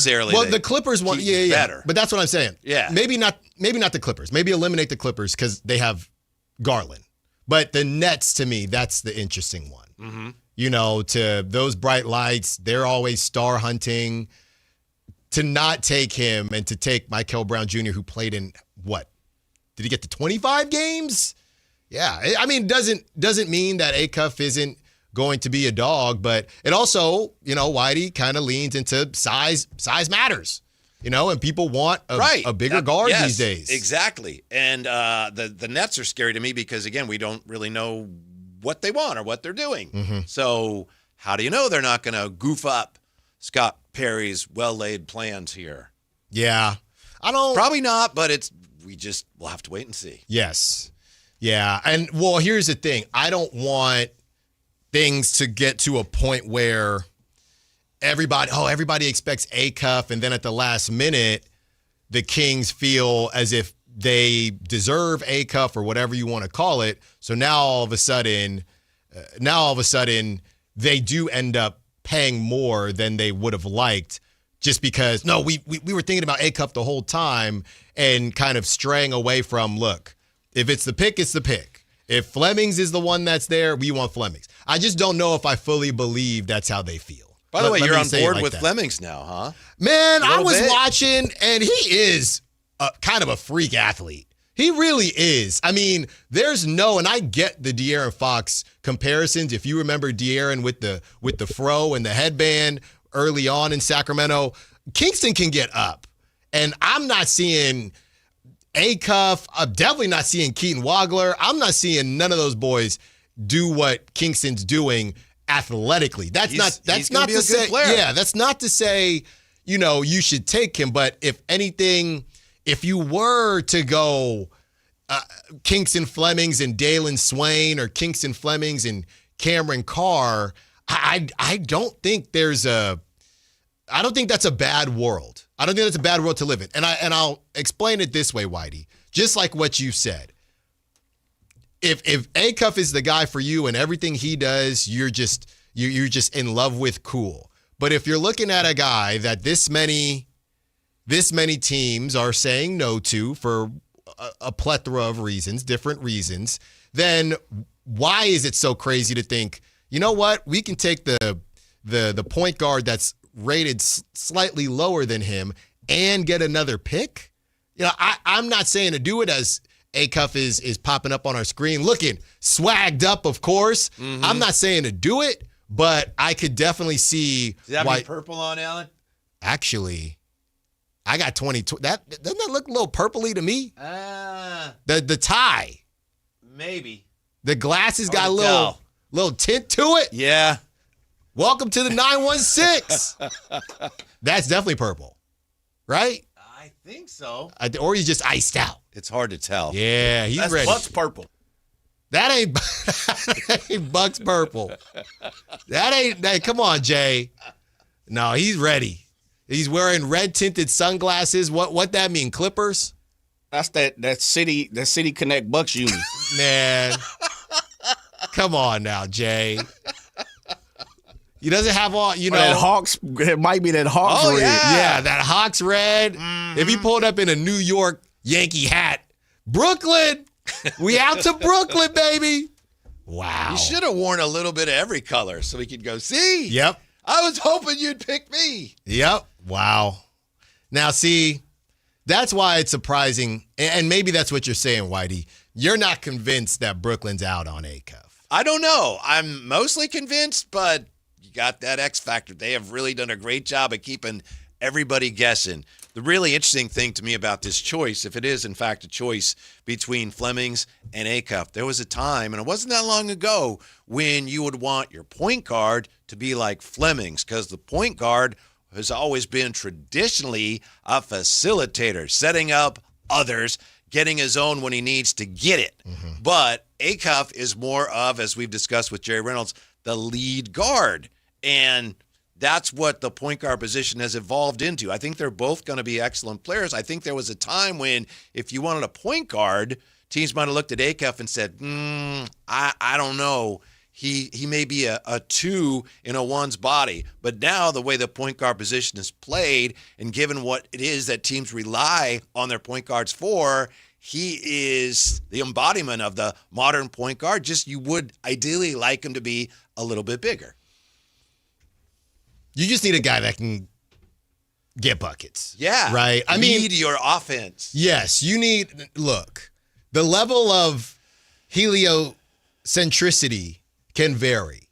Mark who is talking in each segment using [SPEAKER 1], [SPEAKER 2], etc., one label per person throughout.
[SPEAKER 1] necessarily.
[SPEAKER 2] Well, the Clippers want
[SPEAKER 1] better.
[SPEAKER 2] But that's what I'm saying.
[SPEAKER 1] Yeah.
[SPEAKER 2] Maybe not the Clippers. Maybe eliminate the Clippers because they have Garland. But the Nets, to me, that's the interesting one.
[SPEAKER 1] Mm-hmm.
[SPEAKER 2] You know, to those bright lights, they're always star hunting. To not take him and to take Michael Brown Jr., who played in what? Did he get to 25 games? Yeah. I mean, doesn't mean that Acuff isn't going to be a dog, but it also, you know, Whitey kind of leans into size. Size matters, you know, and people want a bigger guard these days.
[SPEAKER 1] Exactly. And the Nets are scary to me because, again, we don't really know what they want or what they're doing.
[SPEAKER 2] Mm-hmm.
[SPEAKER 1] So how do you know they're not going to goof up Scott Perry's well-laid plans here?
[SPEAKER 2] Yeah.
[SPEAKER 1] Probably not, but we'll have to wait and see.
[SPEAKER 2] Yes. Yeah. And, well, here's the thing. I don't want things to get to a point where everybody expects Acuff, and then at the last minute, the Kings feel as if they deserve Acuff or whatever you want to call it. So now all of a sudden, they do end up paying more than they would have liked just because, no, we were thinking about Acuff the whole time and kind of straying away from, look, if it's the pick, it's the pick. If Flemings is the one that's there, we want Flemings. I just don't know if I fully believe that's how they feel.
[SPEAKER 1] By the way, you're on board with Flemings now, huh?
[SPEAKER 2] Man, I was watching, and he is kind of a freak athlete. He really is. I mean, and I get the De'Aaron Fox comparisons. If you remember De'Aaron with the fro and the headband early on in Sacramento, Kingston can get up. And I'm not seeing Acuff. I'm definitely not seeing Keaton Wagler. I'm not seeing none of those boys do what Kingston's doing athletically. That's not to say, yeah, that's not to say, you know, you should take him. But if anything, if you were to go Kingston Flemings and Dalen Swain or Kingston Flemings and Cameron Carr, I don't think that's a bad world. I don't think that's a bad world to live in. And I'll explain it this way, Whitey. Just like what you said. If Acuff is the guy for you and everything he does, you're just in love with, cool. But if you're looking at a guy that this many teams are saying no to for a plethora of reasons, different reasons, then why is it so crazy to think, you know what, we can take the point guard that's rated slightly lower than him and get another pick? You know, I'm not saying to do it as Acuff is popping up on our screen looking swagged up, of course. Mm-hmm. I'm not saying to do it, but I could definitely see
[SPEAKER 1] Does that have purple on, Alan?
[SPEAKER 2] Actually, I got 22. Doesn't that look a little purpley to me? The tie.
[SPEAKER 1] Maybe.
[SPEAKER 2] The glasses got a little tint to it.
[SPEAKER 1] Yeah.
[SPEAKER 2] Welcome to the 916. That's definitely purple, right?
[SPEAKER 1] I think so.
[SPEAKER 2] Or he's just iced out.
[SPEAKER 1] It's hard to tell.
[SPEAKER 2] Yeah, he's ready.
[SPEAKER 1] Buck's purple.
[SPEAKER 2] That ain't Buck's purple. Come on, Jay. No, he's ready. He's wearing red tinted sunglasses. What that mean? Clippers?
[SPEAKER 3] That's that City Connect Bucks uni.
[SPEAKER 2] Man. Come on now, Jay. He doesn't have all, you know.
[SPEAKER 3] That Hawks, it might be that Hawks red.
[SPEAKER 2] Yeah, that Hawks red. Mm-hmm. If he pulled up in a New York Yankee hat, Brooklyn, we out to Brooklyn, baby. Wow.
[SPEAKER 1] You should have worn a little bit of every color so we could go, see?
[SPEAKER 2] Yep.
[SPEAKER 1] I was hoping you'd pick me.
[SPEAKER 2] Yep. Wow. Now, see, that's why it's surprising, and maybe that's what you're saying, Whitey. You're not convinced that Brooklyn's out on Acuff.
[SPEAKER 1] I don't know. I'm mostly convinced, but you got that X factor. They have really done a great job at keeping everybody guessing. The really interesting thing to me about this choice, if it is in fact a choice between Flemings and Acuff, there was a time, and it wasn't that long ago, when you would want your point guard to be like Flemings, because the point guard has always been traditionally a facilitator, setting up others, getting his own when he needs to get it. Mm-hmm. But Acuff is more of, as we've discussed with Jerry Reynolds, the lead guard. And that's what the point guard position has evolved into. I think they're both going to be excellent players. I think there was a time when if you wanted a point guard, teams might have looked at Acuff and said, I don't know. he may be a 2 in a 1's body. But now the way the point guard position is played, and given what it is that teams rely on their point guards for, he is the embodiment of the modern point guard. Just you would ideally like him to be a little bit bigger.
[SPEAKER 2] You just need a guy that can get buckets.
[SPEAKER 1] Yeah.
[SPEAKER 2] Right? I mean,
[SPEAKER 1] your offense.
[SPEAKER 2] Yes, you need, look, the level of heliocentricity can vary,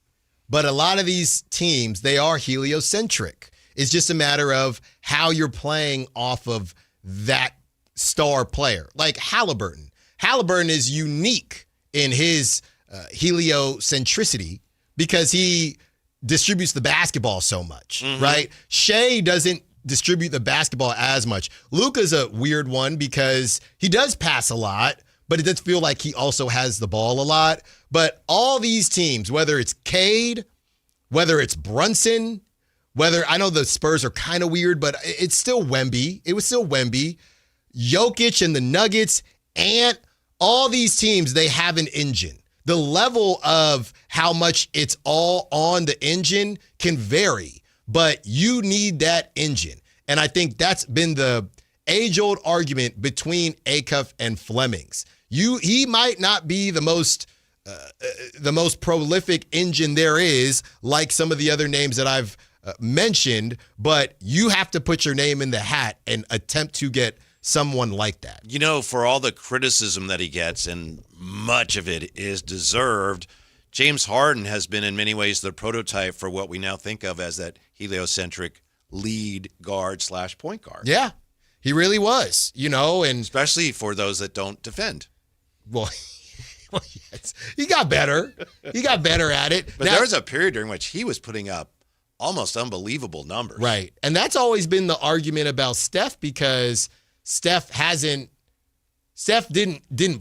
[SPEAKER 2] but a lot of these teams, they are heliocentric. It's just a matter of how you're playing off of that star player. Like Halliburton. Halliburton is unique in his heliocentricity because he distributes the basketball so much, right? Shea doesn't distribute the basketball as much. Luka's a weird one because he does pass a lot, but it does feel like he also has the ball a lot. But all these teams, whether it's Cade, whether it's Brunson, whether, I know the Spurs are kind of weird, but it's still Wemby. It was still Wemby. Jokic and the Nuggets, and all these teams, they have an engine. The level of how much it's all on the engine can vary, but you need that engine. And I think that's been the age-old argument between Acuff and Flemings. He might not be the most prolific engine there is, like some of the other names that I've mentioned, but you have to put your name in the hat and attempt to get someone like that.
[SPEAKER 1] You know, for all the criticism that he gets, and much of it is deserved, James Harden has been in many ways the prototype for what we now think of as that heliocentric lead guard / point guard.
[SPEAKER 2] Yeah, he really was, and
[SPEAKER 1] especially for those that don't defend.
[SPEAKER 2] Well, yes, he got better. He got better at it.
[SPEAKER 1] But there was a period during which he was putting up almost unbelievable numbers.
[SPEAKER 2] Right. And that's always been the argument about Steph, because Steph didn't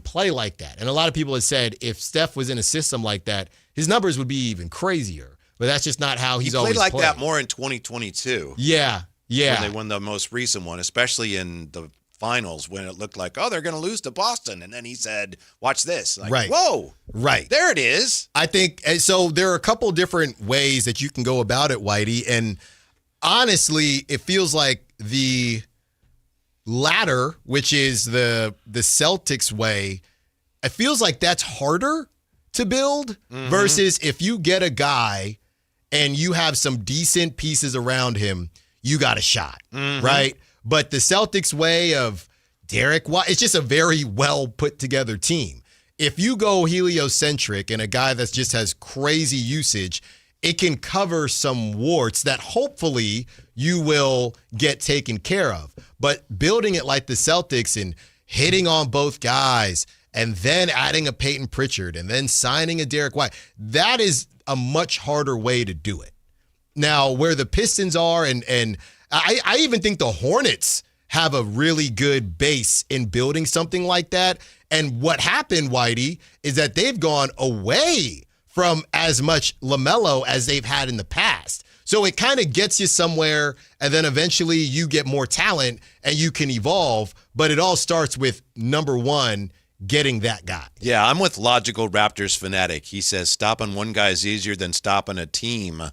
[SPEAKER 2] play like that. And a lot of people have said if Steph was in a system like that, his numbers would be even crazier. But that's just not how he's always played.
[SPEAKER 1] He played like that more in 2022.
[SPEAKER 2] Yeah.
[SPEAKER 1] When they won the most recent one, especially in the finals when it looked like, they're going to lose to Boston. And then he said, watch this. Like,
[SPEAKER 2] right.
[SPEAKER 1] Whoa.
[SPEAKER 2] Right.
[SPEAKER 1] There it is.
[SPEAKER 2] I think, and so there are a couple different ways that you can go about it, Whitey. And honestly, it feels like the latter, which is the Celtics way, it feels like that's harder to build versus if you get a guy and you have some decent pieces around him, you got a shot, right? But the Celtics way of Derek White, it's just a very well put together team. If you go heliocentric and a guy that just has crazy usage, it can cover some warts that hopefully you will get taken care of. But building it like the Celtics and hitting on both guys and then adding a Peyton Pritchard and then signing a Derek White, that is a much harder way to do it. Now, where the Pistons are, and I even think the Hornets have a really good base in building something like that. And what happened, Whitey, is that they've gone away from as much LaMelo as they've had in the past. So it kind of gets you somewhere, and then eventually you get more talent and you can evolve. But it all starts with, number one, getting that guy.
[SPEAKER 1] Yeah, I'm with Logical Raptors Fanatic. He says stopping one guy is easier than stopping a team.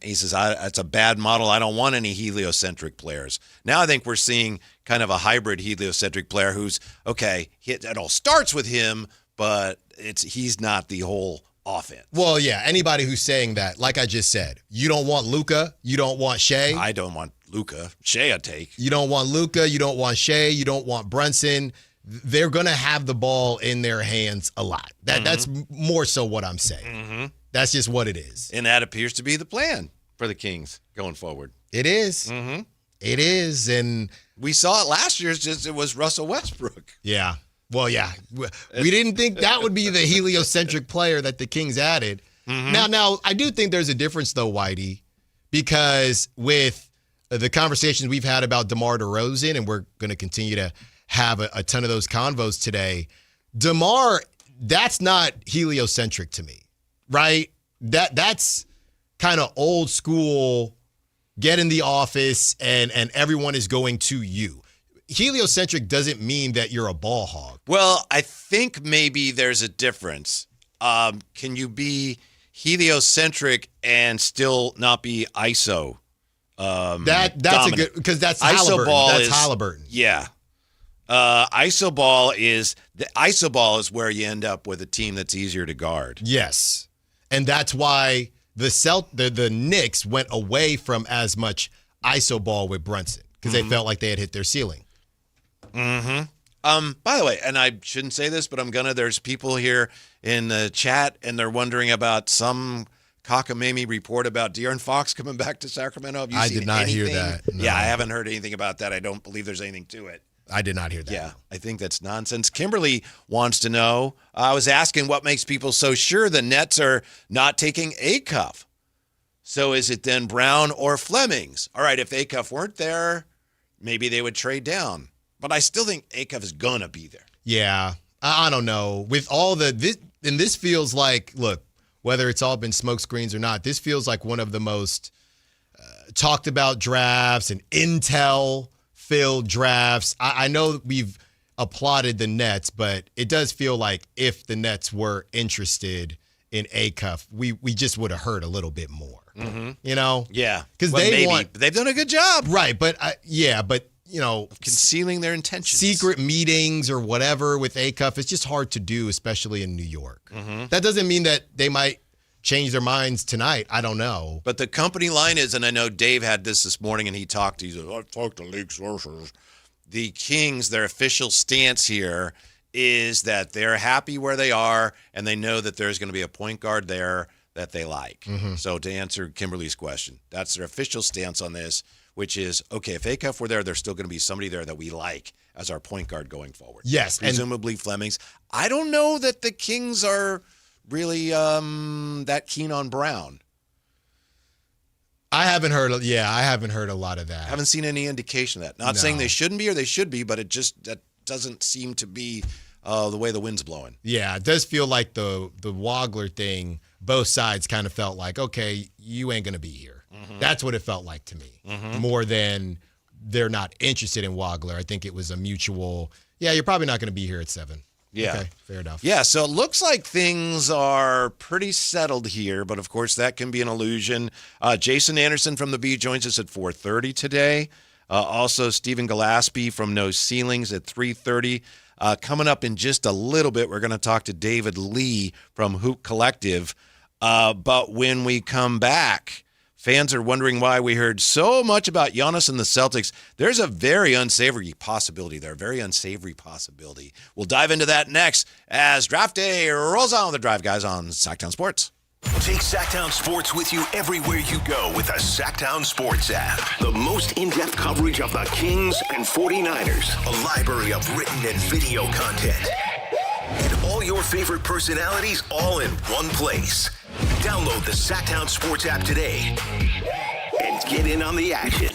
[SPEAKER 1] He says, it's a bad model. I don't want any heliocentric players. Now I think we're seeing kind of a hybrid heliocentric player who's, okay, it all starts with him, but he's not the whole offense.
[SPEAKER 2] Well, yeah, anybody who's saying that, like I just said, you don't want Luka, you don't want Shea.
[SPEAKER 1] I don't want Luka. Shea I take.
[SPEAKER 2] You don't want Luka, you don't want Shea, you don't want Brunson. They're going to have the ball in their hands a lot. That's more so what I'm saying. That's just what it is.
[SPEAKER 1] And that appears to be the plan for the Kings going forward.
[SPEAKER 2] It is. It is. And
[SPEAKER 1] we saw it last year. It was Russell Westbrook.
[SPEAKER 2] Yeah. Well, yeah. We didn't think that would be the heliocentric player that the Kings added. Now, I do think there's a difference, though, Whitey, because with the conversations we've had about DeMar DeRozan, and we're going to continue to have a ton of those convos today, DeMar, that's not heliocentric to me. Right? That's kind of old school, get in the office and everyone is going to you. Heliocentric doesn't mean that you're a ball hog.
[SPEAKER 1] Well, I think maybe there's a difference. Can you be heliocentric and still not be ISO?
[SPEAKER 2] That's
[SPEAKER 1] dominant?
[SPEAKER 2] a good, because that's
[SPEAKER 1] ISO
[SPEAKER 2] Halliburton.
[SPEAKER 1] ball
[SPEAKER 2] That's
[SPEAKER 1] is
[SPEAKER 2] Halliburton.
[SPEAKER 1] Yeah. ISO ball is where you end up with a team that's easier to guard.
[SPEAKER 2] Yes. And that's why the Knicks went away from as much ISO ball with Brunson, because they felt like they had hit their ceiling.
[SPEAKER 1] By the way, and I shouldn't say this, but there's people here in the chat, and they're wondering about some cockamamie report about De'Aaron Fox coming back to Sacramento. Have you
[SPEAKER 2] I
[SPEAKER 1] seen
[SPEAKER 2] did not
[SPEAKER 1] anything?
[SPEAKER 2] hear that. No.
[SPEAKER 1] Yeah, I haven't heard anything about that. I don't believe there's anything to it.
[SPEAKER 2] I did not hear that.
[SPEAKER 1] Yeah, I think that's nonsense. Kimberly wants to know, I was asking what makes people so sure the Nets are not taking Acuff. So is it then Brown or Flemings? All right, if Acuff weren't there, maybe they would trade down. But I still think Acuff is going to be there.
[SPEAKER 2] Yeah, I don't know. With all this feels like, look, whether it's all been smoke screens or not, this feels like one of the most talked about drafts and intel-filled drafts. I know we've applauded the Nets, but it does feel like if the Nets were interested in Acuff, we just would have heard a little bit more. You know?
[SPEAKER 1] Yeah.
[SPEAKER 2] Because
[SPEAKER 1] they've done a good job.
[SPEAKER 2] Right, but
[SPEAKER 1] concealing their intentions.
[SPEAKER 2] Secret meetings or whatever with Acuff, it's just hard to do, especially in New York. That doesn't mean that they might change their minds tonight. I don't know.
[SPEAKER 1] But the company line is, and I know Dave had this morning, and he talked to league sources. The Kings, their official stance here is that they're happy where they are, and they know that there's going to be a point guard there that they like. So to answer Kimberly's question, that's their official stance on this, which is, okay, if Acuff were there, there's still going to be somebody there that we like as our point guard going forward.
[SPEAKER 2] Yes.
[SPEAKER 1] Presumably Flemings. I don't know that the Kings are really that keen on Brown.
[SPEAKER 2] I haven't heard a lot of that.
[SPEAKER 1] I haven't seen any indication of that. Not saying they shouldn't be or they should be, but that doesn't seem to be the way the wind's blowing.
[SPEAKER 2] Yeah, it does feel like the Wagler thing, both sides kind of felt like, okay, you ain't going to be here. That's what it felt like to me, more than they're not interested in Wagler. I think it was a mutual, you're probably not going to be here at 7.
[SPEAKER 1] Yeah.
[SPEAKER 2] Okay, fair enough.
[SPEAKER 1] Yeah, so it looks like things are pretty settled here, but of course that can be an illusion. Jason Anderson from the Bee joins us at 4:30 today. Also, Stephen Gillespie from No Ceilings at 3:30. Coming up in just a little bit, we're going to talk to David Lee from Hoop Collective. But when we come back, fans are wondering why we heard so much about Giannis and the Celtics. There's a very unsavory possibility there, We'll dive into that next as Draft Day rolls on the Drive Guys on Sactown Sports.
[SPEAKER 4] Take Sactown Sports with you everywhere you go with the Sactown Sports app. The most in-depth coverage of the Kings and 49ers. A library of written and video content. And all your favorite personalities all in one place. Download the Sactown Sports app today and get in on the action.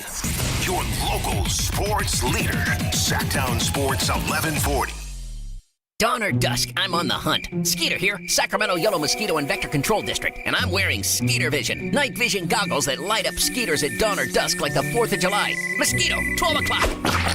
[SPEAKER 4] Your local sports leader, Sactown Sports 1140.
[SPEAKER 5] Dawn or dusk, I'm on the hunt. Skeeter here, Sacramento Yellow Mosquito and Vector Control District, and I'm wearing Skeeter Vision, night vision goggles that light up skeeters at dawn or dusk like the 4th of July. Mosquito, 12 o'clock.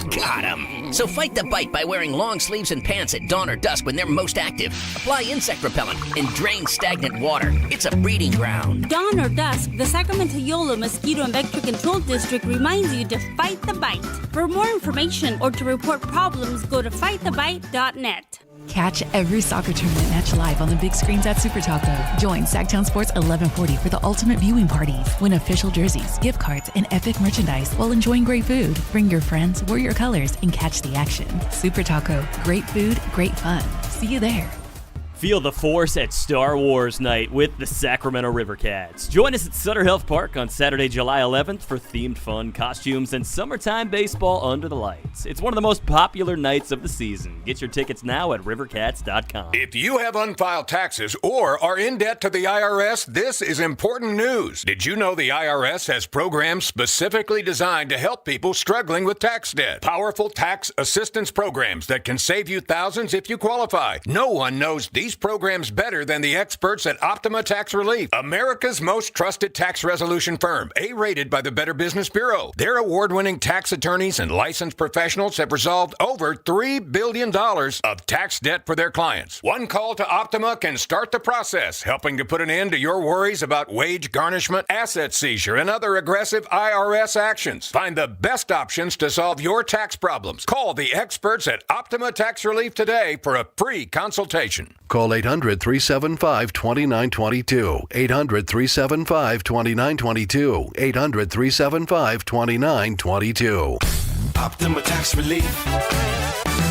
[SPEAKER 5] Got 'em. So fight the bite by wearing long sleeves and pants at dawn or dusk when they're most active. Apply insect repellent and drain stagnant water. It's a breeding ground.
[SPEAKER 6] Dawn or dusk, the Sacramento Yellow Mosquito and Vector Control District reminds you to fight the bite. For more information or to report problems, go to fightthebite.net.
[SPEAKER 7] Catch every soccer tournament match live on the big screens at Super Taco. Join Sactown Sports 1140 for the ultimate viewing parties. Win official jerseys, gift cards, and epic merchandise while enjoying great food. Bring your friends, wear your colors, and catch the action. Super Taco. Great food, great fun. See you there.
[SPEAKER 8] Feel the force at Star Wars Night with the Sacramento River Cats. Join us at Sutter Health Park on Saturday, July 11th for themed fun, costumes, and summertime baseball under the lights. It's one of the most popular nights of the season. Get your tickets now at rivercats.com.
[SPEAKER 9] If you have unfiled taxes or are in debt to the IRS, this is important news. Did you know the IRS has programs specifically designed to help people struggling with tax debt? Powerful tax assistance programs that can save you thousands if you qualify. No one knows these these programs better than the experts at Optima Tax Relief, America's most trusted tax resolution firm, A-rated by the Better Business Bureau. Their award-winning tax attorneys and licensed professionals have resolved over $3 billion of tax debt for their clients. One call to Optima can start the process, helping to put an end to your worries about wage garnishment, asset seizure, and other aggressive IRS actions. Find the best options to solve your tax problems. Call the experts at Optima Tax Relief today for a free consultation.
[SPEAKER 10] Call 800-375-2922. 800-375-2922. 800-375-2922.
[SPEAKER 4] Optima Tax Relief.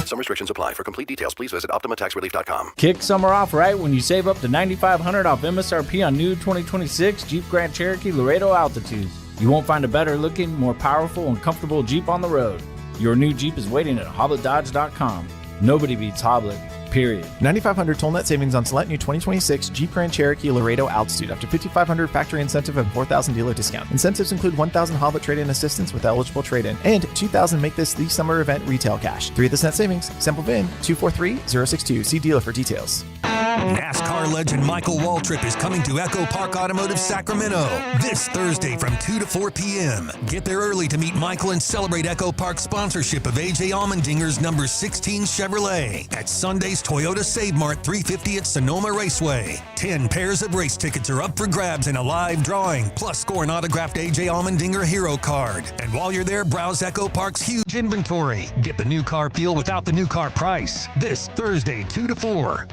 [SPEAKER 10] Some restrictions apply. For complete details, please visit OptimaTaxRelief.com.
[SPEAKER 11] Kick summer off right when you save up to $9,500 off MSRP on new 2026 Jeep Grand Cherokee Laredo Altitudes. You won't find a better looking, more powerful, and comfortable Jeep on the road. Your new Jeep is waiting at HobletDodge.com. Nobody beats Hoblet, period.
[SPEAKER 12] $9,500 total net savings on select new 2026 Jeep Grand Cherokee Laredo Altitude. Up to $5,500 factory incentive and $4,000 dealer discount. Incentives include $1,000 Hoblet trade-in assistance with eligible trade-in and $2,000 make this the summer event retail cash. 3 of this net savings. Sample VIN 243062. See dealer for details.
[SPEAKER 13] NASCAR legend Michael Waltrip is coming to Echo Park Automotive Sacramento this Thursday from 2 to 4 p.m. Get there early to meet Michael and celebrate Echo Park's sponsorship of A.J. Allmendinger's number 16 Chevrolet at Sunday's Toyota Save Mart 350 at Sonoma Raceway. 10 pairs of race tickets are up for grabs in a live drawing, plus score an autographed A.J. Allmendinger hero card. And while you're there, browse Echo Park's huge inventory. Get the new car feel without the new car price. This Thursday, 2 to 4.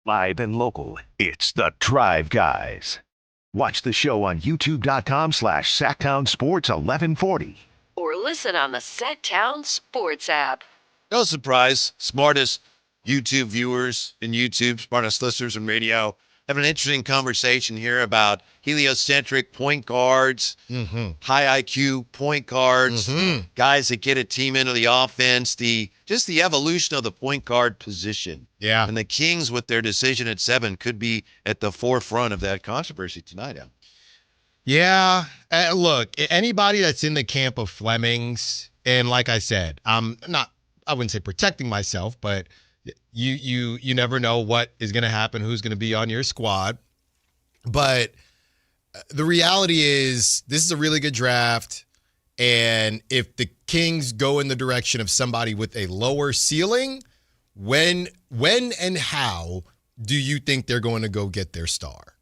[SPEAKER 14] Live and local, it's the Drive Guys. Watch the show on youtube.com/Sactown Sports 1140.
[SPEAKER 15] Or listen on the Sactown Sports app.
[SPEAKER 1] No surprise, smartest YouTube viewers in YouTube, smartest listeners in radio, having an interesting conversation here about heliocentric point guards, high IQ point guards, guys that get a team into the offense, just the evolution of the point guard position.
[SPEAKER 2] Yeah.
[SPEAKER 1] And the Kings, with their decision at 7, could be at the forefront of that controversy tonight.
[SPEAKER 2] Yeah. Look, anybody that's in the camp of Flemings, and like I said, I wouldn't say protecting myself, but you never know what is going to happen, who's going to be on your squad. But the reality is this is a really good draft. And if the Kings go in the direction of somebody with a lower ceiling, when and how do you think they're going to go get their star?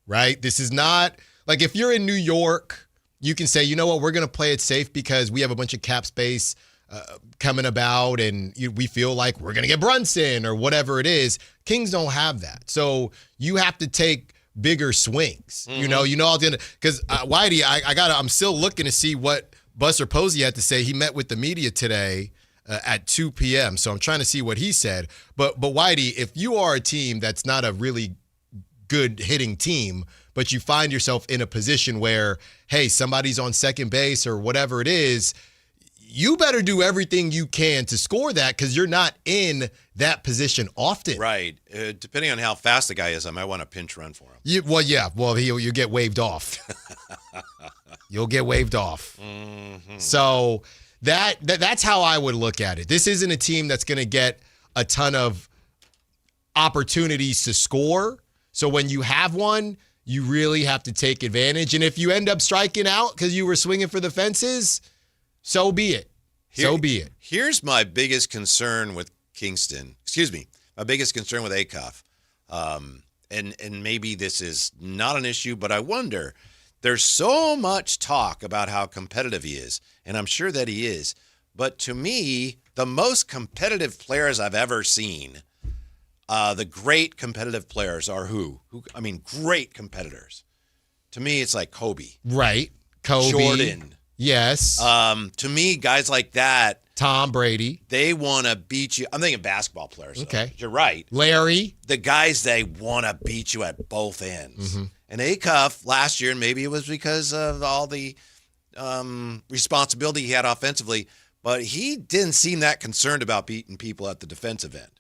[SPEAKER 2] Right? This is not like if you're in New York, you can say, you know what, we're going to play it safe because we have a bunch of cap space coming about and we feel like we're going to get Brunson or whatever it is. Kings don't have that. So you have to take bigger swings. You know, because Whitey, I'm still looking to see what Buster Posey had to say. He met with the media today at 2 p.m. So I'm trying to see what he said. But Whitey, if you are a team that's not a really good hitting team, but you find yourself in a position where, hey, somebody's on second base or whatever it is, you better do everything you can to score that because you're not in that position often.
[SPEAKER 1] Right. Depending on how fast the guy is, I might want a pinch run for him.
[SPEAKER 2] You get waved off. You'll get waved off. So that's how I would look at it. This isn't a team that's going to get a ton of opportunities to score. So when you have one, you really have to take advantage. And if you end up striking out because you were swinging for the fences, so be it.
[SPEAKER 1] Here's my biggest concern with Kingston. My biggest concern with Acuff. And maybe this is not an issue, but I wonder. There's so much talk about how competitive he is, and I'm sure that he is. But to me, the most competitive players I've ever seen, the great competitive players are who? Great competitors. To me, it's like Kobe.
[SPEAKER 2] Right. Kobe.
[SPEAKER 1] Jordan.
[SPEAKER 2] Yes.
[SPEAKER 1] To me, guys like that.
[SPEAKER 2] Tom Brady.
[SPEAKER 1] They want to beat you. I'm thinking basketball players.
[SPEAKER 2] Okay.
[SPEAKER 1] You're right.
[SPEAKER 2] Larry.
[SPEAKER 1] The guys, they want to beat you at both ends. And Acuff last year, and maybe it was because of all the responsibility he had offensively, but he didn't seem that concerned about beating people at the defensive end.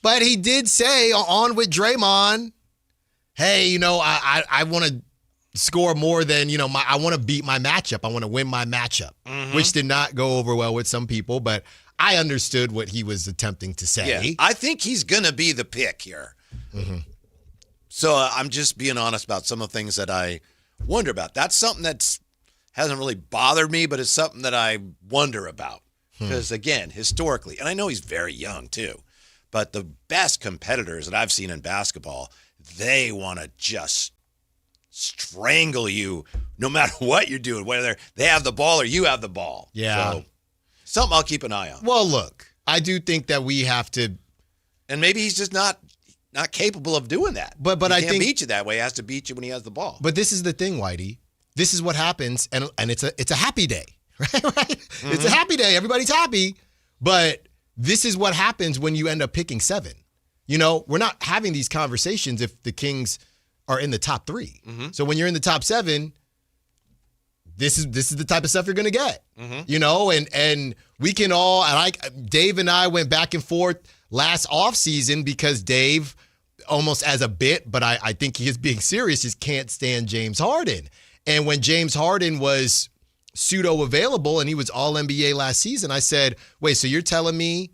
[SPEAKER 2] But he did say on with Draymond, hey, I want to score more than, I want to beat my matchup. I want to win my matchup, which did not go over well with some people, but I understood what he was attempting to say.
[SPEAKER 1] Yeah, I think he's going to be the pick here. So I'm just being honest about some of the things that I wonder about. That's something that hasn't really bothered me, but it's something that I wonder about. Because, again, historically, and I know he's very young too, but the best competitors that I've seen in basketball, they want to just strangle you no matter what you're doing, whether they have the ball or you have the ball.
[SPEAKER 2] Yeah.
[SPEAKER 1] So, something I'll keep an eye on.
[SPEAKER 2] Well, look, I do think that we have to.
[SPEAKER 1] And maybe he's just not capable of doing that.
[SPEAKER 2] But
[SPEAKER 1] he
[SPEAKER 2] I
[SPEAKER 1] can't
[SPEAKER 2] think
[SPEAKER 1] beat you that way. He has to beat you when he has the ball.
[SPEAKER 2] But this is the thing, Whitey. This is what happens, and it's a happy day, right? It's a happy day. Everybody's happy. But this is what happens when you end up picking 7. We're not having these conversations if the Kings are in the top 3. So when you're in the top 7, this is the type of stuff you're going to get. And we can all, Dave and I went back and forth last offseason because Dave, almost as a bit, but I think he is being serious, just can't stand James Harden. And when James Harden was pseudo available and he was all NBA last season, I said, wait, so you're telling me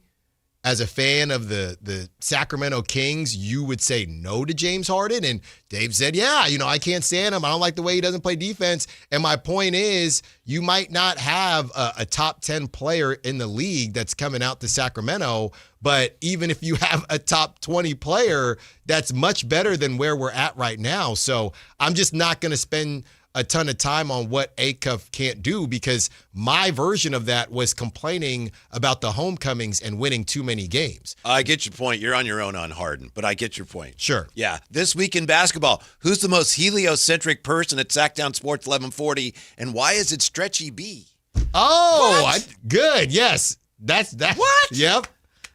[SPEAKER 2] as a fan of the Sacramento Kings, you would say no to James Harden? And Dave said, yeah, I can't stand him. I don't like the way he doesn't play defense. And my point is, you might not have a top 10 player in the league that's coming out to Sacramento, but even if you have a top 20 player, that's much better than where we're at right now. So I'm just not going to spend a ton of time on what Acuff can't do, because my version of that was complaining about the homecomings and winning too many games.
[SPEAKER 1] I get your point. You're on your own on Harden, but I get your point.
[SPEAKER 2] Sure.
[SPEAKER 1] Yeah. This week in basketball, who's the most heliocentric person at Sactown Sports 1140, and why is it Stretchy B?
[SPEAKER 2] Oh, good. Yes. That's that.
[SPEAKER 1] What?
[SPEAKER 2] Yep.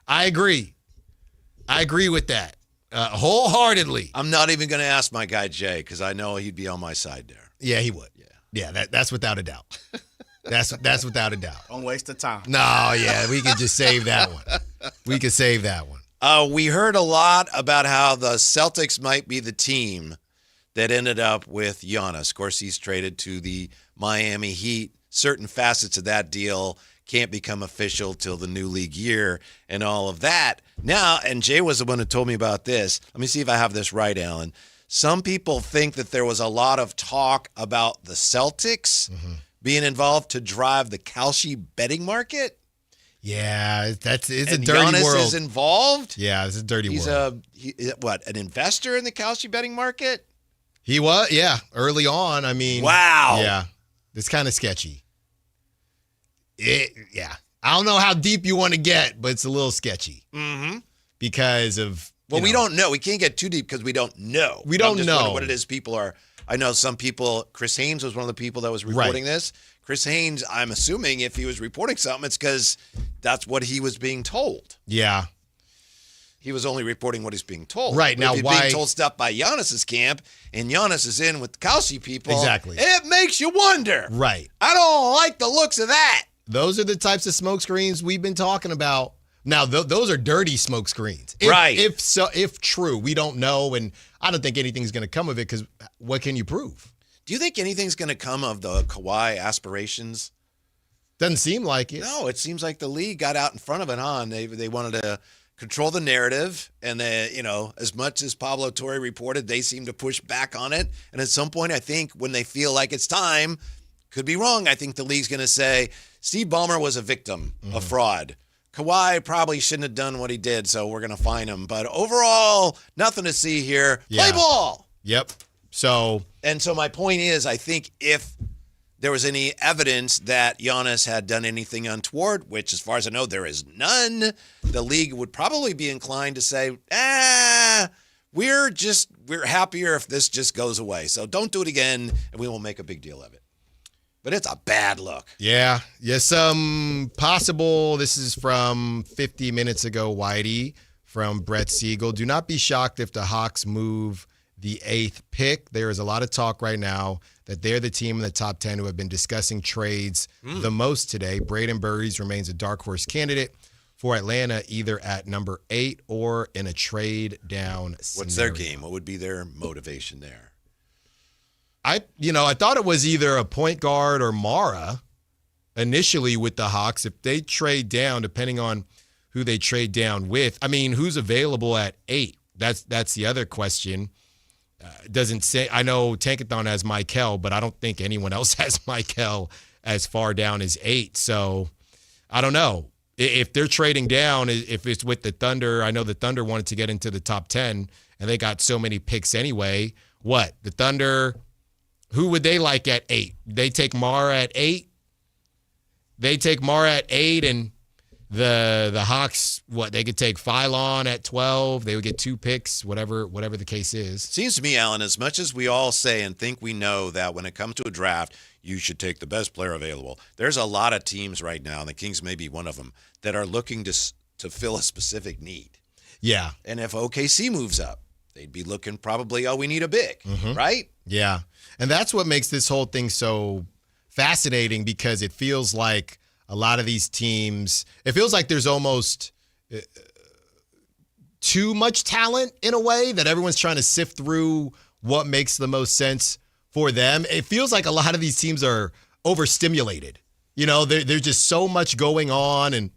[SPEAKER 2] I agree with that wholeheartedly.
[SPEAKER 1] I'm not even going to ask my guy Jay because I know he'd be on my side there.
[SPEAKER 2] Yeah, he would. Yeah, that's without a doubt. That's without a doubt.
[SPEAKER 3] Don't waste the time.
[SPEAKER 2] No, yeah, we can just save that one. We can save that one.
[SPEAKER 1] We heard a lot about how the Celtics might be the team that ended up with Giannis. Of course, he's traded to the Miami Heat. Certain facets of that deal can't become official till the new league year and all of that. Now, and Jay was the one who told me about this. Let me see if I have this right, Alan. Some people think that there was a lot of talk about the Celtics being involved to drive the Kalshi betting market.
[SPEAKER 2] Yeah, it's a dirty
[SPEAKER 1] Giannis
[SPEAKER 2] world.
[SPEAKER 1] Is involved.
[SPEAKER 2] Yeah, it's a dirty world.
[SPEAKER 1] He's an investor in the Kalshi betting market?
[SPEAKER 2] He was, yeah, early on. I mean,
[SPEAKER 1] wow.
[SPEAKER 2] Yeah, it's kind of sketchy. Yeah, I don't know how deep you want to get, but it's a little sketchy because of.
[SPEAKER 1] Well, we don't know. We can't get too deep because we don't know.
[SPEAKER 2] We don't know
[SPEAKER 1] what it is people are. I know some people, Chris Haynes was one of the people that was reporting this. Chris Haynes, I'm assuming if he was reporting something, it's because that's what he was being told.
[SPEAKER 2] Yeah.
[SPEAKER 1] He was only reporting what he's being told.
[SPEAKER 2] Right. Now,
[SPEAKER 1] if he's
[SPEAKER 2] why?
[SPEAKER 1] being told stuff by Giannis's camp, and Giannis is in with the Kalshi people.
[SPEAKER 2] Exactly.
[SPEAKER 1] It makes you wonder.
[SPEAKER 2] Right.
[SPEAKER 1] I don't like the looks of that.
[SPEAKER 2] Those are the types of smoke screens we've been talking about. Now, those are dirty smoke screens.
[SPEAKER 1] Right.
[SPEAKER 2] If true, we don't know, and I don't think anything's going to come of it because what can you prove?
[SPEAKER 1] Do you think anything's going to come of the Kawhi aspirations?
[SPEAKER 2] Doesn't seem like it.
[SPEAKER 1] No, it seems like the league got out in front of it, and they wanted to control the narrative, and as much as Pablo Torre reported, they seem to push back on it. And at some point, I think when they feel like it's time, could be wrong, I think the league's going to say Steve Ballmer was a victim of fraud. Kawhi probably shouldn't have done what he did, so we're going to fine him. But overall, nothing to see here. Play ball.
[SPEAKER 2] Yep. So
[SPEAKER 1] my point is, I think if there was any evidence that Giannis had done anything untoward, which as far as I know, there is none, the league would probably be inclined to say, we're happier if this just goes away. So don't do it again, and we won't make a big deal of it. But it's a bad look.
[SPEAKER 2] Yeah. Yes, possible. This is from 50 minutes ago, Whitey, from Brett Siegel. Do not be shocked if the Hawks move the 8th pick. There is a lot of talk right now that they're the team in the top 10 who have been discussing trades the most today. Braden Burries remains a dark horse candidate. for Atlanta, either at number 8 or in a trade down scenario.
[SPEAKER 1] What's their game? What would be their motivation there?
[SPEAKER 2] I thought it was either a point guard or Mara initially with the Hawks. If they trade down, depending on who they trade down with, I mean, who's available at 8? That's the other question. Doesn't say. I know Tankathon has Michael, but I don't think anyone else has Michael as far down as 8. So I don't know. If they're trading down, if it's with the Thunder, I know the Thunder wanted to get into the top 10, and they got so many picks anyway. What? The Thunder, who would they like at 8? They take Mara at 8? They take Mara at 8, and the Hawks, what? They could take Phylon at 12. They would get 2 picks, whatever the case is.
[SPEAKER 1] Seems to me, Alan, as much as we all say and think we know that when it comes to a draft, you should take the best player available. There's a lot of teams right now, and the Kings may be one of them, that are looking to fill a specific need.
[SPEAKER 2] Yeah.
[SPEAKER 1] And if OKC moves up, they'd be looking probably, we need a big, right?
[SPEAKER 2] Yeah. And that's what makes this whole thing so fascinating, because it feels like a lot of these teams, it feels like there's almost too much talent in a way, that everyone's trying to sift through what makes the most sense for them. It feels like a lot of these teams are overstimulated. There's just so much going on, and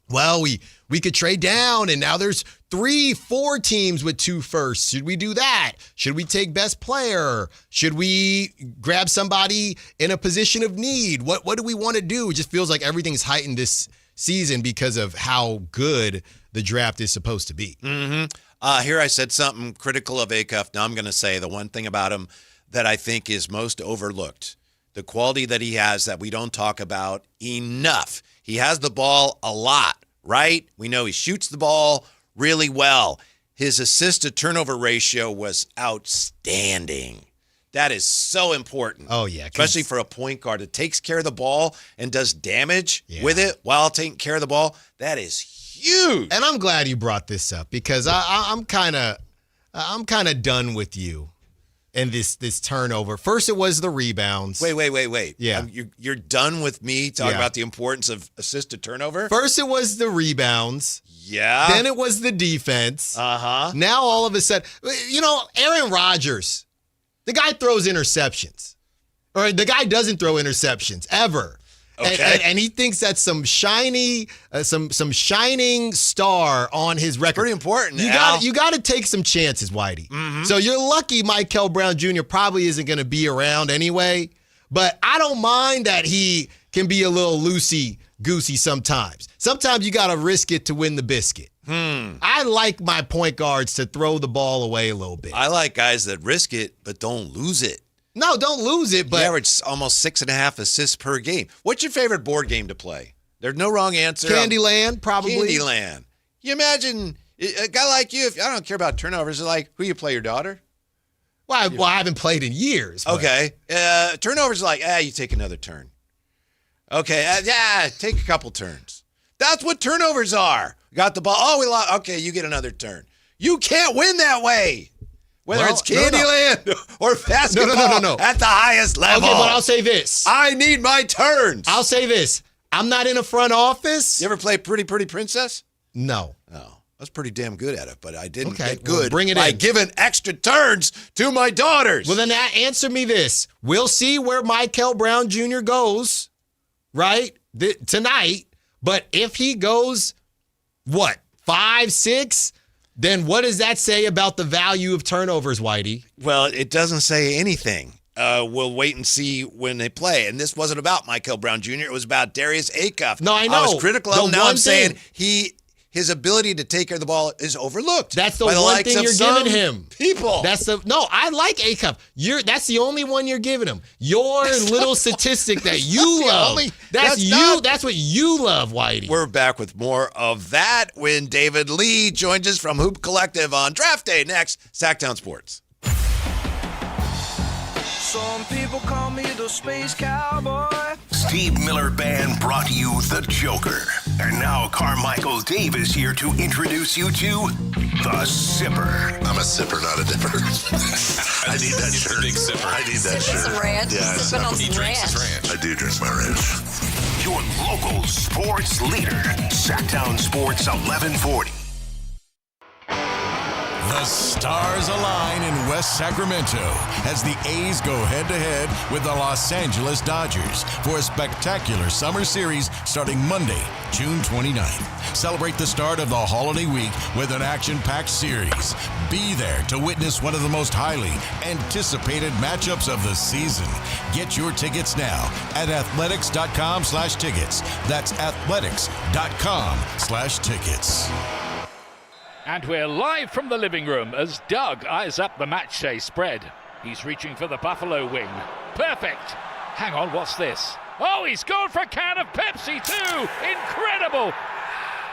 [SPEAKER 2] well, we could trade down, and now there's 3-4 teams with 2 firsts. Should we do that? Should we take best player? Should we grab somebody in a position of need? What do we want to do? It just feels like everything's heightened this season because of how good the draft is supposed to be.
[SPEAKER 1] Mm-hmm. Here I said something critical of Acuff. Now I'm going to say the one thing about him that I think is most overlooked, the quality that he has that we don't talk about enough. He has the ball a lot, right? We know he shoots the ball really well. His assist-to-turnover ratio was outstanding. That is so important.
[SPEAKER 2] Oh, yeah.
[SPEAKER 1] Especially for a point guard that takes care of the ball and does damage with it while taking care of the ball. That is huge.
[SPEAKER 2] And I'm glad you brought this up, because I'm kind of done with you and this turnover. First, it was the rebounds.
[SPEAKER 1] Wait.
[SPEAKER 2] Yeah.
[SPEAKER 1] You're done with me talking about the importance of assist to turnover?
[SPEAKER 2] First, it was the rebounds.
[SPEAKER 1] Yeah.
[SPEAKER 2] Then it was the defense.
[SPEAKER 1] Uh-huh.
[SPEAKER 2] Now, all of a sudden, Aaron Rodgers, the guy throws interceptions. Or the guy doesn't throw interceptions, ever. Okay. And he thinks that's some shiny, some shining star on his record.
[SPEAKER 1] Pretty important.
[SPEAKER 2] You got to take some chances, Whitey. Mm-hmm. So you're lucky Michael Brown Jr. probably isn't going to be around anyway. But I don't mind that he can be a little loosey-goosey sometimes. Sometimes you got to risk it to win the biscuit. I like my point guards to throw the ball away a little bit.
[SPEAKER 1] I like guys that risk it but don't lose it.
[SPEAKER 2] No, don't lose it. But
[SPEAKER 1] he averaged almost 6.5 assists per game. What's your favorite board game to play? There's no wrong answer.
[SPEAKER 2] Candyland, probably.
[SPEAKER 1] Candyland. You imagine a guy like you, if I don't care about turnovers, like who you play, your daughter?
[SPEAKER 2] Well, I haven't played in years. But.
[SPEAKER 1] Okay. Turnovers are like, you take another turn. Okay. Take a couple turns. That's what turnovers are. Got the ball. Oh, we lost. Okay, you get another turn. You can't win that way. Whether it's Candyland or basketball
[SPEAKER 2] no.
[SPEAKER 1] at the highest level.
[SPEAKER 2] Okay, but I'll say this.
[SPEAKER 1] I need my turns.
[SPEAKER 2] I'll say this. I'm not in a front office.
[SPEAKER 1] You ever play Pretty Princess?
[SPEAKER 2] No.
[SPEAKER 1] I was pretty damn good at it, but I didn't get good
[SPEAKER 2] bring it
[SPEAKER 1] by
[SPEAKER 2] in.
[SPEAKER 1] giving extra turns to my daughters.
[SPEAKER 2] Well, then answer me this. We'll see where Michael Brown Jr. goes, right, tonight. But if he goes, 5, 6, then what does that say about the value of turnovers, Whitey?
[SPEAKER 1] Well, it doesn't say anything. We'll wait and see when they play. And this wasn't about Michael Brown Jr. It was about Darius Acuff.
[SPEAKER 2] No, I know.
[SPEAKER 1] I was critical of him. Now I'm saying his ability to take care of the ball is overlooked.
[SPEAKER 2] That's the one thing you're giving him.
[SPEAKER 1] People.
[SPEAKER 2] I like Acuff. That's the only one you're giving him. Your little statistic that you love. That's what you love, Whitey.
[SPEAKER 1] We're back with more of that when David Lee joins us from Hoop Collective on Draft Day next. Sactown Sports.
[SPEAKER 16] Some people call me the Space Cowboy.
[SPEAKER 4] Steve Miller Band brought you the Joker. And now Carmichael Dave is here to introduce you to the Sipper.
[SPEAKER 17] I'm a sipper, not a dipper. I need that shirt.
[SPEAKER 18] Big sipper.
[SPEAKER 17] I need that shirt.
[SPEAKER 15] Some ranch.
[SPEAKER 17] Yeah,
[SPEAKER 15] Sipping on some ranch.
[SPEAKER 17] I do drink my ranch.
[SPEAKER 4] You're local sports leader. Sactown Sports 1140.
[SPEAKER 18] The stars align in West Sacramento as the A's go head-to-head with the Los Angeles Dodgers for a spectacular summer series starting Monday, June 29th. Celebrate the start of the holiday week with an action-packed series. Be there to witness one of the most highly anticipated matchups of the season. Get your tickets now at athletics.com/tickets. That's athletics.com/tickets.
[SPEAKER 19] And we're live from the living room as Doug eyes up the matchday spread. He's reaching for the Buffalo wing. Perfect. Hang on, what's this? Oh, he's gone for a can of Pepsi too. Incredible.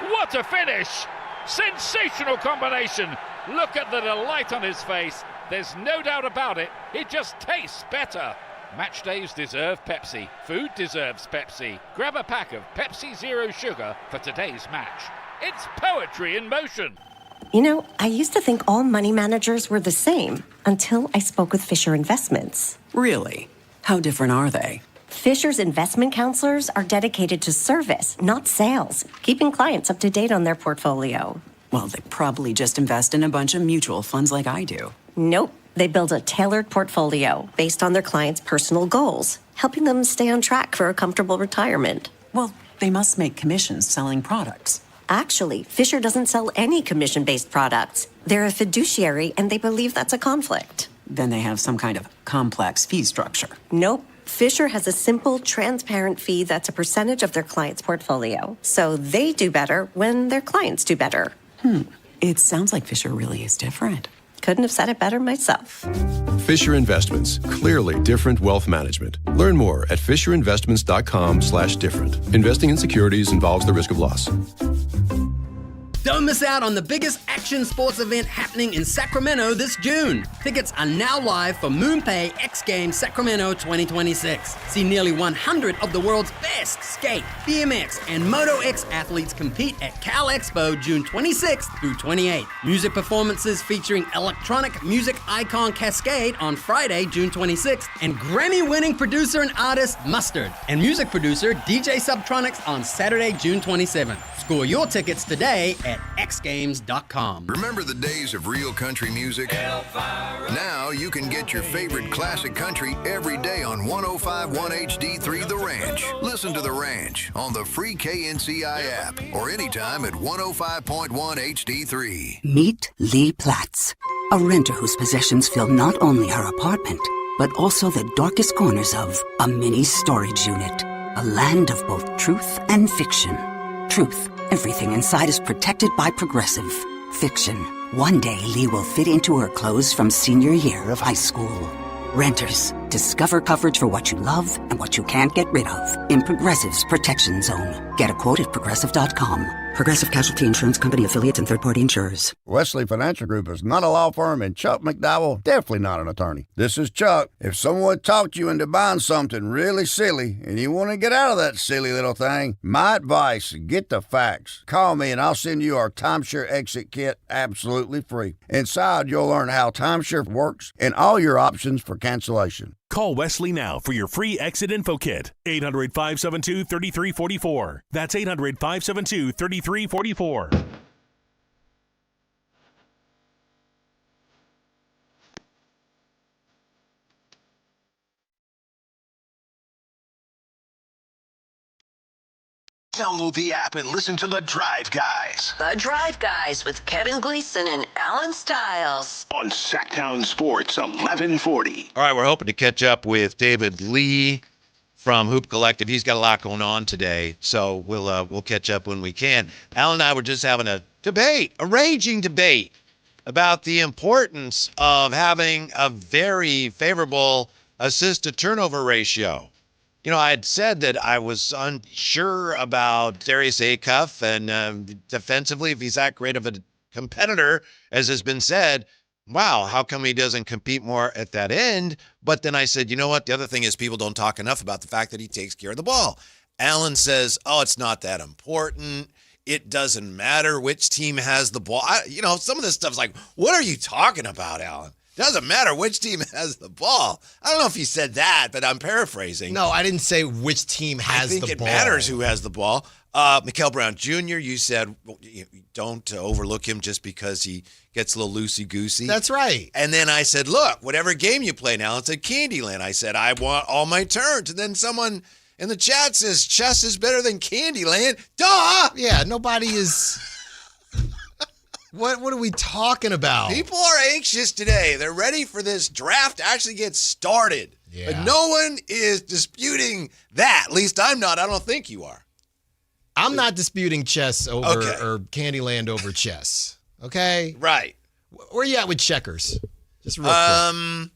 [SPEAKER 19] What a finish. Sensational combination. Look at the delight on his face. There's no doubt about it. It just tastes better. Match days deserve Pepsi. Food deserves Pepsi. Grab a pack of Pepsi Zero Sugar for today's match. It's poetry in motion.
[SPEAKER 20] You know, I used to think all money managers were the same until I spoke with Fisher Investments.
[SPEAKER 21] Really? How different are they?
[SPEAKER 20] Fisher's investment counselors are dedicated to service, not sales, keeping clients up to date on their portfolio.
[SPEAKER 21] Well, they probably just invest in a bunch of mutual funds like I do.
[SPEAKER 20] Nope. They build a tailored portfolio based on their clients' personal goals, helping them stay on track for a comfortable retirement.
[SPEAKER 21] Well, they must make commissions selling products.
[SPEAKER 20] Actually, Fisher doesn't sell any commission-based products. They're a fiduciary, and they believe that's a conflict.
[SPEAKER 21] Then they have some kind of complex fee structure.
[SPEAKER 20] Nope. Fisher has a simple, transparent fee that's a percentage of their client's portfolio. So they do better when their clients do better.
[SPEAKER 21] It sounds like Fisher really is different.
[SPEAKER 20] Couldn't have said it better myself.
[SPEAKER 22] Fisher Investments. Clearly different wealth management. Learn more at fisherinvestments.com/different. Investing in securities involves the risk of loss.
[SPEAKER 23] Don't miss out on the biggest action sports event happening in Sacramento this June. Tickets are now live for MoonPay X Games Sacramento 2026. See nearly 100 of the world's best skate, BMX, and Moto X athletes compete at Cal Expo June 26th through 28th. Music performances featuring electronic music icon Cascade on Friday, June 26th, and Grammy-winning producer and artist Mustard, and music producer DJ Subtronics on Saturday, June 27th. Score your tickets today at xgames.com.
[SPEAKER 24] Remember the days of real country music? Now you can get your favorite classic country every day on 105.1 HD3 The Ranch. Listen to The Ranch on the free KNCI app or anytime at 105.1 HD3.
[SPEAKER 25] Meet Lee Platts, a renter whose possessions fill not only her apartment, but also the darkest corners of a mini storage unit. A land of both truth and fiction. Truth. Everything inside is protected by Progressive. Fiction. One day, Lee will fit into her clothes from senior year of high school. Renters. Discover coverage for what you love and what you can't get rid of in Progressive's Protection Zone. Get a quote at Progressive.com. Progressive Casualty Insurance Company, affiliates, and third-party insurers.
[SPEAKER 26] Wesley Financial Group is not a law firm, and Chuck McDowell definitely not an attorney. This is Chuck. If someone talked you into buying something really silly and you want to get out of that silly little thing, my advice, get the facts. Call me and I'll send you our timeshare exit kit absolutely free. Inside, you'll learn how timeshare works and all your options for cancellation.
[SPEAKER 27] Call Wesley now for your free exit info kit. 800-572-3344. That's 800-572-3344.
[SPEAKER 4] Download the app and listen to The Drive Guys.
[SPEAKER 15] The Drive Guys with Kevin Gleason and Alan Stiles.
[SPEAKER 4] On Sactown Sports 1140.
[SPEAKER 1] All right, we're hoping to catch up with David Lee from Hoop Collective. He's got a lot going on today, so we'll catch up when we can. Alan and I were just having a debate, a raging debate, about the importance of having a very favorable assist-to-turnover ratio. You know, I had said that I was unsure about Darius Acuff and defensively, if he's that great of a competitor, as has been said. Wow, how come he doesn't compete more at that end? But then I said, you know what? The other thing is people don't talk enough about the fact that he takes care of the ball. Alan says, oh, it's not that important. It doesn't matter which team has the ball. Some of this stuff's like, what are you talking about, Alan? Doesn't matter which team has the ball. I don't know if he said that, but I'm paraphrasing.
[SPEAKER 2] No, I didn't say which team has the ball.
[SPEAKER 1] I think it matters who has the ball. Mikael Brown Jr., you said don't overlook him just because he gets a little loosey-goosey.
[SPEAKER 2] That's right.
[SPEAKER 1] And then I said, look, whatever game you play now, it's at Candyland. I said, I want all my turns. And then someone in the chat says, chess is better than Candyland. Duh!
[SPEAKER 2] Yeah, nobody is... What are we talking about?
[SPEAKER 1] People are anxious today. They're ready for this draft to actually get started.
[SPEAKER 2] Yeah.
[SPEAKER 1] But no one is disputing that. At least I'm not. I don't think you are.
[SPEAKER 2] I'm not disputing chess over or Candyland over chess. Okay?
[SPEAKER 1] Right.
[SPEAKER 2] Where you at with checkers? Just real quick.
[SPEAKER 1] I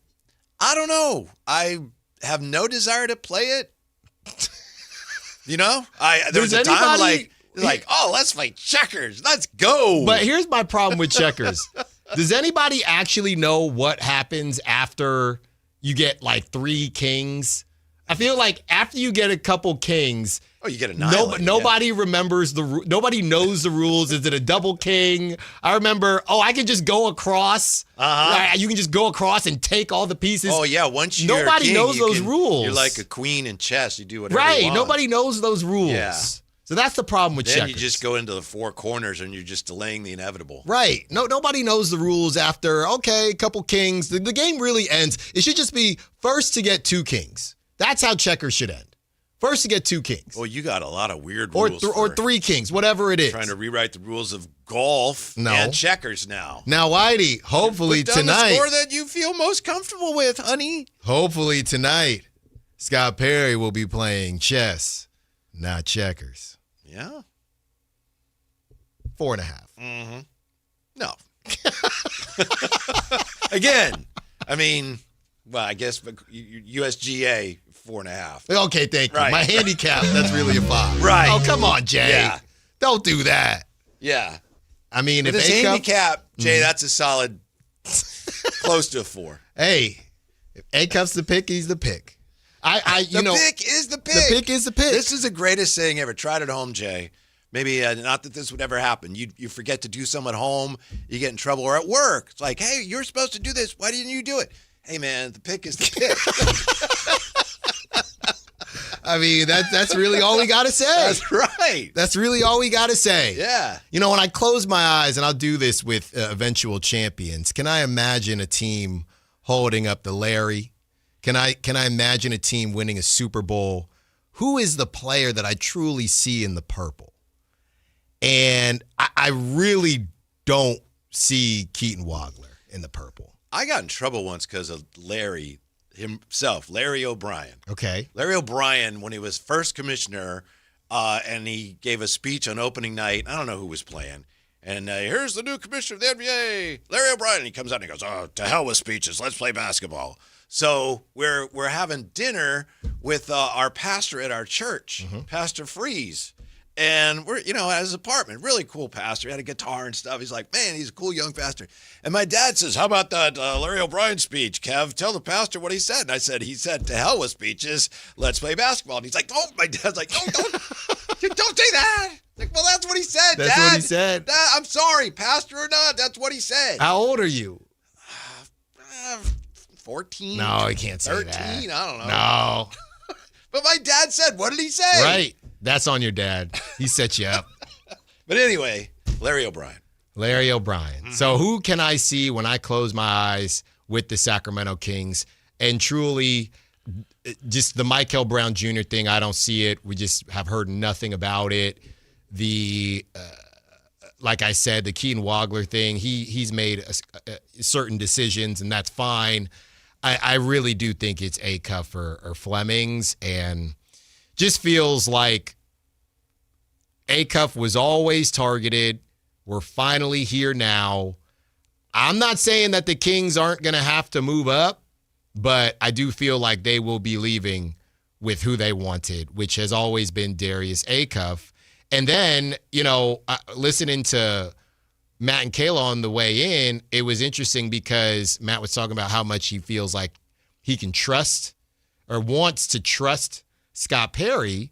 [SPEAKER 1] don't know. I have no desire to play it. There was a time like, oh, let's play checkers. Let's go.
[SPEAKER 2] But here's my problem with checkers. Does anybody actually know what happens after you get like 3 kings? I feel like after you get a couple kings,
[SPEAKER 1] you get annihilated.
[SPEAKER 2] Nobody remembers nobody knows the rules. Is it a double king? I remember, I can just go across. Uh-huh. You can just go across and take all the pieces.
[SPEAKER 1] Oh, yeah. Once you're
[SPEAKER 2] nobody
[SPEAKER 1] king,
[SPEAKER 2] knows those rules.
[SPEAKER 1] You're like a queen in chess. You do whatever you want.
[SPEAKER 2] Nobody knows those rules.
[SPEAKER 1] Yeah.
[SPEAKER 2] So that's the problem with checkers.
[SPEAKER 1] Then you just go into the 4 corners and you're just delaying the inevitable.
[SPEAKER 2] Right. Nobody knows the rules after, a couple kings. The game really ends. It should just be first to get 2 kings. That's how checkers should end. First to get 2 kings.
[SPEAKER 1] Well, you got a lot of weird rules.
[SPEAKER 2] Or 3 kings, whatever it is.
[SPEAKER 1] Trying to rewrite the rules of golf and checkers now.
[SPEAKER 2] Now, Whitey, hopefully
[SPEAKER 1] Put down
[SPEAKER 2] tonight.
[SPEAKER 1] the score that you feel most comfortable with, honey.
[SPEAKER 2] Hopefully tonight, Scott Perry will be playing chess, not checkers.
[SPEAKER 1] Yeah.
[SPEAKER 2] 4.5.
[SPEAKER 1] Mm-hmm. No. Again, I guess USGA 4.5.
[SPEAKER 2] Okay, thank you.
[SPEAKER 1] Right.
[SPEAKER 2] My handicap, that's really a 5.
[SPEAKER 1] Right.
[SPEAKER 2] Oh, come on, Jay.
[SPEAKER 1] Yeah.
[SPEAKER 2] Don't do that.
[SPEAKER 1] Yeah.
[SPEAKER 2] With
[SPEAKER 1] if this handicap, Jay, that's a solid close to a 4.
[SPEAKER 2] Hey, if Acuff's the pick, he's the pick.
[SPEAKER 1] The pick is the pick.
[SPEAKER 2] The pick is the pick.
[SPEAKER 1] This is the greatest thing ever. Try it at home, Jay. Maybe not that this would ever happen. You forget to do something at home, you get in trouble, or at work. It's like, hey, you're supposed to do this. Why didn't you do it? Hey, man, the pick is the pick.
[SPEAKER 2] That's really all we got to say.
[SPEAKER 1] That's right.
[SPEAKER 2] That's really all we got to say.
[SPEAKER 1] Yeah.
[SPEAKER 2] When I close my eyes, and I'll do this with eventual champions, can I imagine a team holding up the Larry? Can I imagine a team winning a Super Bowl? Who is the player that I truly see in the purple? And I really don't see Keaton Wagler in the purple.
[SPEAKER 1] I got in trouble once because of Larry himself, Larry O'Brien.
[SPEAKER 2] Okay.
[SPEAKER 1] Larry O'Brien, when he was first commissioner, and he gave a speech on opening night. I don't know who was playing. And here's the new commissioner of the NBA, Larry O'Brien. And he comes out and he goes, oh, to hell with speeches. Let's play basketball. So we're having dinner with our pastor at our church, Pastor Freeze. And we're, at his apartment, really cool pastor. He had a guitar and stuff. He's like, man, he's a cool young pastor. And my dad says, how about that Larry O'Brien speech, Kev? Tell the pastor what he said. And I said, he said, to hell with speeches. Let's play basketball. And he's like, oh, my dad's like, don't say that. Like, well, that's what he said,
[SPEAKER 2] That's
[SPEAKER 1] Dad.
[SPEAKER 2] what he said.
[SPEAKER 1] Dad, I'm sorry, pastor or not. That's what he said.
[SPEAKER 2] How old are you?
[SPEAKER 1] 14?
[SPEAKER 2] No, I can't say
[SPEAKER 1] 13?
[SPEAKER 2] that.
[SPEAKER 1] I don't know.
[SPEAKER 2] No.
[SPEAKER 1] But my dad said, what did he say?
[SPEAKER 2] Right. That's on your dad. He set you up.
[SPEAKER 1] But anyway, Larry O'Brien.
[SPEAKER 2] Larry O'Brien. Mm-hmm. So who can I see when I close my eyes with the Sacramento Kings? And truly, just the Mikael Brown Jr. thing, I don't see it. We just have heard nothing about it. Like I said, the Keaton Wagler thing, he's made certain decisions, and that's fine. I really do think it's Acuff or Flemings, and just feels like Acuff was always targeted. We're finally here now. I'm not saying that the Kings aren't going to have to move up, but I do feel like they will be leaving with who they wanted, which has always been Darius Acuff. And then, listening to Matt and Kayla on the way in, it was interesting because Matt was talking about how much he feels like he can trust or wants to trust Scott Perry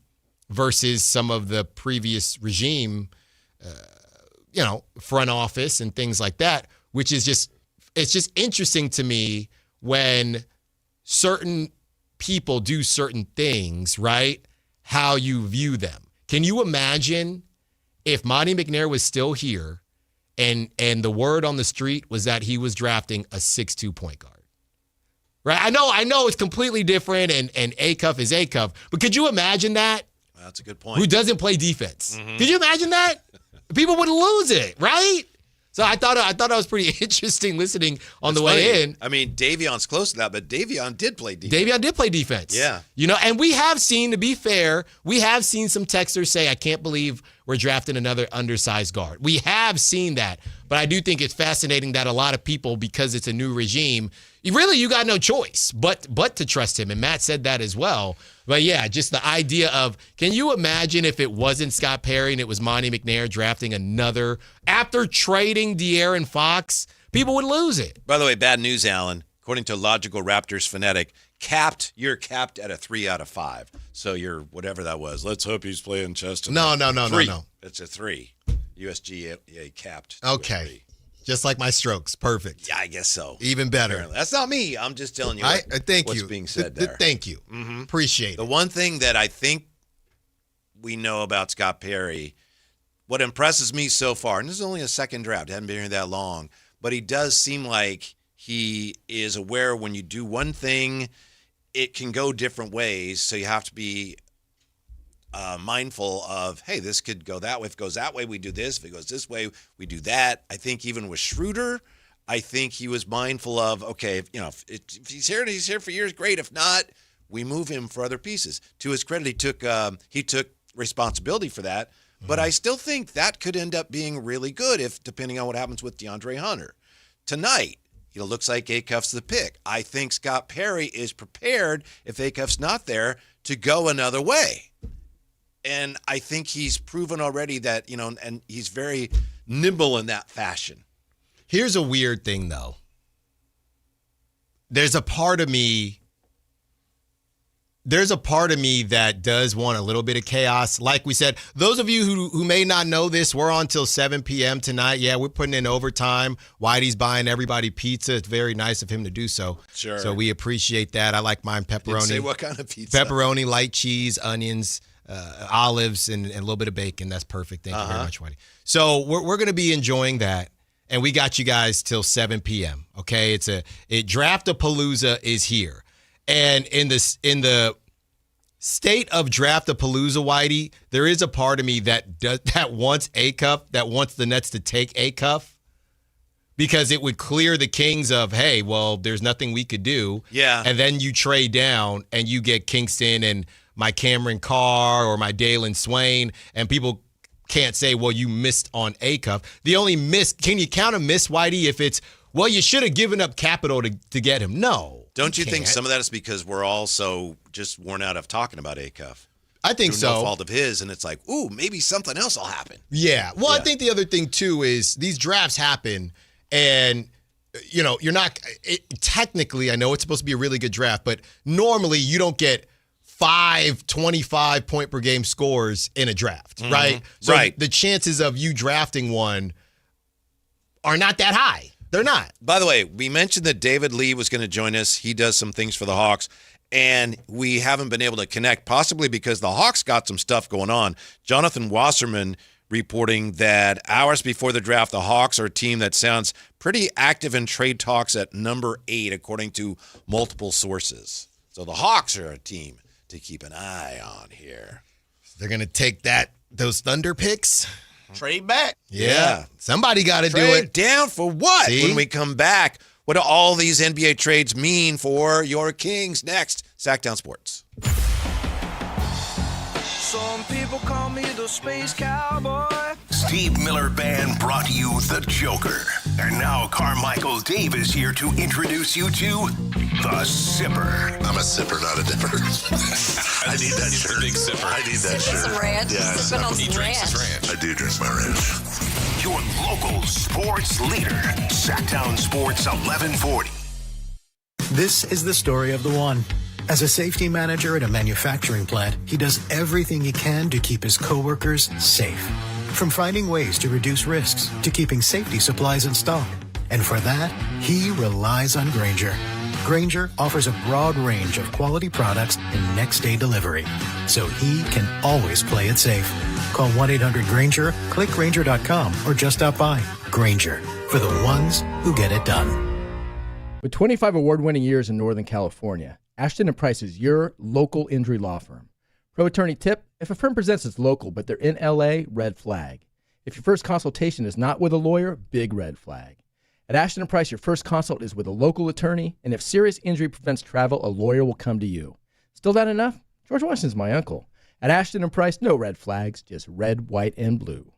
[SPEAKER 2] versus some of the previous regime, front office and things like that, which is just it's just interesting to me when certain people do certain things, right? How you view them. Can you imagine if Monty McNair was still here and the word on the street was that he was drafting a 6'2" point guard? Right? I know it's completely different and Acuff is Acuff, but could you imagine that?
[SPEAKER 1] Well, that's a good point.
[SPEAKER 2] Who doesn't play defense? Mm-hmm. Could you imagine that? People would lose it, right? So I thought it was pretty interesting listening on the way in.
[SPEAKER 1] I mean, Davion's close to that, but Davion did play defense.
[SPEAKER 2] Davion did play defense.
[SPEAKER 1] Yeah.
[SPEAKER 2] And we have seen, to be fair, some texters say, I can't believe we're drafting another undersized guard. We have seen that. But I do think it's fascinating that a lot of people, because it's a new regime, you got no choice but to trust him. And Matt said that as well. But yeah, just the idea of, can you imagine if it wasn't Scott Perry and it was Monty McNair drafting another after trading De'Aaron Fox? People would lose it.
[SPEAKER 1] By the way, bad news, Alan. According to Logical Raptors Phonetic, you're capped at a 3 out of 5. So you're whatever that was. Let's hope he's playing chest.
[SPEAKER 2] No.
[SPEAKER 1] It's a 3. USGA capped.
[SPEAKER 2] Okay. Just like my strokes. Perfect.
[SPEAKER 1] Yeah, I guess so.
[SPEAKER 2] Even better.
[SPEAKER 1] Apparently. That's not me. I'm just telling you what's being said there.
[SPEAKER 2] Thank you.
[SPEAKER 1] Mm-hmm.
[SPEAKER 2] Appreciate it.
[SPEAKER 1] The one thing that I think we know about Scott Perry, what impresses me so far, and this is only a second draft, hadn't been here that long, but he does seem like he is aware when you do one thing, it can go different ways, so you have to be mindful of, hey, this could go that way. If it goes that way, we do this. If it goes this way, we do that. I think even with Schroeder, I think he was mindful of, okay, if he's here for years, great. If not, we move him for other pieces. To his credit, he took responsibility for that. Mm-hmm. But I still think that could end up being really good depending on what happens with DeAndre Hunter. Tonight, it looks like Acuff's the pick. I think Scott Perry is prepared, if Acuff's not there, to go another way. And I think he's proven already that, and he's very nimble in that fashion.
[SPEAKER 2] Here's a weird thing, though. There's a part of me that does want a little bit of chaos. Like we said, those of you who may not know this, we're on till 7 p.m. tonight. Yeah, we're putting in overtime. Whitey's buying everybody pizza. It's very nice of him to do so.
[SPEAKER 1] Sure.
[SPEAKER 2] So we appreciate that. I like mine pepperoni.
[SPEAKER 1] Didn't say what kind of pizza.
[SPEAKER 2] Pepperoni, light cheese, onions, olives, and a little bit of bacon. That's perfect. Thank you very much, Whitey. So we're going to be enjoying that. And we got you guys till 7 p.m. Okay, Draft-a-Palooza is here, and in the state of Draft-a-Palooza, Whitey, there is a part of me that wants Acuff, that wants the Nets to take Acuff, because it would clear the Kings of, hey, well, there's nothing we could do.
[SPEAKER 1] Yeah,
[SPEAKER 2] and then you trade down and you get Kingston and my Cameron Carr or my Dalen Swain, and people can't say, well, you missed on Acuff. The only miss, can you count a miss, Whitey, if it's, well, you should have given up capital to get him? No.
[SPEAKER 1] Don't you think some of that is because we're all so just worn out of talking about Acuff?
[SPEAKER 2] I think so.
[SPEAKER 1] No fault of his, and it's like, ooh, maybe something else will happen.
[SPEAKER 2] Yeah. Well, I think the other thing, too, is these drafts happen, and, you're not – technically, I know it's supposed to be a really good draft, but normally you don't get 5 25-point-per-game scores in a draft, right? So the chances of you drafting one are not that high. They're not.
[SPEAKER 1] By the way, we mentioned that David Lee was going to join us. He does some things for the Hawks, and we haven't been able to connect, possibly because the Hawks got some stuff going on. Jonathan Wasserman reporting that hours before the draft, the Hawks are a team that sounds pretty active in trade talks at number 8, according to multiple sources. So the Hawks are a team to keep an eye on here.
[SPEAKER 2] They're going to take those Thunder picks.
[SPEAKER 3] Trade back.
[SPEAKER 2] Yeah. Somebody got to do it.
[SPEAKER 1] Trade down for what?
[SPEAKER 2] See?
[SPEAKER 1] When we come back, what do all these NBA trades mean for your Kings? Next, Sactown Sports.
[SPEAKER 16] Some people call me the Space Cowboy.
[SPEAKER 4] Steve Miller Band brought you the Joker. And now Carmichael Dave is here to introduce you to the Sipper.
[SPEAKER 17] I'm a sipper, not a dipper. I need that shirt. Big sipper. I need that shirt.
[SPEAKER 15] Some ranch.
[SPEAKER 17] Yeah,
[SPEAKER 15] He drinks his ranch.
[SPEAKER 17] I do drink my ranch.
[SPEAKER 4] Your local sports leader. Sactown Sports 1140.
[SPEAKER 5] This is the story of the one. As a safety manager at a manufacturing plant, he does everything he can to keep his coworkers safe. From finding ways to reduce risks to keeping safety supplies in stock. And for that, he relies on Grainger. Grainger offers a broad range of quality products and next-day delivery, so he can always play it safe. Call 1-800-GRAINGER, click Grainger.com, or just stop by. Grainger, for the ones who get it done.
[SPEAKER 6] With 25 award-winning years in Northern California, Ashton & Price is your local injury law firm. Pro attorney tip: if a firm presents as local but they're in LA, red flag. If your first consultation is not with a lawyer, big red flag. At Ashton & Price, your first consult is with a local attorney, and if serious injury prevents travel, a lawyer will come to you. Still not enough? George Washington's my uncle. At Ashton & Price, no red flags, just red, white, and blue.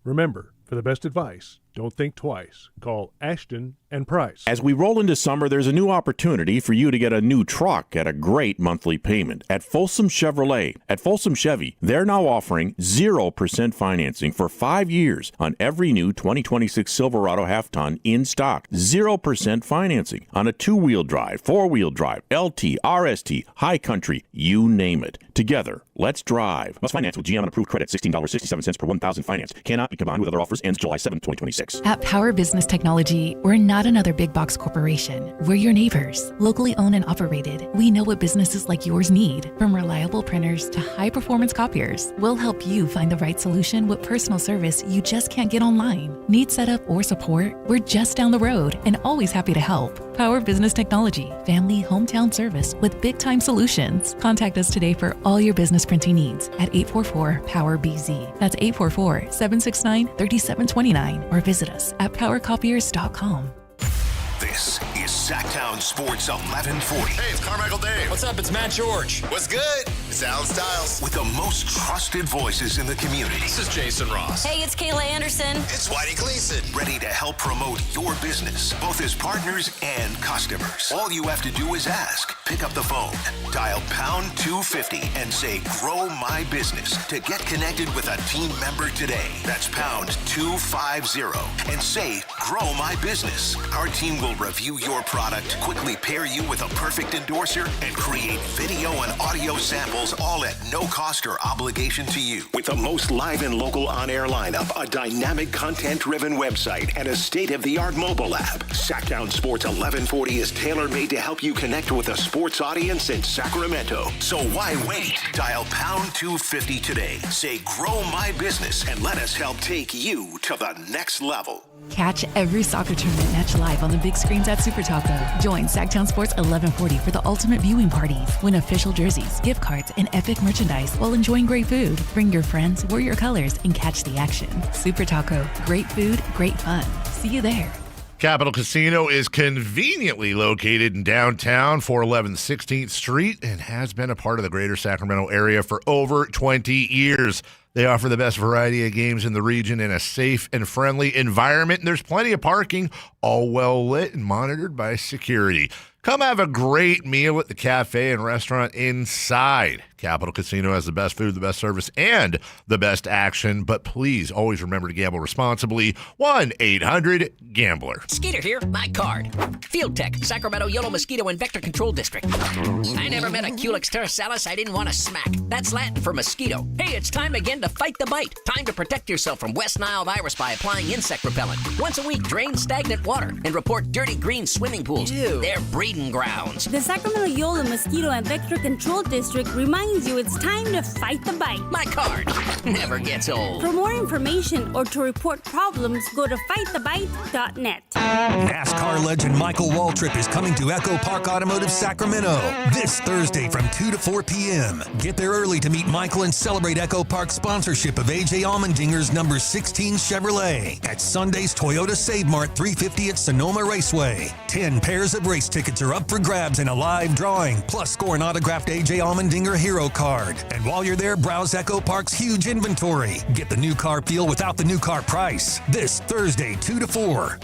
[SPEAKER 7] Remember, for the best advice, don't think twice. Call Ashton & Price.
[SPEAKER 8] As we roll into summer, there's a new opportunity for you to get a new truck at a great monthly payment at Folsom Chevrolet. At Folsom Chevy, they're now offering 0% financing for 5 years on every new 2026 Silverado half-ton in stock. 0% financing on a two-wheel drive, four-wheel drive, LT, RST, High Country, you name it. Together, let's drive. Must finance with GM on approved credit, $16.67 per 1,000 financed. Cannot be combined with other offers. Ends July 7, 2026.
[SPEAKER 9] At Power Business Technology, we're not another big box corporation. We're your neighbors, locally owned and operated. We know what businesses like yours need, from reliable printers to high-performance copiers. We'll help you find the right solution with personal service you just can't get online. Need setup or support? We're just down the road and always happy to help. Power Business Technology, family hometown service with big-time solutions. Contact us today for all your business printing needs at 844-POWER-BZ. That's 844-769-3729, or visit us at powercopiers.com.
[SPEAKER 4] This is Sactown Sports 1140.
[SPEAKER 17] Hey, it's Carmichael Dave.
[SPEAKER 10] What's up? It's Matt George.
[SPEAKER 17] What's good? It's Alan Stiles.
[SPEAKER 4] With the most trusted voices in the community.
[SPEAKER 17] This is Jason Ross.
[SPEAKER 15] Hey, it's Kayla Anderson.
[SPEAKER 17] It's Whitey Gleason.
[SPEAKER 4] Ready to help promote your business, both as partners and customers. All you have to do is ask. Pick up the phone, dial pound 250 and say, grow my business to get connected with a team member today. That's pound 250 and say, grow my business. Our team will review your product, quickly pair you with a perfect endorser, and create video and audio samples, all at no cost or obligation to you. With the most live and local on-air lineup, a dynamic content-driven website, and a state-of-the-art mobile app, Sactown Sports 1140 is tailor-made to help you connect with a sports audience in Sacramento. So why wait? Dial pound 250 today. Say, grow my business, and let us help take you to the next level.
[SPEAKER 9] Catch every soccer tournament match live on the big screens at Super Taco. Join Sactown Sports 1140 for the ultimate viewing parties. Win official jerseys, gift cards, and epic merchandise while enjoying great food. Bring your friends, wear your colors, and catch the action. Super Taco. Great food, great fun. See you there.
[SPEAKER 11] Capital Casino is conveniently located in downtown, 411 16th Street, and has been a part of the greater Sacramento area for over 20 years. They offer the best variety of games in the region in a safe and friendly environment, and there's plenty of parking, all well lit and monitored by security. Come have a great meal at the cafe and restaurant inside. Capital Casino has the best food, the best service, and the best action. But please always remember to gamble responsibly. 1-800-GAMBLER.
[SPEAKER 12] Skeeter here, my card. Field Tech, Sacramento Yellow Mosquito and Vector Control District. I never met a Culex terrasalis I didn't want to smack. That's Latin for mosquito. Hey, it's time again to fight the bite. Time to protect yourself from West Nile virus by applying insect repellent. Once a week, drain stagnant water and report dirty green swimming pools. Ew. They're breeding grounds.
[SPEAKER 28] The Sacramento Yellow Mosquito and Vector Control District reminds you it's time to fight the bite.
[SPEAKER 12] My card never gets old.
[SPEAKER 28] For more information or to report problems, go to fightthebite.net.
[SPEAKER 13] NASCAR legend Michael Waltrip is coming to Echo Park Automotive Sacramento this Thursday from 2 to 4 p.m. Get there early to meet Michael and celebrate Echo Park's sponsorship of A.J. Allmendinger's number 16 Chevrolet at Sunday's Toyota Save Mart 350 at Sonoma Raceway. 10 pairs of race tickets are up for grabs in a live drawing, plus score an autographed A.J. Allmendinger hero card. And while you're there, browse Echo Park's huge inventory. Get the new car feel without the new car price. This Thursday, 2 to 4.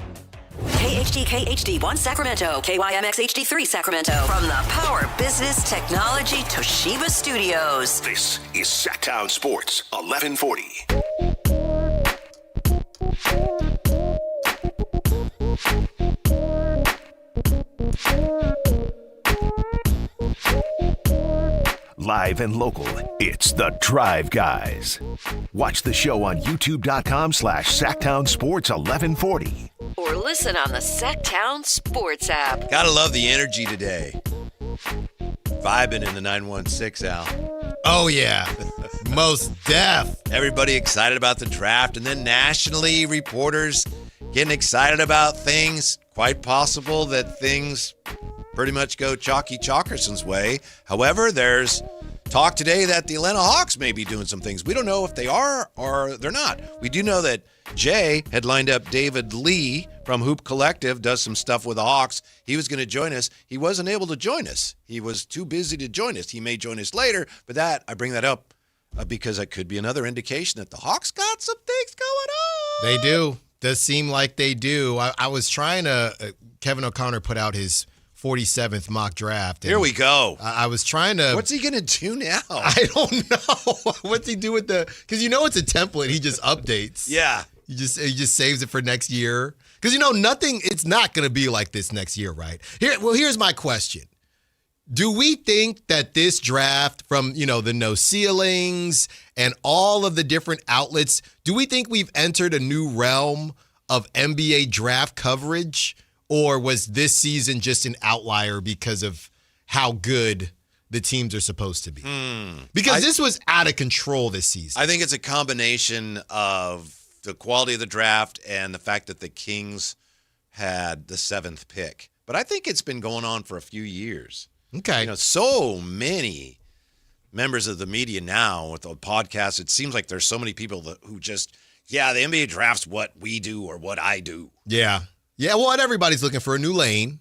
[SPEAKER 15] KHD 1 Sacramento, KYMX HD3 Sacramento. From the Power Business Technology Toshiba Studios.
[SPEAKER 4] This is Sactown Sports 1140.
[SPEAKER 14] Live and local, it's the Drive Guys. Watch the show on youtube.com/Sactown Sports 1140.
[SPEAKER 15] Or or listen on the Sactown Sports app.
[SPEAKER 1] Gotta love the energy today. Vibing in the 916, Al.
[SPEAKER 2] Oh, yeah. Most def.
[SPEAKER 1] Everybody excited about the draft. And then nationally, reporters getting excited about things. Quite possible that things pretty much go Chalky Chalkerson's way. However, there's talk today that the Atlanta Hawks may be doing some things. We don't know if they are or they're not. We do know that Jay had lined up David Lee from Hoop Collective, does some stuff with the Hawks. He was going to join us. He wasn't able to join us. He was too busy to join us. He may join us later, but I bring that up because it could be another indication that the Hawks got some things going on.
[SPEAKER 2] They do. Does seem like they do. I was trying to, Kevin O'Connor put out his 47th mock draft.
[SPEAKER 1] Here we go.
[SPEAKER 2] I was trying to.
[SPEAKER 1] What's he going to do now?
[SPEAKER 2] I don't know. What's he do with because it's a template. He just updates.
[SPEAKER 1] Yeah.
[SPEAKER 2] He just saves it for next year. Because it's not going to be like this next year, right? Here's my question. Do we think that this draft from, the no ceilings and all of the different outlets, do we think we've entered a new realm of NBA draft coverage? Or was this season just an outlier because of how good the teams are supposed to be? Because this was out of control this season.
[SPEAKER 1] I think it's a combination of the quality of the draft and the fact that the Kings had the 7th pick. But I think it's been going on for a few years.
[SPEAKER 2] Okay.
[SPEAKER 1] So many members of the media now with the podcast, it seems like there's so many people who just, the NBA draft's what we do or what I do.
[SPEAKER 2] Yeah. Yeah, well, everybody's looking for a new lane.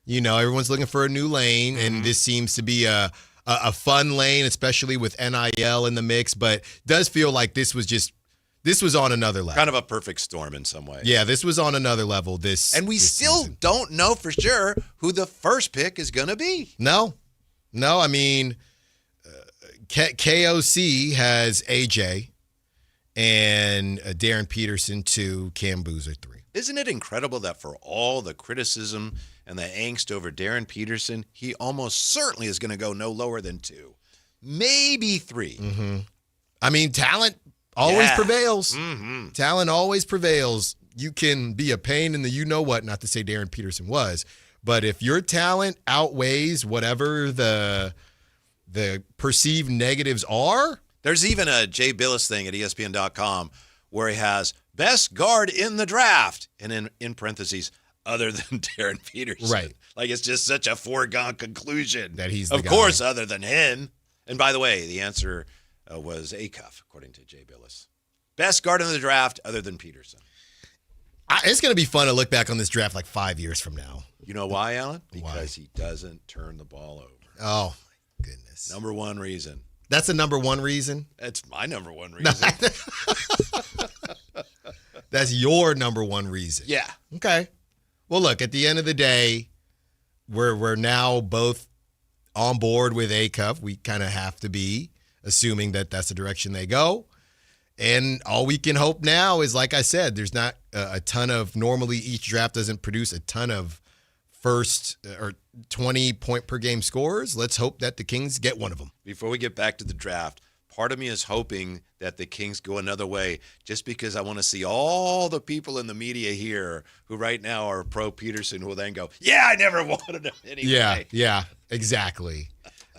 [SPEAKER 2] Everyone's looking for a new lane, and this seems to be a fun lane, especially with NIL in the mix, but does feel like this was on another level.
[SPEAKER 1] Kind of a perfect storm in some ways.
[SPEAKER 2] Yeah, this was on another level
[SPEAKER 1] And we still
[SPEAKER 2] season.
[SPEAKER 1] don't know for sure who the first pick is going to be.
[SPEAKER 2] No, I mean, KOC has AJ and Darren Peterson 2, Cam Boozer 3.
[SPEAKER 1] Isn't it incredible that for all the criticism and the angst over Darren Peterson, he almost certainly is going to go no lower than 2, maybe 3.
[SPEAKER 2] Mm-hmm. I mean, talent always prevails.
[SPEAKER 1] Mm-hmm.
[SPEAKER 2] Talent always prevails. You can be a pain in the you-know-what, not to say Darren Peterson was, but if your talent outweighs whatever the perceived negatives are.
[SPEAKER 1] There's even a Jay Billis thing at ESPN.com where he has best guard in the draft, and in parentheses, other than Darren Peterson.
[SPEAKER 2] Right.
[SPEAKER 1] Like it's just such a foregone conclusion.
[SPEAKER 2] That he's the guy.
[SPEAKER 1] Of course, other than him. And by the way, the answer was Acuff, according to Jay Billis. Best guard in the draft other than Peterson.
[SPEAKER 2] It's going to be fun to look back on this draft like 5 years from now.
[SPEAKER 1] You know why, Alan? Because he doesn't turn the ball over.
[SPEAKER 2] Oh, my goodness.
[SPEAKER 1] Number one reason.
[SPEAKER 2] That's the number one reason?
[SPEAKER 1] That's my number one reason.
[SPEAKER 2] That's your number one reason.
[SPEAKER 1] Yeah.
[SPEAKER 2] Okay. Well, look, at the end of the day, we're now both on board with Acuff. We kind of have to be, assuming that that's the direction they go. And all we can hope now is, like I said, there's not a ton of, normally each draft doesn't produce a ton of first or 20-point per game scores. Let's hope that the Kings get one of them.
[SPEAKER 1] Before we get back to the draft, part of me is hoping that the Kings go another way just because I want to see all the people in the media here who right now are pro Peterson who will then go, yeah, I never wanted him anyway.
[SPEAKER 2] Yeah, exactly.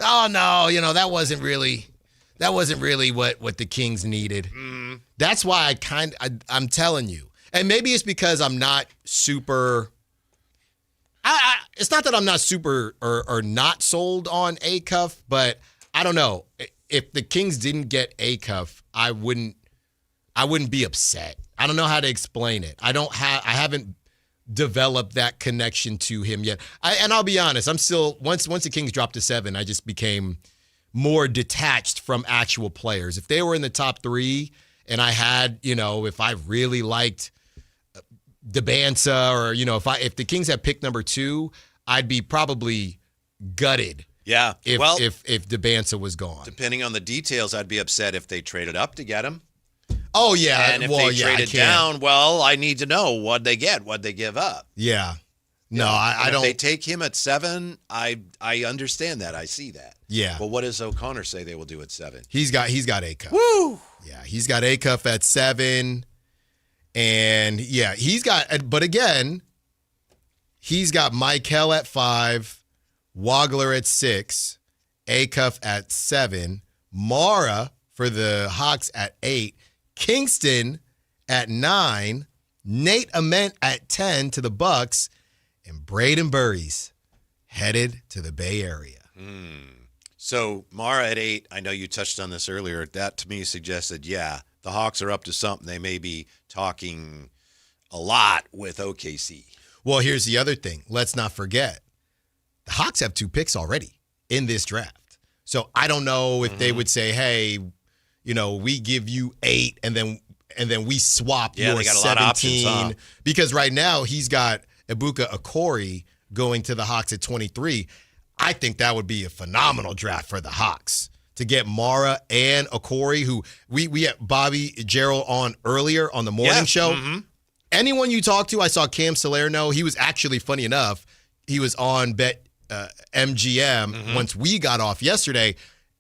[SPEAKER 2] Oh, no, that wasn't really what the Kings needed.
[SPEAKER 1] Mm.
[SPEAKER 2] That's why I'm telling you. And maybe it's because I'm not super it's not that I'm not super or not sold on Acuff, but I don't know. If the Kings didn't get Acuff, I wouldn't be upset. I don't know how to explain it. I haven't developed that connection to him yet. And I'll be honest, I'm still once the Kings dropped to 7, I just became more detached from actual players. If they were in the top 3 and I had, if I really liked DeBanza or, if the Kings had picked number 2, I'd be probably gutted.
[SPEAKER 1] Yeah.
[SPEAKER 2] If DeBanza was gone.
[SPEAKER 1] Depending on the details, I'd be upset if they traded up to get him.
[SPEAKER 2] Oh, yeah.
[SPEAKER 1] And if they traded down, I need to know what'd they get, what'd they give up.
[SPEAKER 2] Yeah. No, I don't.
[SPEAKER 1] If they take him at 7, I understand that. I see that.
[SPEAKER 2] Yeah.
[SPEAKER 1] But what does O'Connor say they will do at 7?
[SPEAKER 2] He's got Acuff.
[SPEAKER 1] Woo!
[SPEAKER 2] Yeah, he's got Acuff at 7. And, yeah, but again, he's got Michael at 5, Wagler at 6, Acuff at 7, Mara for the Hawks at 8, Kingston at 9, Nate Ament at 10 to the Bucks, and Braden Burries headed to the Bay Area.
[SPEAKER 1] So Mara at 8, I know you touched on this earlier. That to me suggested, the Hawks are up to something. They may be talking a lot with OKC.
[SPEAKER 2] Well, here's the other thing. Let's not forget, the Hawks have 2 picks already in this draft. So I don't know if they would say, hey, we give you 8 and then we swap your
[SPEAKER 1] they got a
[SPEAKER 2] 17.
[SPEAKER 1] lot of options, huh?
[SPEAKER 2] Because right now he's got Ibuka Okori going to the Hawks at 23. I think that would be a phenomenal draft for the Hawks to get Mara and Okori, who we had Bobby Gerald on earlier on the morning show.
[SPEAKER 1] Mm-hmm.
[SPEAKER 2] Anyone you talk to, I saw Cam Salerno. He was actually, funny enough, he was on Bet MGM once we got off yesterday.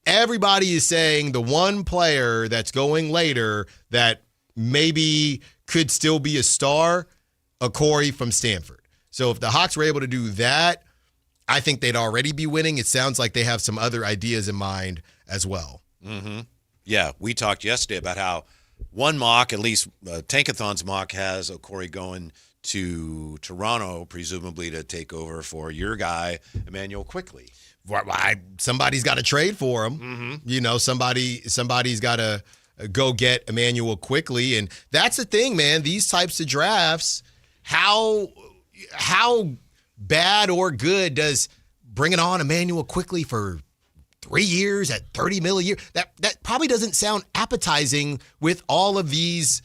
[SPEAKER 2] Everybody is saying the one player that's going later that maybe could still be a star, Okori from Stanford. So if the Hawks were able to do that, I think they'd already be winning. It sounds like they have some other ideas in mind as well.
[SPEAKER 1] Mm-hmm. Yeah, we talked yesterday about how one mock, at least Tankathon's mock, has Okori going to Toronto, presumably to take over for your guy, Emmanuel Quickley.
[SPEAKER 2] Somebody's got to trade for him. Somebody's got to go get Emmanuel Quickley. And that's the thing, man. These types of drafts, how bad or good does bringing on Emmanuel Quickley for 3 years at $30 million a year, that probably doesn't sound appetizing with all these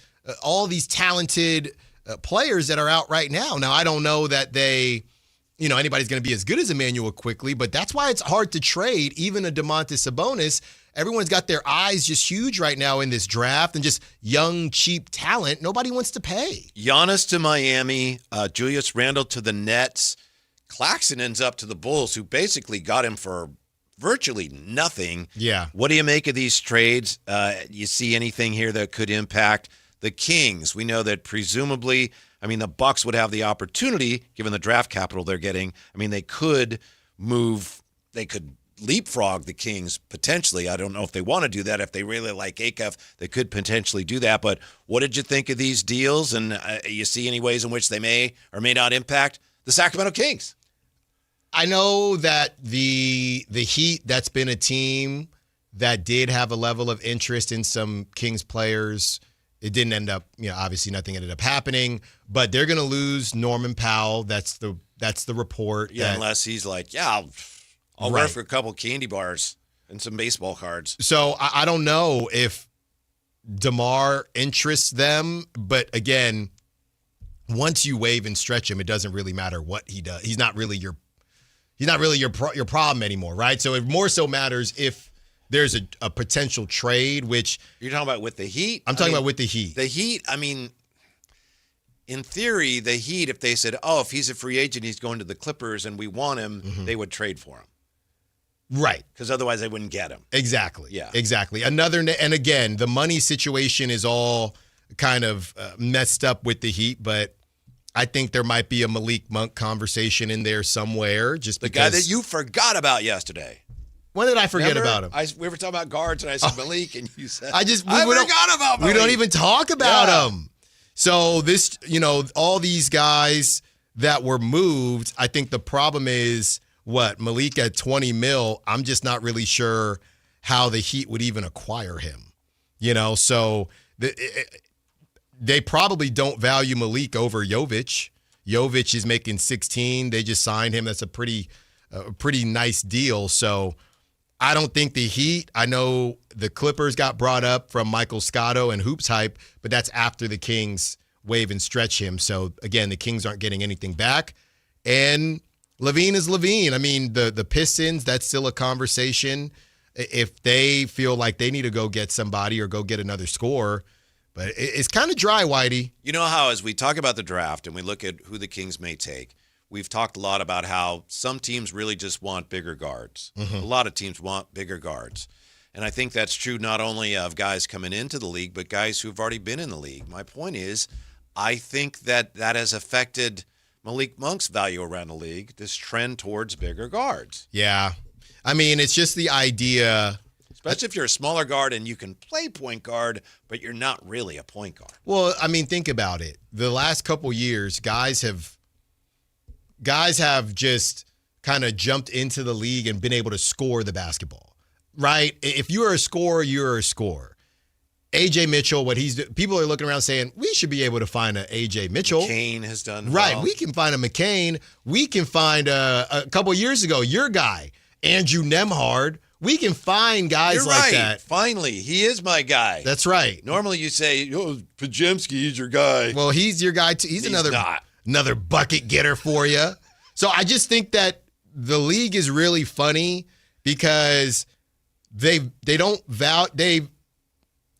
[SPEAKER 2] talented players that are out right now. Now, I don't know that anybody's going to be as good as Emmanuel Quickley, but that's why it's hard to trade even a Domantas Sabonis. Everyone's got their eyes just huge right now in this draft and just young, cheap talent. Nobody wants to pay.
[SPEAKER 1] Giannis to Miami, Julius Randle to the Nets. Claxton ends up to the Bulls, who basically got him for virtually nothing.
[SPEAKER 2] Yeah.
[SPEAKER 1] What do you make of these trades? You see anything here that could impact the Kings? We know that presumably, the Bucks would have the opportunity, given the draft capital they're getting. They could leapfrog the Kings potentially. I don't know if they want to do that. If they really like Acuff, they could potentially do that. But what did you think of these deals? And you see any ways in which they may or may not impact the Sacramento Kings?
[SPEAKER 2] I know that the Heat, that's been a team that did have a level of interest in some Kings players. It didn't end up, obviously nothing ended up happening, but they're going to lose Norman Powell. That's the report.
[SPEAKER 1] Yeah, unless he's like, I'll work for a couple candy bars and some baseball cards.
[SPEAKER 2] So I don't know if DeMar interests them, but again, once you waive and stretch him, it doesn't really matter what he does. He's not really your problem anymore, right? So it more so matters if there's a potential trade, which
[SPEAKER 1] you're talking about with the Heat.
[SPEAKER 2] I'm talking about with the Heat.
[SPEAKER 1] The Heat. In theory, the Heat, if they said, if he's a free agent, he's going to the Clippers, and we want him, they would trade for him.
[SPEAKER 2] Right.
[SPEAKER 1] Because otherwise they wouldn't get him.
[SPEAKER 2] Exactly.
[SPEAKER 1] Yeah.
[SPEAKER 2] Exactly. And again, the money situation is all kind of messed up with the Heat, but I think there might be a Malik Monk conversation in there somewhere. Just
[SPEAKER 1] the
[SPEAKER 2] because
[SPEAKER 1] guy that you forgot about yesterday.
[SPEAKER 2] When did I forget about him?
[SPEAKER 1] We were talking about guards, and I said Malik, and you said
[SPEAKER 2] I
[SPEAKER 1] forgot about Malik.
[SPEAKER 2] We don't even talk about him. So this, all these guys that were moved, I think the problem is Malik at $20 million. I'm just not really sure how the Heat would even acquire him. So they probably don't value Malik over Jovic. Jovic is making 16. They just signed him. That's a pretty nice deal. So I don't think the Heat, I know the Clippers got brought up from Michael Scotto and Hoops Hype, but that's after the Kings waive and stretch him. So again, the Kings aren't getting anything back. And Levine is Levine. The Pistons, that's still a conversation if they feel like they need to go get somebody or go get another scorer. But it's kind of dry, Whitey.
[SPEAKER 1] You know how as we talk about the draft and we look at who the Kings may take, we've talked a lot about how some teams really just want bigger guards. A lot of teams want bigger guards. And I think that's true not only of guys coming into the league, but guys who've already been in the league. My point is, I think that has affected Malik Monk's value around the league, this trend towards bigger guards.
[SPEAKER 2] Yeah. I mean, it's just the idea.
[SPEAKER 1] Especially if you're a smaller guard and you can play point guard, but you're not really a point guard.
[SPEAKER 2] Well, I mean, think about it. The last couple years, guys have just kind of jumped into the league and been able to score the basketball, right? If you are a scorer, you're a scorer. A.J. Mitchell, people are looking around saying, we should be able to find an A.J. Mitchell.
[SPEAKER 1] McCain has done
[SPEAKER 2] right.
[SPEAKER 1] well.
[SPEAKER 2] We can find a McCain. We can find a couple years ago, your guy, Andrew Nemhard. We can find guys
[SPEAKER 1] You're
[SPEAKER 2] like
[SPEAKER 1] right.
[SPEAKER 2] that.
[SPEAKER 1] Finally, he is my guy.
[SPEAKER 2] That's right.
[SPEAKER 1] Normally you say, Pajemski is your guy.
[SPEAKER 2] Well, he's your guy too. He's another bucket getter for you. So I just think that the league is really funny because they don't value.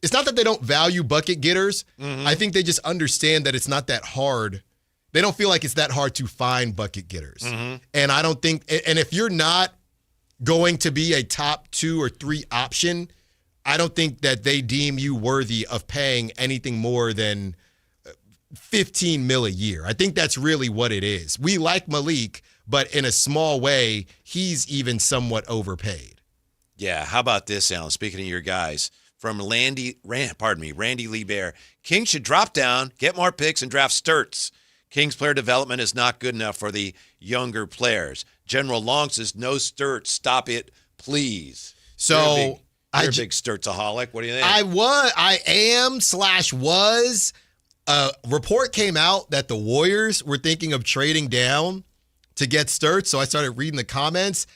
[SPEAKER 2] It's not that they don't value bucket getters. Mm-hmm. I think they just understand that it's not that hard. They don't feel like it's that hard to find bucket getters.
[SPEAKER 1] Mm-hmm.
[SPEAKER 2] And I don't think, and if you're not going to be a top 2 or 3 option, I don't think that they deem you worthy of paying anything more than $15 million a year. I think that's really what it is. We like Malik, but in a small way, he's even somewhat overpaid.
[SPEAKER 1] Yeah, how about this, Alan? Speaking of your guys, from Randy Lee Bear, Kings should drop down, get more picks, and draft Sturts. Kings player development is not good enough for the younger players. General Long says, no Sturts, stop it, please.
[SPEAKER 2] So
[SPEAKER 1] you're a big Sturtsaholic. What do you think?
[SPEAKER 2] I was. A report came out that the Warriors were thinking of trading down to get Sturts, so I started reading the comments.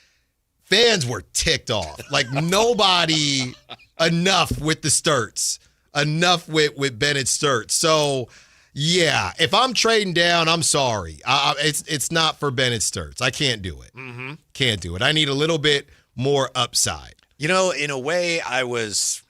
[SPEAKER 2] Fans were ticked off. Like nobody enough with the Sturts. Enough with Bennett Sturts. So, yeah, if I'm trading down, I'm sorry. It's not for Bennett Sturts. I can't do it.
[SPEAKER 1] Mm-hmm.
[SPEAKER 2] Can't do it. I need a little bit more upside.
[SPEAKER 1] You know, in a way, I was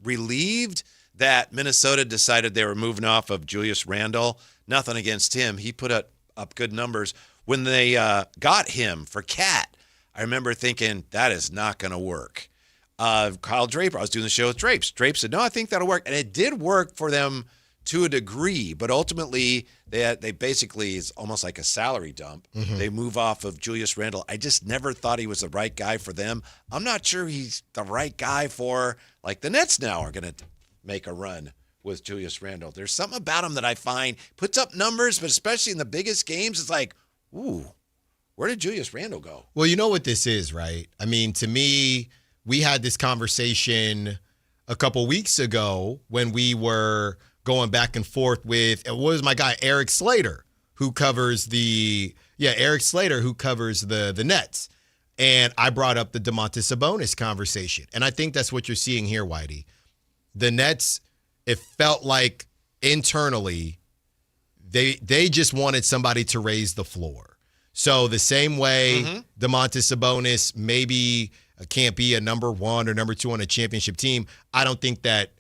[SPEAKER 1] relieved that Minnesota decided they were moving off of Julius Randle. Nothing against him. He put up good numbers. When they got him for Cat, I remember thinking, that is not going to work. Kyle Draper, I was doing the show with Drapes. Drapes said, no, I think that'll work. And it did work for them to a degree, but ultimately they basically, it's almost like a salary dump.
[SPEAKER 2] Mm-hmm.
[SPEAKER 1] They move off of Julius Randle. I just never thought he was the right guy for them. I'm not sure he's the right guy for, like, the Nets now are going to make a run with Julius Randle. There's something about him that I find puts up numbers, but especially in the biggest games, it's like, ooh, where did Julius Randle go?
[SPEAKER 2] Well, you know what this is, right? I mean, to me, we had this conversation a couple weeks ago when we were going back and forth with, what was my guy, Eric Slater, who covers the Nets. And I brought up the Domantas Sabonis conversation. And I think that's what you're seeing here, Whitey. The Nets, it felt like internally, they just wanted somebody to raise the floor. So the same way Domantas Sabonis maybe can't be a number 1 or number 2 on a championship team, I don't think that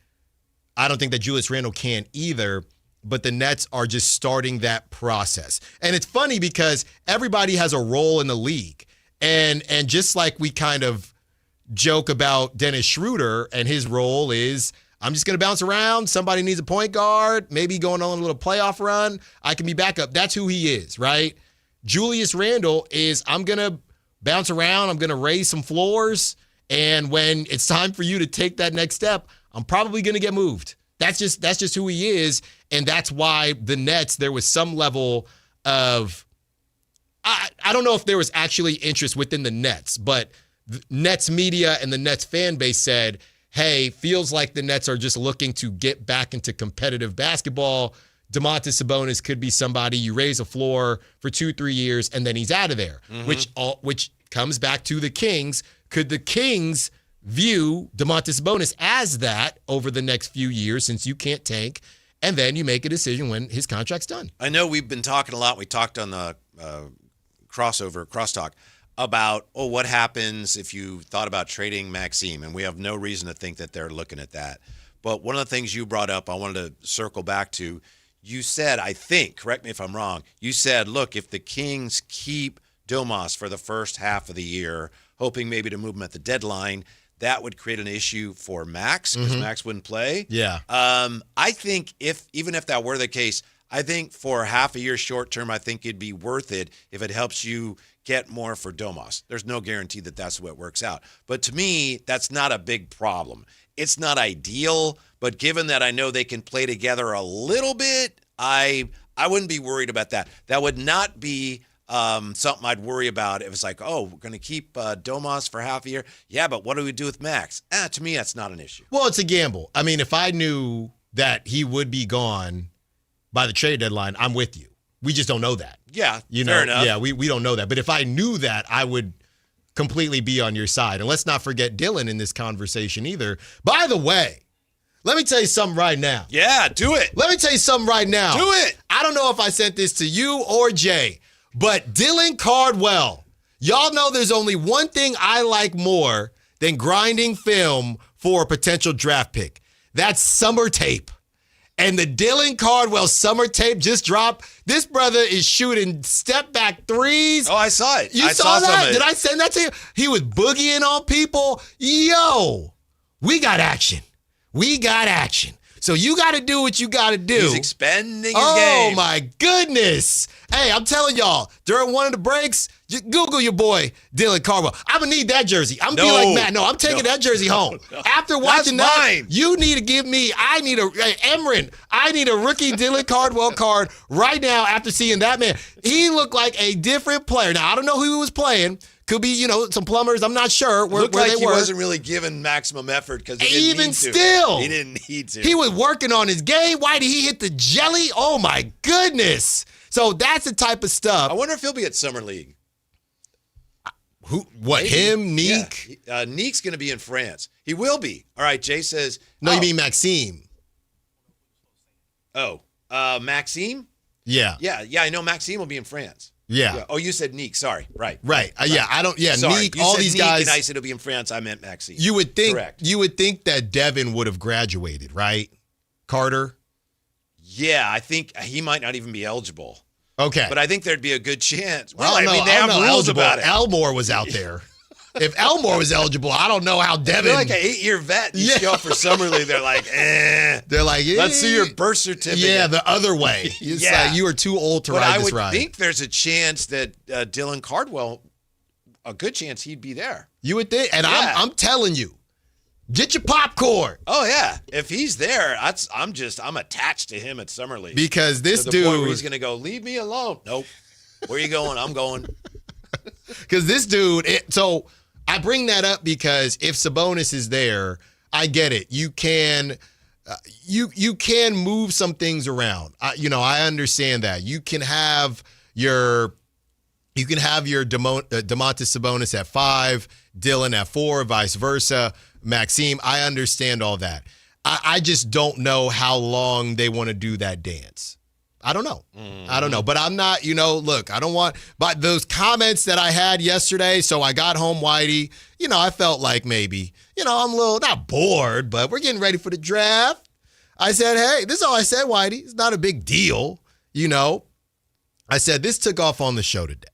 [SPEAKER 2] Julius Randle can either, but the Nets are just starting that process. And it's funny because everybody has a role in the league. And just like we kind of joke about Dennis Schroeder and his role is, I'm just going to bounce around. Somebody needs a point guard, maybe going on a little playoff run. I can be backup. That's who he is, right? Julius Randle is, I'm going to bounce around. I'm going to raise some floors. And when it's time for you to take that next step, I'm probably going to get moved. That's just who he is. And that's why the Nets, there was some level of, I don't know if there was actually interest within the Nets, but the Nets media and the Nets fan base said, hey, feels like the Nets are just looking to get back into competitive basketball. Domantas Sabonis could be somebody you raise a floor for 2-3 years and then he's out of there, which comes back to the Kings. Could the Kings view Domantas Sabonis as that over the next few years since you can't tank, and then you make a decision when his contract's done?
[SPEAKER 1] I know we've been talking a lot. We talked on the crosstalk about, what happens if you thought about trading Maxime, and we have no reason to think that they're looking at that. But one of the things you brought up, I wanted to circle back to, you said, I think, correct me if I'm wrong, you said, look, if the Kings keep Domas for the first half of the year, hoping maybe to move him at the deadline, that would create an issue for Max because Max wouldn't play.
[SPEAKER 2] Yeah.
[SPEAKER 1] I think even if that were the case, I think for half a year short term, I think it'd be worth it if it helps you get more for Domas. There's no guarantee that that's the way it works out. But to me, that's not a big problem. It's not ideal, but given that I know they can play together a little bit, I wouldn't be worried about that. That would not be something I'd worry about if it's like, oh, we're going to keep Domas for half a year. Yeah, but what do we do with Max? To me, that's not an issue.
[SPEAKER 2] Well, it's a gamble. I mean, if I knew that he would be gone by the trade deadline, I'm with you. We just don't know that.
[SPEAKER 1] Yeah, fair enough.
[SPEAKER 2] Yeah, we don't know that. But if I knew that, I would completely be on your side. And let's not forget Dylan in this conversation either. By the way, let me tell you something right now.
[SPEAKER 1] Yeah, do it.
[SPEAKER 2] Let me tell you something right now.
[SPEAKER 1] Do it.
[SPEAKER 2] I don't know if I sent this to you or Jay, but Dylan Cardwell, y'all know there's only one thing I like more than grinding film for a potential draft pick. That's summer tape. And the Dylan Cardwell summer tape just dropped. This brother is shooting step-back threes.
[SPEAKER 1] Oh, I saw it.
[SPEAKER 2] You saw that? Did I send that to you? He was boogieing on people. Yo, we got action. We got action. So you got to do what you got to do.
[SPEAKER 1] He's expanding his game.
[SPEAKER 2] Oh, my goodness. Hey, I'm telling y'all, during one of the breaks, just Google your boy, Dylan Cardwell. I'm going to need that jersey. I'm going to be like Matt. No, I'm taking that jersey home. After watching that, you need to give me, I need a rookie Dylan Cardwell card right now after seeing that man. He looked like a different player. Now, I don't know who he was playing. Could be, some plumbers. I'm not sure where
[SPEAKER 1] Looked like
[SPEAKER 2] they
[SPEAKER 1] he
[SPEAKER 2] were.
[SPEAKER 1] wasn't really giving maximum effort because he didn't need to.
[SPEAKER 2] Still,
[SPEAKER 1] he didn't need to.
[SPEAKER 2] He was working on his game. Why did he hit the jelly? Oh my goodness! So that's the type of stuff.
[SPEAKER 1] I wonder if he'll be at Summer League.
[SPEAKER 2] Who? What? Maybe. Him? Neek?
[SPEAKER 1] Yeah. Neek's going to be in France. He will be. All right. Jay says.
[SPEAKER 2] No, you mean Maxime?
[SPEAKER 1] Oh, Maxime.
[SPEAKER 2] Yeah.
[SPEAKER 1] Yeah. I know Maxime will be in France.
[SPEAKER 2] Yeah.
[SPEAKER 1] Oh, you said Neek. Sorry. Right.
[SPEAKER 2] Yeah. I don't. Yeah.
[SPEAKER 1] Sorry.
[SPEAKER 2] Neek.
[SPEAKER 1] You
[SPEAKER 2] all
[SPEAKER 1] said
[SPEAKER 2] these
[SPEAKER 1] Neek
[SPEAKER 2] guys.
[SPEAKER 1] And I said it'll be in France. I meant Maxime.
[SPEAKER 2] You would think.
[SPEAKER 1] Correct.
[SPEAKER 2] You would think that Devin would have graduated, right? Carter.
[SPEAKER 1] Yeah, I think he might not even be eligible.
[SPEAKER 2] Okay.
[SPEAKER 1] But I think there'd be a good chance.
[SPEAKER 2] Well,
[SPEAKER 1] I mean, they have rules about it.
[SPEAKER 2] Elmore was out there. If Elmore was eligible, I don't know how Devin.
[SPEAKER 1] They're like an 8-year vet. You show up for Summer League, they're like,
[SPEAKER 2] They're like,
[SPEAKER 1] let's see your birth certificate.
[SPEAKER 2] Yeah, the other way. It's like, you are too old to ride this ride.
[SPEAKER 1] I would think there's a chance that Dylan Cardwell, a good chance he'd be there.
[SPEAKER 2] You would think. And I'm telling you, get your popcorn.
[SPEAKER 1] Oh, yeah. If he's there, I'm attached to him at Summer League.
[SPEAKER 2] Because this
[SPEAKER 1] to the
[SPEAKER 2] dude.
[SPEAKER 1] point where he's going to go, leave me alone. Nope. Where you going? I'm going.
[SPEAKER 2] Because this dude, so I bring that up because if Sabonis is there, I get it. You can move some things around. I understand that. You can have your Domantas Sabonis at 5, Dylan at 4, vice versa. Maxime, I understand all that. I just don't know how long they want to do that dance. I don't know. I don't know. But I'm not, look, I don't want, but those comments that I had yesterday, so I got home, Whitey, I felt like maybe, I'm a little, not bored, but we're getting ready for the draft. I said, hey, this is all I said, Whitey. It's not a big deal, I said, this took off on the show today.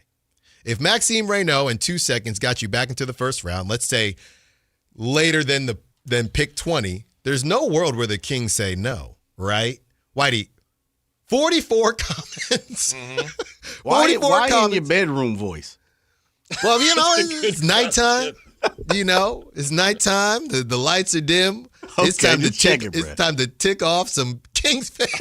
[SPEAKER 2] If Maxime Reynaud in 2 seconds got you back into the first round, let's say later than pick 20, there's no world where the Kings say no, right? Whitey, 44 comments.
[SPEAKER 3] Mm-hmm. Why comments. In your bedroom voice?
[SPEAKER 2] Well, it's nighttime. It's nighttime. The lights are dim.
[SPEAKER 3] Okay,
[SPEAKER 2] it's time to
[SPEAKER 3] check
[SPEAKER 2] tick.
[SPEAKER 3] it,
[SPEAKER 2] It's time to tick off some Kings fans.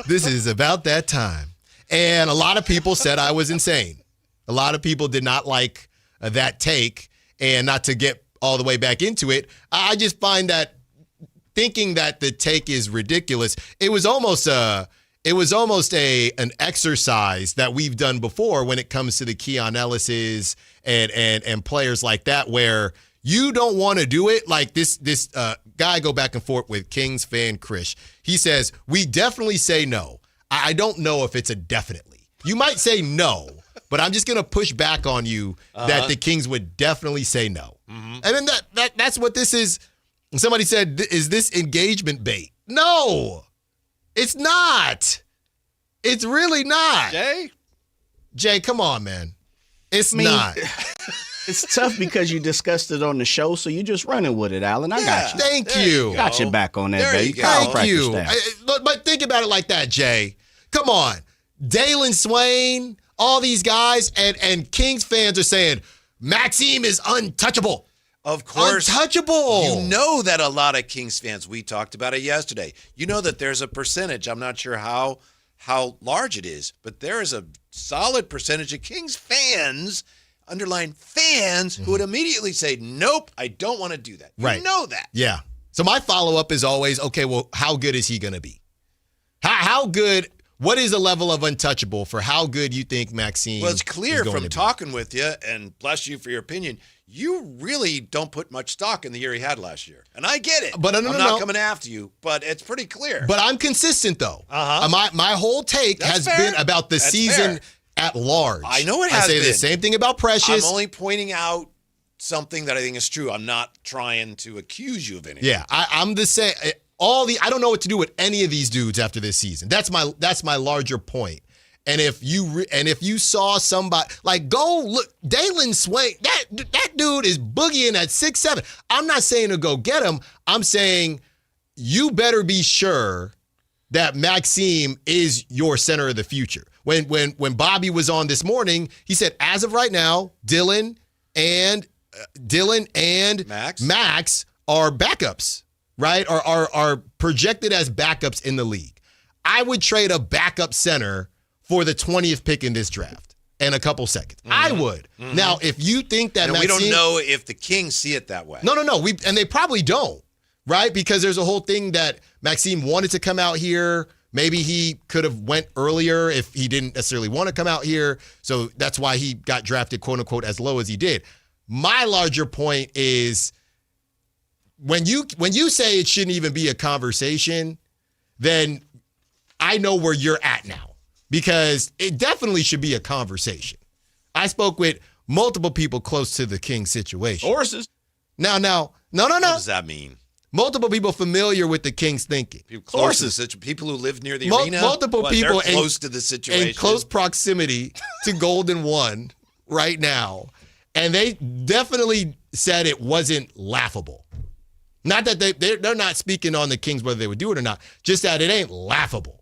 [SPEAKER 2] This is about that time. And a lot of people said I was insane. A lot of people did not like that take. And not to get all the way back into it, I just find that thinking that the take is ridiculous. It was almost an exercise that we've done before when it comes to the Keon Ellis's and players like that, where you don't want to do it. Like this guy go back and forth with Kings fan Krish. He says, we definitely say no. I don't know if it's a definitely. You might say no, but I'm just going to push back on you that the Kings would definitely say no. Mm-hmm. And then that's what this is. Somebody said, is this engagement bait? No. It's not. It's really not.
[SPEAKER 1] Jay,
[SPEAKER 2] come on, man. It's not.
[SPEAKER 3] It's tough because you discussed it on the show, so you just running with it, Alan. I got you.
[SPEAKER 2] Thank you.
[SPEAKER 3] Got your back on that,
[SPEAKER 1] There
[SPEAKER 3] baby.
[SPEAKER 1] you go.
[SPEAKER 2] Thank you. But think about it like that, Jay. Come on. Dalen Swain, all these guys, and Kings fans are saying, Maxime is untouchable.
[SPEAKER 1] Of course.
[SPEAKER 2] Untouchable.
[SPEAKER 1] You know that a lot of Kings fans, we talked about it yesterday. You know that there's a percentage, I'm not sure how large it is, but there is a solid percentage of Kings fans, underline fans, who would immediately say, nope, I don't want to do that. You know that.
[SPEAKER 2] Yeah. So my follow-up is always, okay, well, how good is he going to be? How good, what is the level of untouchable for how good you think Maxime
[SPEAKER 1] Well, it's clear
[SPEAKER 2] is going
[SPEAKER 1] from
[SPEAKER 2] to be?
[SPEAKER 1] talking with you, and bless you for your opinion, you really don't put much stock in the year he had last year. And I get it.
[SPEAKER 2] But
[SPEAKER 1] I'm not coming after you, but it's pretty clear.
[SPEAKER 2] But I'm consistent, though. My whole take
[SPEAKER 1] That's
[SPEAKER 2] has
[SPEAKER 1] fair.
[SPEAKER 2] been about the
[SPEAKER 1] That's
[SPEAKER 2] season
[SPEAKER 1] fair.
[SPEAKER 2] at large.
[SPEAKER 1] I know it has
[SPEAKER 2] I say
[SPEAKER 1] been.
[SPEAKER 2] the same thing about Precious.
[SPEAKER 1] I'm only pointing out something that I think is true. I'm not trying to accuse you of anything.
[SPEAKER 2] Yeah, I'm the same. I don't know what to do with any of these dudes after this season. That's my larger point. And if you saw somebody like go look, Dalen Swain, that dude is boogieing at 6'7". I'm not saying to go get him. I'm saying you better be sure that Maxime is your center of the future. When Bobby was on this morning, he said as of right now, Dylan and Max are backups, right? Are projected as backups in the league. I would trade a backup center for the 20th pick in this draft and a couple seconds. I would. Now, if you think that
[SPEAKER 1] we don't
[SPEAKER 2] Maxime,
[SPEAKER 1] know if the Kings see it that way.
[SPEAKER 2] No. And they probably don't, right? Because there's a whole thing that Maxime wanted to come out here. Maybe he could have went earlier if he didn't necessarily want to come out here. So that's why he got drafted, quote unquote, as low as he did. My larger point is when you say it shouldn't even be a conversation, then I know where you're at now. Because it definitely should be a conversation. I spoke with multiple people close to the King situation.
[SPEAKER 3] Horses.
[SPEAKER 2] No.
[SPEAKER 1] What does that mean?
[SPEAKER 2] Multiple people familiar with the King's thinking.
[SPEAKER 1] People who live near the arena?
[SPEAKER 2] Multiple people
[SPEAKER 1] they're close to the situation.
[SPEAKER 2] In close proximity to Golden One right now. And they definitely said it wasn't laughable. Not that they're not speaking on the Kings whether they would do it or not. Just that it ain't laughable.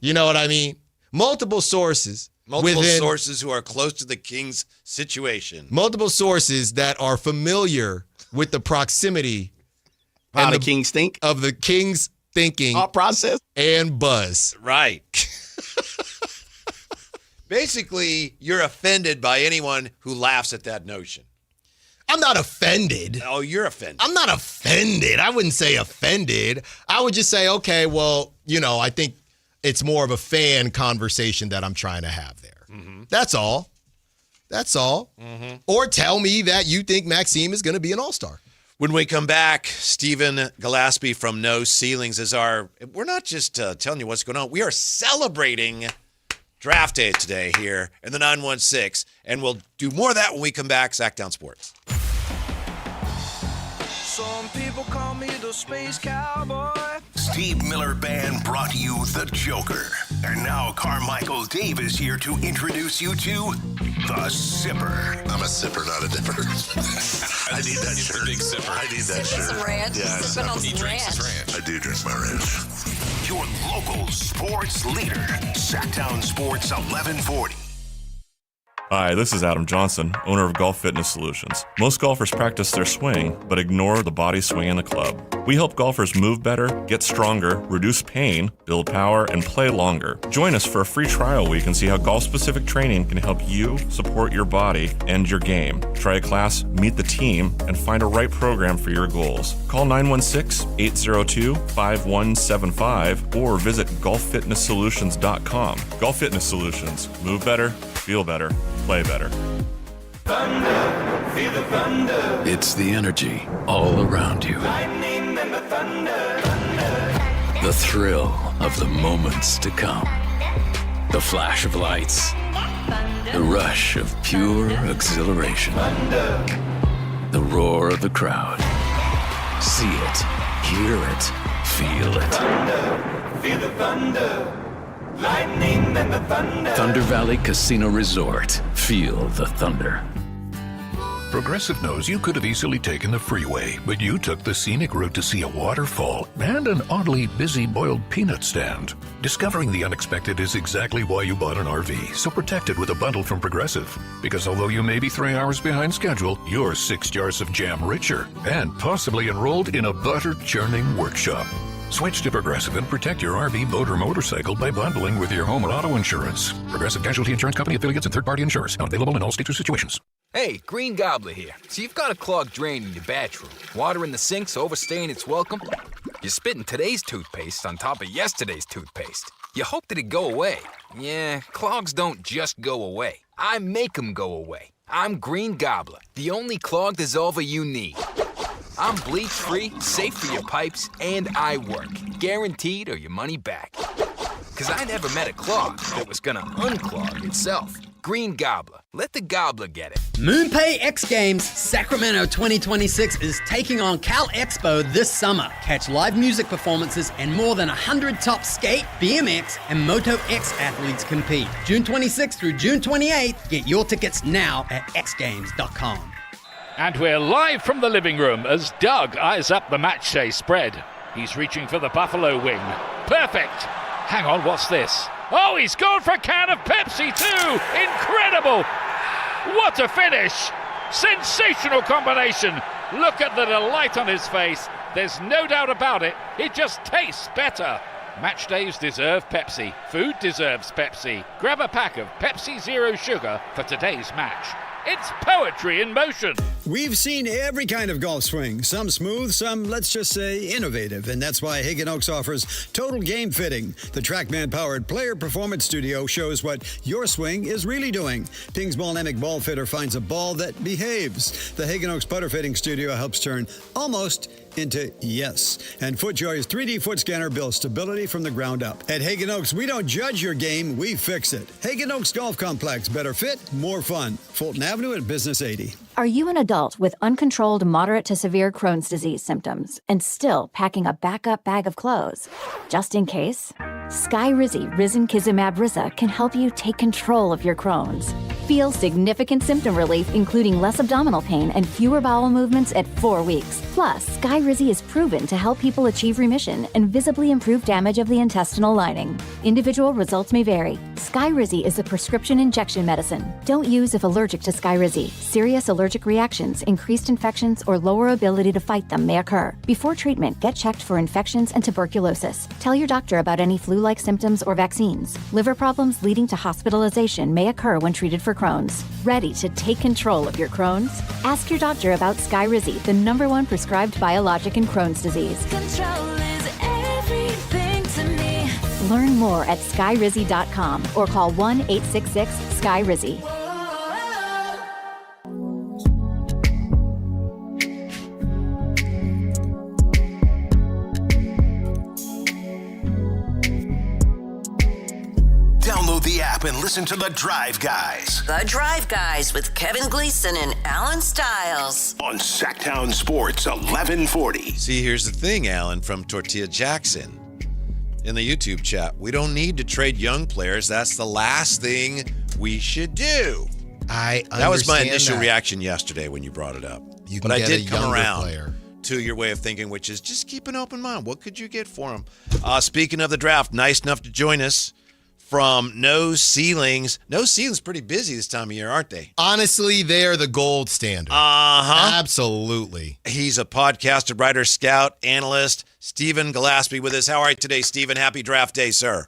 [SPEAKER 2] You know what I mean? Multiple sources.
[SPEAKER 1] Sources who are close to the Kings situation.
[SPEAKER 2] Multiple sources that are familiar with the proximity
[SPEAKER 3] How the Kings think?
[SPEAKER 2] Of the Kings thinking.
[SPEAKER 3] Thought process.
[SPEAKER 2] And buzz.
[SPEAKER 1] Right. Basically, you're offended by anyone who laughs at that notion.
[SPEAKER 2] I'm not offended.
[SPEAKER 1] Oh, you're offended.
[SPEAKER 2] I'm not offended. I wouldn't say offended. I would just say, okay, well, I think it's more of a fan conversation that I'm trying to have there. That's all. Or tell me that you think Maxime is going to be an all-star.
[SPEAKER 1] When we come back, Stephen Gillespie from No Ceilings is we're not just telling you what's going on. We are celebrating draft day today here in the 916, and we'll do more of that when we come back. Sactown Sports.
[SPEAKER 16] Some people call me the Space Cowboy.
[SPEAKER 4] Steve Miller Band brought you the Joker. And now Carmichael Dave is here to introduce you to the Sipper.
[SPEAKER 17] I'm a sipper, not a dipper. I need that shirt.
[SPEAKER 10] The big sipper.
[SPEAKER 17] I need that shirt.
[SPEAKER 15] Some ranch.
[SPEAKER 17] Yeah,
[SPEAKER 15] Sipping on
[SPEAKER 10] He
[SPEAKER 15] some
[SPEAKER 10] drinks his
[SPEAKER 15] ranch.
[SPEAKER 10] ranch.
[SPEAKER 17] I do drink my ranch.
[SPEAKER 4] Your local sports leader. Sactown Sports 1140.
[SPEAKER 8] Hi, this is Adam Johnson, owner of Golf Fitness Solutions. Most golfers practice their swing, but ignore the body swing in the club. We help golfers move better, get stronger, reduce pain, build power, and play longer. Join us for a free trial week and see how golf-specific training can help you support your body and your game. Try a class, meet the team, and find a right program for your goals. Call 916-802-5175 or visit golffitnesssolutions.com. Golf Fitness Solutions. Move better, feel better, play better.
[SPEAKER 10] Thunder, feel the thunder. It's the energy all around you. Lightning and the thunder. The thrill of the moments to come. The flash of lights. The rush of pure exhilaration. The roar of the crowd. See it, hear it, feel it. Feel the thunder. Lightning and the thunder. Thunder Valley Casino Resort. Feel the thunder.
[SPEAKER 18] Progressive knows you could have easily taken the freeway, but you took the scenic route to see a waterfall and an oddly busy boiled peanut stand. Discovering the unexpected is exactly why you bought an RV, so protect it with a bundle from Progressive. Because although you may be 3 hours behind schedule, you're 6 jars of jam richer and possibly enrolled in a butter churning workshop. Switch to Progressive and protect your RV, boat, or motorcycle by bundling with your home and auto insurance. Progressive Casualty Insurance Company, affiliates, and third-party insurers. Not available in all states or situations.
[SPEAKER 19] Hey, Green Gobbler here. So you've got a clogged drain in your bathroom. Water in the sink's overstaying its welcome. You're spitting today's toothpaste on top of yesterday's toothpaste. You hope that it go away. Yeah, clogs don't just go away. I make them go away. I'm Green Gobbler, the only clog dissolver you need. I'm bleach-free, safe for your pipes, and I work. Guaranteed or your money back. Because I never met a clog that was gonna unclog itself. Green Gobbler. Let the gobbler get it.
[SPEAKER 20] MoonPay X Games Sacramento 2026 is taking on Cal Expo this summer. Catch live music performances and more than 100 top skate, BMX, and Moto X athletes compete. June 26th through June 28th. Get your tickets now at xgames.com.
[SPEAKER 21] And we're live from the living room as Doug eyes up the matchday spread. He's reaching for the Buffalo wing. Perfect! Hang on, what's this? Oh, he's gone for a can of Pepsi too! Incredible! What a finish! Sensational combination! Look at the delight on his face. There's no doubt about it. It just tastes better. Match days deserve Pepsi. Food deserves Pepsi. Grab a pack of Pepsi Zero Sugar for today's match. It's poetry in motion.
[SPEAKER 22] We've seen every kind of golf swing, some smooth, some, let's just say, innovative. And that's why Hagen Oaks offers Total Game Fitting. The TrackMan-powered player performance studio shows what your swing is really doing. Ping's Ball-Nemic Ball Fitter finds a ball that behaves. The Hagen Oaks Putter Fitting Studio helps turn almost into yes. And FootJoy's 3D foot scanner builds stability from the ground up. At Hagen Oaks, we don't judge your game, we fix it. Hagen Oaks Golf Complex. Better fit, more fun. Fulton Avenue at Business 80.
[SPEAKER 23] Are you an adult with uncontrolled moderate to severe Crohn's disease symptoms and still packing a backup bag of clothes? Just in case? Skyrizi Risankizumab Riza can help you take control of your Crohn's. Feel significant symptom relief, including less abdominal pain and fewer bowel movements at 4 weeks. Plus, Skyrizi is proven to help people achieve remission and visibly improve damage of the intestinal lining. Individual results may vary. Skyrizi is a prescription injection medicine. Don't use if allergic to Skyrizi. Serious allergic reactions, increased infections, or lower ability to fight them may occur. Before treatment, get checked for infections and tuberculosis. Tell your doctor about any flu-like symptoms or vaccines. Liver problems leading to hospitalization may occur when treated for Crohn's. Ready to take control of your Crohn's? Ask your doctor about Skyrizi, the #1 prescribed biologic in Crohn's disease.
[SPEAKER 24] Control is everything to me.
[SPEAKER 23] Learn more at skyrizi.com or call 1-866-SKYRIZI.
[SPEAKER 4] Download the app and listen to The Drive Guys.
[SPEAKER 15] The Drive Guys with Kevin Gleason and Alan Stiles.
[SPEAKER 4] On Sactown Sports 1140.
[SPEAKER 1] See, here's the thing, Alan, from Tortilla Jackson in the YouTube chat. We don't need to trade young players. That's the last thing we should do. That was my initial reaction yesterday when you brought it up. But I did come around to your way of thinking, which is just keep an open mind. What could you get for him? Speaking of the draft, nice enough to join us from No Ceilings. No Ceilings pretty busy this time of year, aren't they?
[SPEAKER 2] Honestly, they're the gold standard.
[SPEAKER 1] Uh-huh.
[SPEAKER 2] Absolutely.
[SPEAKER 1] He's a podcaster, writer, scout, analyst. Stephen Gillespie with us. How are you today, Stephen? Happy draft day, sir.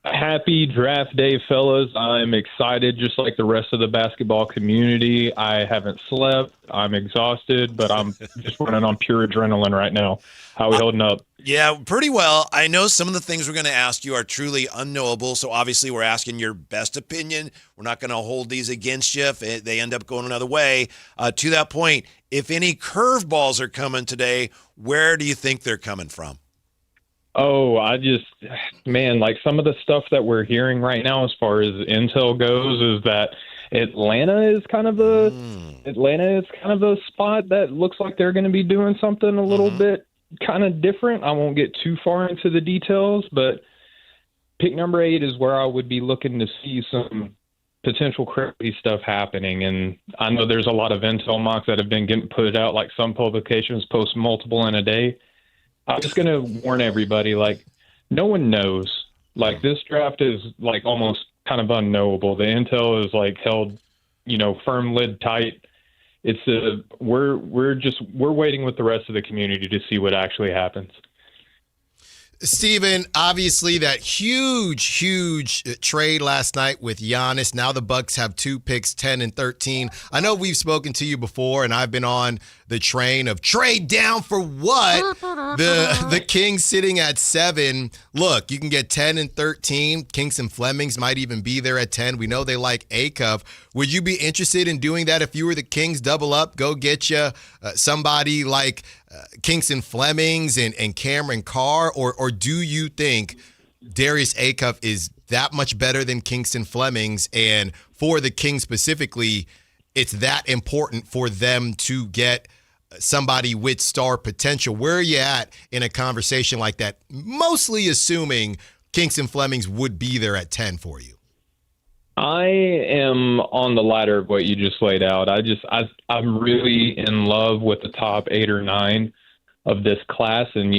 [SPEAKER 25] Happy draft day, fellas. I'm excited just like the rest of the basketball community. I haven't slept. I'm exhausted, but I'm just running on pure adrenaline right now. How are we holding up?
[SPEAKER 1] Yeah, pretty well. I know some of the things we're going to ask you are truly unknowable, so obviously we're asking your best opinion. We're not going to hold these against you if they end up going another way. To that point, if any curveballs are coming today, where do you think they're coming from?
[SPEAKER 25] Oh, like some of the stuff that we're hearing right now as far as intel goes is that Atlanta is kind of a spot that looks like they're going to be doing something a little bit kind of different. I won't get too far into the details, but pick number 8 is where I would be looking to see some potential crazy stuff happening. And I know there's a lot of intel mocks that have been getting put out, like some publications post multiple in a day. I'm just going to warn everybody, like, no one knows. Like, this draft is, like, almost kind of unknowable. The intel is, like, held, firm lid tight. It's we're waiting with the rest of the community to see what actually happens.
[SPEAKER 2] Steven, obviously that huge trade last night with Giannis. Now the Bucks have 2 picks, 10 and 13. I know we've spoken to you before, and I've been on the train of trade down for what? The Kings sitting at 7. Look, you can get 10 and 13. Kings and Flemings might even be there at 10. We know they like Acuff. Would you be interested in doing that if you were the Kings? Double up, go get you somebody like Kingston Flemings and Cameron Carr, or do you think Darius Acuff is that much better than Kingston Flemings, and for the Kings specifically, it's that important for them to get somebody with star potential? Where are you at in a conversation like that, mostly assuming Kingston Flemings would be there at 10 for you?
[SPEAKER 25] I am on the latter of what you just laid out. I'm really in love with the top 8 or 9 of this class. And,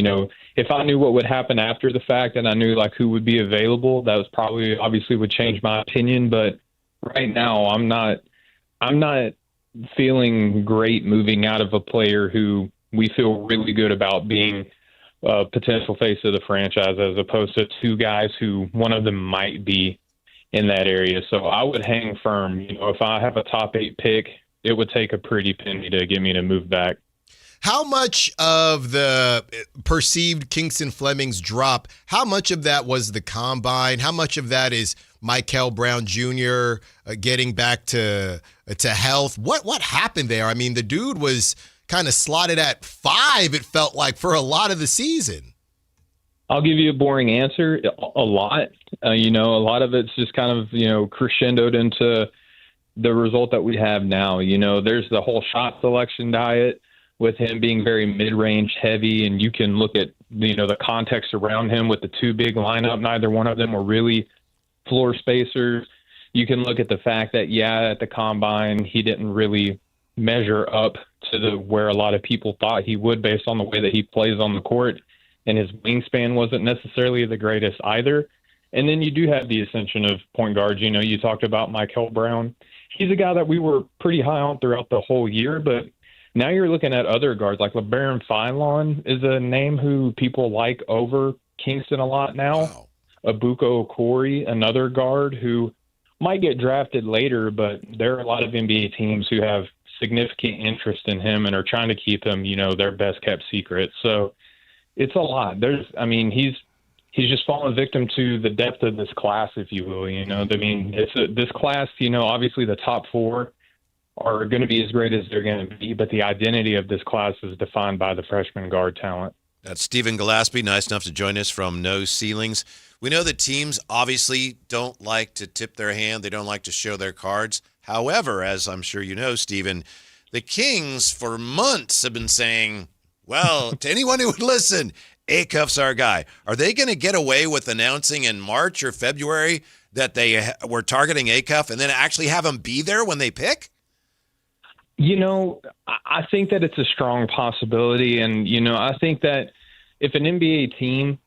[SPEAKER 25] if I knew what would happen after the fact and I knew like who would be available, that was probably obviously would change my opinion. But right now I'm not feeling great moving out of a player who we feel really good about being a potential face of the franchise, as opposed to 2 guys who one of them might be in that area. So I would hang firm. If I have a top 8 pick, it would take a pretty penny to get me to move back.
[SPEAKER 2] How much of the perceived Kingston Flemings drop, how much of that was the combine? How much of that is Michael Brown Jr. Getting back to health? What happened there? I mean, the dude was kind of slotted at 5, it felt like, for a lot of the season.
[SPEAKER 25] I'll give you a boring answer. A lot. A lot of it's just kind of, crescendoed into the result that we have now. There's the whole shot selection diet with him being very mid-range heavy, and you can look at, the context around him with the 2 big lineup. Neither one of them were really floor spacers. You can look at the fact that, at the combine, he didn't really measure up to where a lot of people thought he would based on the way that he plays on the court. And his wingspan wasn't necessarily the greatest either. And then you do have the ascension of point guards. You talked about Michael Brown. He's a guy that we were pretty high on throughout the whole year, but now you're looking at other guards like LeBaron Philon is a name who people like over Kingston a lot now.
[SPEAKER 1] Wow.
[SPEAKER 25] Abuko Okori, another guard who might get drafted later, but there are a lot of NBA teams who have significant interest in him and are trying to keep him, their best kept secret. So it's a lot. He's just fallen victim to the depth of this class, if you will. This class, obviously the top 4 are going to be as great as they're going to be, but the identity of this class is defined by the freshman guard talent.
[SPEAKER 1] That's Stephen Gillespie, nice enough to join us from No Ceilings. We know that teams obviously don't like to tip their hand. They don't like to show their cards. However, as I'm sure you know, Stephen, the Kings for months have been saying, well, to anyone who would listen, Acuff's our guy. Are they going to get away with announcing in March or February that they were targeting Acuff and then actually have him be there when they pick?
[SPEAKER 25] I think that it's a strong possibility. And, I think that if an NBA team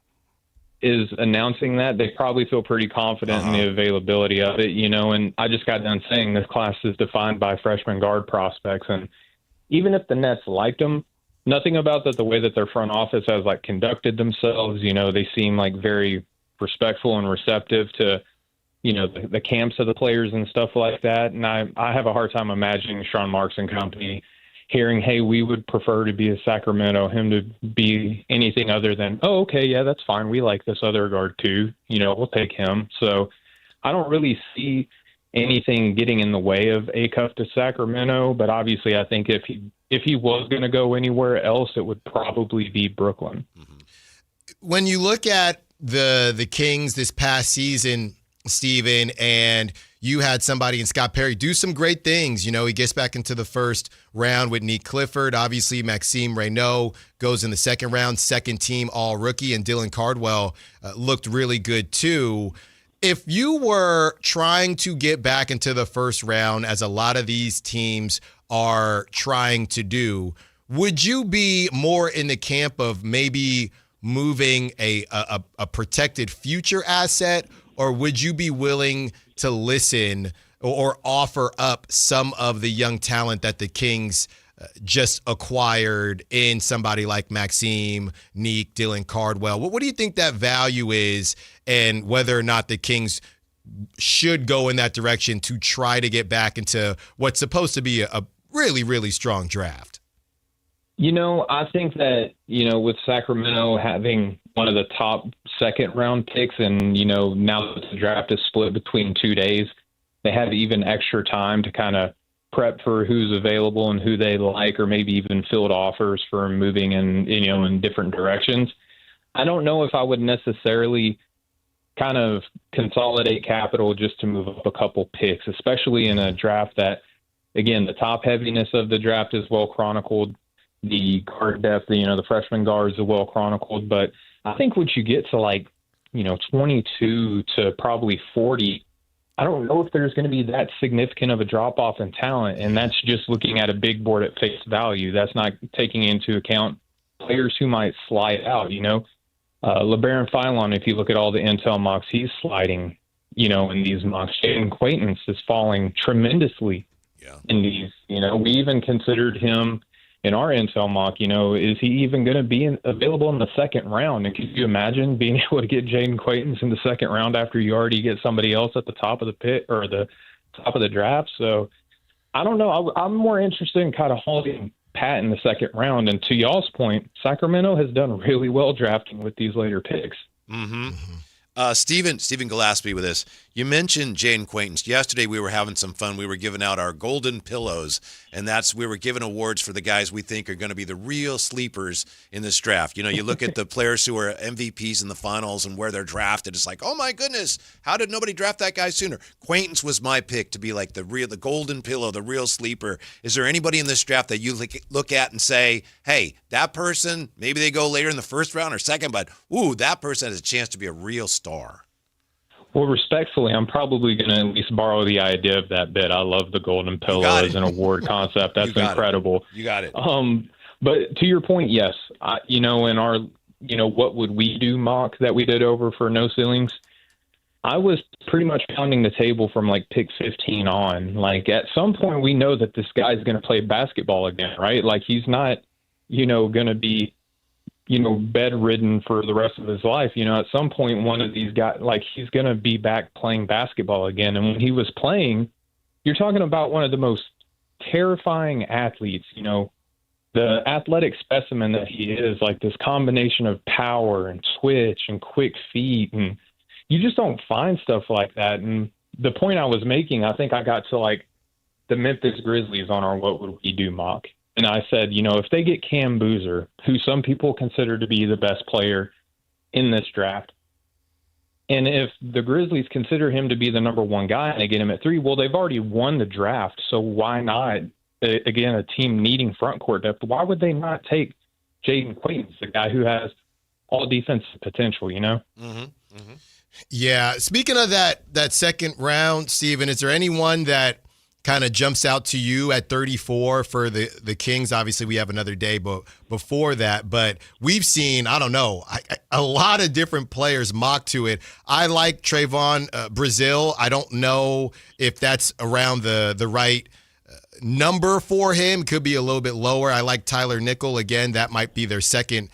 [SPEAKER 25] is announcing that, they probably feel pretty confident in the availability of it, and I just got done saying this class is defined by freshman guard prospects. And even if the Nets liked them, nothing about the way that their front office has conducted themselves. They seem very respectful and receptive to, the camps of the players and stuff like that. And I have a hard time imagining Sean Marks and company hearing, hey, we would prefer to be a Sacramento, him to be anything other than, oh, okay, yeah, that's fine. We like this other guard too. We'll take him. So I don't really see anything getting in the way of Acuff to Sacramento, but obviously I think if he was going to go anywhere else, it would probably be Brooklyn.
[SPEAKER 2] When you look at the Kings this past season, Stephen, and you had somebody in Scott Perry do some great things. He gets back into the first round with Nick Clifford. Obviously, Maxime Reynaud goes in the second round, second team all-rookie, and Dylan Cardwell looked really good too. if you were trying to get back into the first round, as a lot of these teams are trying to do, would you be more in the camp of maybe moving a protected future asset, or would you be willing to listen or offer up some of the young talent that the Kings just acquired in somebody like Maxime, Neek, Dylan Cardwell? What do you think that value is, and whether or not the Kings should go in that direction to try to get back into what's supposed to be a really, really strong draft?
[SPEAKER 25] I think that, with Sacramento having one of the top second-round picks and, now that the draft is split between 2 days, they have even extra time to kind of prep for who's available and who they like, or maybe even field offers for moving in different directions. I don't know if I would necessarily kind of consolidate capital just to move up a couple picks, especially in a draft that, again, the top heaviness of the draft is well chronicled. The guard depth, the freshman guards are well chronicled. But I think once you get to 22 to probably 40, I don't know if there's going to be that significant of a drop off in talent. And that's just looking at a big board at face value. That's not taking into account players who might slide out, LeBaron Philon, if you look at all the intel mocks, he's sliding, in these mocks. Jaden Quaintance is falling tremendously in these. We even considered him in our intel mock, is he even going to be available in the second round? And could you imagine being able to get Jaden Quaintance in the second round after you already get somebody else at the top of the pit or the top of the draft? So I don't know. I'm more interested in kind of holding pat in the second round. And to y'all's point, Sacramento has done really well drafting with these later picks.
[SPEAKER 1] Mm-hmm. Stephen Gillespie with us. You mentioned Jaden Quaintance. Yesterday we were having some fun. We were giving out our golden pillows, and we were giving awards for the guys we think are going to be the real sleepers in this draft. You look at the players who are MVPs in the finals and where they're drafted. It's like, oh my goodness, how did nobody draft that guy sooner? Quaintance was my pick to be like the golden pillow, the real sleeper. Is there anybody in this draft that you look at and say, hey, that person, maybe they go later in the first round or second, but that person has a chance to be a real star?
[SPEAKER 25] Well, respectfully, I'm probably going to at least borrow the idea of that bit. I love the golden pillow as an award concept. That's incredible.
[SPEAKER 1] You got it.
[SPEAKER 25] But to your point, yes. In our, what would we do mock that we did over for No Ceilings, I was pretty much pounding the table from pick 15 on. At some point, we know that this guy's going to play basketball again, right? He's not, going to be bedridden for the rest of his life. At some point, one of these guys, he's going to be back playing basketball again. And when he was playing, you're talking about one of the most terrifying athletes, the athletic specimen that he is, this combination of power and twitch and quick feet. And you just don't find stuff like that. And the point I was making, I think I got to the Memphis Grizzlies on our What Would We Do mock. And I said, if they get Cam Boozer, who some people consider to be the best player in this draft, and if the Grizzlies consider him to be the number one guy and they get him at 3, well, they've already won the draft. So why not, again, a team needing front court depth, why would they not take Jaden Quaintance, the guy who has all defensive potential,
[SPEAKER 1] Mm-hmm. Mm-hmm.
[SPEAKER 2] Yeah. Speaking of that second round, Stephen, is there anyone that kind of jumps out to you at 34 for the Kings? Obviously, we have another day before that, but we've seen, I don't know, a lot of different players mock to it. I like Trayvon Brazil. I don't know if that's around the right number for him. Could be a little bit lower. I like Tyler Nickel. Again, that might be their second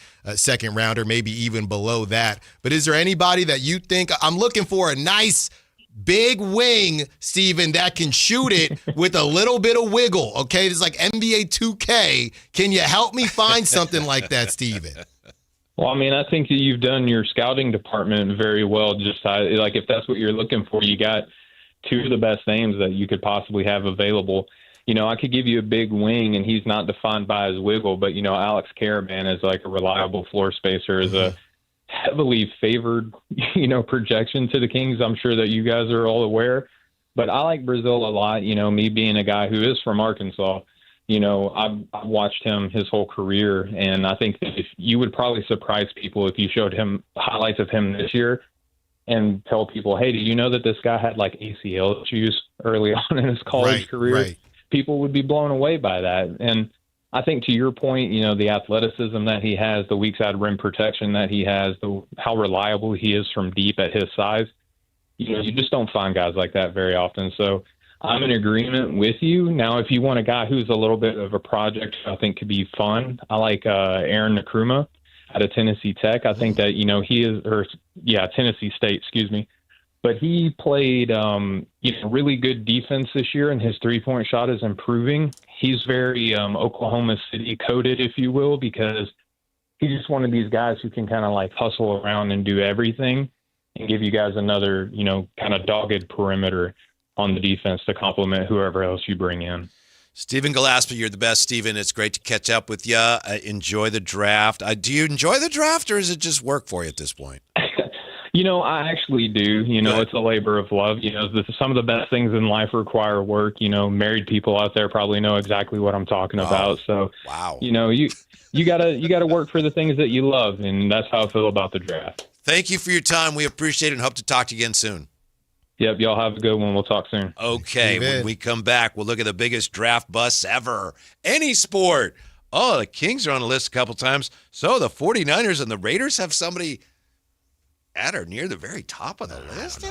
[SPEAKER 2] rounder, maybe even below that. But is there anybody that you think, I'm looking for a nice big wing, Steven, that can shoot it with a little bit of wiggle, okay? It's like NBA 2K. Can you help me find something like that, Steven?
[SPEAKER 25] Well, I think that you've done your scouting department very well. Just if that's what you're looking for, you got two of the best names that you could possibly have available. I could give you a big wing, and he's not defined by his wiggle, but, Alex Caravan is a reliable floor spacer, is a heavily favored, projection to the Kings. I'm sure that you guys are all aware, but I like Brazil a lot. Me being a guy who is from Arkansas, I've watched him his whole career, and I think that if you would probably surprise people if you showed him highlights of him this year, and tell people, hey, do you know that this guy had like ACL issues early on in his college career?
[SPEAKER 2] Right.
[SPEAKER 25] People would be blown away by that. And I think to your point, the athleticism that he has, the weak side rim protection that he has, how reliable he is from deep at his size, you just don't find guys like that very often. So I'm in agreement with you. Now, if you want a guy who's a little bit of a project, I think could be fun. I like Aaron Nkrumah out of Tennessee Tech. I think that, Tennessee State, excuse me. But he played, really good defense this year, and his three-point shot is improving. He's very Oklahoma City coded, if you will, because he's just one of these guys who can kind of like hustle around and do everything and give you guys another, kind of dogged perimeter on the defense to complement whoever else you bring in.
[SPEAKER 1] Stephen Gillespie, you're the best, Stephen. It's great to catch up with you. Enjoy the draft. Do you enjoy the draft, or is it just work for you at this point?
[SPEAKER 25] I actually do. It's a labor of love. Some of the best things in life require work. Married people out there probably know exactly what I'm talking about. So,
[SPEAKER 1] wow.
[SPEAKER 25] You gotta work for the things that you love, and that's how I feel about the draft.
[SPEAKER 1] Thank you for your time. We appreciate it and hope to talk to you again soon.
[SPEAKER 25] Yep, y'all have a good one. We'll talk soon.
[SPEAKER 1] Okay, when we come back, we'll look at the biggest draft busts ever. Any sport. Oh, the Kings are on the list a couple times. So the 49ers and the Raiders have somebody at or near the very top of the list.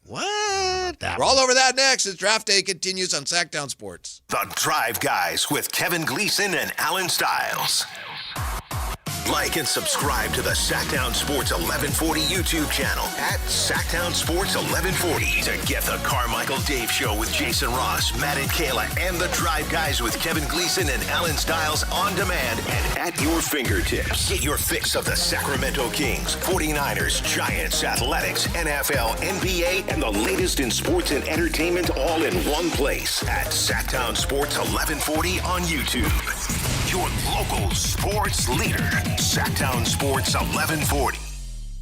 [SPEAKER 1] What? We're all over that next as Draft Day continues on Sactown Sports.
[SPEAKER 4] The Drive Guys with Kevin Gleason and Alan Stiles. Like and subscribe to the Sactown Sports 1140 YouTube channel at Sactown Sports 1140 to get the Carmichael Dave Show with Jason Ross, Matt and Kayla, and the Drive Guys with Kevin Gleason and Alan Stiles on demand and at your fingertips. Get your fix of the Sacramento Kings, 49ers, Giants, Athletics, NFL, NBA, and the latest in sports and entertainment all in one place at Sactown Sports 1140 on YouTube. Your local sports leader, Sactown Sports 1140.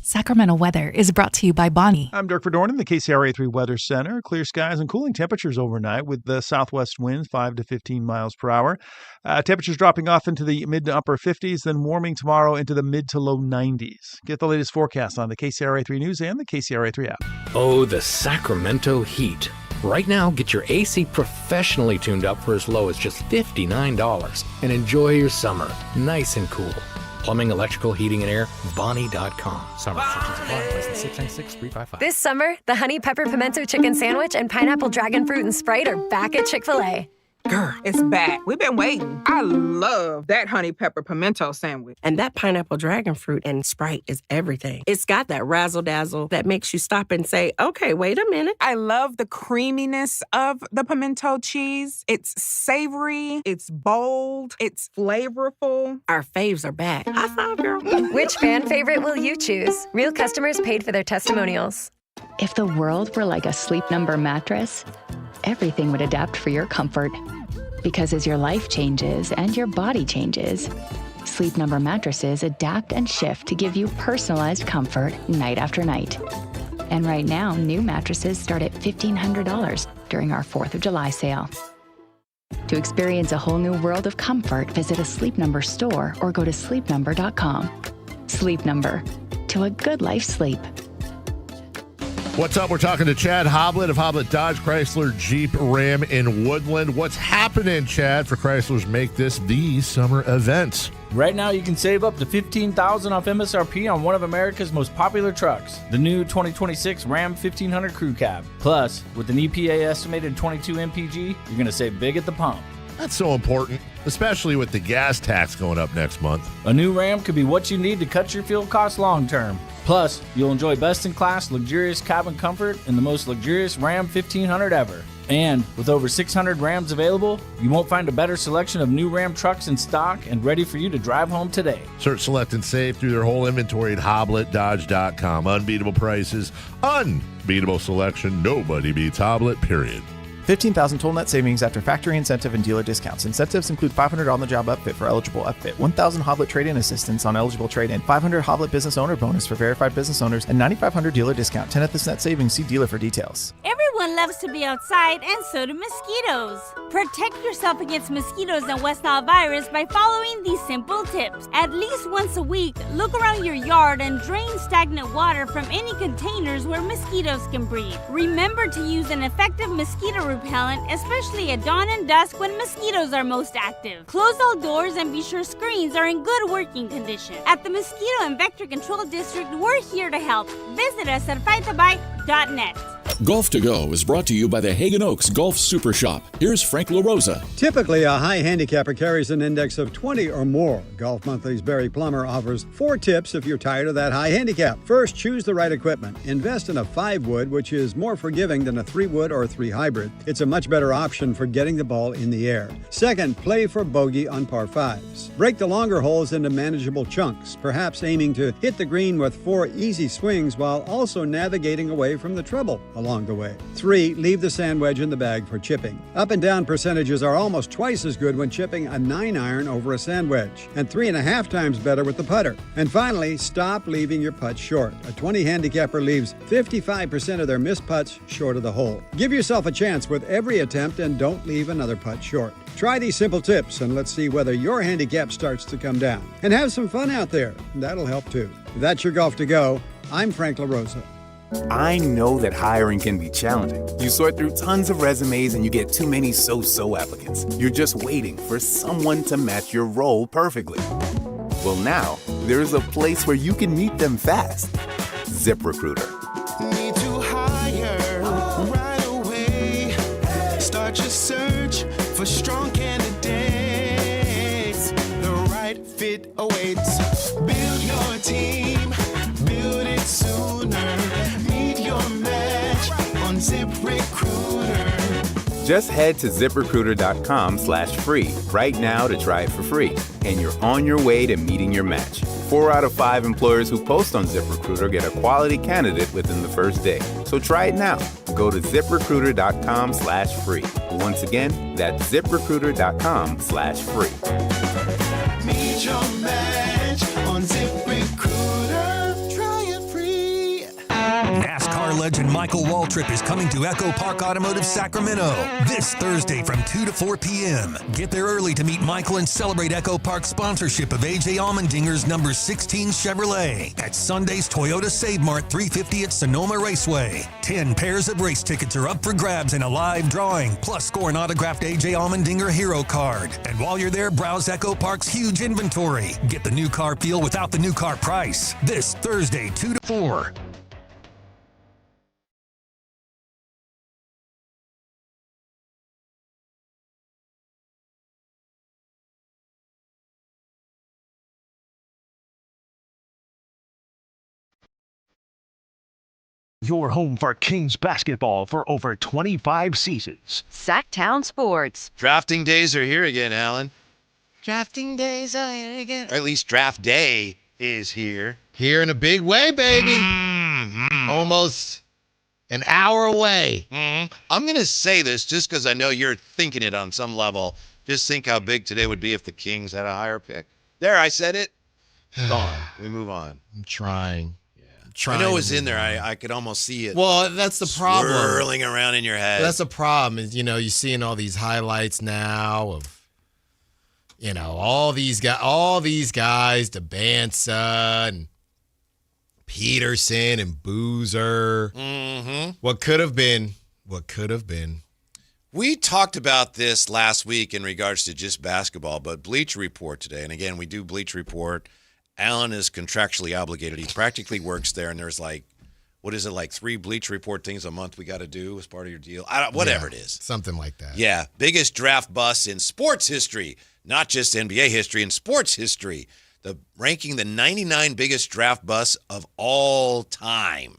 [SPEAKER 5] Sacramento weather is brought to you by Bonnie.
[SPEAKER 6] I'm Dirk Verdorn in the KCRA3 Weather Center. Clear skies and cooling temperatures overnight with the southwest winds 5 to 15 miles per hour. Temperatures dropping off into the mid to upper 50s, then warming tomorrow into the mid to low 90s. Get the latest forecast on the KCRA3 News and the KCRA3 app.
[SPEAKER 7] Oh, the Sacramento heat. Right now, get your AC professionally tuned up for as low as just $59 and enjoy your summer nice and cool. Plumbing, electrical, heating, and air, Bonnie.com. Summer restrictions apply. License 696-355.
[SPEAKER 9] This summer, the Honey Pepper Pimento Chicken Sandwich and Pineapple Dragon Fruit and Sprite are back at Chick-fil-A.
[SPEAKER 11] Girl, it's back. We've been waiting. I love that honey pepper pimento sandwich.
[SPEAKER 12] And that pineapple dragon fruit and Sprite is everything. It's got that razzle-dazzle that makes you stop and say, okay, wait a minute.
[SPEAKER 11] I love the creaminess of the pimento cheese. It's savory, it's bold, it's flavorful.
[SPEAKER 12] Our faves are back. High five, girl.
[SPEAKER 9] Which fan favorite will you choose? Real customers paid for their testimonials.
[SPEAKER 26] If the world were like a Sleep Number mattress, everything would adapt for your comfort. Because as your life changes and your body changes, Sleep Number mattresses adapt and shift to give you personalized comfort night after night. And right now, new mattresses start at $1,500 during our 4th of July sale. To experience a whole new world of comfort, visit a Sleep Number store or go to sleepnumber.com. Sleep Number. To a good life sleep.
[SPEAKER 27] What's up? We're talking to Chad Hoblet of Hoblet Dodge, Chrysler, Jeep, Ram in Woodland. What's happening, Chad, for Chrysler's Make This the Summer event?
[SPEAKER 29] Right now, you can save up to $15,000 off MSRP on one of America's most popular trucks, the new 2026 Ram 1500 Crew Cab. Plus, with an EPA estimated 22 mpg, you're going to save big at the pump.
[SPEAKER 27] That's so important, especially with the gas tax going up next month.
[SPEAKER 29] A new Ram could be what you need to cut your fuel costs long term. Plus, you'll enjoy best-in-class, luxurious cabin comfort in the most luxurious Ram 1500 ever. And with over 600 Rams available, you won't find a better selection of new Ram trucks in stock and ready for you to drive home today.
[SPEAKER 27] Search, select, and save through their whole inventory at HobletDodge.com. Unbeatable prices, unbeatable selection. Nobody beats Hoblet, period.
[SPEAKER 30] 15,000 total net savings after factory incentive and dealer discounts. Incentives include $500 on-the-job upfit for eligible upfit, 1,000 Hoblet trade-in assistance on eligible trade-in, 500 Hoblet business owner bonus for verified business owners, and 9,500 dealer discount. 10th net savings. See dealer for details.
[SPEAKER 28] Everyone Everyone loves to be outside, and so do mosquitoes. Protect yourself against mosquitoes and West Nile virus by following these simple tips. At least once a week, look around your yard and drain stagnant water from any containers where mosquitoes can breed. Remember to use an effective mosquito repellent, especially at dawn and dusk when mosquitoes are most active. Close all doors and be sure screens are in good working condition. At the Mosquito and Vector Control District, we're here to help. Visit us at fightthebite.net.
[SPEAKER 3] Golf to Go is brought to you by the Hagen Oaks Golf Super Shop. Here's Frank LaRosa.
[SPEAKER 22] Typically, a high handicapper carries an index of 20 or more. Golf Monthly's Barry Plummer offers 4 tips if you're tired of that high handicap. First, choose the right equipment. Invest in a 5-wood, which is more forgiving than a 3-wood or 3 hybrid. It's a much better option for getting the ball in the air. Second, play for bogey on par 5s. Break the longer holes into manageable chunks, perhaps aiming to hit the green with 4 easy swings while also navigating away from the trouble along the way. 3, leave the sand wedge in the bag for chipping. Up and down percentages are almost twice as good when chipping a 9-iron over a sand wedge, and 3.5 times better with the putter. And finally, stop leaving your putts short. A 20 handicapper leaves 55% of their missed putts short of the hole. Give yourself a chance with every attempt and don't leave another putt short. Try these simple tips and let's see whether your handicap starts to come down. And have some fun out there. That'll help too. That's your Golf to Go. I'm Frank LaRosa.
[SPEAKER 8] I know that hiring can be challenging. You sort through tons of resumes and you get too many so-so applicants. You're just waiting for someone to match your role perfectly. Well, now, there's a place where you can meet them fast. ZipRecruiter.
[SPEAKER 10] Need to hire right away. Start your search for strong candidates. The right fit awaits. Build your team. Build it sooner. Meet your match on ZipRecruiter.
[SPEAKER 8] Just head to ZipRecruiter.com/free right now to try it for free. And you're on your way to meeting your match. 4 out of 5 employers who post on ZipRecruiter get a quality candidate within the first day. So try it now. Go to ZipRecruiter.com/free. Once again, that's ZipRecruiter.com/free.
[SPEAKER 10] Meet your match on ZipRecruiter. Try it free.
[SPEAKER 13] NASCAR legend Michael Waltrip is coming to Echo Park Automotive Sacramento this Thursday from 2 to 4 p.m. Get there early to meet Michael and celebrate Echo Park's sponsorship of A.J. Allmendinger's number 16 Chevrolet at Sunday's Toyota Save Mart 350 at Sonoma Raceway. 10 pairs of race tickets are up for grabs in a live drawing, plus score an autographed A.J. Allmendinger hero card. And while you're there, browse Echo Park's huge inventory. Get the new car feel without the new car price. This Thursday, 2 to 4.
[SPEAKER 14] Your home for Kings basketball for over 25 seasons.
[SPEAKER 16] Sactown Sports.
[SPEAKER 1] Drafting days are here again, Alan.
[SPEAKER 2] Drafting days are here again.
[SPEAKER 1] Or at least draft day is here.
[SPEAKER 2] Here in a big way, baby. Almost an hour away.
[SPEAKER 1] I'm going to say this just because I know you're thinking it on some level. Just think how big today would be if the Kings had a higher pick. There, I said it. Gone. We move on.
[SPEAKER 2] I'm trying.
[SPEAKER 1] I know it was in there. I could almost see it.
[SPEAKER 2] Well, that's the problem.
[SPEAKER 1] Swirling around in your head.
[SPEAKER 2] That's the problem is, you're seeing all these highlights now of, all these guys, DeBansa and Peterson and Boozer.
[SPEAKER 1] Mm-hmm.
[SPEAKER 2] What could have been.
[SPEAKER 1] We talked about this last week in regards to just basketball, but Bleacher Report today, and again, we do Bleacher Report. Alan is contractually obligated. He practically works there, and there's 3 Bleacher Report things a month we got to do as part of your deal. Whatever it is.
[SPEAKER 2] Something like that.
[SPEAKER 1] Yeah. Biggest draft bust in sports history, not just NBA history, in sports history. Ranking the 99 biggest draft busts of all time.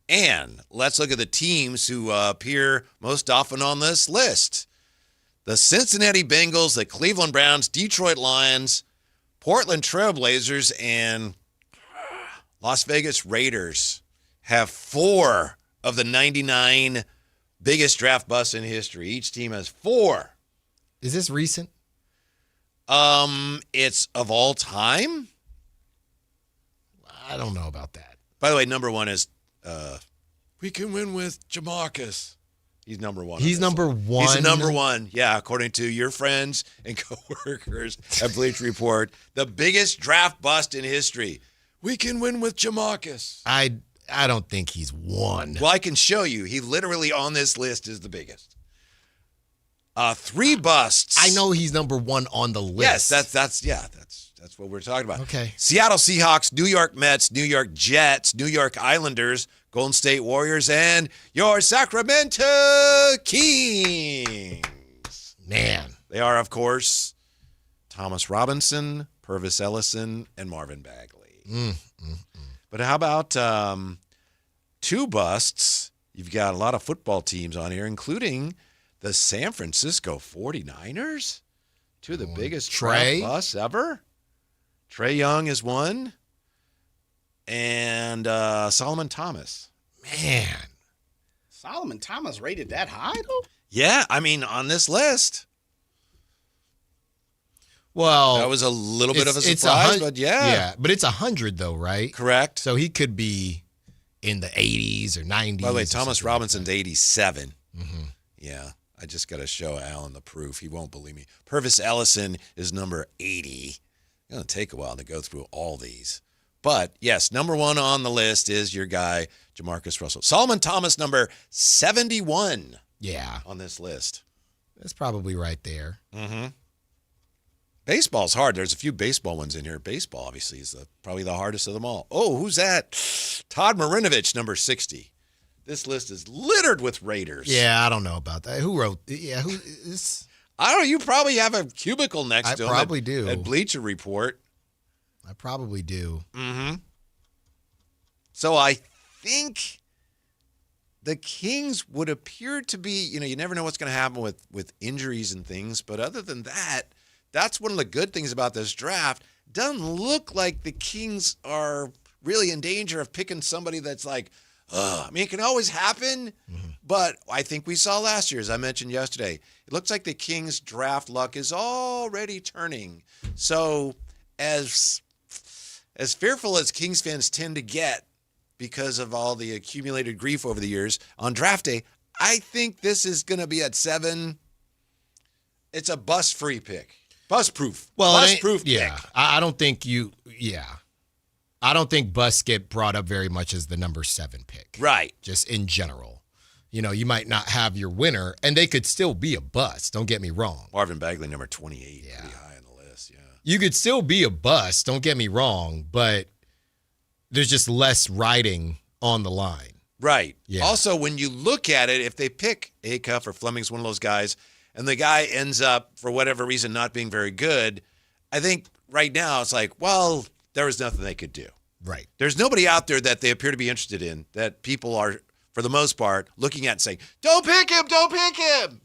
[SPEAKER 1] And let's look at the teams who appear most often on this list. The Cincinnati Bengals, the Cleveland Browns, Detroit Lions, Portland Trailblazers, and Las Vegas Raiders have 4 of the 99 biggest draft busts in history. Each team has 4.
[SPEAKER 2] Is this recent?
[SPEAKER 1] It's of all time.
[SPEAKER 2] I don't know about that.
[SPEAKER 1] By the way, number 1 is we can win with Jamarcus. He's number one.
[SPEAKER 2] He's number one.
[SPEAKER 1] He's number one. Yeah, according to your friends and coworkers at Bleacher Report, the biggest draft bust in history. We can win with Jamarcus.
[SPEAKER 2] I don't think he's one.
[SPEAKER 1] Well, I can show you. He literally on this list is the biggest. 3 busts.
[SPEAKER 2] I know he's number one on the list.
[SPEAKER 1] Yes, that's what we're talking about.
[SPEAKER 2] Okay.
[SPEAKER 1] Seattle Seahawks, New York Mets, New York Jets, New York Islanders, Golden State Warriors, and your Sacramento Kings.
[SPEAKER 2] Man.
[SPEAKER 1] They are, of course, Thomas Robinson, Purvis Ellison, and Marvin Bagley. But how about 2 busts? You've got a lot of football teams on here, including the San Francisco 49ers. 2 of the biggest draft busts ever. Trae Young is one. And Solomon Thomas.
[SPEAKER 2] Man.
[SPEAKER 4] Solomon Thomas rated that high, though?
[SPEAKER 1] Yeah, I mean, on this list.
[SPEAKER 2] Well,
[SPEAKER 1] that was a little bit of a surprise, but yeah.
[SPEAKER 2] Yeah, but it's 100 though, right?
[SPEAKER 1] Correct.
[SPEAKER 2] So he could be in the 80s or 90s.
[SPEAKER 1] By the way, Thomas Robinson's
[SPEAKER 2] like
[SPEAKER 1] 87. Yeah, I just got to show Alan the proof. He won't believe me. Purvis Ellison is number 80. It's going to take a while to go through all these. But, yes, number 1 on the list is your guy, Jamarcus Russell. Solomon Thomas, number 71.
[SPEAKER 2] Yeah.
[SPEAKER 1] On this list.
[SPEAKER 2] That's probably right there.
[SPEAKER 1] Baseball's hard. There's a few baseball ones in here. Baseball, obviously, is probably the hardest of them all. Oh, who's that? Todd Marinovich, number 60. This list is littered with Raiders.
[SPEAKER 2] Yeah, I don't know about that. Who wrote? Yeah, who is?
[SPEAKER 1] I don't know. You probably have a cubicle next to him.
[SPEAKER 2] I probably do.
[SPEAKER 1] At Bleacher Report.
[SPEAKER 2] I probably do.
[SPEAKER 1] So I think the Kings would appear to be, you never know what's going to happen with injuries and things. But other than that, that's one of the good things about this draft. Doesn't look like the Kings are really in danger of picking somebody that's like, I mean, it can always happen, but I think we saw last year, as I mentioned yesterday, it looks like the Kings' draft luck is already turning. So as fearful as Kings fans tend to get because of all the accumulated grief over the years, on draft day, I think this is going to be at 7. It's a bust-free pick. Bust-proof.
[SPEAKER 2] Well,
[SPEAKER 1] bust-proof pick.
[SPEAKER 2] Yeah, I don't think I don't think busts get brought up very much as the number 7 pick.
[SPEAKER 1] Right.
[SPEAKER 2] Just in general. You might not have your winner, and they could still be a bust. Don't get me wrong.
[SPEAKER 1] Marvin Bagley, number 28. Yeah. Pretty high on the list, yeah.
[SPEAKER 2] You could still be a bust, don't get me wrong, but there's just less riding on the line.
[SPEAKER 1] Right.
[SPEAKER 2] Yeah.
[SPEAKER 1] Also, when you look at it, if they pick Acuff or Fleming's one of those guys, and the guy ends up, for whatever reason, not being very good, I think right now it's like, well, there was nothing they could do.
[SPEAKER 2] Right.
[SPEAKER 1] There's nobody out there that they appear to be interested in that people are, for the most part, looking at and saying, don't pick him, don't pick him.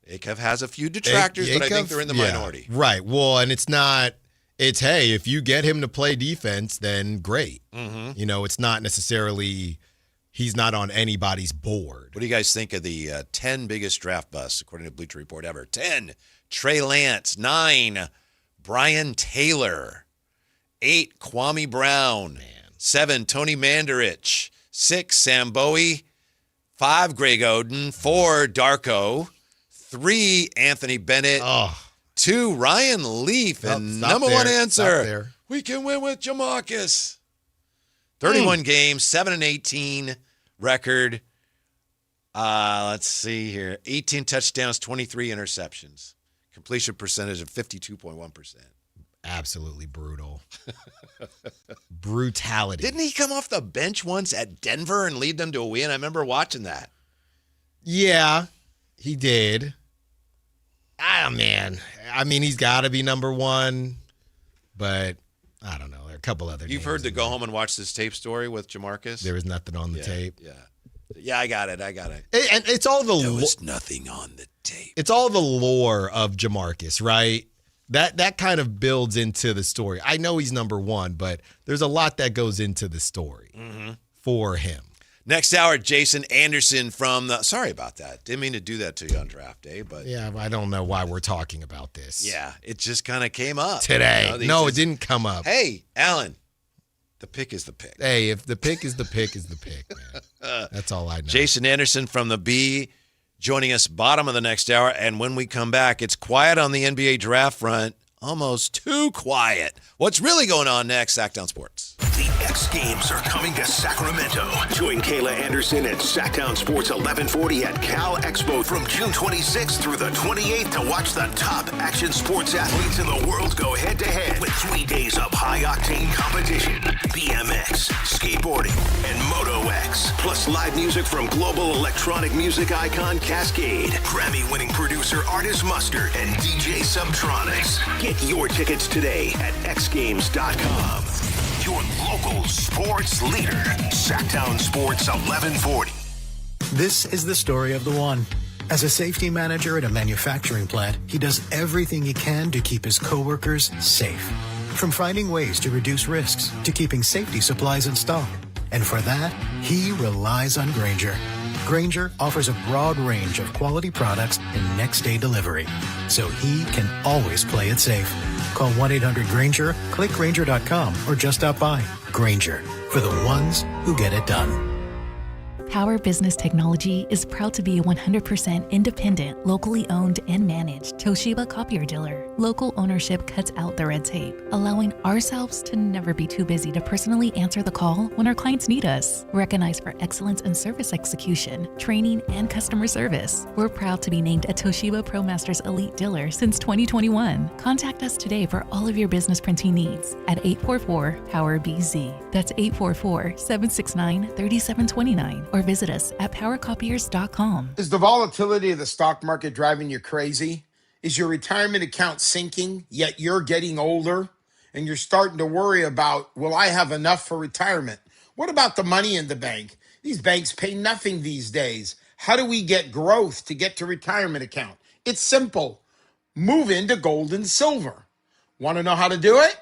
[SPEAKER 1] Acuff has a few detractors, but I think they're in the minority.
[SPEAKER 2] Right. Well, and it's, hey, if you get him to play defense, then great. It's not necessarily, he's not on anybody's board.
[SPEAKER 1] What do you guys think of the 10 biggest draft busts, according to Bleacher Report, ever? 10, Trey Lance. 9, Brian Taylor. 8, Kwame Brown. 7, Tony Mandarich. 6, Sam Bowie. 5, Greg Oden. 4, Darko. 3, Anthony Bennett. 2, Ryan Leaf. And number 1 answer, we can win with Jamarcus. 31 games, 7-18 record. Let's see here. 18 touchdowns, 23 interceptions. Completion percentage of 52.1%.
[SPEAKER 2] Absolutely brutal. Brutality.
[SPEAKER 1] Didn't he come off the bench once at Denver and lead them to a win? I remember watching that.
[SPEAKER 2] Yeah, he did. Man. I mean, he's got to be number 1, but I don't know. There are a couple other
[SPEAKER 1] You've heard the go home and watch this tape story with Jamarcus?
[SPEAKER 2] There was nothing on the tape.
[SPEAKER 1] Yeah, I got it.
[SPEAKER 2] And it's all
[SPEAKER 1] there was nothing on the tape.
[SPEAKER 2] It's all the lore of Jamarcus, right? That kind of builds into the story. I know he's number 1, but there's a lot that goes into the story for him.
[SPEAKER 1] Next hour, Jason Anderson from the... Sorry about that. Didn't mean to do that to you on draft day, but...
[SPEAKER 2] Yeah, I don't know why we're talking about this.
[SPEAKER 1] Yeah, it just kind of came up.
[SPEAKER 2] Today. No, it didn't come up.
[SPEAKER 1] Hey, Alan, The pick is the pick.
[SPEAKER 2] Hey, if the pick is the pick, is the pick, man. That's all I know.
[SPEAKER 1] Jason Anderson from the B joining us bottom of the next hour. And when we come back, it's quiet on the NBA draft front. Almost too quiet. What's really going on next? Sactown Sports.
[SPEAKER 5] The X Games are coming to Sacramento. Join Kayla Anderson at Sactown Sports 1140 at Cal Expo from June 26th through the 28th to watch the top action sports athletes in the world go head-to-head with 3 days of high-octane competition, BMX, skateboarding, and Moto X, plus live music from global electronic music icon Cascade, Grammy-winning producer Artist Mustard, and DJ Subtronics. Get your tickets today at xgames.com. Your local sports leader, Sactown Sports 1140.
[SPEAKER 15] This is the story of the one. As a safety manager at a manufacturing plant, he does everything he can to keep his coworkers safe. From finding ways to reduce risks to keeping safety supplies in stock. And for that, he relies on Grainger. Grainger offers a broad range of quality products and next-day delivery, so he can always play it safe. Call 1-800-GRAINGER, click Grainger.com, or just stop by. Grainger, for the ones who get it done.
[SPEAKER 17] Power Business Technology is proud to be a 100% independent, locally owned and managed Toshiba copier dealer. Local ownership cuts out the red tape, allowing ourselves to never be too busy to personally answer the call when our clients need us. Recognized for excellence in service execution, training, and customer service, we're proud to be named a Toshiba ProMasters Elite Dealer since 2021. Contact us today for all of your business printing needs at 844-POWER-BZ. That's 844-769-3729. Or visit us at powercopiers.com.
[SPEAKER 18] Is the volatility of the stock market driving you crazy? Is your retirement account sinking, yet you're getting older and you're starting to worry about, will I have enough for retirement? What about the money in the bank? These banks pay nothing these days. How do we get growth to get to retirement account? It's simple. Move into gold and silver. Want to know how to do it?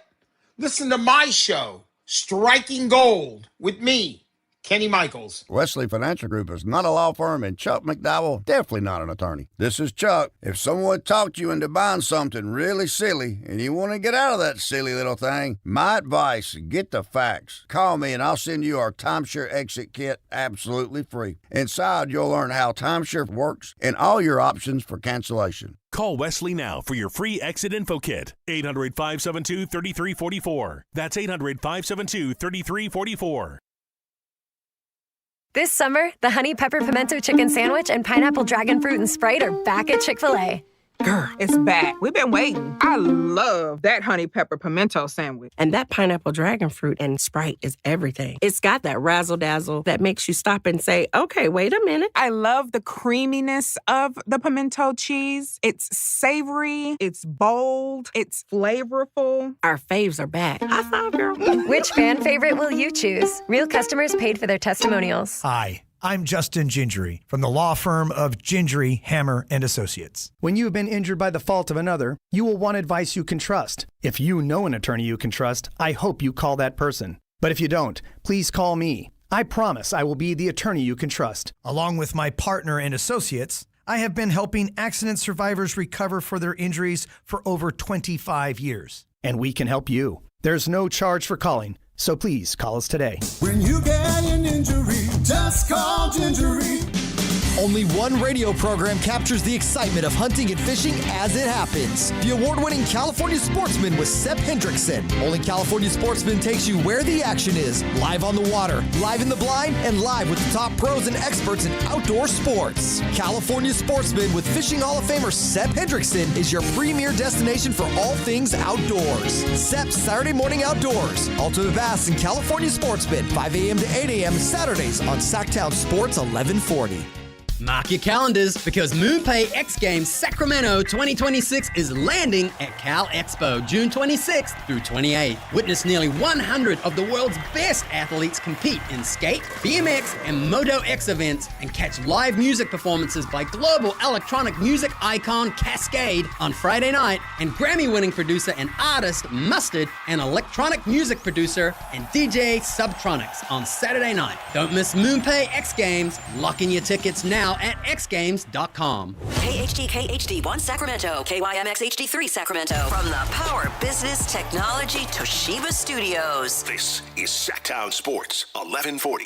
[SPEAKER 18] Listen to my show, Striking Gold, with me, Kenny Michaels.
[SPEAKER 19] Wesley Financial Group is not a law firm, and Chuck McDowell definitely not an attorney. This is Chuck. If someone talked you into buying something really silly and you want to get out of that silly little thing, my advice, get the facts. Call me and I'll send you our timeshare exit kit absolutely free. Inside, you'll learn how timeshare works and all your options for cancellation.
[SPEAKER 20] Call Wesley now for your free exit info kit. 800-572-3344. That's 800-572-3344.
[SPEAKER 9] This summer, the Honey Pepper Pimento Chicken Sandwich and Pineapple Dragon Fruit and Sprite are back at Chick-fil-A.
[SPEAKER 11] Girl, it's back. We've been waiting. I love that honey pepper pimento sandwich.
[SPEAKER 12] And that pineapple dragon fruit and Sprite is everything. It's got that razzle-dazzle that makes you stop and say, okay, wait a minute.
[SPEAKER 11] I love the creaminess of the pimento cheese. It's savory, it's bold, it's flavorful.
[SPEAKER 12] Our faves are back. High five, girl.
[SPEAKER 9] Which fan favorite will you choose? Real customers paid for their testimonials.
[SPEAKER 21] Hi. I'm Justin Gingery from the law firm of Gingery, Hammer, and Associates. When you have been injured by the fault of another, you will want advice you can trust. If you know an attorney you can trust, I hope you call that person. But if you don't, please call me. I promise I will be the attorney you can trust. Along with my partner and associates, I have been helping accident survivors recover for their injuries for over 25 years. And we can help you. There's no charge for calling. So please call us today.
[SPEAKER 10] When you get an injury, just call Gingery.
[SPEAKER 23] Only one radio program captures the excitement of hunting and fishing as it happens. The award-winning California Sportsman with Sep Hendrickson. Only California Sportsman takes you where the action is. Live on the water, live in the blind, and live with the top pros and experts in outdoor sports. California Sportsman with Fishing Hall of Famer Sep Hendrickson is your premier destination for all things outdoors. Sep's Saturday Morning Outdoors. Ultimate Bass and California Sportsman, 5 a.m. to 8 a.m. Saturdays on Sactown Sports 1140.
[SPEAKER 24] Mark your calendars because MoonPay X Games Sacramento 2026 is landing at Cal Expo June 26th through 28th. Witness nearly 100 of the world's best athletes compete in skate, BMX, and Moto X events and catch live music performances by global electronic music icon Cascade on Friday night and Grammy-winning producer and artist Mustard and electronic music producer and DJ Subtronics on Saturday night. Don't miss MoonPay X Games. Lock in your tickets now now at xgames.com.
[SPEAKER 3] KHD1 Sacramento, KYMX HD3 Sacramento. From the Power Business Technology Toshiba Studios.
[SPEAKER 5] This is Sactown Sports 1140.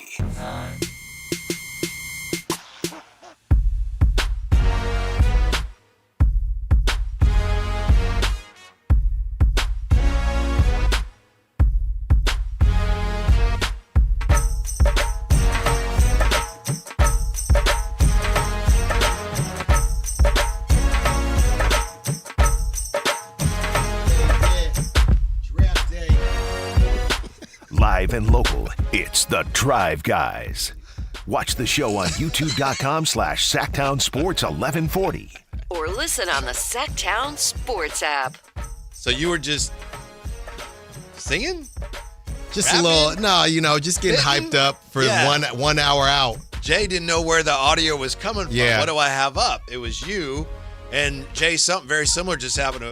[SPEAKER 5] Live and local, it's the Drive Guys. Watch the show on youtube.com/Sactown Sports 1140.
[SPEAKER 3] Or listen on the Sactown Sports app.
[SPEAKER 1] So you were just singing?
[SPEAKER 2] Just
[SPEAKER 1] Rapping?
[SPEAKER 2] a little, just getting hyped up for 1 hour out.
[SPEAKER 1] Jay didn't know where the audio was coming from.
[SPEAKER 2] Yeah.
[SPEAKER 1] What do I have up? It was you and Jay. Something very similar just happened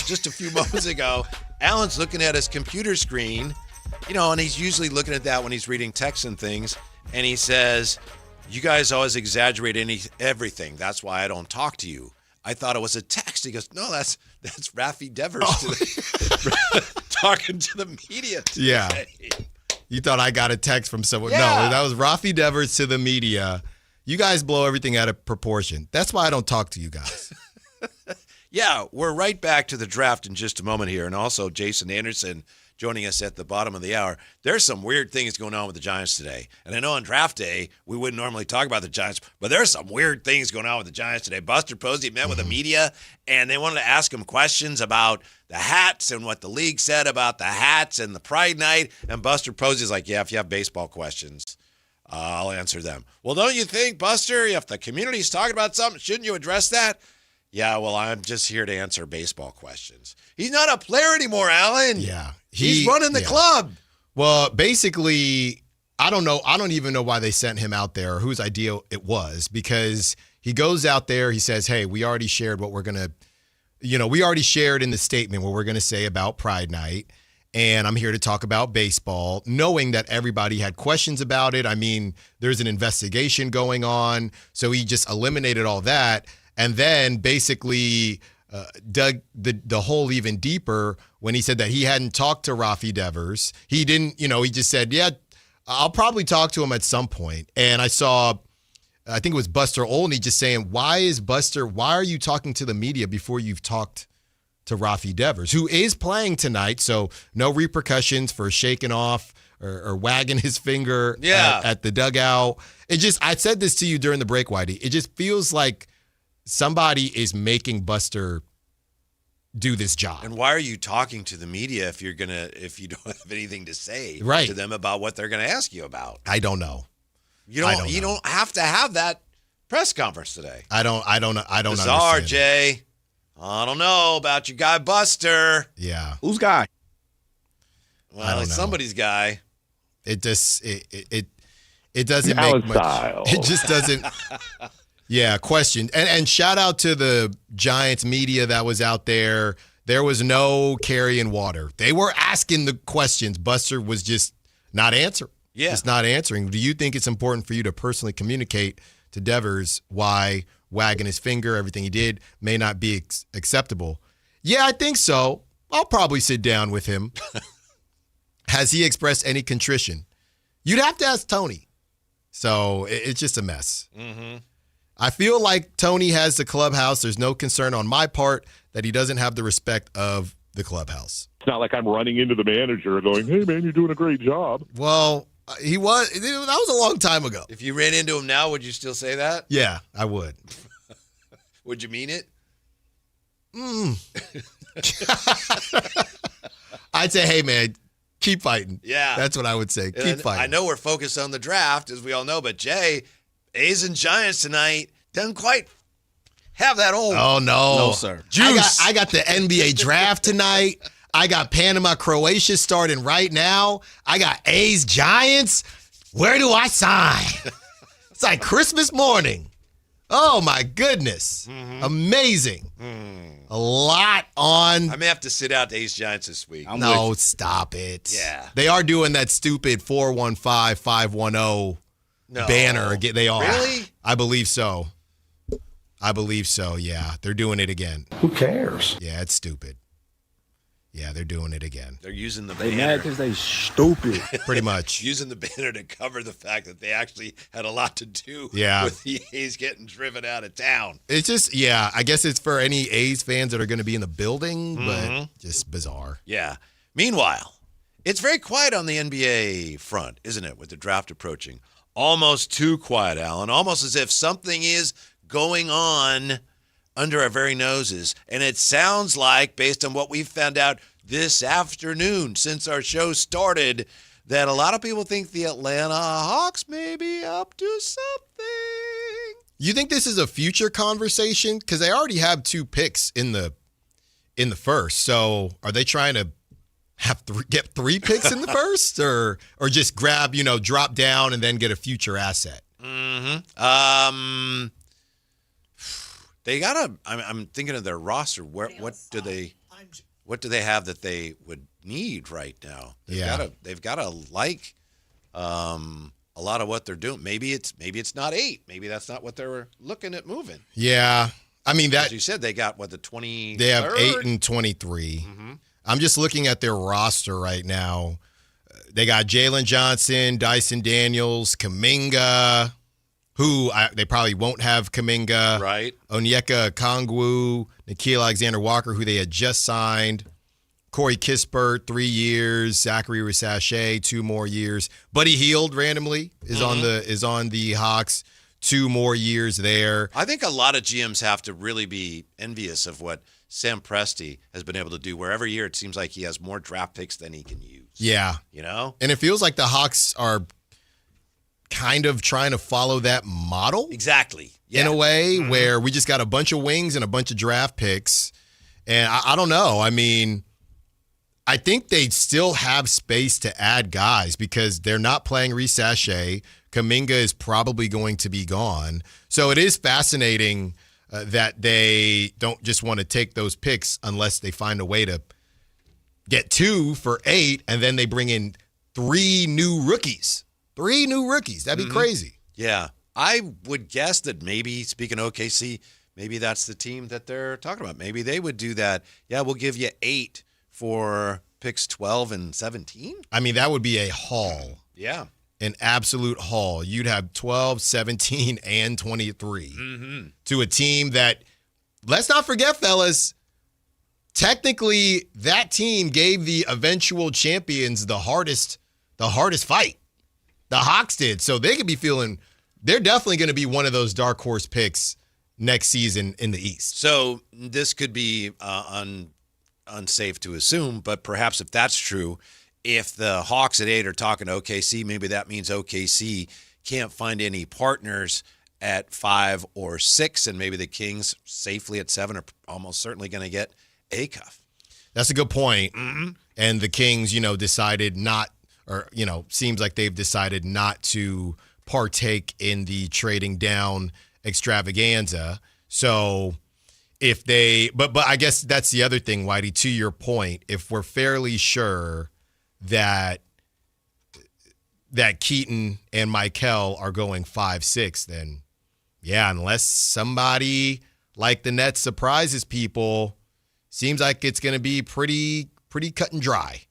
[SPEAKER 1] just a few moments ago. Alan's looking at his computer screen, and he's usually looking at that when he's reading texts and things. And he says, "You guys always exaggerate everything. That's why I don't talk to you. I thought it was a text." He goes, "No, that's Rafi Devers talking to the media today."
[SPEAKER 2] Yeah. You thought I got a text from someone.
[SPEAKER 1] Yeah.
[SPEAKER 2] No, that was Rafi Devers to the media. You guys blow everything out of proportion. That's why I don't talk to you guys.
[SPEAKER 1] Yeah, we're right back to the draft in just a moment here. And also Jason Anderson joining us at the bottom of the hour. There's some weird things going on with the Giants today. And I know on draft day, we wouldn't normally talk about the Giants, but there's some weird things going on with the Giants today. Buster Posey met with the media, and they wanted to ask him questions about the hats and what the league said about the hats and the Pride Night. And Buster Posey's like, "Yeah, if you have baseball questions, I'll answer them." "Well, don't you think, Buster, if the community's talking about something, shouldn't you address that?" "Yeah, well, I'm just here to answer baseball questions." He's not a player anymore, Alan.
[SPEAKER 2] Yeah.
[SPEAKER 1] He's running the club.
[SPEAKER 2] Well, basically, I don't know. I don't even know why they sent him out there or whose idea it was, because he goes out there, he says, "Hey, we already shared what we're going to, we already shared in the statement what we're going to say about Pride Night. And I'm here to talk about baseball," knowing that everybody had questions about it. I mean, there's an investigation going on. So he just eliminated all that. And then basically dug the hole even deeper when he said that he hadn't talked to Rafi Devers. He didn't, he just said, "Yeah, I'll probably talk to him at some point." And I saw, I think it was Buster Olney just saying, why are you talking to the media before you've talked to Rafi Devers, who is playing tonight? So no repercussions for shaking off or wagging his finger at the dugout. I said this to you during the break, Whitey. It just feels like somebody is making Buster do this job.
[SPEAKER 1] And why are you talking to the media if you don't have anything to say to them about what they're going to ask you about?
[SPEAKER 2] I don't know.
[SPEAKER 1] You don't have to have that press conference today.
[SPEAKER 2] I don't
[SPEAKER 1] Bizarre,
[SPEAKER 2] understand.
[SPEAKER 1] Jay. I don't know about your guy Buster.
[SPEAKER 2] Yeah.
[SPEAKER 4] Whose guy?
[SPEAKER 1] Well, it's somebody's guy.
[SPEAKER 2] It just it doesn't
[SPEAKER 6] Now
[SPEAKER 2] make
[SPEAKER 6] it's
[SPEAKER 2] much.
[SPEAKER 6] style.
[SPEAKER 2] It just doesn't. Yeah, question. And shout out to the Giants media that was out there. There was no carrying water. They were asking the questions. Buster was just not answering.
[SPEAKER 1] Yeah.
[SPEAKER 2] Just not answering. Do you think it's important for you to personally communicate to Devers why wagging his finger, everything he did, may not be acceptable? Yeah, I think so. I'll probably sit down with him. Has he expressed any contrition? You'd have to ask Tony. So it's just a mess.
[SPEAKER 1] Mm-hmm.
[SPEAKER 2] I feel like Tony has the clubhouse. There's no concern on my part that he doesn't have the respect of the clubhouse.
[SPEAKER 6] It's not like I'm running into the manager going, "Hey, man, you're doing a great job."
[SPEAKER 2] Well, he was. That was a long time ago.
[SPEAKER 1] If you ran into him now, would you still say that?
[SPEAKER 2] Yeah, I would.
[SPEAKER 1] Would you mean it?
[SPEAKER 2] I'd say, "Hey, man, keep fighting."
[SPEAKER 1] Yeah.
[SPEAKER 2] That's what I would say. Keep
[SPEAKER 1] And
[SPEAKER 2] fighting.
[SPEAKER 1] I know we're focused on the draft, as we all know, but Jay, A's and Giants tonight doesn't quite have that old.
[SPEAKER 2] Oh, no.
[SPEAKER 4] No, sir.
[SPEAKER 1] Juice.
[SPEAKER 2] I got the NBA draft tonight. I got Panama, Croatia starting right now. I got A's, Giants. Where do I sign? It's like Christmas morning. Oh, my goodness.
[SPEAKER 1] Mm-hmm.
[SPEAKER 2] Amazing. A lot on.
[SPEAKER 1] I may have to sit out the A's Giants this week.
[SPEAKER 2] No, stop it.
[SPEAKER 1] Yeah.
[SPEAKER 2] They are doing that stupid 415-510 banner. They are.
[SPEAKER 1] Really?
[SPEAKER 2] I believe so. Yeah, they're doing it again.
[SPEAKER 7] Who cares?
[SPEAKER 2] Yeah, it's stupid. Yeah, they're doing it again.
[SPEAKER 1] They're using the banner.
[SPEAKER 7] They mad because they stupid.
[SPEAKER 2] Pretty much.
[SPEAKER 1] Using the banner to cover the fact that they actually had a lot to do with the A's getting driven out of town.
[SPEAKER 2] It's just, I guess it's for any A's fans that are going to be in the building, but just bizarre.
[SPEAKER 1] Yeah. Meanwhile, it's very quiet on the NBA front, isn't it, with the draft approaching? Almost too quiet, Alan. Almost as if something is going on under our very noses. And it sounds like, based on what we've found out this afternoon since our show started, that a lot of people think the Atlanta Hawks may be up to something.
[SPEAKER 2] You think this is a future conversation? Because they already have 2 picks in the first. So are they trying to get 3 picks in the first, or just grab, drop down and then get a future asset?
[SPEAKER 1] They gotta. I'm thinking of their roster. What do they have that they would need right now? They've gotta like a lot of what they're doing. Maybe it's not 8. Maybe that's not what they're looking at moving.
[SPEAKER 2] Yeah, I mean that.
[SPEAKER 1] As you said, they got the 20.
[SPEAKER 2] They have 8 and 23. I'm just looking at their roster right now. They got Jalen Johnson, Dyson Daniels, Kuminga, who they probably won't have Kuminga.
[SPEAKER 1] Right.
[SPEAKER 2] Onyeka Okongwu, Nickeil Alexander-Walker, who they had just signed. Corey Kispert, 3 years. Zachary Rissache, 2 more years. Buddy Hield randomly is on the Hawks. 2 more years there.
[SPEAKER 1] I think a lot of GMs have to really be envious of what Sam Presti has been able to do, where every year it seems like he has more draft picks than he can use.
[SPEAKER 2] Yeah. And it feels like the Hawks are kind of trying to follow that model.
[SPEAKER 1] Exactly.
[SPEAKER 2] In a way where we just got a bunch of wings and a bunch of draft picks. And I don't know. I mean, I think they still have space to add guys because they're not playing Rissache. Kuminga is probably going to be gone. So it is fascinating that they don't just want to take those picks unless they find a way to get 2 for 8, and then they bring in 3 new rookies. 3 new rookies. That'd be crazy.
[SPEAKER 1] Yeah. I would guess that maybe, speaking of OKC, maybe that's the team that they're talking about. Maybe they would do that. Yeah, we'll give you 8 for picks 12 and 17.
[SPEAKER 2] I mean, that would be a haul.
[SPEAKER 1] Yeah.
[SPEAKER 2] An absolute haul. You'd have 12, 17, and 23 to a team that, let's not forget, fellas, technically that team gave the eventual champions the hardest fight. The Hawks did. So they could be feeling, they're definitely going to be one of those dark horse picks next season in the East.
[SPEAKER 1] So this could be unsafe to assume, but perhaps if that's true, if the Hawks at 8 are talking to OKC, maybe that means OKC can't find any partners at 5 or 6, and maybe the Kings safely at 7 are almost certainly going to get Acuff.
[SPEAKER 2] That's a good point. And the Kings, decided not, or, seems like they've decided not to partake in the trading down extravaganza. So if they, but I guess that's the other thing, Whitey, to your point, if we're fairly sure that Keaton and Michael are going 5-6, then yeah, unless somebody like the Nets surprises people, seems like it's going to be pretty cut and dry.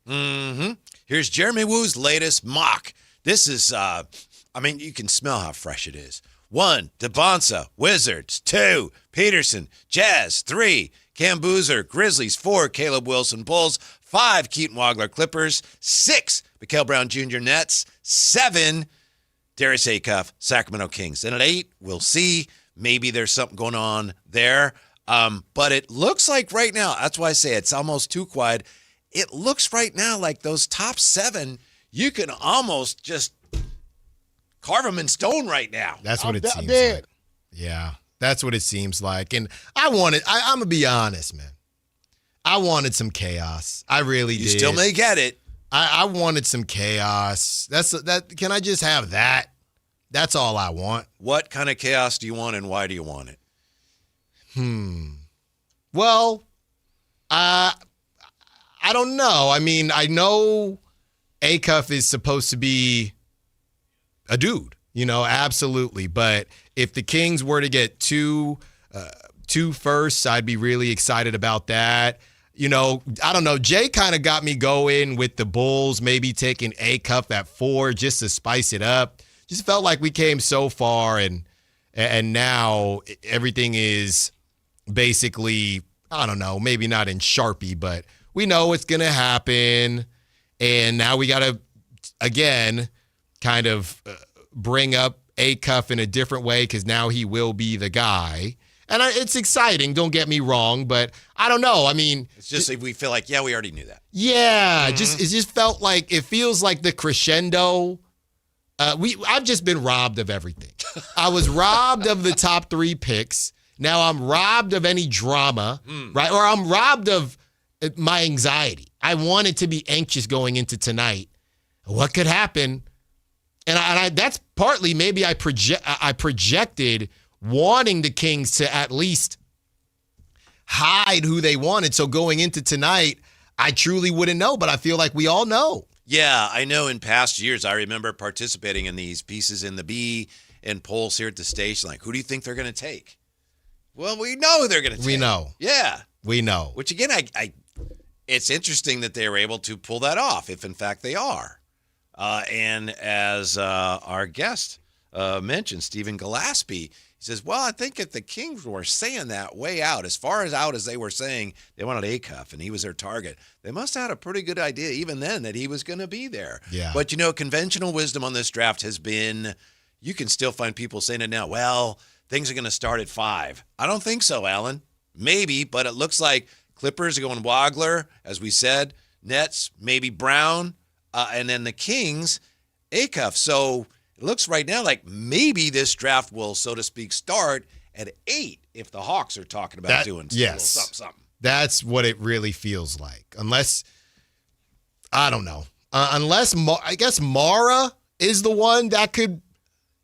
[SPEAKER 1] Here's Jeremy Woo's latest mock. This is, you can smell how fresh it is. 1, DeBonsa, Wizards. 2, Peterson, Jazz. 3, Cam Boozer, Grizzlies. 4, Caleb Wilson, Bulls. 5, Keaton Wagler, Clippers. 6, Mikael Brown Jr., Nets. 7, Darius Acuff, Sacramento Kings. And at 8, we'll see. Maybe there's something going on there. But it looks like right now, that's why I say it's almost too quiet. It looks right now like those top 7, you can almost just carve them in stone right now.
[SPEAKER 2] That's what it seems like. Yeah, that's what it seems like. And I'm going to be honest, man. I wanted some chaos. I really did.
[SPEAKER 1] You still may get it.
[SPEAKER 2] I wanted some chaos. Can I just have that? That's all I want.
[SPEAKER 1] What kind of chaos do you want, and why do you want it?
[SPEAKER 2] Well, I don't know. I mean, I know Acuff is supposed to be a dude. Absolutely. But if the Kings were to get two firsts, I'd be really excited about that. I don't know. Jay kind of got me going with the Bulls, maybe taking Acuff at 4 just to spice it up. Just felt like we came so far, and now everything is basically, I don't know, maybe not in Sharpie, but we know it's going to happen. And now we got to, again, kind of bring up Acuff in a different way because now he will be the guy. And it's exciting, don't get me wrong, but I don't know. I mean,
[SPEAKER 1] it's just we feel like, we already knew that.
[SPEAKER 2] Yeah, it just felt like it feels like the crescendo. I've just been robbed of everything. I was robbed of the top 3 picks. Now I'm robbed of any drama, right? Or I'm robbed of my anxiety. I wanted to be anxious going into tonight. What could happen? And I that's partly maybe I projected wanting the Kings to at least hide who they wanted. So going into tonight, I truly wouldn't know, but I feel like we all know.
[SPEAKER 1] Yeah, I know in past years, I remember participating in these pieces in the B and polls here at the station. Like, who do you think they're going to take? Well, we know who they're going to take.
[SPEAKER 2] We know.
[SPEAKER 1] Yeah.
[SPEAKER 2] We know.
[SPEAKER 1] Which, again, it's interesting that they were able to pull that off, if in fact they are. And as our guest mentioned, Stephen Gillespie, he says, well, I think if the Kings were saying that way out, as far as they were saying they wanted Acuff and he was their target, they must have had a pretty good idea even then that he was going to be there.
[SPEAKER 2] Yeah.
[SPEAKER 1] But, conventional wisdom on this draft has been, you can still find people saying it now, well, things are going to start at 5. I don't think so, Alan. Maybe, but it looks like Clippers are going Wagler, as we said, Nets, maybe Brown, and then the Kings, Acuff. So it looks right now like maybe this draft will, so to speak, start at 8 if the Hawks are talking about doing a little something.
[SPEAKER 2] That's what it really feels like. Unless, I don't know. I guess Mara is the one that could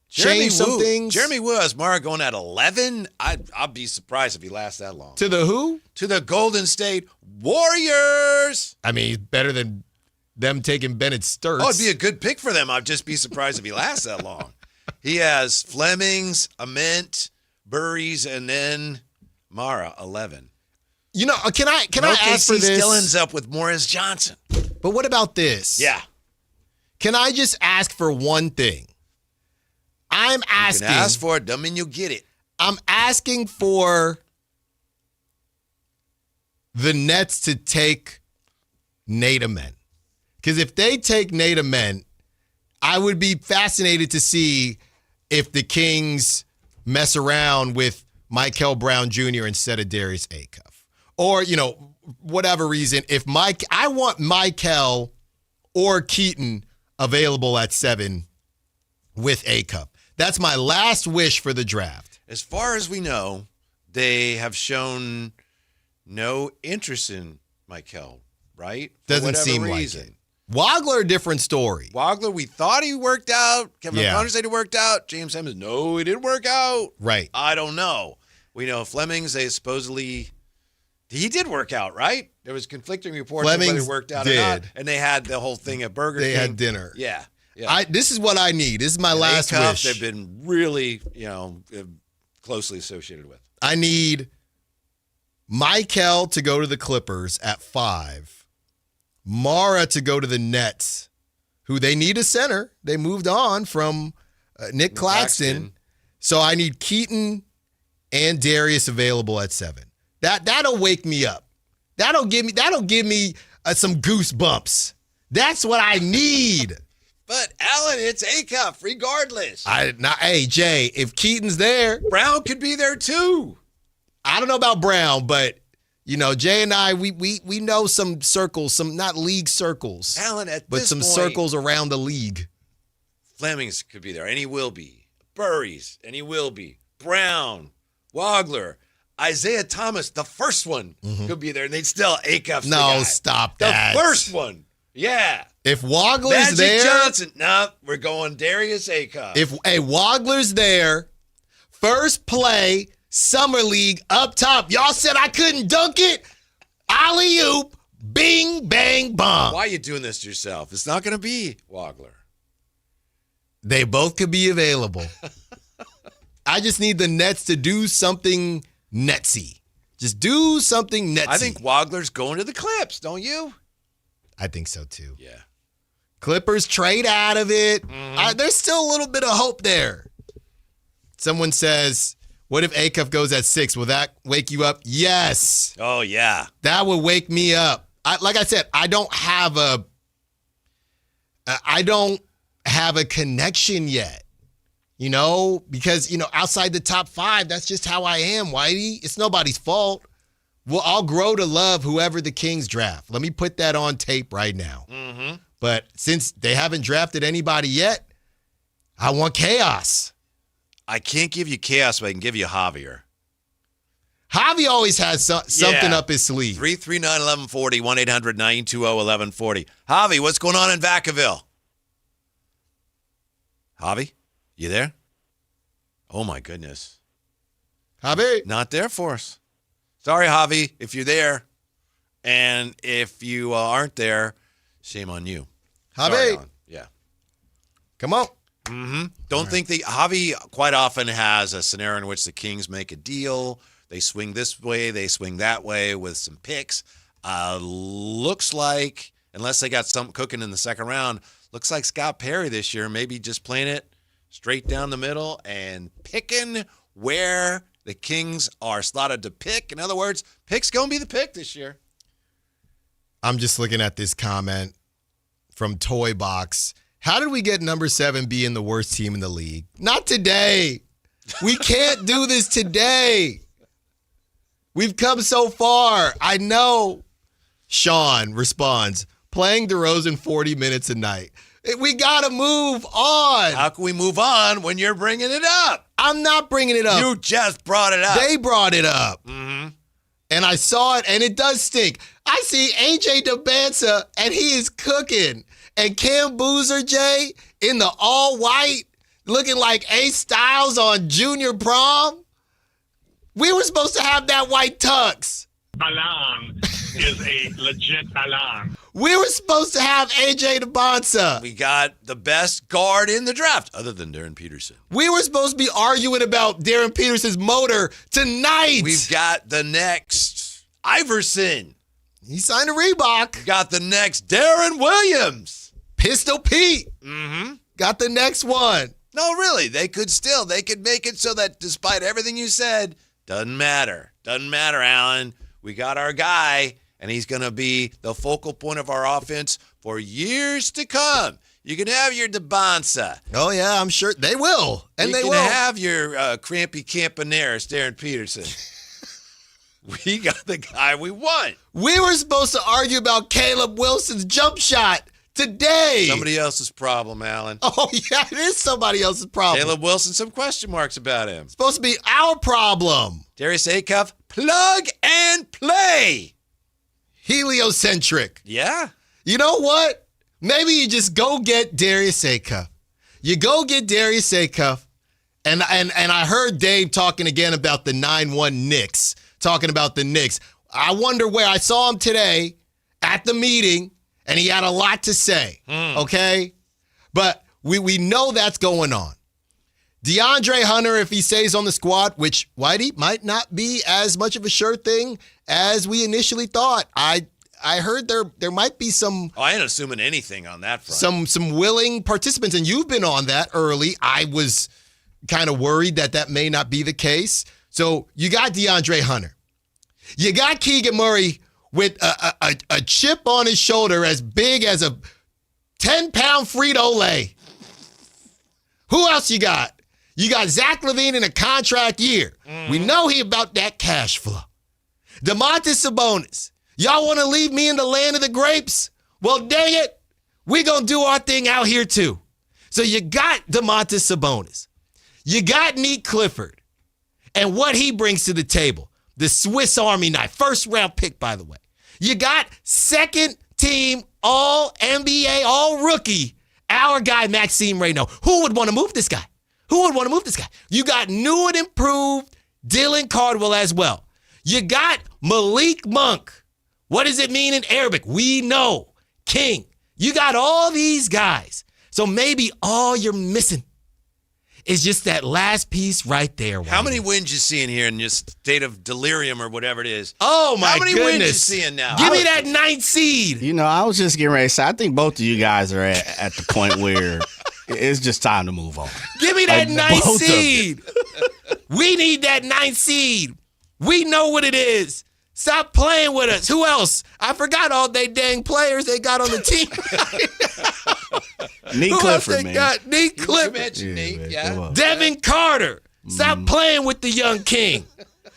[SPEAKER 2] change some things.
[SPEAKER 1] Jeremy Wu has Mara going at 11. I'll be surprised if he lasts that long.
[SPEAKER 2] To the who?
[SPEAKER 1] To the Golden State Warriors.
[SPEAKER 2] I mean, better than them taking Bennett Sturts.
[SPEAKER 1] Oh, it'd be a good pick for them. I'd just be surprised if he lasts that long. He has Flemings, Ament, Burries, and then Mara, 11.
[SPEAKER 2] Can I ask for this?
[SPEAKER 1] Still ends up with Morris Johnson.
[SPEAKER 2] But what about this?
[SPEAKER 1] Yeah.
[SPEAKER 2] Can I just ask for one thing? I'm asking.
[SPEAKER 1] You can ask for it, doesn't mean you'll get it.
[SPEAKER 2] I'm asking for the Nets to take Nate Ament. Because if they take Nate Ament, I would be fascinated to see if the Kings mess around with Michael Brown Jr. instead of Darius Acuff. Or, whatever reason, I want Michael or Keaton available at 7 with Acuff. That's my last wish for the draft.
[SPEAKER 1] As far as we know, they have shown no interest in Michael, right?
[SPEAKER 2] Doesn't seem like it. Wagler, different story.
[SPEAKER 1] Wagler, we thought he worked out. Kevin O'Connor said he worked out. James Simmons, no, he didn't work out.
[SPEAKER 2] Right.
[SPEAKER 1] I don't know. We know Flemings, he did work out, right? There was conflicting reports of whether he worked out or not. And they had the whole thing at Burger King.
[SPEAKER 2] They had dinner.
[SPEAKER 1] Yeah.
[SPEAKER 2] This is what I need. This is my last wish.
[SPEAKER 1] They've been really, closely associated with.
[SPEAKER 2] I need Michael to go to the Clippers at 5. Mara to go to the Nets, who they need a center. They moved on from Nick Claxton. So I need Keaton and Darius available at 7. That'll wake me up. That'll give me some goosebumps. That's what I need.
[SPEAKER 1] But Alan, it's Acuff regardless.
[SPEAKER 2] Hey Jay, if Keaton's there,
[SPEAKER 1] Brown could be there too.
[SPEAKER 2] I don't know about Brown, but Jay and I, we know some circles, some not league circles,
[SPEAKER 1] Alan,
[SPEAKER 2] but some circles around the league.
[SPEAKER 1] Flemings could be there, and he will be. Burries, and he will be. Brown, Wagler, Isaiah Thomas, the first one, could be there, and they'd still Acuff's the guy.
[SPEAKER 2] Stop that.
[SPEAKER 1] The first one, yeah.
[SPEAKER 2] If Wagler's
[SPEAKER 1] Magic
[SPEAKER 2] there,
[SPEAKER 1] Johnson, we're going Darius Acuff.
[SPEAKER 2] If Wagler's there, first play. Summer League up top. Y'all said I couldn't dunk it. Alley-oop, bing, bang, bomb.
[SPEAKER 1] Why are you doing this to yourself? It's not going to be Wagler.
[SPEAKER 2] They both could be available. I just need the Nets to do something Netsy. Just do something Netsy.
[SPEAKER 1] I think Wagler's going to the Clips, don't you?
[SPEAKER 2] I think so too.
[SPEAKER 1] Yeah.
[SPEAKER 2] Clippers trade out of it. There's still a little bit of hope there. Someone says, what if Acuff goes at 6? Will that wake you up? Yes.
[SPEAKER 1] Oh, yeah.
[SPEAKER 2] That would wake me up. Like I said, I don't have a connection yet. Because, outside the top 5, that's just how I am, Whitey. It's nobody's fault. Well, I'll grow to love whoever the Kings draft. Let me put that on tape right now.
[SPEAKER 1] Mm-hmm.
[SPEAKER 2] But since they haven't drafted anybody yet, I want chaos.
[SPEAKER 1] I can't give you chaos, but I can give you Javier.
[SPEAKER 2] Javi always has something up his sleeve.
[SPEAKER 1] 339-1140, 1-800-920-1140. Javi, what's going on in Vacaville? Javi, you there? Oh, my goodness.
[SPEAKER 2] Javi?
[SPEAKER 1] Not there for us. Sorry, Javi, if you're there. And if you aren't there, shame on you.
[SPEAKER 2] Javi.
[SPEAKER 1] Sorry, Alan. Yeah.
[SPEAKER 2] Come on.
[SPEAKER 1] Mm-hmm. Don't think Javi quite often has a scenario in which the Kings make a deal. They swing this way, they swing that way with some picks. Looks like, unless they got something cooking in the second round, looks like Scott Perry this year, maybe just playing it straight down the middle and picking where the Kings are slotted to pick. In other words, pick's going to be the pick this year.
[SPEAKER 2] I'm just looking at this comment from Toy Box. How did we get number 7 being the worst team in the league? Not today. We can't do this today. We've come so far. I know. Sean responds, playing DeRozan 40 minutes a night. We got to move on.
[SPEAKER 1] How can we move on when you're bringing it up?
[SPEAKER 2] I'm not bringing it up.
[SPEAKER 1] You just brought it up.
[SPEAKER 2] They brought it up.
[SPEAKER 1] Mm-hmm.
[SPEAKER 2] And I saw it, and it does stink. I see AJ DeBanza, and he is cooking. And Cam Boozer, Jay, in the all-white, looking like Ace Styles on junior prom. We were supposed to have that white tux.
[SPEAKER 6] Alan is a legit Alan.
[SPEAKER 2] We were supposed to have AJ DeBanza.
[SPEAKER 1] We got the best guard in the draft, other than Darren Peterson.
[SPEAKER 2] We were supposed to be arguing about Darren Peterson's motor tonight.
[SPEAKER 1] We've got the next Iverson.
[SPEAKER 2] He signed a Reebok.
[SPEAKER 1] We got the next Darren Williams.
[SPEAKER 2] Pistol Pete.
[SPEAKER 1] Mm-hmm.
[SPEAKER 2] Got the next one.
[SPEAKER 1] No, really. They could make it so that despite everything you said, doesn't matter. Doesn't matter, Alan. We got our guy, and he's going to be the focal point of our offense for years to come. You can have your DeBanza.
[SPEAKER 2] Oh, yeah, I'm sure they will. And they will.
[SPEAKER 1] You can have your Crampy Campaneris, Darren Peterson. We got the guy we want.
[SPEAKER 2] We were supposed to argue about Caleb Wilson's jump shot today.
[SPEAKER 1] Somebody else's problem, Alan.
[SPEAKER 2] Oh, yeah, it is somebody else's problem.
[SPEAKER 1] Caleb Wilson, some question marks about him.
[SPEAKER 2] It's supposed to be our problem.
[SPEAKER 1] Darius Acuff, plug and play.
[SPEAKER 2] Heliocentric.
[SPEAKER 1] Yeah.
[SPEAKER 2] You know what? Maybe you just go get Darius Acuff. You go get Darius Acuff. And I heard Dave talking again about the 9-1 Knicks, talking about the Knicks. I wonder where I saw him today at the meeting. And he had a lot to say, okay? But we know that's going on. DeAndre Hunter, if he stays on the squad, which, Whitey, might not be as much of a sure thing as we initially thought. I heard there might be some...
[SPEAKER 1] I ain't assuming anything on that front.
[SPEAKER 2] Some willing participants, and you've been on that early. I was kind of worried that may not be the case. So you got DeAndre Hunter. You got Keegan Murray with a chip on his shoulder as big as a 10-pound Frito-Lay. Who else you got? You got Zach LaVine in a contract year. We know he about that cash flow. Domantas Sabonis. Y'all want to leave me in the land of the grapes? Well, dang it. We going to do our thing out here, too. So you got Domantas Sabonis. You got Neek Clifford. And what he brings to the table. The Swiss Army knife. First round pick, by the way. You got second team all NBA, all rookie, our guy, Maxime Reynaud. Who would want to move this guy? You got new and improved Dylan Cardwell as well. You got Malik Monk. What does it mean in Arabic? We know. King. You got all these guys So maybe all you're missing is just that last piece right there.
[SPEAKER 1] How many wins you seeing here in this state of delirium or whatever it is?
[SPEAKER 2] Oh, my
[SPEAKER 1] How many wins you
[SPEAKER 2] goodness.
[SPEAKER 1] seeing now?
[SPEAKER 2] Give me that 9th seed.
[SPEAKER 4] You know, I was just getting ready to say, I think both of you guys are at the point where it's just time to move on.
[SPEAKER 2] Give me that
[SPEAKER 4] Like,
[SPEAKER 2] 9th
[SPEAKER 4] both of you.
[SPEAKER 2] seed. We need that 9th seed. We know what it is. Stop playing with us. Who else? I forgot all they dang players they got on the team.
[SPEAKER 4] Neat
[SPEAKER 2] Who else
[SPEAKER 4] Clifford,
[SPEAKER 2] they
[SPEAKER 4] man.
[SPEAKER 2] got? Neat
[SPEAKER 1] You
[SPEAKER 2] Clifford.
[SPEAKER 1] mentioned Nate, yeah.
[SPEAKER 2] Devin Carter. Stop playing with the young king.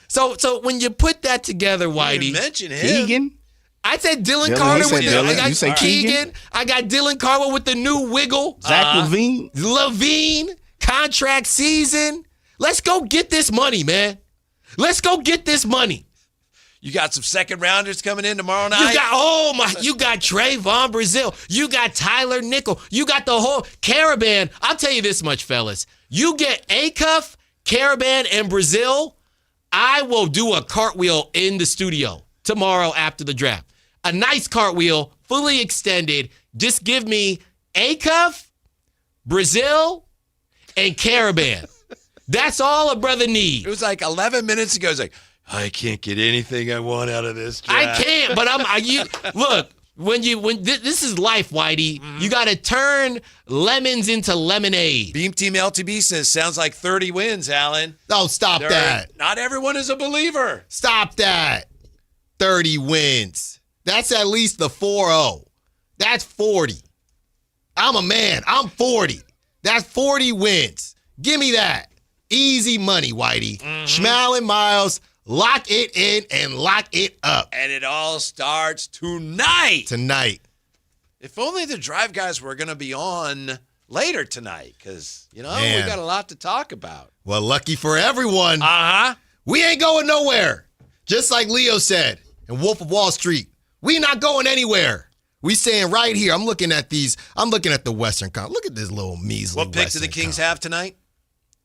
[SPEAKER 2] So when you put that together, Whitey.
[SPEAKER 1] You mentioned him.
[SPEAKER 4] Keegan?
[SPEAKER 2] I said Dylan
[SPEAKER 4] Dylan,
[SPEAKER 2] Carter
[SPEAKER 4] you said
[SPEAKER 2] with the
[SPEAKER 4] Dylan.
[SPEAKER 2] I got
[SPEAKER 4] You said
[SPEAKER 2] Keegan. I got Dylan Carter with the new wiggle.
[SPEAKER 4] Zach Levine?
[SPEAKER 2] Levine, contract season. Let's go get this money, man. Let's go get this money.
[SPEAKER 1] You got some second rounders coming in tomorrow night.
[SPEAKER 2] You got Trayvon Brazil. You got Tyler Nickel. You got the whole Caravan. I'll tell you this much, fellas. You get Acuff, Caravan, and Brazil, I will do a cartwheel in the studio tomorrow after the draft. A nice cartwheel, fully extended. Just give me Acuff, Brazil, and Caravan. That's all a brother needs.
[SPEAKER 1] It was like 11 minutes ago. It's like, I can't get anything I want out of this draft.
[SPEAKER 2] I can't, but look, when this is life, Whitey. You got to turn lemons into lemonade.
[SPEAKER 1] Beam Team LTB says, sounds like 30 wins, Alan.
[SPEAKER 2] Oh, stop that.
[SPEAKER 1] Not everyone is a believer.
[SPEAKER 2] Stop that. 30 wins. That's at least the 4-0. That's 40. I'm a man. I'm 40. That's 40 wins. Give me that. Easy money, Whitey. Schmal and Miles, lock it in and lock it up.
[SPEAKER 1] And it all starts tonight.
[SPEAKER 2] If
[SPEAKER 1] only the drive guys were going to be on later tonight, because, we
[SPEAKER 2] Man.
[SPEAKER 1] got a lot to talk about.
[SPEAKER 2] Well, lucky for everyone.
[SPEAKER 1] Uh-huh.
[SPEAKER 2] We ain't going nowhere. Just like Leo said in Wolf of Wall Street, we not going anywhere. We staying right here. I'm looking at the Western Conference. Look at this little measly
[SPEAKER 1] What picks do
[SPEAKER 2] Western
[SPEAKER 1] the Kings
[SPEAKER 2] Conference.
[SPEAKER 1] have tonight?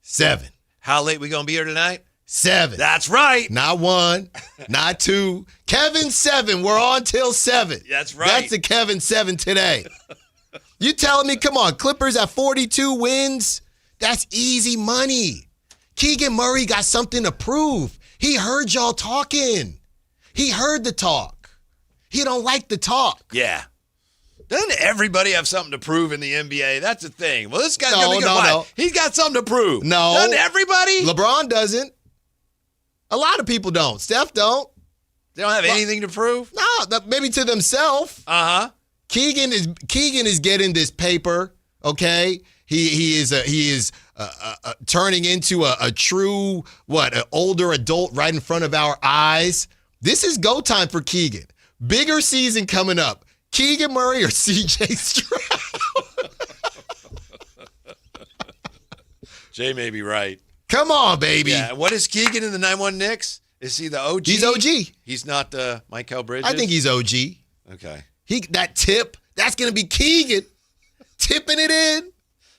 [SPEAKER 2] 7.
[SPEAKER 1] How late we going to be here tonight?
[SPEAKER 2] 7.
[SPEAKER 1] That's right.
[SPEAKER 2] Not 1, not 2. Kevin 7. We're on till 7.
[SPEAKER 1] That's right.
[SPEAKER 2] That's the Kevin 7 today. You telling me, come on, Clippers at 42 wins? That's easy money. Keegan Murray got something to prove. He heard y'all talking. He heard the talk. He don't like the talk.
[SPEAKER 1] Yeah. Doesn't everybody have something to prove in the NBA? That's the thing. Well, this guy's
[SPEAKER 2] No,
[SPEAKER 1] going to be
[SPEAKER 2] no,
[SPEAKER 1] good.
[SPEAKER 2] no.
[SPEAKER 1] He's got something to prove.
[SPEAKER 2] No.
[SPEAKER 1] Doesn't everybody?
[SPEAKER 2] LeBron doesn't. A lot of people don't. Steph don't.
[SPEAKER 1] They don't have anything to prove?
[SPEAKER 2] No, maybe to themselves.
[SPEAKER 1] Uh-huh.
[SPEAKER 2] Keegan is getting this paper, okay? He is turning into a true an older adult right in front of our eyes. This is go time for Keegan. Bigger season coming up. Keegan Murray or CJ Stroud?
[SPEAKER 1] Jay may be right.
[SPEAKER 2] Come on, baby.
[SPEAKER 1] Yeah. What is Keegan in the 9-1 Knicks? Is he the OG?
[SPEAKER 2] He's OG.
[SPEAKER 1] He's not Michael Bridges?
[SPEAKER 2] I think he's OG.
[SPEAKER 1] Okay.
[SPEAKER 2] That tip, that's going to be Keegan tipping it in.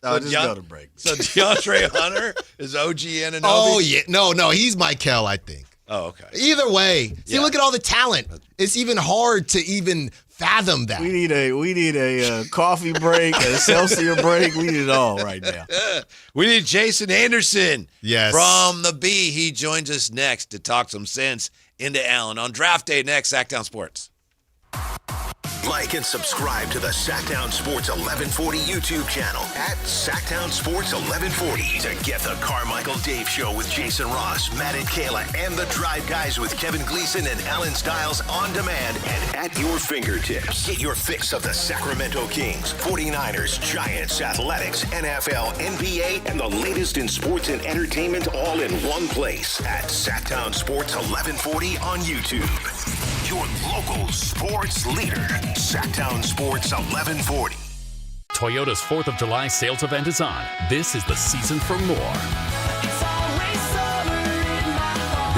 [SPEAKER 4] No, just go to break.
[SPEAKER 1] So DeAndre Hunter is OG Anunoby?
[SPEAKER 2] Oh, yeah. No, he's Michael, I think.
[SPEAKER 1] Oh, okay.
[SPEAKER 2] Either way. See, look at all the talent. It's even hard to even fathom that.
[SPEAKER 4] We need a coffee break, a Celsius break. We need it all right now.
[SPEAKER 1] We need Jason Anderson.
[SPEAKER 2] Yes.
[SPEAKER 1] From the B. He joins us next to talk some sense into Allen on draft day next, Sactown Sports.
[SPEAKER 5] Like and subscribe to the Sactown Sports 1140 YouTube channel at Sactown Sports 1140 to get the Carmichael Dave Show with Jason Ross, Matt and Kayla, and the Drive Guys with Kevin Gleason and Alan Stiles on demand and at your fingertips. Get your fix of the Sacramento Kings, 49ers, Giants, Athletics, NFL, NBA, and the latest in sports and entertainment all in one place at Sactown Sports 1140 on YouTube. Your local sports leader, Sactown Sports 1140.
[SPEAKER 8] Toyota's 4th of July sales event is on. This is the season for more.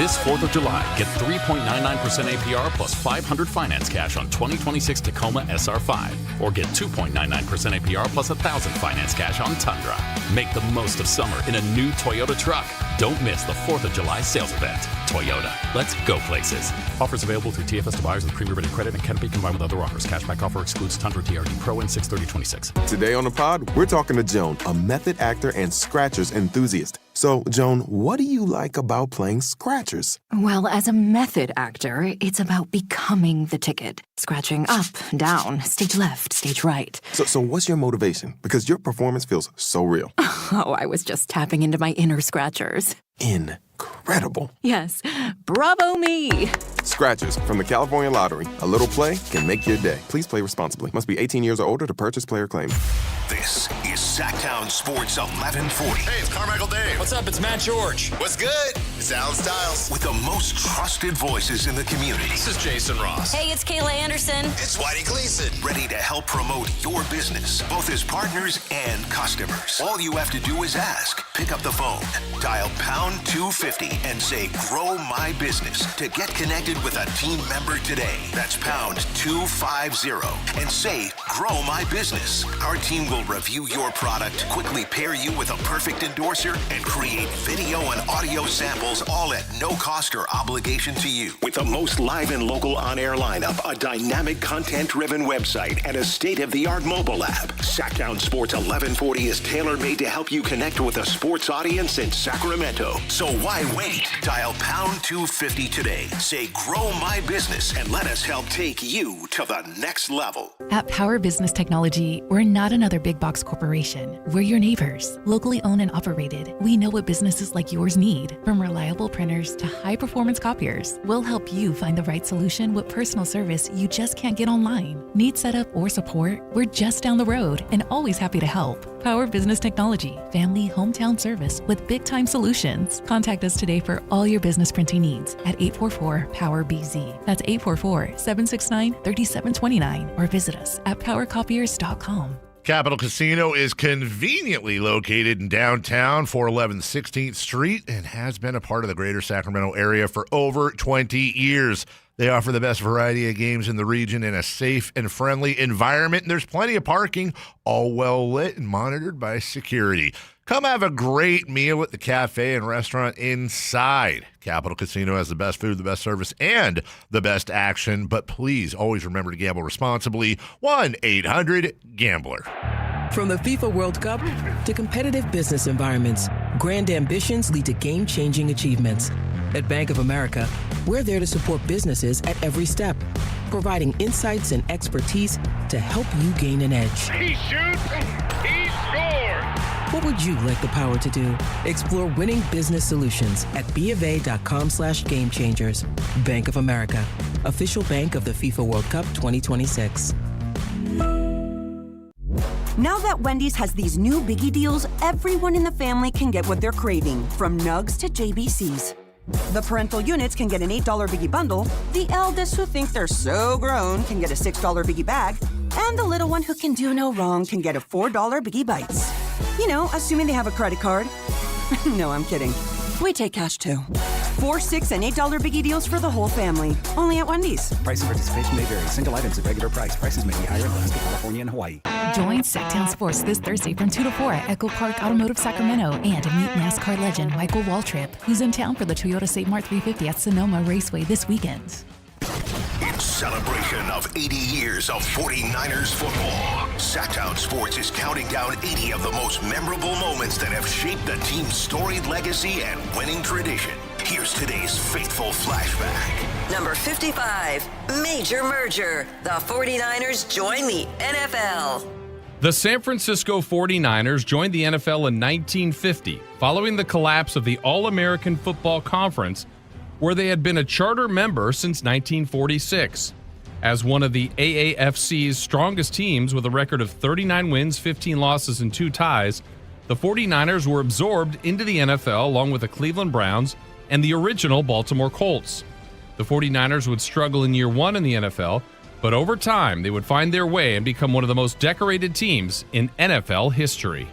[SPEAKER 8] This 4th of July, get 3.99% APR plus $500 finance cash on 2026 Tacoma SR5. Or get 2.99% APR plus $1,000 finance cash on Tundra. Make the most of summer in a new Toyota truck. Don't miss the 4th of July sales event. Toyota, let's go places. Offers available through TFS to buyers with pre-rated credit and can't be combined with other offers. Cashback offer excludes Tundra TRD Pro and 6/30/26.
[SPEAKER 13] Today on the pod, we're talking to Joan, a method actor and scratchers enthusiast. So, Joan, what do you like about playing scratchers?
[SPEAKER 14] Well, as a method actor, it's about becoming the ticket. Scratching up, down, stage left, stage right.
[SPEAKER 13] So what's your motivation? Because your performance feels so real.
[SPEAKER 14] Oh, I was just tapping into my inner scratchers.
[SPEAKER 13] Incredible.
[SPEAKER 14] Yes. Bravo me.
[SPEAKER 13] Scratchers from the California Lottery. A little play can make your day. Please play responsibly. Must be 18 years or older to purchase player claim.
[SPEAKER 5] This is Sactown Sports 1140.
[SPEAKER 16] Hey, it's Carmichael Dave. What's up? It's Matt George. What's good? It's Alan Stiles.
[SPEAKER 5] With the most trusted voices in the community.
[SPEAKER 16] This is Jason Ross.
[SPEAKER 3] Hey, it's Kayla Anderson.
[SPEAKER 16] It's Whitey Gleason.
[SPEAKER 5] Ready to help promote your business, both as partners and customers. All you have to do is ask. Pick up the phone, dial pound 250 and say, grow my business to get connected with a team member today. That's pound 250 and say, grow my business. Our team will review your product, quickly pair you with a perfect endorser, and create video and audio samples all at no cost or obligation to you. With the most live and local on-air lineup, a dynamic content-driven website, and a state-of-the-art mobile app, Sactown Sports 1140 is tailor-made to help you connect with a sports audience in Sacramento. So why wait? Dial pound 250 today. Say, grow my business, and let us help take you to the next level.
[SPEAKER 17] At Power Business Technology, we're not another big box corporation. We're your neighbors, locally owned and operated. We know what businesses like yours need, from reliable printers to high-performance copiers. We'll help you find the right solution with personal service you just can't get online. Need setup or support? We're just down the road and always happy to help. Power Business Technology, family hometown service with big-time solutions. Contact us today for all your business printing needs at 844-POWER-BZ. That's 844-769-3729, or visit us at powercopiers.com.
[SPEAKER 22] Capital Casino is conveniently located in downtown, 411 16th Street, and has been a part of the greater Sacramento area for over 20 years. They offer the best variety of games in the region in a safe and friendly environment, and there's plenty of parking, all well lit and monitored by security. Come have a great meal at the cafe and restaurant inside. Capital Casino has the best food, the best service, and the best action. But please always remember to gamble responsibly. 1-800-GAMBLER.
[SPEAKER 25] From the FIFA World Cup to competitive business environments, grand ambitions lead to game-changing achievements. At Bank of America, we're there to support businesses at every step, providing insights and expertise to help you gain an edge.
[SPEAKER 10] He shoots, he scores!
[SPEAKER 25] What would you like the power to do? Explore winning business solutions at BofA.com/gamechangers. Bank of America, official bank of the FIFA World Cup 2026.
[SPEAKER 26] Now that Wendy's has these new biggie deals, everyone in the family can get what they're craving, from nugs to JBCs. The parental units can get an $8 biggie bundle, the eldest who think they're so grown can get a $6 biggie bag, and the little one who can do no wrong can get a $4 biggie bites. You know, assuming they have a credit card. No, I'm kidding. We take cash too. $4, $6, and $8 biggie deals for the whole family. Only at Wendy's.
[SPEAKER 27] Price and participation may vary. Single items at regular price. Prices may be higher in Alaska, California, and Hawaii.
[SPEAKER 17] Join Sactown Sports this Thursday from 2 to 4 at Echo Park Automotive Sacramento, and meet NASCAR legend Michael Waltrip, who's in town for the Toyota Save Mart 350 at Sonoma Raceway this weekend.
[SPEAKER 5] In celebration of 80 years of 49ers football, Sactown Sports is counting down 80 of the most memorable moments that have shaped the team's storied legacy and winning tradition. Here's today's faithful flashback.
[SPEAKER 3] Number 55, major merger. The 49ers join the NFL.
[SPEAKER 28] The San Francisco 49ers joined the NFL in 1950, following the collapse of the All-American Football Conference, where they had been a charter member since 1946. As one of the AAFC's strongest teams with a record of 39 wins, 15 losses, and 2 ties, the 49ers were absorbed into the NFL along with the Cleveland Browns and the original Baltimore Colts. The 49ers would struggle in year 1 in the NFL, but over time they would find their way and become one of the most decorated teams in NFL history.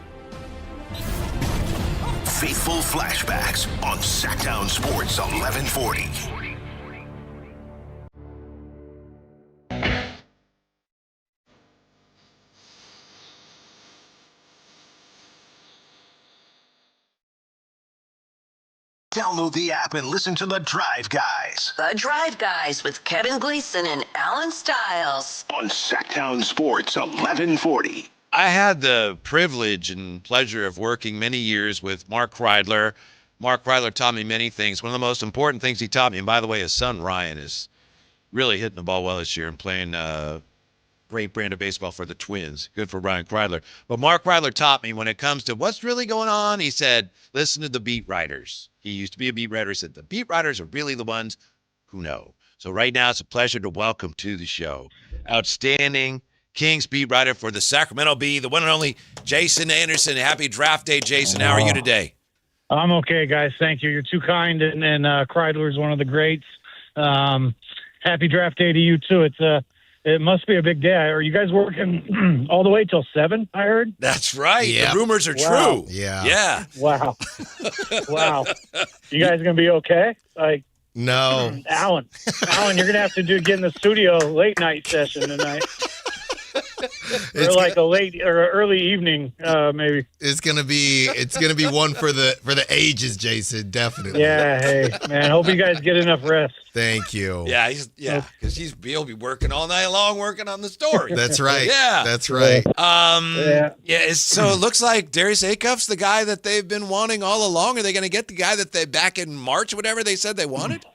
[SPEAKER 5] Faithful Flashbacks on Sactown Sports 1140. Download the app and listen to The Drive Guys.
[SPEAKER 3] The Drive Guys with Kevin Gleason and Alan Stiles.
[SPEAKER 5] On Sactown Sports 1140.
[SPEAKER 1] I had the privilege and pleasure of working many years with Mark Kreidler. Mark Kreidler taught me many things. One of the most important things he taught me, and by the way, his son Ryan is really hitting the ball well this year and playing great brand of baseball for the Twins. Good for Ryan Kreidler. But Mark Kreidler taught me when it comes to what's really going on, he said, listen to the beat writers. He used to be a beat writer. He said, the beat writers are really the ones who know. So right now, it's a pleasure to welcome to the show outstanding Kings beat writer for the Sacramento Bee, the one and only Jason Anderson. Happy draft day, Jason. How are you today?
[SPEAKER 9] I'm okay, guys. Thank you. You're too kind, and Kreidler is one of the greats. Happy draft day to you, too. It must be a big day. Are you guys working all the way till 7, I heard?
[SPEAKER 1] That's right.
[SPEAKER 2] Yep.
[SPEAKER 1] The rumors are
[SPEAKER 9] Wow.
[SPEAKER 1] true.
[SPEAKER 2] Yeah.
[SPEAKER 9] Wow. Wow. You guys going to be okay?
[SPEAKER 2] No.
[SPEAKER 9] Alan, you're going to have to get in the studio late night session tonight. Or like a late or early evening, maybe.
[SPEAKER 2] It's gonna be one for the ages, Jason. Definitely.
[SPEAKER 9] Yeah. Hey, man. Hope you guys get enough rest.
[SPEAKER 2] Thank you.
[SPEAKER 1] Yeah, because he'll be working all night long working on the story.
[SPEAKER 2] That's right.
[SPEAKER 1] Yeah,
[SPEAKER 2] that's right.
[SPEAKER 1] So it looks like Darius Acuff's the guy that they've been wanting all along. Are they going to get the guy that they back in March, whatever they said they wanted?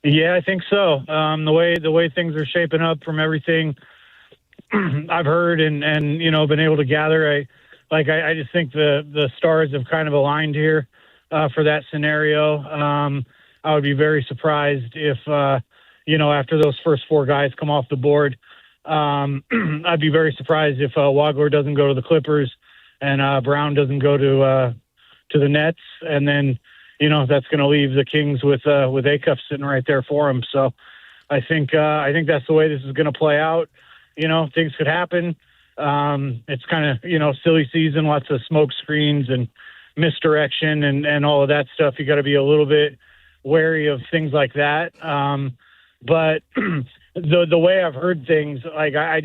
[SPEAKER 9] Yeah, I think so. The way things are shaping up from everything I've heard and been able to gather, I just think the stars have kind of aligned here for that scenario. I would be very surprised if after those first 4 guys come off the board, I'd be very surprised if Wagler doesn't go to the Clippers and Brown doesn't go to the Nets, and then that's going to leave the Kings with Acuff sitting right there for him. So I think that's the way this is going to play out. Things could happen. It's kind of, silly season, lots of smoke screens and misdirection and all of that stuff. You got to be a little bit wary of things like that. But the way I've heard things, I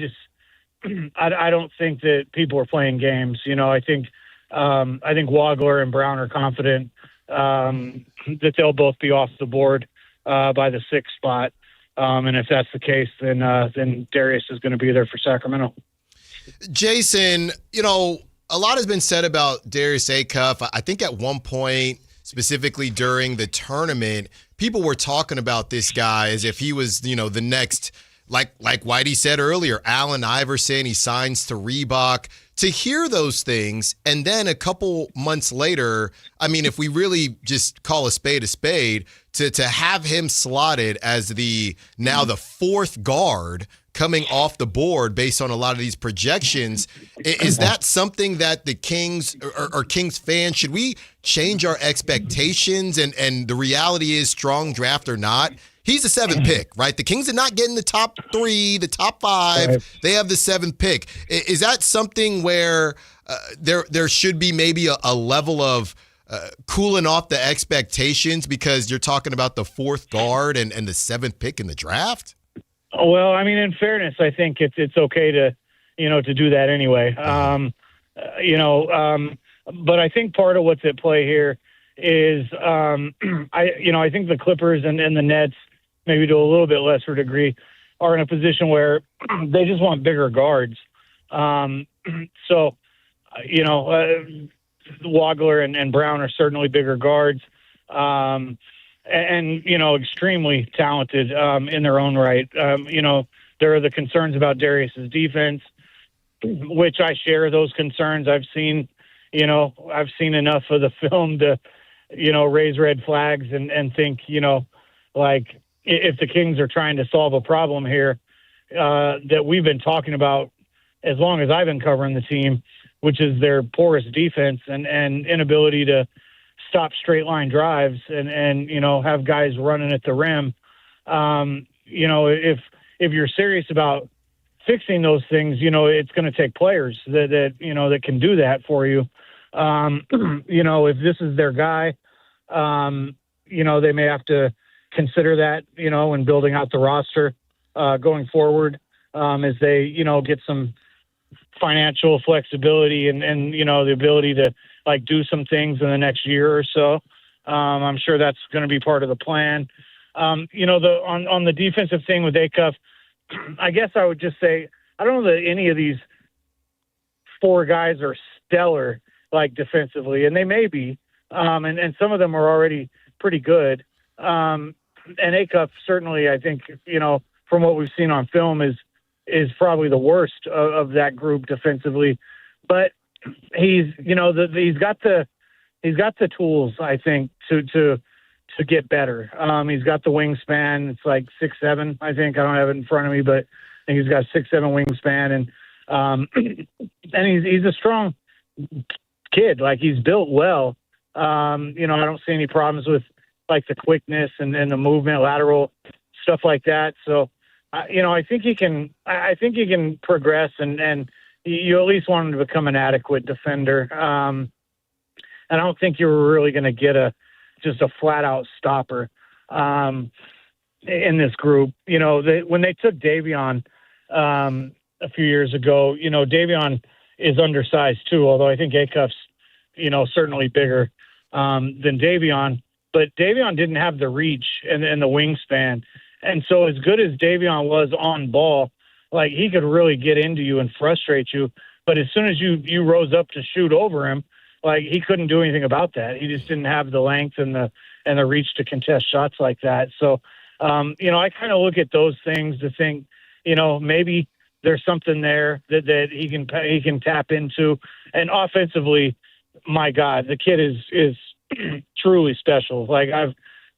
[SPEAKER 9] don't think that people are playing games. I think Wagler and Brown are confident that they'll both be off the board by the 6th spot. And if that's the case, then Darius is going to be there for Sacramento.
[SPEAKER 2] Jason, a lot has been said about Darius Acuff. I think at one point, specifically during the tournament, people were talking about this guy as if he was, the next, like Whitey said earlier, Allen Iverson. He signs to Reebok. To hear those things, and then a couple months later, if we really just call a spade, to have him slotted as the 4th guard coming off the board based on a lot of these projections, is that something that the Kings or Kings fans, should we change our expectations? And the reality is, strong draft or not, he's the 7th pick, right? The Kings are not getting the top 3, the top 5. Right. They have the 7th pick. Is that something where there should be maybe a level of cooling off the expectations because you're talking about the 4th guard and the 7th pick in the draft?
[SPEAKER 9] Well, in fairness, I think it's okay to do that anyway. But I think part of what's at play here is I think the Clippers and the Nets, maybe to a little bit lesser degree, are in a position where they just want bigger guards. Wagler and Brown are certainly bigger guards, and extremely talented in their own right. There are the concerns about Darius's defense, which I share those concerns. I've seen enough of the film to raise red flags and think, if the Kings are trying to solve a problem here that we've been talking about as long as I've been covering the team, which is their porous defense and inability to stop straight line drives and have guys running at the rim. If you're serious about fixing those things, it's going to take players that can do that for you. If this is their guy, they may have to consider that, when building out the roster going forward, as they, get some financial flexibility and the ability to do some things in the next year or so. I'm sure that's going to be part of the plan. On the defensive thing with Acuff, I guess I would just say, I don't know that any of these four guys are stellar, defensively, and they may be. And some of them are already pretty good. And Acuff certainly, I think, from what we've seen on film is probably the worst of that group defensively, but he's got the tools, I think, to get better. He's got the wingspan. It's 6'7", I think. I don't have it in front of me, but I think he's got 6'7" wingspan, and he's a strong kid. He's built well. I don't see any problems with the quickness and the movement, lateral stuff like that. So, I think he can. I think he can progress, and you at least want him to become an adequate defender. And I don't think you're really going to get just a flat out stopper in this group. When they took Davion a few years ago, Davion is undersized too, although I think Acuff's, certainly bigger than Davion, but Davion didn't have the reach and the wingspan. And so as good as Davion was on ball, he could really get into you and frustrate you. But as soon as you rose up to shoot over him, he couldn't do anything about that. He just didn't have the length and the reach to contest shots like that. So, I kind of look at those things to think, maybe there's something there that he can tap into. And offensively, my God, the kid is truly special.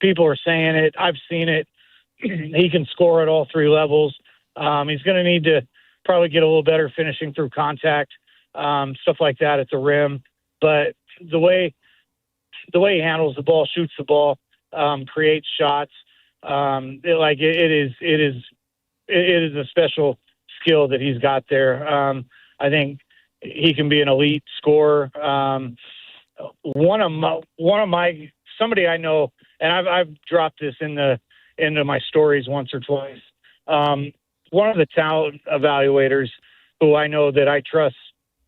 [SPEAKER 9] People are saying it. I've seen it. He can score at all three levels. He's going to need to probably get a little better finishing through contact, stuff like that at the rim. But the way he handles the ball, shoots the ball, creates shots, it is a special skill that he's got there. I think he can be an elite scorer. Somebody I know, and I've dropped this into my stories once or twice. One of the talent evaluators who I know that I trust,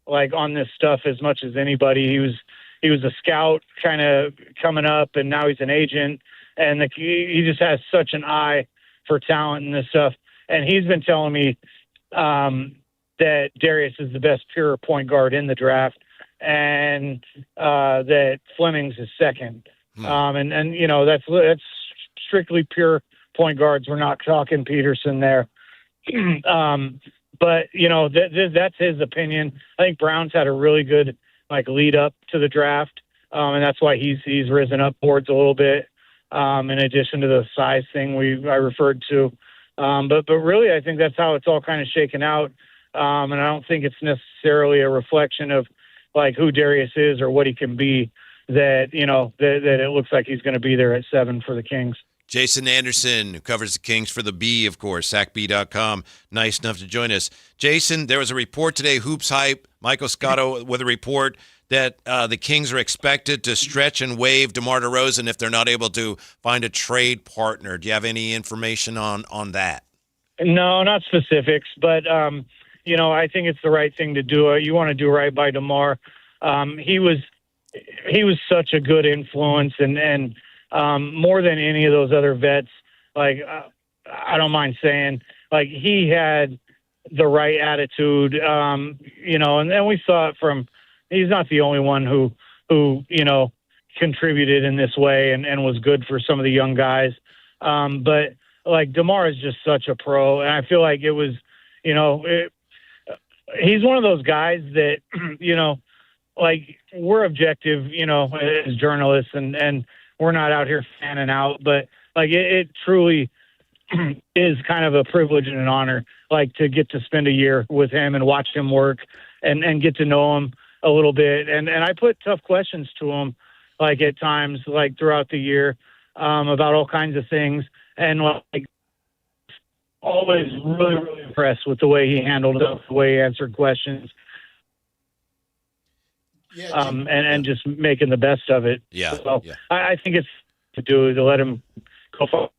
[SPEAKER 9] on this stuff as much as anybody. He was a scout kind of coming up, and now he's an agent, and he just has such an eye for talent and this stuff. And he's been telling me that Darius is the best pure point guard in the draft, and that Fleming's is second. That's strictly pure point guards. We're not talking Peterson there. But that's his opinion. I think Brown's had a really good lead up to the draft, and that's why he's risen up boards a little bit. In addition to the size thing I referred to, but really I think that's how it's all kind of shaken out. And I don't think it's necessarily a reflection of who Darius is or what he can be. That it looks like he's going to be there at 7 for the Kings.
[SPEAKER 1] Jason Anderson, who covers the Kings for the Bee, of course, SacB.com, nice enough to join us. Jason, there was a report today, Hoops Hype, Michael Scotto with a report that the Kings are expected to stretch and waive DeMar DeRozan if they're not able to find a trade partner. Do you have any information on that?
[SPEAKER 9] No, not specifics, but, I think it's the right thing to do. You want to do right by DeMar. He was such a good influence, and more than any of those other vets, I don't mind saying, he had the right attitude, and then we saw it from, he's not the only one who contributed in this way and was good for some of the young guys. But DeMar is just such a pro, and I feel like it was, he's one of those guys that, we're objective, as journalists, and we're not out here fanning out, but it truly is kind of a privilege and an honor, to get to spend a year with him and watch him work and get to know him a little bit. And I put tough questions to him, at times, throughout the year, about all kinds of things. And always really, really impressed with the way he handled it, the way he answered questions. and just making the best of it.
[SPEAKER 1] Yeah.
[SPEAKER 9] So I think it's to let him go forward.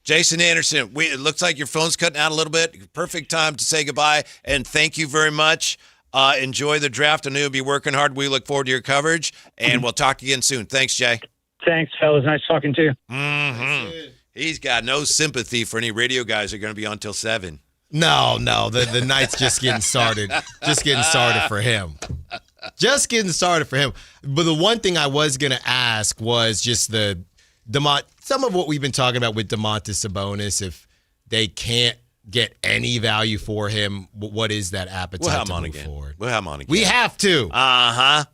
[SPEAKER 1] Jason Anderson, it looks like your phone's cutting out a little bit. Perfect time to say goodbye, and thank you very much. Enjoy the draft. I know you'll be working hard. We look forward to your coverage, and we'll talk again soon. Thanks, Jay.
[SPEAKER 9] Thanks, fellas. Nice talking to you.
[SPEAKER 1] Mm-hmm. He's got no sympathy for any radio guys that are going to be on till 7.
[SPEAKER 2] No. The night's just getting started. Just getting started for him. Just getting started for him. But the one thing I was going to ask was just some of what we've been talking about with Domantas Sabonis. If they can't get any value for him, what is that appetite
[SPEAKER 1] We'll have
[SPEAKER 2] to
[SPEAKER 1] him on
[SPEAKER 2] move
[SPEAKER 1] again.
[SPEAKER 2] forward?
[SPEAKER 1] We'll have him on again.
[SPEAKER 2] We have to.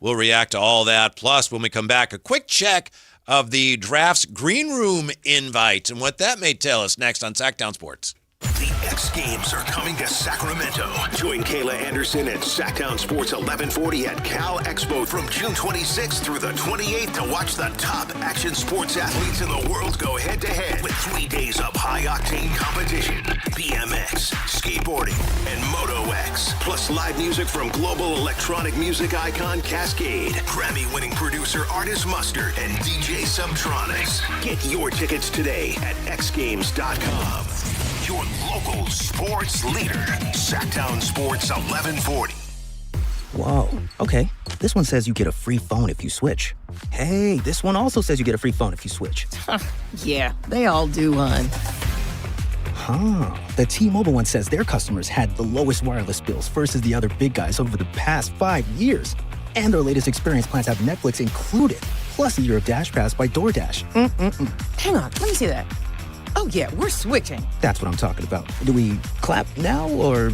[SPEAKER 1] We'll react to all that. Plus, when we come back, a quick check of the draft's green room invites and what that may tell us next on Sactown Sports.
[SPEAKER 5] The X Games are coming to Sacramento. Join Kayla Anderson at Sactown Sports 1140 at Cal Expo from June 26th through the 28th to watch the top action sports athletes in the world go head-to-head with 3 days of high-octane competition, BMX, skateboarding, and Moto X, plus live music from global electronic music icon Cascade, Grammy-winning producer Artist Mustard, and DJ Subtronics. Get your tickets today at xgames.com. Your local sports leader, Sactown Sports 1140.
[SPEAKER 27] Whoa, okay. This one says you get a free phone if you switch. Hey, this one also says you get a free phone if you switch.
[SPEAKER 11] Yeah, they all do, hon.
[SPEAKER 27] The T-Mobile one says their customers had the lowest wireless bills versus the other big guys over the past 5 years. And their latest experience plans have Netflix included, plus a year of Dash Pass by DoorDash.
[SPEAKER 11] Hang on, let me see that. Oh, yeah, we're switching.
[SPEAKER 27] That's what I'm talking about. Do we clap now or...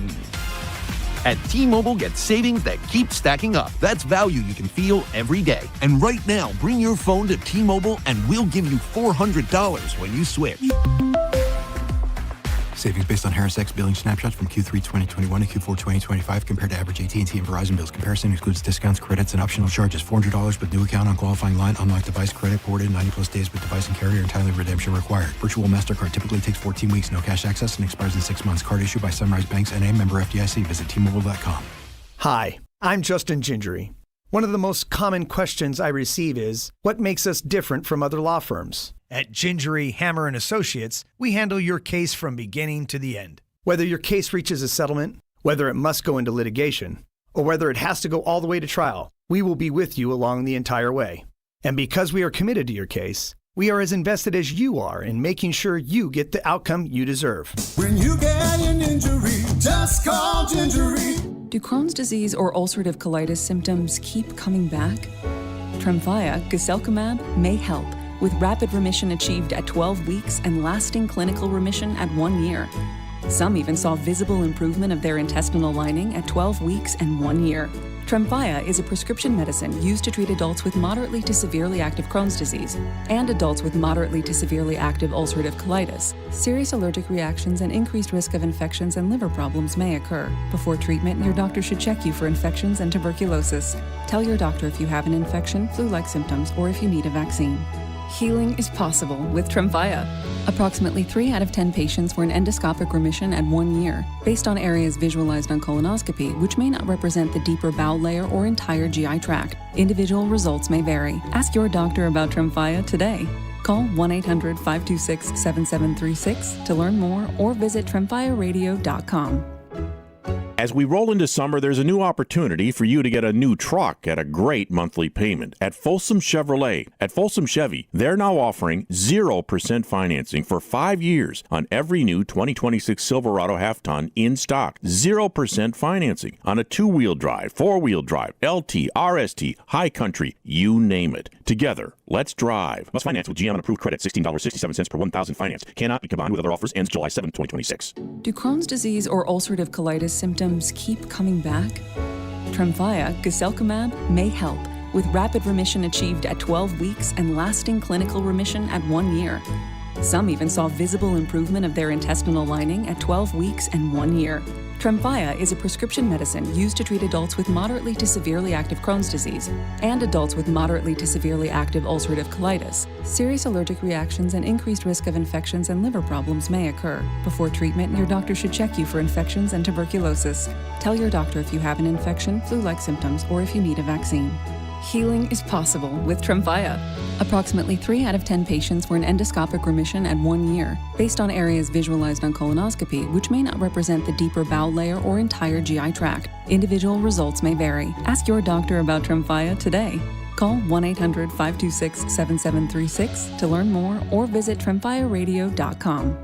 [SPEAKER 12] At T-Mobile, get savings that keep stacking up. That's value you can feel every day. And right now, bring your phone to T-Mobile and we'll give you $400 when you switch.
[SPEAKER 15] Savings based on Harris X billing snapshots from Q3 2021 to Q4 2025 compared to average AT&T and Verizon bills. Comparison excludes discounts, credits, and optional charges. $400 with new account on qualifying line. Unlock device credit ported 90-plus days with device and carrier and timely redemption required. Virtual MasterCard typically takes 14 weeks. No cash access and expires in 6 months. Card issued by Sunrise Banks N.A. member FDIC. Visit T-Mobile.com.
[SPEAKER 18] Hi, I'm Justin Gingery. One of the most common questions I receive is, what makes us different from other law firms? At Gingery, Hammer & Associates, we handle your case from beginning to the end. Whether your case reaches a settlement, whether it must go into litigation, or whether it has to go all the way to trial, we will be with you along the entire way. And because we are committed to your case, we are as invested as you are in making sure you get the outcome you deserve.
[SPEAKER 10] When you get an injury, just call Gingery.
[SPEAKER 19] Do Crohn's disease or ulcerative colitis symptoms keep coming back? Tremfya, guselkumab, may help, with rapid remission achieved at 12 weeks and lasting clinical remission at 1 year. Some even saw visible improvement of their intestinal lining at 12 weeks and 1 year. Tremfya is a prescription medicine used to treat adults with moderately to severely active Crohn's disease and adults with moderately to severely active ulcerative colitis. Serious allergic reactions and increased risk of infections and liver problems may occur. Before treatment, your doctor should check you for infections and tuberculosis. Tell your doctor if you have an infection, flu-like symptoms, or if you need a vaccine. Healing is possible with Tremfya. Approximately 3 out of 10 patients were in endoscopic remission at 1 year, based on areas visualized on colonoscopy, which may not represent the deeper bowel layer or entire GI tract. Individual results may vary. Ask your doctor about Tremfya today. Call 1-800-526-7736 to learn more or visit tremfyaradio.com.
[SPEAKER 20] As we roll into summer, there's a new opportunity for you to get a new truck at a great monthly payment at Folsom Chevrolet. At Folsom Chevy, they're now offering 0% financing for 5 years on every new 2026 Silverado half-ton in stock. 0% financing on a 2-wheel drive, 4-wheel drive, LT, RST, High Country, you name it. Together, let's drive. Must finance with GM on approved credit, $16.67 per 1,000 finance. Cannot be combined with other offers. Ends July 7, 2026.
[SPEAKER 19] Do Crohn's disease or ulcerative colitis symptoms keep coming back? Tremfya, guselkumab, may help, with rapid remission achieved at 12 weeks and lasting clinical remission at 1 year. Some even saw visible improvement of their intestinal lining at 12 weeks and 1 year. Tremfya is a prescription medicine used to treat adults with moderately to severely active Crohn's disease and adults with moderately to severely active ulcerative colitis. Serious allergic reactions and increased risk of infections and liver problems may occur. Before treatment, your doctor should check you for infections and tuberculosis. Tell your doctor if you have an infection, flu-like symptoms, or if you need a vaccine. Healing is possible with Tremfya. Approximately 3 out of 10 patients were in endoscopic remission at 1 year, based on areas visualized on colonoscopy, which may not represent the deeper bowel layer or entire GI tract. Individual results may vary. Ask your doctor about Tremfya today. Call 1-800-526-7736 to learn more or visit tremfyaradio.com.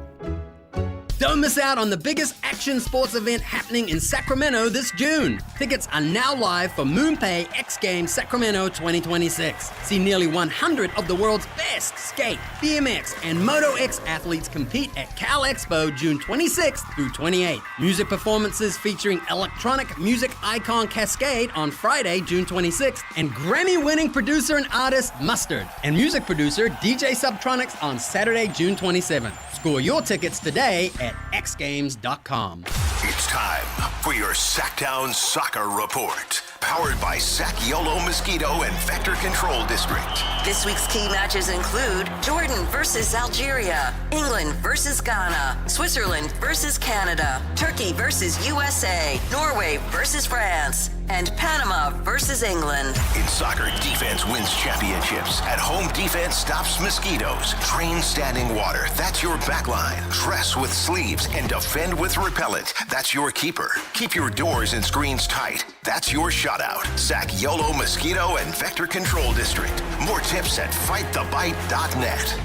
[SPEAKER 4] Don't miss out on the biggest action sports event happening in Sacramento this June. Tickets are now live for MoonPay X Games Sacramento 2026. See nearly 100 of the world's best skate, BMX, and Moto X athletes compete at Cal Expo June 26th through 28th. Music performances featuring electronic music icon Cascade on Friday, June 26th, and Grammy-winning producer and artist Mustard, and music producer DJ Subtronics on Saturday, June 27th. Score your tickets today at xgames.com.
[SPEAKER 5] It's time for your Sactown Soccer Report. Powered by Sac Yolo Mosquito and Vector Control District.
[SPEAKER 3] This week's key matches include Jordan versus Algeria, England versus Ghana, Switzerland versus Canada, Turkey versus USA, Norway versus France, and Panama versus England.
[SPEAKER 5] In soccer, defense wins championships. At home, defense stops mosquitoes. Train standing water. That's your backline. Dress with sleeves and defend with repellent. That's your keeper. Keep your doors and screens tight. That's your shutout. Sac Yolo Mosquito and Vector Control District. More tips at fightthebite.net.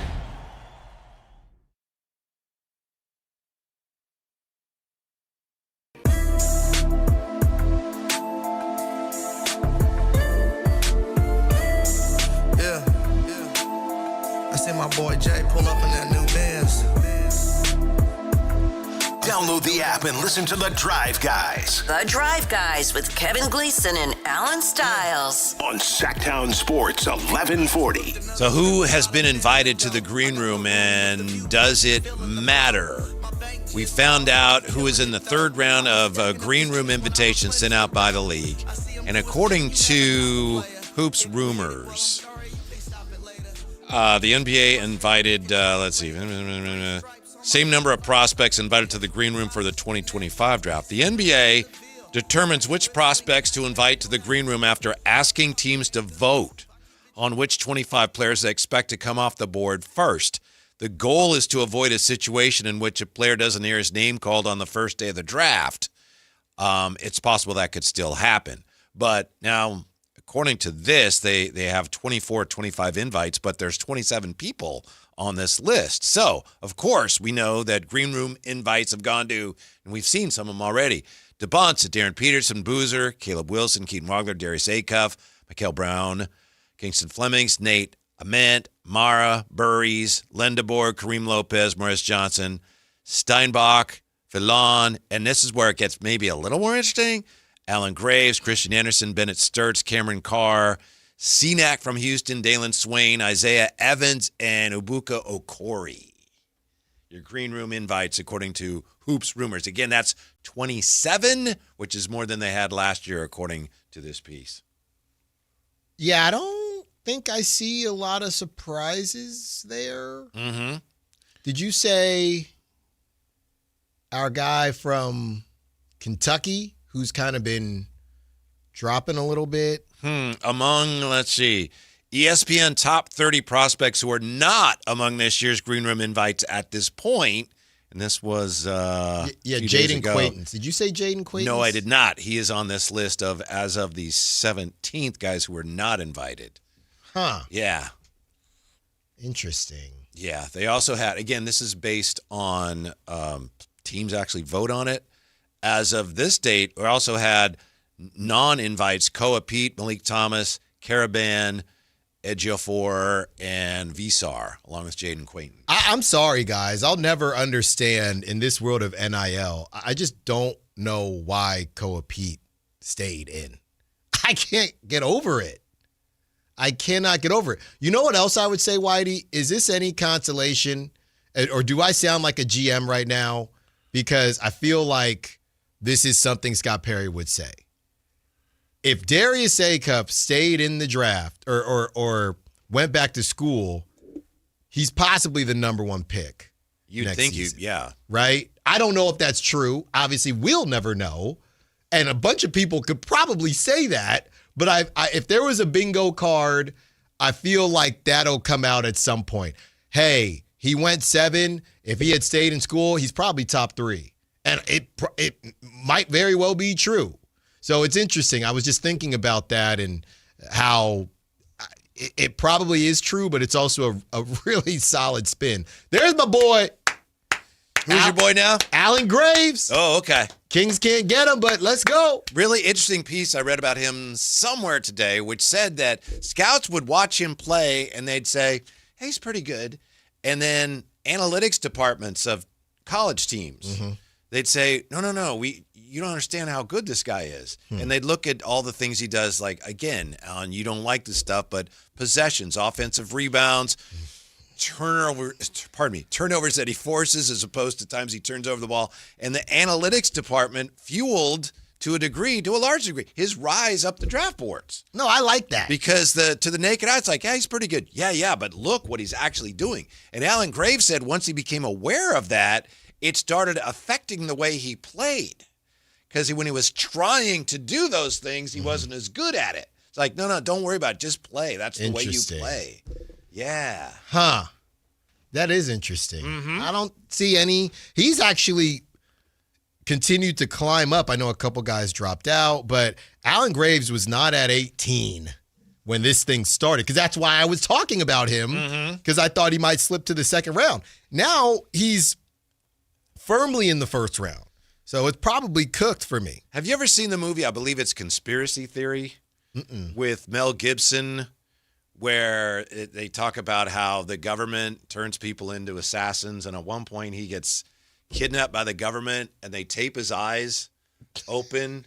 [SPEAKER 6] I see my boy Jay pull up in that new Benz.
[SPEAKER 5] Download the app and listen to The Drive Guys.
[SPEAKER 3] The Drive Guys with Kevin Gleason and Alan Stiles.
[SPEAKER 5] On Sactown Sports 1140.
[SPEAKER 1] So who has been invited to the green room and does it matter? We found out who is in the third round of a green room invitation sent out by the league. And according to Hoops Rumors, the NBA invited, same number of prospects invited to the green room for the 2025 draft. The NBA determines which prospects to invite to the green room after asking teams to vote on which 25 players they expect to come off the board first. The goal is to avoid a situation in which a player doesn't hear his name called on the first day of the draft. It's possible that could still happen. But now, according to this, they have 24, 25 invites, but there's 27 people on this list. So, of course, we know that green room invites have gone to, and we've seen some of them already, DeBonce, Darren Peterson, Boozer, Caleb Wilson, Keaton Wagler, Darius Acuff, Mikael Brown, Kingston Flemings, Nate Ament, Mara, Burries, Lendeborg, Kareem Lopez, Morris Johnson, Steinbach, Filon, and this is where it gets maybe a little more interesting, Alan Graves, Christian Anderson, Bennett Sturts, Cameron Carr, Cenac from Houston, Dalen Swain, Isaiah Evans, and Ubuka Okori. Your green room invites, according to Hoops Rumors. Again, that's 27, which is more than they had last year, according to this piece.
[SPEAKER 2] Yeah, I don't think I see a lot of surprises there.
[SPEAKER 1] Mm-hmm.
[SPEAKER 2] Did you say our guy from Kentucky, who's kind of been dropping a little bit?
[SPEAKER 1] Among, let's see, ESPN top 30 prospects who are not among this year's green room invites at this point, and this was
[SPEAKER 2] Jaden Quaintance. Did you say Jaden Quaintance?
[SPEAKER 1] No, I did not. He is on this list of, as of the 17th, guys who were not invited.
[SPEAKER 2] Huh.
[SPEAKER 1] Yeah.
[SPEAKER 2] Interesting.
[SPEAKER 1] Yeah. They also had, again, this is based on teams actually vote on it. As of this date, we also had non-invites, Koa Pete, Malik Thomas, Caravan, Ejiofor, and Visar, along with Jaden Quaintance.
[SPEAKER 2] I'm sorry, guys. I'll never understand in this world of NIL. I just don't know why Koa Pete stayed in. I can't get over it. I cannot get over it. You know what else I would say, Whitey? Is this any consolation? Or do I sound like a GM right now? Because I feel like this is something Scott Perry would say. If Darius Acuff stayed in the draft or went back to school, he's possibly the number one pick.
[SPEAKER 1] You'd think yeah.
[SPEAKER 2] Right? I don't know if that's true. Obviously, we'll never know. And a bunch of people could probably say that. But if there was a bingo card, I feel like that'll come out at some point. Hey, he went 7. If he had stayed in school, he's probably top 3. And it might very well be true. So it's interesting. I was just thinking about that and how it probably is true, but it's also a really solid spin. There's my boy.
[SPEAKER 1] Who's your boy now?
[SPEAKER 2] Alan Graves.
[SPEAKER 1] Oh, okay.
[SPEAKER 2] Kings can't get him, but let's go.
[SPEAKER 1] Really interesting piece I read about him somewhere today, which said that scouts would watch him play and they'd say, hey, he's pretty good. And then analytics departments of college teams, they'd say, no, you don't understand how good this guy is. And they'd look at all the things he does, like, again, Alan, you don't like this stuff, but possessions, offensive rebounds, turnovers that he forces as opposed to times he turns over the ball. And the analytics department fueled, to a large degree, his rise up the draft boards.
[SPEAKER 2] No, I like that.
[SPEAKER 1] Because to the naked eye, it's like, yeah, he's pretty good. Yeah, but look what he's actually doing. And Alan Graves said once he became aware of that, it started affecting the way he played. Because when he was trying to do those things, he wasn't as good at it. It's like, no, don't worry about it. Just play. That's the way you play. Yeah.
[SPEAKER 2] Huh. That is interesting. I don't see any. He's actually continued to climb up. I know a couple guys dropped out, but Alan Graves was not at 18 when this thing started, because that's why I was talking about him, because I thought he might slip to the second round. Now he's firmly in the first round. So it's probably cooked for me.
[SPEAKER 1] Have you ever seen the movie, I believe it's Conspiracy Theory, with Mel Gibson, where they talk about how the government turns people into assassins, and at one point he gets kidnapped by the government, and they tape his eyes open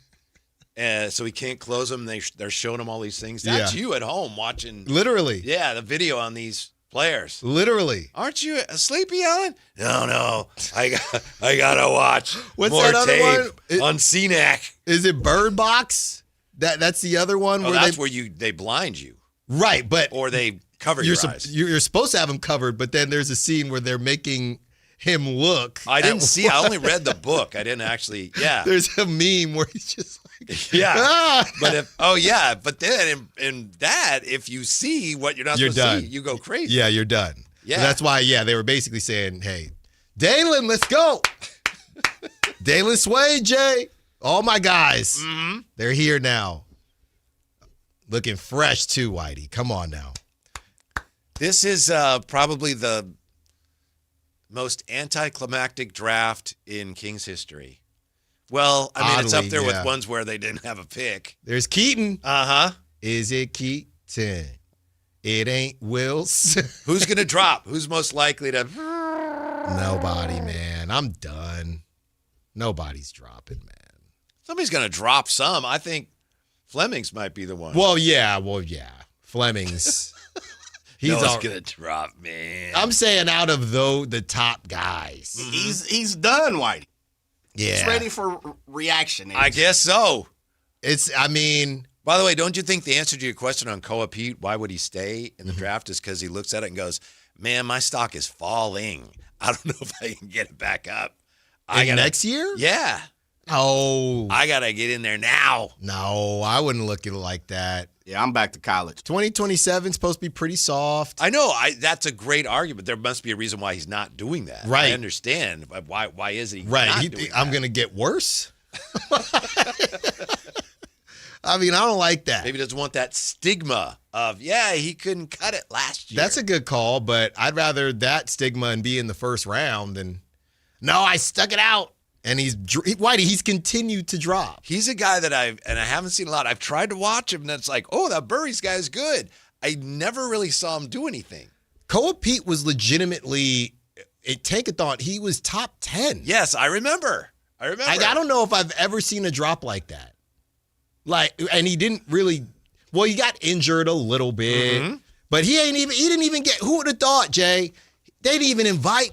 [SPEAKER 1] so he can't close them. They're showing him all these things. That's you at home watching.
[SPEAKER 2] Literally.
[SPEAKER 1] Yeah, the video on these players.
[SPEAKER 2] Literally.
[SPEAKER 1] Aren't you sleepy, Alan? No. I gotta watch
[SPEAKER 2] What's
[SPEAKER 1] more
[SPEAKER 2] that other
[SPEAKER 1] tape
[SPEAKER 2] one?
[SPEAKER 1] on CNAC.
[SPEAKER 2] Is it Bird Box? That's the other one.
[SPEAKER 1] Where that's where they blind you.
[SPEAKER 2] Right, but
[SPEAKER 1] or they cover your eyes.
[SPEAKER 2] You're supposed to have them covered, but then there's a scene where they're making him look.
[SPEAKER 1] I didn't see. I only read the book. I didn't actually. Yeah.
[SPEAKER 2] There's a meme where he's just like,
[SPEAKER 1] yeah. But then in that, if you see what you're not supposed to see, you go crazy.
[SPEAKER 2] Yeah, you're done.
[SPEAKER 1] Yeah.
[SPEAKER 2] So that's why. They were basically saying, "Hey, Dalen, let's go. Dalen Sway, Jay, all my guys, they're here now, looking fresh too, Whitey. Come on now."
[SPEAKER 1] This is probably the most anticlimactic draft in Kings history. Well, I mean, it's up there with ones where they didn't have a pick.
[SPEAKER 2] There's Keaton.
[SPEAKER 1] Uh-huh.
[SPEAKER 2] Is it Keaton? It ain't Wills.
[SPEAKER 1] Who's going to drop? Who's most likely to?
[SPEAKER 2] Nobody, man. I'm done. Nobody's dropping, man.
[SPEAKER 1] Somebody's going to drop some. I think Flemings might be the one.
[SPEAKER 2] Well, yeah. Flemings.
[SPEAKER 1] He's going to drop, man.
[SPEAKER 2] I'm saying out of the top guys.
[SPEAKER 7] He's done, Whitey.
[SPEAKER 2] Yeah.
[SPEAKER 7] He's ready for reaction.
[SPEAKER 1] I guess so.
[SPEAKER 2] By
[SPEAKER 1] the way, don't you think the answer to your question on Koa Pete, why would he stay in the draft, is because he looks at it and goes, man, my stock is falling. I don't know if I can get it back up.
[SPEAKER 2] Next year?
[SPEAKER 1] Yeah.
[SPEAKER 2] Oh.
[SPEAKER 1] I got to get in there now.
[SPEAKER 2] No, I wouldn't look at it like that.
[SPEAKER 7] Yeah, I'm back to college.
[SPEAKER 2] 2027 is supposed to be pretty soft.
[SPEAKER 1] I know. That's a great argument. There must be a reason why he's not doing that.
[SPEAKER 2] Right.
[SPEAKER 1] I understand. Why is he
[SPEAKER 2] right.
[SPEAKER 1] not doing that?
[SPEAKER 2] I'm going to get worse. I mean, I don't like that.
[SPEAKER 1] Maybe he doesn't want that stigma of, he couldn't cut it last year.
[SPEAKER 2] That's a good call, but I'd rather that stigma and be in the first round than, no, I stuck it out. And he's continued to drop.
[SPEAKER 1] He's a guy that I haven't seen a lot. I've tried to watch him, and it's like, oh, that Burries guy is good. I never really saw him do anything.
[SPEAKER 2] Koa Pete was legitimately, at Tankathon, he was top 10.
[SPEAKER 1] Yes, I remember.
[SPEAKER 2] I don't know if I've ever seen a drop like that. And he didn't really, he got injured a little bit, but he didn't even get, who would have thought, Jay? They didn't even invite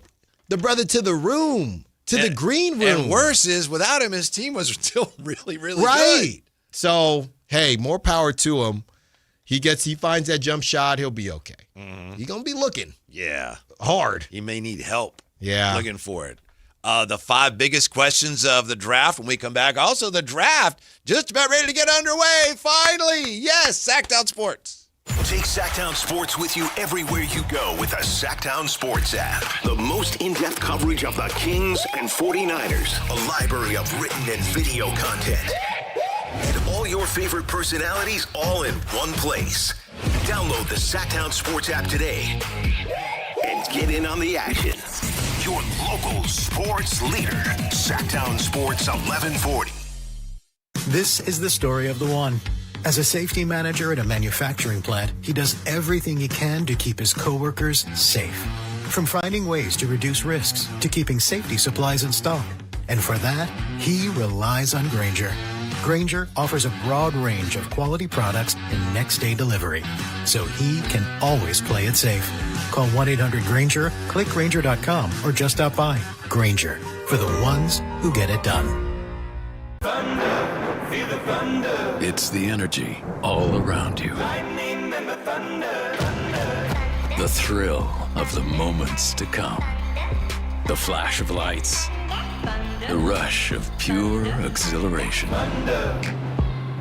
[SPEAKER 2] the brother to the room to the green room.
[SPEAKER 1] And worse is, without him, his team was still really, really
[SPEAKER 2] right.
[SPEAKER 1] good.
[SPEAKER 2] So, hey, more power to him. He finds that jump shot, he'll be okay.
[SPEAKER 1] Mm-hmm.
[SPEAKER 2] He's going to be looking.
[SPEAKER 1] Yeah.
[SPEAKER 2] Hard.
[SPEAKER 1] He may need help.
[SPEAKER 2] Yeah.
[SPEAKER 1] Looking for it. The 5 biggest questions of the draft when we come back. Also, the draft just about ready to get underway. Finally. Yes, Sactown Sports.
[SPEAKER 5] Take Sactown Sports with you everywhere you go with the Sactown Sports app. The most in-depth coverage of the Kings and 49ers. A library of written and video content. And all your favorite personalities all in one place. Download the Sactown Sports app today and get in on the action. Your local sports leader. Sactown Sports 1140.
[SPEAKER 8] This is the story of the one. As a safety manager at a manufacturing plant, he does everything he can to keep his coworkers safe. From finding ways to reduce risks to keeping safety supplies in stock. And for that, he relies on Grainger. Grainger offers a broad range of quality products and next-day delivery, so he can always play it safe. Call 1-800-GRAINGER, click Grainger.com, or just stop by. Grainger, for the ones who get it done.
[SPEAKER 13] Thunder, feel the thunder. It's the energy all around you. Lightning and the thunder, thunder. The thrill of the moments to come. The flash of lights. The rush of pure exhilaration. Thunder.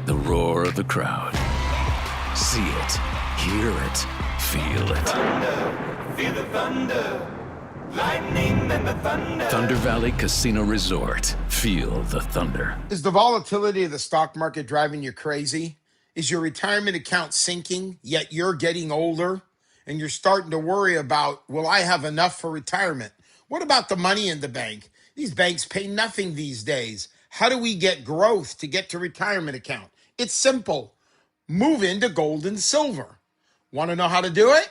[SPEAKER 13] The roar of the crowd. See it, hear it, feel it. Thunder, feel the thunder. Lightning and the thunder. Thunder Valley Casino Resort. Feel the thunder.
[SPEAKER 14] Is the volatility of the stock market driving you crazy? Is your retirement account sinking, yet you're getting older and you're starting to worry about, will I have enough for retirement? What about the money in the bank? These banks pay nothing these days. How do we get growth to get to retirement account? It's simple. Move into gold and silver. Want to know how to do it?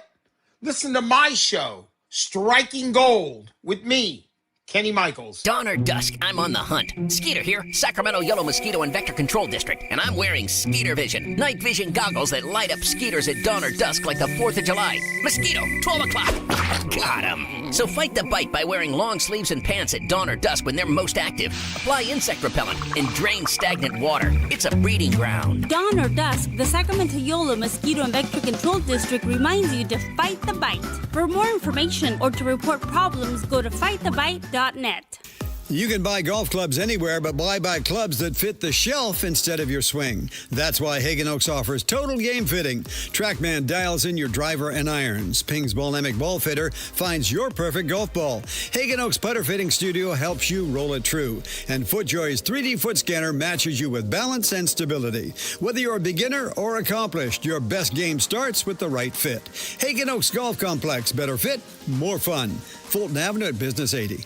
[SPEAKER 14] Listen to my show, Striking Gold, with me, Kenny Michaels.
[SPEAKER 16] Dawn or dusk, I'm on the hunt. Skeeter here, Sacramento Yellow Mosquito and Vector Control District, and I'm wearing Skeeter Vision, night vision goggles that light up skeeters at dawn or dusk like the 4th of July. Mosquito, 12 o'clock. Got him. So fight the bite by wearing long sleeves and pants at dawn or dusk when they're most active. Apply insect repellent and drain stagnant water. It's a breeding ground.
[SPEAKER 21] Dawn or dusk, the Sacramento Yellow Mosquito and Vector Control District reminds you to fight the bite. For more information or to report problems, go to fightthebite.net.
[SPEAKER 22] You can buy golf clubs anywhere, but why buy clubs that fit the shelf instead of your swing? That's why Hagen Oaks offers total game fitting. TrackMan dials in your driver and irons. Ping's Bolemic Ball Fitter finds your perfect golf ball. Hagen Oaks Putter Fitting Studio helps you roll it true. And FootJoy's 3D foot scanner matches you with balance and stability. Whether you're a beginner or accomplished, your best game starts with the right fit. Hagen Oaks Golf Complex. Better fit, more fun. Fulton Avenue at Business 80.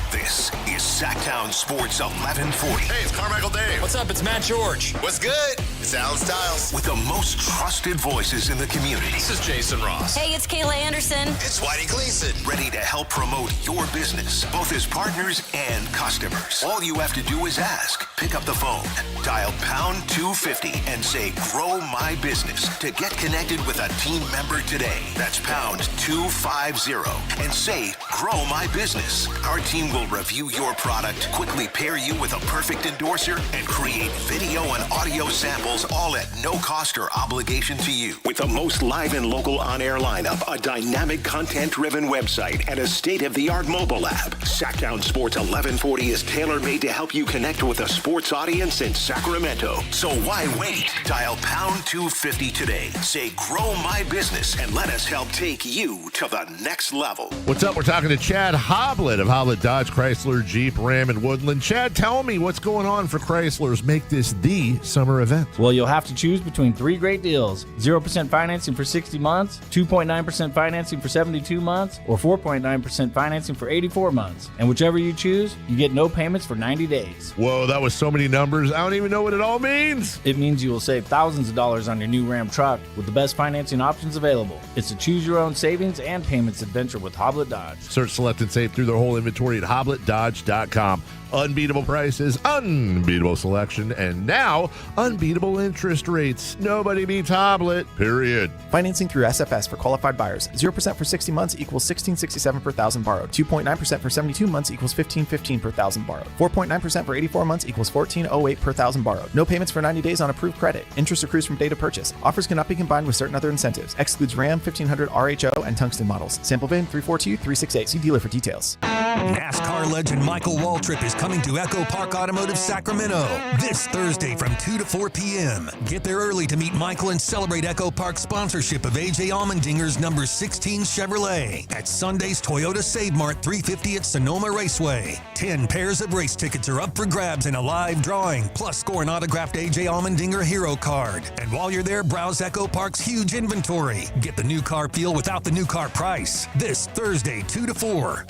[SPEAKER 5] This is Sactown Sports 1140.
[SPEAKER 23] Hey, it's Carmichael Dave.
[SPEAKER 24] What's up? It's Matt George.
[SPEAKER 23] What's good? It's Alan Stiles.
[SPEAKER 5] With the most trusted voices in the community.
[SPEAKER 24] This is Jason Ross.
[SPEAKER 3] Hey, it's Kayla Anderson.
[SPEAKER 23] It's Whitey Gleason.
[SPEAKER 5] Ready to help promote your business, both as partners and customers. All you have to do is ask. Pick up the phone, dial pound 250 and say, grow my business to get connected with a team member today. That's pound 250 and say, grow my business. Our team will review your product, quickly pair you with a perfect endorser, and create video and audio samples all at no cost or obligation to you. With the most live and local on-air lineup, a dynamic content-driven website, and a state-of-the-art mobile app, Sactown Sports 1140 is tailor-made to help you connect with a sports audience in Sacramento. So why wait? Dial pound 250 today. Say, grow my business, and let us help take you to the next level.
[SPEAKER 29] What's up? We're talking to Chad Hoblet of Hoblet Dodge, Chrysler, Jeep, Ram, and Woodland. Chad, tell me what's going on for Chrysler's Make This the Summer event.
[SPEAKER 30] Well, you'll have to choose between 3 great deals. 0% financing for 60 months, 2.9% financing for 72 months, or 4.9% financing for 84 months. And whichever you choose, you get no payments for 90 days.
[SPEAKER 29] Whoa, that was so many numbers. I don't even know what it all means.
[SPEAKER 30] It means you will save thousands of dollars on your new Ram truck with the best financing options available. It's a choose-your-own savings and payments adventure with Hoblet Dodge.
[SPEAKER 29] Search, select, and save through their whole inventory at HobletDodge.com. Unbeatable prices, unbeatable selection, and now unbeatable low interest rates. Nobody beats Hoblet, period.
[SPEAKER 9] Financing through SFS for qualified buyers. 0% for 60 months equals $1,667 per thousand borrowed. 2.9% for 72 months equals $1,515 per thousand borrowed. 4.9% for 84 months equals $1,408 per thousand borrowed. No payments for 90 days on approved credit. Interest accrues from date of purchase. Offers cannot be combined with certain other incentives. Excludes Ram, 1500 RHO, and Tungsten models. Sample VIN 342368. See dealer for details.
[SPEAKER 11] NASCAR legend Michael Waltrip is coming to Echo Park Automotive Sacramento this Thursday from 2 to 4 p.m. Get there early to meet Michael and celebrate Echo Park's sponsorship of A.J. Allmendinger's number 16 Chevrolet at Sunday's Toyota Save Mart 350 at Sonoma Raceway. 10 pairs of race tickets are up for grabs in a live drawing, plus score an autographed A.J. Allmendinger hero card. And while you're there, browse Echo Park's huge inventory. Get the new car feel without the new car price. This Thursday, 2 to 4.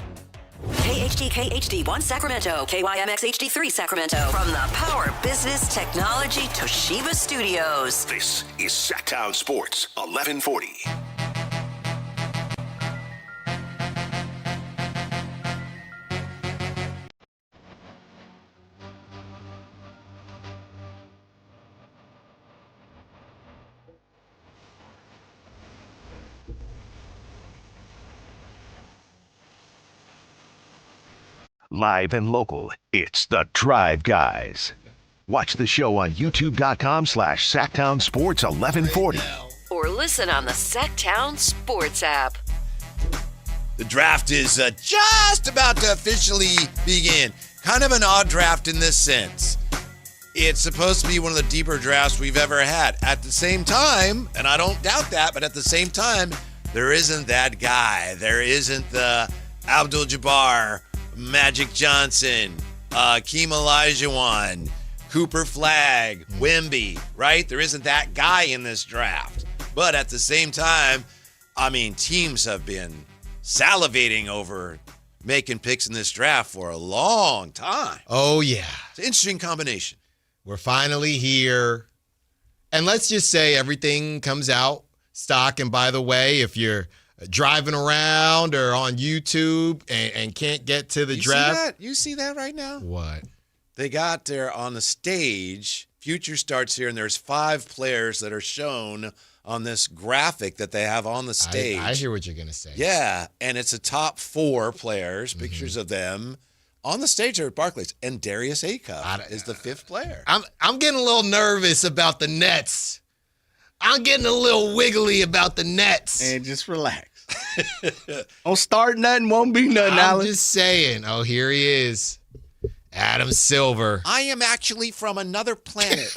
[SPEAKER 3] KHD1 Sacramento, KYMX HD3 Sacramento. From the Power Business Technology Toshiba Studios.
[SPEAKER 5] This is Sactown Sports 1140.
[SPEAKER 12] Live and local, it's The Drive Guys. Watch the show on youtube.com/Sactown Sports 1140.
[SPEAKER 3] Or listen on the Sactown Sports app.
[SPEAKER 1] The draft is just about to officially begin. Kind of an odd draft in this sense. It's supposed to be one of the deeper drafts we've ever had. At the same time, and I don't doubt that, but at the same time, there isn't that guy. There isn't the Abdul-Jabbar, Magic Johnson, Keem Olajuwon, Cooper Flagg, Wemby, right? There isn't that guy in this draft. But at the same time, I mean, teams have been salivating over making picks in this draft for a long time.
[SPEAKER 2] Oh, yeah.
[SPEAKER 1] It's an interesting combination.
[SPEAKER 2] We're finally here. And let's just say everything comes out stock. And by the way, if you're driving around or on YouTube and can't get to the draft.
[SPEAKER 1] You see that right now?
[SPEAKER 2] What?
[SPEAKER 1] They got there on the stage. Future starts here, and there's 5 players that are shown on this graphic that they have on the stage.
[SPEAKER 2] I hear what you're going to say.
[SPEAKER 1] Yeah, and it's a top 4 players, pictures of them on the stage there at Barclays. And Darius Acuff is the 5th player.
[SPEAKER 2] I'm getting a little nervous about the Nets. I'm getting a little wiggly about the Nets.
[SPEAKER 7] And just relax. Don't start nothing, won't be nothing,
[SPEAKER 2] I'm
[SPEAKER 7] Alex.
[SPEAKER 2] just saying. Oh, here he is. Adam Silver.
[SPEAKER 1] I am actually from another planet.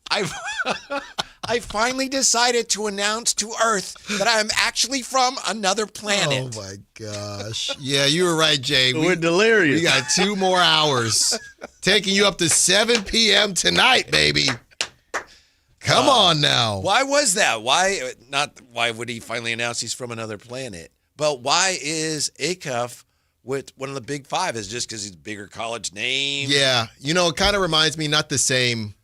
[SPEAKER 1] I finally decided to announce to Earth that I'm actually from another planet.
[SPEAKER 2] Oh, my gosh. Yeah, you were right, Jay.
[SPEAKER 7] We're delirious.
[SPEAKER 2] We got 2 more hours. Taking you up to 7 p.m. tonight, baby. Come on now.
[SPEAKER 1] Why was that? Why would he finally announce he's from another planet? But why is Acuff with one of the big 5? Is it just because he's a bigger college name?
[SPEAKER 2] Yeah. You know, it kind of reminds me, not the same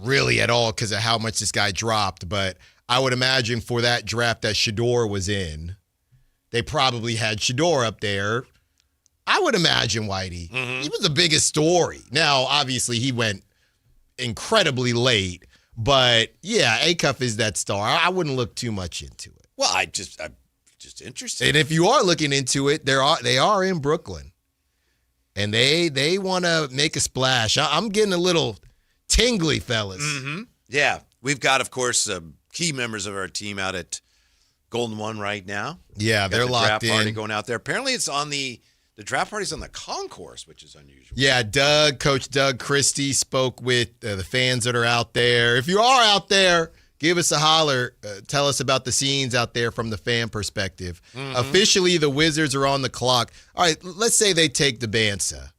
[SPEAKER 2] really at all because of how much this guy dropped, but I would imagine for that draft that Shedeur was in, they probably had Shedeur up there. I would imagine, Whitey. He was the biggest story. Now, obviously, he went incredibly late. But, yeah, Acuff is that star. I wouldn't look too much into it.
[SPEAKER 1] Well, I'm just interested.
[SPEAKER 2] And if you are looking into it, they are in Brooklyn. And they want to make a splash. I'm getting a little tingly, fellas.
[SPEAKER 1] Mm-hmm. Yeah. We've got, of course, key members of our team out at Golden One right now.
[SPEAKER 2] Yeah, they're locked
[SPEAKER 1] draft
[SPEAKER 2] in.
[SPEAKER 1] party going out there. Apparently it's on the draft party's on the concourse, which is unusual.
[SPEAKER 2] Yeah, Coach Doug Christie spoke with the fans that are out there. If you are out there, give us a holler. Tell us about the scenes out there from the fan perspective. Officially, the Wizards are on the clock. All right, let's say they take the Bansa.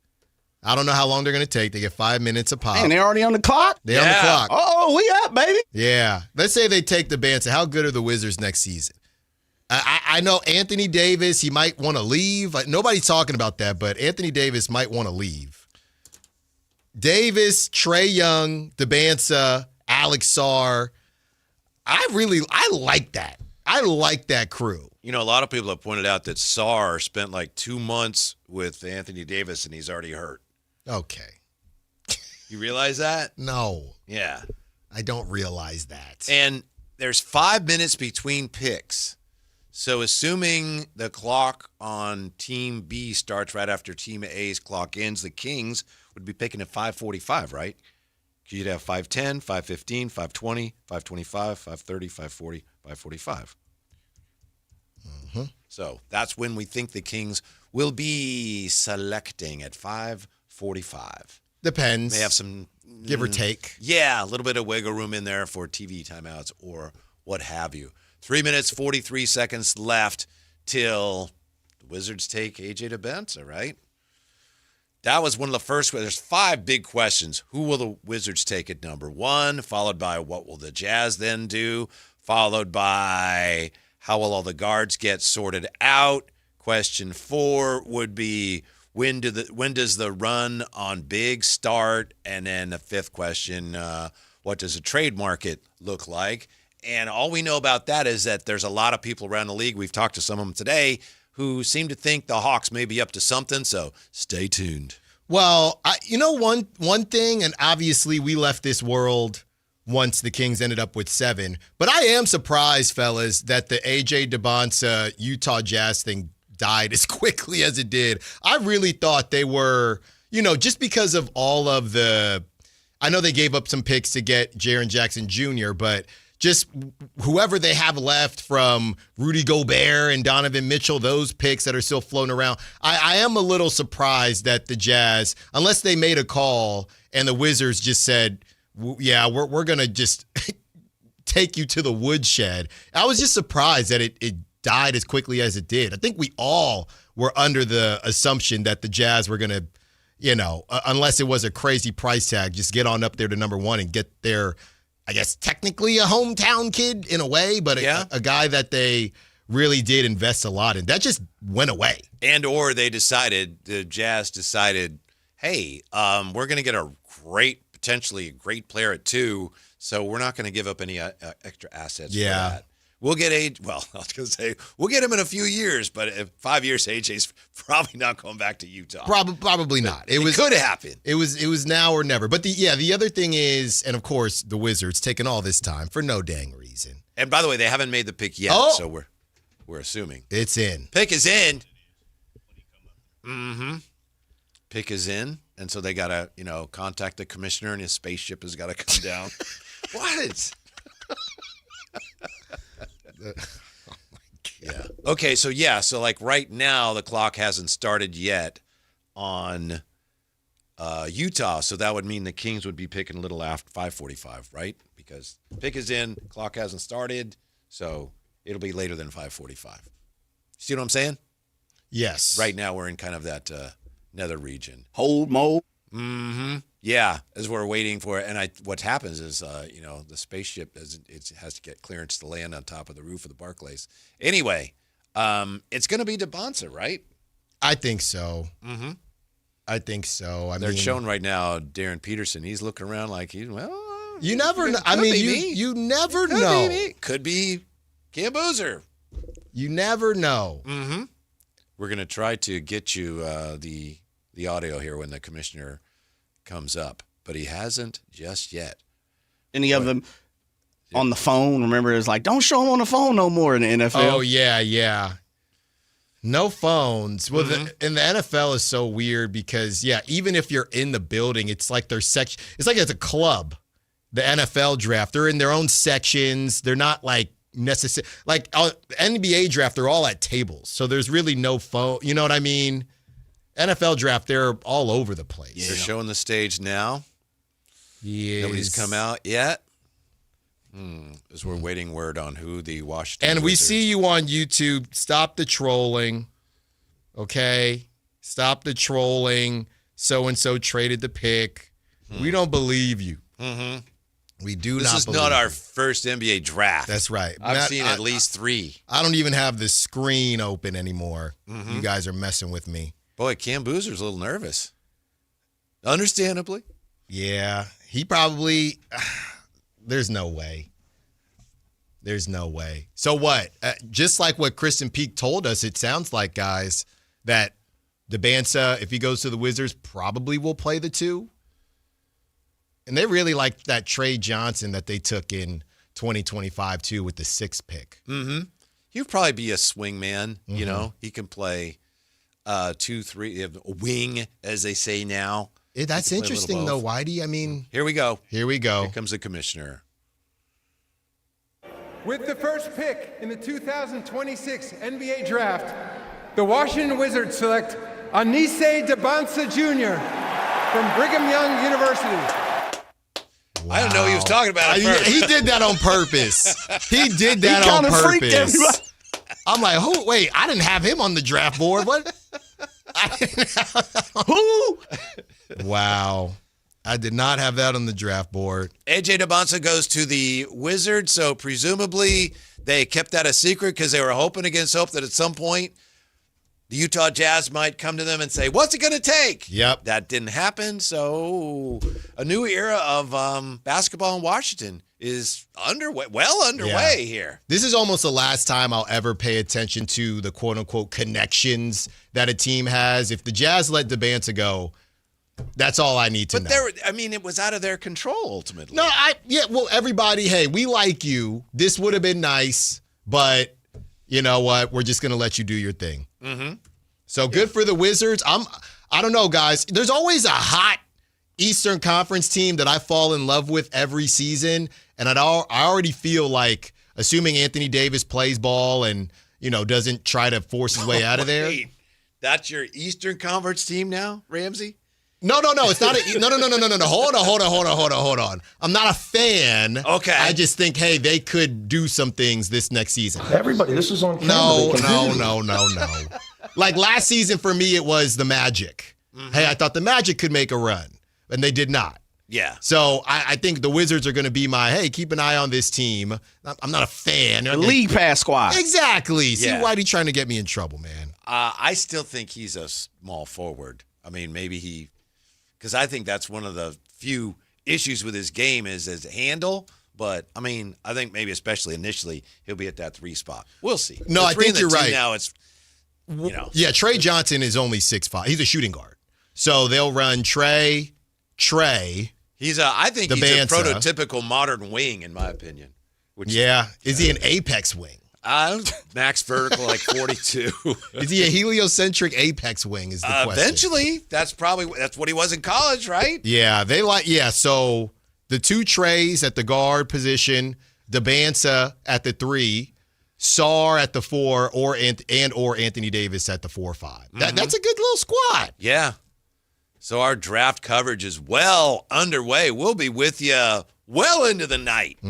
[SPEAKER 2] I don't know how long they're going to take. They get 5 minutes a pop.
[SPEAKER 7] And they're already on the clock?
[SPEAKER 2] They're on the clock.
[SPEAKER 7] Oh, we up, baby.
[SPEAKER 2] Yeah. Let's say they take the Bansa. How good are the Wizards next season? I know Anthony Davis, he might want to leave. Nobody's talking about that, but Anthony Davis might want to leave. Davis, Trae Young, DeBansa, Alex Sarr. I like that. I like that crew.
[SPEAKER 1] You know, a lot of people have pointed out that Sarr spent like 2 months with Anthony Davis and he's already hurt.
[SPEAKER 2] Okay.
[SPEAKER 1] You realize that?
[SPEAKER 2] No.
[SPEAKER 1] Yeah.
[SPEAKER 2] I don't realize that.
[SPEAKER 1] And there's 5 minutes between picks. So assuming the clock on Team B starts right after Team A's clock ends, the Kings would be picking at 5:45, right? You'd have 5:10, 5:15, 5:20, 5:25, 5:30, 5:40, 5:45.
[SPEAKER 2] Mm-hmm.
[SPEAKER 1] So that's when we think the Kings will be selecting at 5:45.
[SPEAKER 2] Depends.
[SPEAKER 1] May have some
[SPEAKER 2] give or take.
[SPEAKER 1] Yeah, a little bit of wiggle room in there for TV timeouts or what have you. 3 minutes, 43 seconds left till the Wizards take AJ DeBenza, right? That was one of the first. There's 5 big questions. Who will the Wizards take at number 1? Followed by what will the Jazz then do? Followed by how will all the guards get sorted out? Question 4 would be when does the run on Big start? And then the 5th question, what does the trade market look like? And all we know about that is that there's a lot of people around the league. We've talked to some of them today who seem to think the Hawks may be up to something, so stay tuned.
[SPEAKER 2] Well, one thing, and obviously we left this world once the Kings ended up with 7, but I am surprised, fellas, that the AJ DeBenza Utah Jazz thing died as quickly as it did. I really thought they were, just because of all of I know they gave up some picks to get Jaren Jackson Jr., but just whoever they have left from Rudy Gobert and Donovan Mitchell, those picks that are still floating around, I am a little surprised that the Jazz, unless they made a call and the Wizards just said, yeah, we're going to just take you to the woodshed. I was just surprised that it died as quickly as it did. I think we all were under the assumption that the Jazz were going to, unless it was a crazy price tag, just get on up there to number 1 and get their, I guess, technically a hometown kid in a way, but a guy that they really did invest a lot in. That just went away.
[SPEAKER 1] And or the Jazz decided, hey, we're going to get potentially a great player at 2, so we're not going to give up any extra assets for that. We'll get I was going to say, we'll get him in a few years, but in 5 years, AJ's probably not going back to Utah.
[SPEAKER 2] Probably not. It
[SPEAKER 1] could happen.
[SPEAKER 2] It was now or never. But the other thing is, and of course, the Wizards taking all this time for no dang reason.
[SPEAKER 1] And by the way, they haven't made the pick yet, so we're assuming.
[SPEAKER 2] It's in.
[SPEAKER 1] Pick is in. Mm-hmm. Pick is in. And so they got to, contact the commissioner, and his spaceship has got to come down. What? Oh my God. Yeah. Okay, so like right now the clock hasn't started yet on Utah, so that would mean the Kings would be picking a little after 5:45, right? Because pick is in, clock hasn't started, so it'll be later than 5:45. See what I'm saying?
[SPEAKER 2] Yes.
[SPEAKER 1] Right now we're in kind of that nether region.
[SPEAKER 7] Hold mold.
[SPEAKER 1] Mm-hmm. Yeah, as we're waiting for it, and what happens is, the spaceship has to get clearance to land on top of the roof of the Barclays. Anyway, it's going to be DeBenza, right?
[SPEAKER 2] I think so.
[SPEAKER 1] Mm-hmm.
[SPEAKER 2] I think so.
[SPEAKER 1] They're showing right now Darren Peterson. He's looking around like you
[SPEAKER 2] never know. You never know.
[SPEAKER 1] Could be Cam Boozer.
[SPEAKER 2] You never know.
[SPEAKER 1] Mm-hmm. We're going to try to get you the audio here when the commissioner comes up, but he hasn't just yet.
[SPEAKER 7] Any of them on the phone? Remember, it's like, don't show them on the phone no more in the NFL.
[SPEAKER 2] Oh, yeah. No phones. Well, and the NFL is so weird because, even if you're in the building, it's like their section. It's like it's a club, the NFL draft. They're in their own sections. They're not like necessary. Like NBA draft, they're all at tables. So there's really no phone. You know what I mean? NFL draft, they're all over the place.
[SPEAKER 1] Yeah. They're showing the stage now.
[SPEAKER 2] Yes.
[SPEAKER 1] Nobody's come out yet. As we're waiting word on who the Washington
[SPEAKER 2] And we
[SPEAKER 1] Wizards.
[SPEAKER 2] see you on YouTube. Stop the trolling. Okay? Stop the trolling. So-and-so traded the pick. We don't believe you.
[SPEAKER 1] Mm-hmm.
[SPEAKER 2] We do
[SPEAKER 1] this
[SPEAKER 2] not
[SPEAKER 1] is
[SPEAKER 2] believe
[SPEAKER 1] not our
[SPEAKER 2] you.
[SPEAKER 1] first NBA draft.
[SPEAKER 2] That's right.
[SPEAKER 1] I've seen at least 3.
[SPEAKER 2] I don't even have the screen open anymore.
[SPEAKER 1] Mm-hmm.
[SPEAKER 2] You guys are messing with me.
[SPEAKER 1] Boy, Cam Boozer's a little nervous. Understandably.
[SPEAKER 2] Yeah. He probably... There's no way. There's no way. So what? Just like what Kristen Peak told us, it sounds like, guys, that DeBenza, if he goes to the Wizards, probably will play the 2. And they really like that Trey Johnson that they took in 2025 too with the 6th pick.
[SPEAKER 1] Mm-hmm. He'd probably be a swing man. You know, he can play 2, 3, a wing, as they say now.
[SPEAKER 2] That's interesting, though, Whitey. I mean,
[SPEAKER 1] here we go.
[SPEAKER 2] Here we go.
[SPEAKER 1] Here comes the commissioner.
[SPEAKER 10] With the first pick in the 2026 NBA Draft, the Washington Wizards select Anise Dabansa Jr. from Brigham Young University.
[SPEAKER 1] Wow. I don't know what he was talking about.
[SPEAKER 2] He did that on purpose. He did that on purpose. I'm like, who? Wait, I didn't have him on the draft board. What? Who? Wow. I did not have that on the draft board.
[SPEAKER 1] AJ Dabansa goes to the Wizards, so presumably they kept that a secret because they were hoping against hope that at some point the Utah Jazz might come to them and say, what's it going to take?
[SPEAKER 2] Yep.
[SPEAKER 1] That didn't happen, so a new era of basketball in Washington is underway here.
[SPEAKER 2] This is almost the last time I'll ever pay attention to the quote-unquote connections that a team has. If the Jazz let Dabansa go, that's all I need to know.
[SPEAKER 1] But it was out of their control ultimately.
[SPEAKER 2] No, everybody, hey, we like you. This would have been nice, but you know what? We're just going to let you do your thing.
[SPEAKER 1] Mm-hmm.
[SPEAKER 2] So good for the Wizards. I don't know, guys. There's always a hot Eastern Conference team that I fall in love with every season, and I already feel like, assuming Anthony Davis plays ball and doesn't try to force his way out of there.
[SPEAKER 1] That's your Eastern Conference team now, Ramsey?
[SPEAKER 2] No. It's not no. Hold on. I'm not a fan.
[SPEAKER 1] Okay.
[SPEAKER 2] I just think, hey, they could do some things this next season.
[SPEAKER 15] Everybody, this is on camera.
[SPEAKER 2] No. Like last season for me, it was the Magic. Mm-hmm. Hey, I thought the Magic could make a run, and they did not.
[SPEAKER 1] Yeah.
[SPEAKER 2] So I think the Wizards are going to be keep an eye on this team. I'm not a fan.
[SPEAKER 7] The league pass squad.
[SPEAKER 2] Exactly. See, why are you trying to get me in trouble, man?
[SPEAKER 1] I still think he's a small forward. I mean, maybe because I think that's one of the few issues with his game is his handle. But, I think maybe especially initially he'll be at that 3 spot. We'll see.
[SPEAKER 2] No, I think you're right.
[SPEAKER 1] Now it's,
[SPEAKER 2] Yeah, Trey Johnson is only 6'5". He's a shooting guard. So they'll run Trey.
[SPEAKER 1] I think he's a prototypical modern wing, in my opinion.
[SPEAKER 2] Is he an apex wing?
[SPEAKER 1] Max vertical, like 42.
[SPEAKER 2] Is he a heliocentric apex wing is the question.
[SPEAKER 1] Eventually. That's what he was in college, right?
[SPEAKER 2] Yeah, so the 2 Treys at the guard position, Dabansa at the 3, Sarr at the 4, or Anthony Davis at the 4-5. That's a good little squad.
[SPEAKER 1] Yeah. So our draft coverage is well underway. We'll be with you well into the night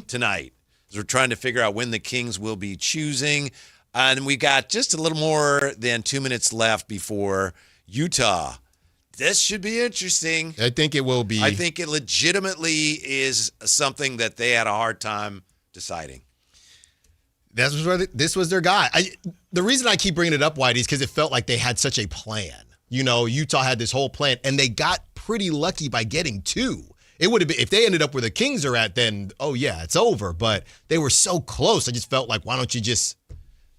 [SPEAKER 1] tonight. We're trying to figure out when the Kings will be choosing. And we got just a little more than 2 minutes left before Utah. This should be interesting.
[SPEAKER 2] I think it will be.
[SPEAKER 1] I think it legitimately is something that they had a hard time deciding.
[SPEAKER 2] This was their guy. The reason I keep bringing it up, Whitey, is because it felt like they had such a plan. Utah had this whole plan, and they got pretty lucky by getting 2. It would have been, if they ended up where the Kings are at, then, it's over. But they were so close. I just felt like, why don't you just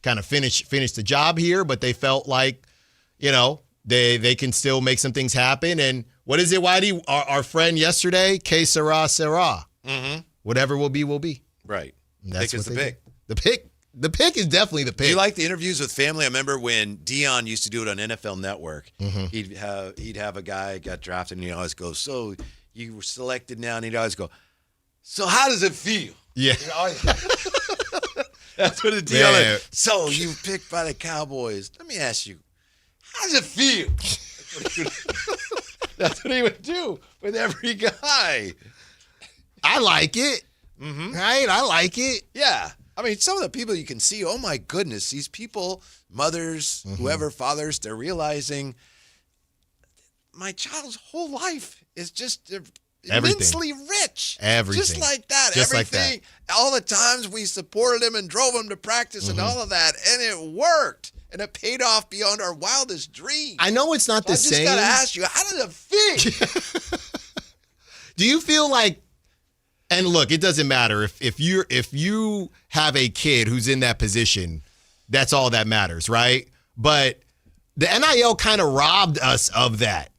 [SPEAKER 2] kind of finish the job here? But they felt like, they can still make some things happen. And what is it, Whitey? Our friend yesterday, que sera, sera.
[SPEAKER 1] Mm-hmm.
[SPEAKER 2] Whatever will be, will be.
[SPEAKER 1] Right.
[SPEAKER 2] That's
[SPEAKER 1] pick is the pick.
[SPEAKER 2] The pick is definitely the pick.
[SPEAKER 1] Do you like the interviews with family? I remember when Dion used to do it on NFL Network.
[SPEAKER 2] Mm-hmm.
[SPEAKER 1] He'd have a guy got drafted, and he always goes, "So you were selected now," and he'd always go, "So how does it feel?"
[SPEAKER 2] Yeah.
[SPEAKER 1] That's what it Dion. So you picked by the Cowboys. Let me ask you, how does it feel? That's what he would do with every guy.
[SPEAKER 2] I like it.
[SPEAKER 1] Mm-hmm.
[SPEAKER 2] Right? I like it.
[SPEAKER 1] Yeah. Some of the people you can see, oh my goodness, these people, mothers, whoever, fathers, they're realizing my child's whole life is just immensely rich.
[SPEAKER 2] Everything.
[SPEAKER 1] Just like that.
[SPEAKER 2] Just
[SPEAKER 1] Everything.
[SPEAKER 2] like
[SPEAKER 1] all the times we supported him and drove him to practice and all of that, and it worked. And it paid off beyond our wildest dreams.
[SPEAKER 2] I know it's not the same.
[SPEAKER 1] I just got to ask you, how does it feel?
[SPEAKER 2] Do you feel like, and look, it doesn't matter if you have a kid who's in that position, that's all that matters, right? But the NIL kind of robbed us of that.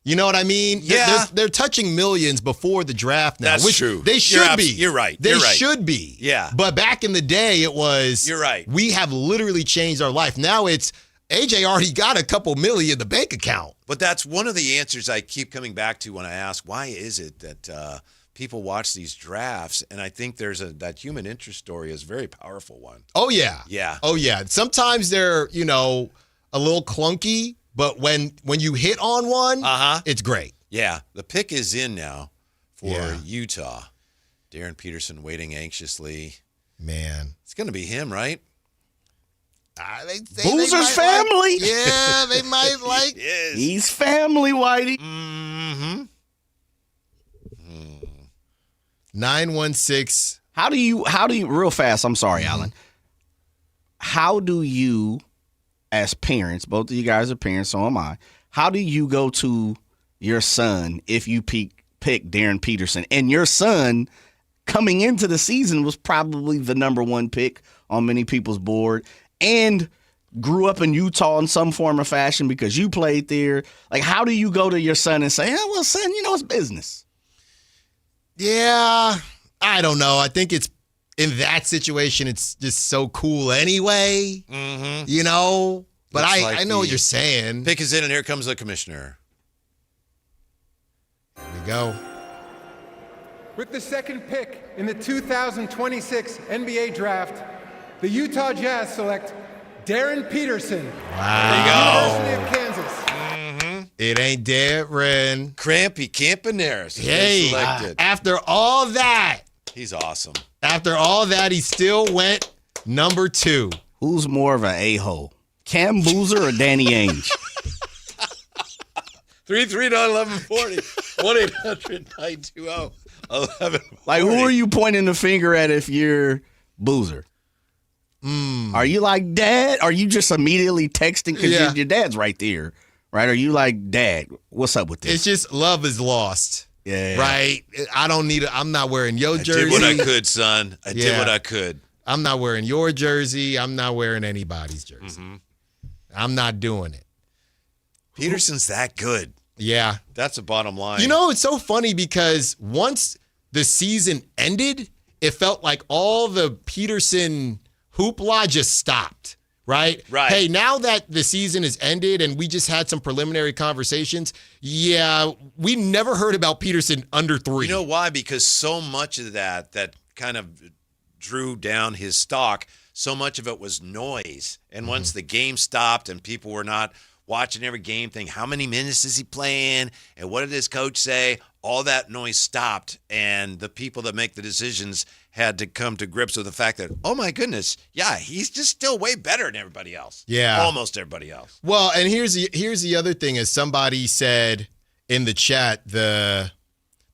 [SPEAKER 2] You know what I mean?
[SPEAKER 1] Yeah.
[SPEAKER 2] They're touching millions before the draft now.
[SPEAKER 1] That's
[SPEAKER 2] which
[SPEAKER 1] true.
[SPEAKER 2] They should be.
[SPEAKER 1] You're right.
[SPEAKER 2] They
[SPEAKER 1] You're right.
[SPEAKER 2] should be.
[SPEAKER 1] Yeah.
[SPEAKER 2] But back in the day, it was.
[SPEAKER 1] You're right.
[SPEAKER 2] We have literally changed our life. Now it's AJ already got a couple million in the bank account.
[SPEAKER 1] But that's one of the answers I keep coming back to when I ask, why is it that people watch these drafts? And I think that human interest story is a very powerful one.
[SPEAKER 2] Oh, yeah.
[SPEAKER 1] Yeah.
[SPEAKER 2] Oh, yeah. Sometimes they're, a little clunky, but when you hit on one, it's great.
[SPEAKER 1] Yeah. The pick is in now for Utah. Darren Peterson waiting anxiously.
[SPEAKER 2] Man.
[SPEAKER 1] It's going to be him, right?
[SPEAKER 7] Boozer's family.
[SPEAKER 2] They might like.
[SPEAKER 1] Yes.
[SPEAKER 7] He's family, Whitey.
[SPEAKER 1] Mm-hmm.
[SPEAKER 2] 916.
[SPEAKER 7] How do you, real fast, I'm sorry, Alan. How do you, as parents, both of you guys are parents, so am I, how do you go to your son if you pick Darren Peterson? And your son, coming into the season, was probably the number one pick on many people's board and grew up in Utah in some form or fashion because you played there. Like, how do you go to your son and say, well, son, it's business?
[SPEAKER 2] Yeah, I don't know. I think it's in that situation, it's just so cool anyway, But I know what you're saying.
[SPEAKER 1] Pick is in, and here comes the commissioner.
[SPEAKER 2] There we go.
[SPEAKER 10] With the second pick in the 2026 NBA Draft, the Utah Jazz select Darren Peterson.
[SPEAKER 2] Wow.
[SPEAKER 10] From the University of Kansas.
[SPEAKER 2] It ain't Darren.
[SPEAKER 1] Crampy Campaneris.
[SPEAKER 2] Hey, after all that.
[SPEAKER 1] He's awesome.
[SPEAKER 2] After all that, he still went number 2.
[SPEAKER 7] Who's more of an a-hole, Cam Boozer or Danny Ainge?
[SPEAKER 1] 339-1140. 1-800-920-1140.
[SPEAKER 7] Like, who are you pointing the finger at if you're Boozer? Are you like, Dad? Are you just immediately texting because your dad's right there, right? Are you like, Dad, what's up with this?
[SPEAKER 2] It's just love is lost.
[SPEAKER 7] Yeah.
[SPEAKER 2] Right? I don't need it. I'm not wearing your jersey.
[SPEAKER 1] I did what I could, son. I did what I could.
[SPEAKER 2] I'm not wearing your jersey. I'm not wearing anybody's jersey. I'm not doing it.
[SPEAKER 1] Peterson's that good.
[SPEAKER 2] Yeah.
[SPEAKER 1] That's the bottom line.
[SPEAKER 2] It's so funny because once the season ended, it felt like all the Peterson hoopla just stopped, right?
[SPEAKER 1] Right.
[SPEAKER 2] Hey, now that the season has ended and we just had some preliminary conversations, we never heard about Peterson under 3.
[SPEAKER 1] You know why? Because so much of that kind of drew down his stock, so much of it was noise. And once the game stopped and people were not watching every game thing, how many minutes is he playing? And what did his coach say? All that noise stopped, and the people that make the decisions had to come to grips with the fact that, oh my goodness, he's just still way better than everybody else.
[SPEAKER 2] Yeah.
[SPEAKER 1] Almost everybody else.
[SPEAKER 2] Well, and here's the other thing, as somebody said in the chat, the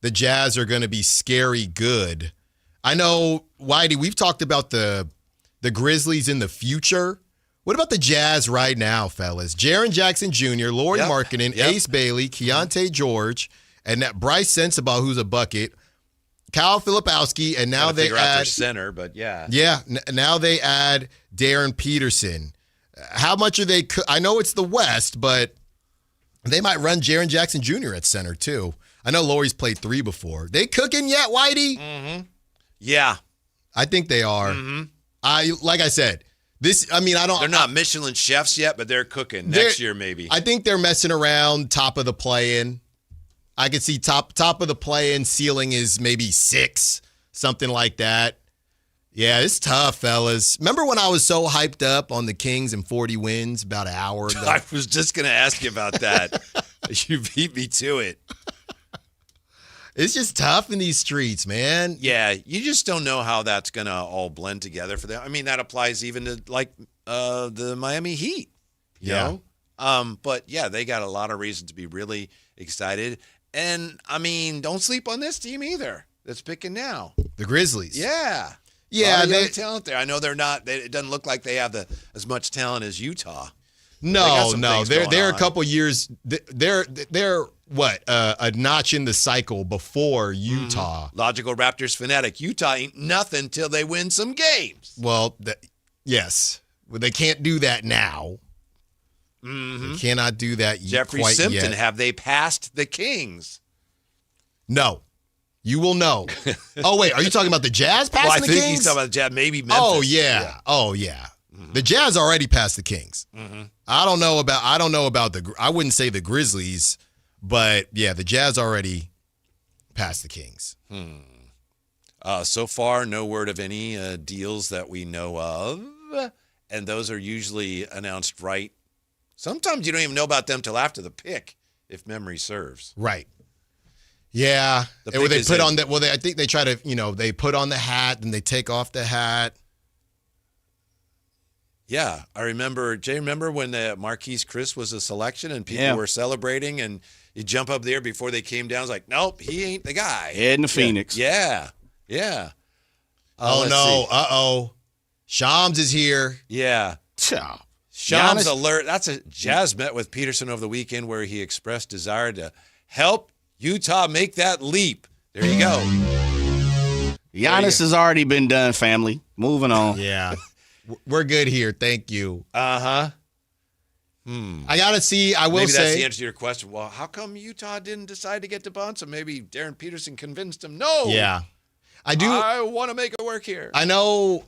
[SPEAKER 2] Jazz are going to be scary good. I know, Whitey, we've talked about the Grizzlies in the future. What about the Jazz right now, fellas? Jaren Jackson Jr., Lauri Markkanen, Ace Bailey, Keontae George, and that Bryce Sensabaugh, who's a bucket, Kyle Filipowski, and now they
[SPEAKER 1] add their
[SPEAKER 2] add
[SPEAKER 1] center, but yeah.
[SPEAKER 2] Yeah, now they add Darren Peterson. How much are they? I know it's the West, but they might run Jaren Jackson Jr. at center too. I know Lauri's played 3 before. They cooking yet, Whitey?
[SPEAKER 1] Yeah,
[SPEAKER 2] I think they are. Like I said.
[SPEAKER 1] They're not Michelin chefs yet, but they're cooking next year maybe.
[SPEAKER 2] I think they're messing around top of the play-in. I could see top of the play-in, ceiling is maybe 6, something like that. Yeah, it's tough, fellas. Remember when I was so hyped up on the Kings and 40 wins about an hour ago?
[SPEAKER 1] I was just going to ask you about that. You beat me to it.
[SPEAKER 2] It's just tough in these streets, man.
[SPEAKER 1] Yeah, you just don't know how that's going to all blend together for them. I mean, that applies even to the Miami Heat. You know? But yeah, they got a lot of reason to be really excited. And I mean, don't sleep on this team either. That's picking now.
[SPEAKER 2] The Grizzlies.
[SPEAKER 1] Yeah.
[SPEAKER 2] Yeah,
[SPEAKER 1] they talent there. I know they're not. It doesn't look like they have as much talent as Utah.
[SPEAKER 2] No. They're a couple years. They're what a notch in the cycle before Utah.
[SPEAKER 1] Logical Raptors fanatic. Utah ain't nothing till they win some games.
[SPEAKER 2] Well, yes, they can't do that now.
[SPEAKER 1] Mm-hmm.
[SPEAKER 2] They cannot do that
[SPEAKER 1] Jeffrey
[SPEAKER 2] quite
[SPEAKER 1] Simpson,
[SPEAKER 2] yet.
[SPEAKER 1] have they passed the Kings?
[SPEAKER 2] No. You will know. Oh, wait. Are you talking about the Jazz passing
[SPEAKER 1] Well, I
[SPEAKER 2] the
[SPEAKER 1] think
[SPEAKER 2] Kings?
[SPEAKER 1] he's talking about the Jazz, maybe Memphis.
[SPEAKER 2] Oh, yeah. Oh, yeah.
[SPEAKER 1] Mm-hmm.
[SPEAKER 2] The Jazz already passed the Kings.
[SPEAKER 1] Mm-hmm.
[SPEAKER 2] I don't know about I wouldn't say the Grizzlies, but yeah, the Jazz already passed the Kings.
[SPEAKER 1] So far, no word of any deals that we know of, and those are usually announced right. Sometimes you don't even know about them till after the pick, if memory serves.
[SPEAKER 2] Right. Yeah.
[SPEAKER 1] The
[SPEAKER 2] Or they
[SPEAKER 1] pick
[SPEAKER 2] put
[SPEAKER 1] is
[SPEAKER 2] on that. Well, I think they try to, they put on the hat, then they take off the hat.
[SPEAKER 1] Yeah, I remember. Jay, remember when Marquise Chris was a selection and people were celebrating, and you jump up there before they came down. It's like, nope, he ain't the guy.
[SPEAKER 7] Heading to Phoenix.
[SPEAKER 1] Yeah.
[SPEAKER 2] Oh,
[SPEAKER 1] let's
[SPEAKER 2] no.
[SPEAKER 1] see.
[SPEAKER 2] Uh-oh. Shams is here.
[SPEAKER 1] Yeah.
[SPEAKER 7] Ciao.
[SPEAKER 1] Shams
[SPEAKER 7] Giannis-
[SPEAKER 1] alert. That's a Jazz met with Peterson over the weekend where he expressed desire to help Utah make that leap. There you go.
[SPEAKER 7] Giannis has already been done, family. Moving on.
[SPEAKER 2] Yeah. We're good here. Thank you.
[SPEAKER 1] Uh-huh.
[SPEAKER 2] I got to see. I will
[SPEAKER 1] Maybe
[SPEAKER 2] say.
[SPEAKER 1] that's the answer to your question. Well, how come Utah didn't decide to get to Bonson? Maybe Darren Peterson convinced him. No.
[SPEAKER 2] Yeah.
[SPEAKER 1] I want to make it work here.
[SPEAKER 2] I know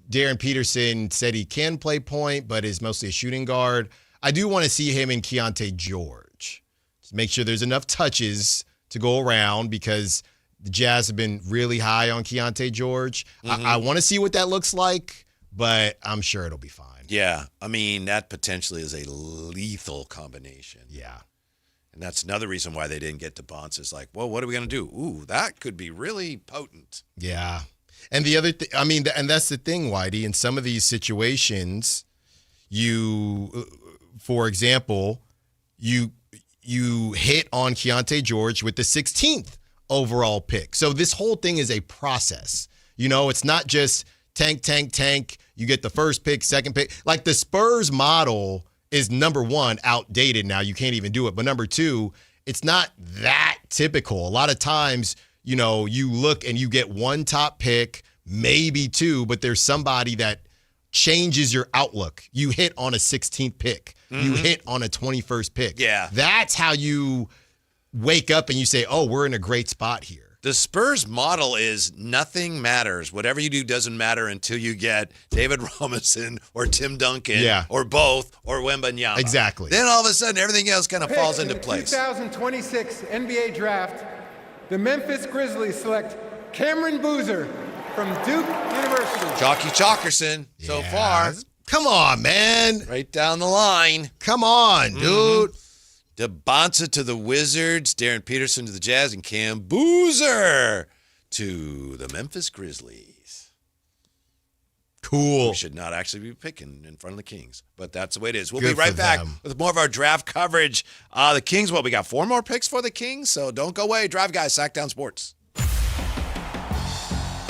[SPEAKER 2] Darren Peterson said he can play point, but is mostly a shooting guard. I do want to see him and Keontae George. Just make sure there's enough touches to go around because the Jazz have been really high on Keontae George. I want to see what that looks like, but I'm sure it'll be fine.
[SPEAKER 1] Yeah. I mean, that potentially is a lethal combination.
[SPEAKER 2] Yeah.
[SPEAKER 1] And that's another reason why they didn't get to Bonds. Is like, well, what are we going to do? Ooh, that could be really potent.
[SPEAKER 2] Yeah. And the other thing, and that's the thing, Whitey, in some of these situations, for example, you hit on Keontae George with the 16th overall pick. So this whole thing is a process. It's not just tank. You get the first pick, second pick. Like the Spurs model is, number one, outdated now. You can't even do it. But number two, it's not that typical. A lot of times, you look and you get one top pick, maybe two, but there's somebody that changes your outlook. You hit on a 16th pick. You hit on a 21st pick.
[SPEAKER 1] Yeah.
[SPEAKER 2] That's how you wake up and you say, oh, we're in a great spot here.
[SPEAKER 1] The Spurs model is nothing matters. Whatever you do doesn't matter until you get David Robinson or Tim Duncan or both or Wembanyama.
[SPEAKER 2] Exactly.
[SPEAKER 1] Then all of a sudden everything else kind of falls into
[SPEAKER 10] In the
[SPEAKER 1] place.
[SPEAKER 10] 2026 NBA Draft, the Memphis Grizzlies select Cameron Boozer from Duke University.
[SPEAKER 1] Chalky Chalkerson so far.
[SPEAKER 2] Come on, man.
[SPEAKER 1] Right down the line.
[SPEAKER 2] Come on, dude.
[SPEAKER 1] DeBonsa to the Wizards, Darren Peterson to the Jazz, and Cam Boozer to the Memphis Grizzlies.
[SPEAKER 2] Cool.
[SPEAKER 1] We should not actually be picking in front of the Kings, but that's the way it is. We'll
[SPEAKER 2] Good
[SPEAKER 1] be right
[SPEAKER 2] for
[SPEAKER 1] back
[SPEAKER 2] them.
[SPEAKER 1] with more of our draft coverage. The Kings, we got 4 more picks for the Kings, so don't go away. Drive Guys, Sactown Sports.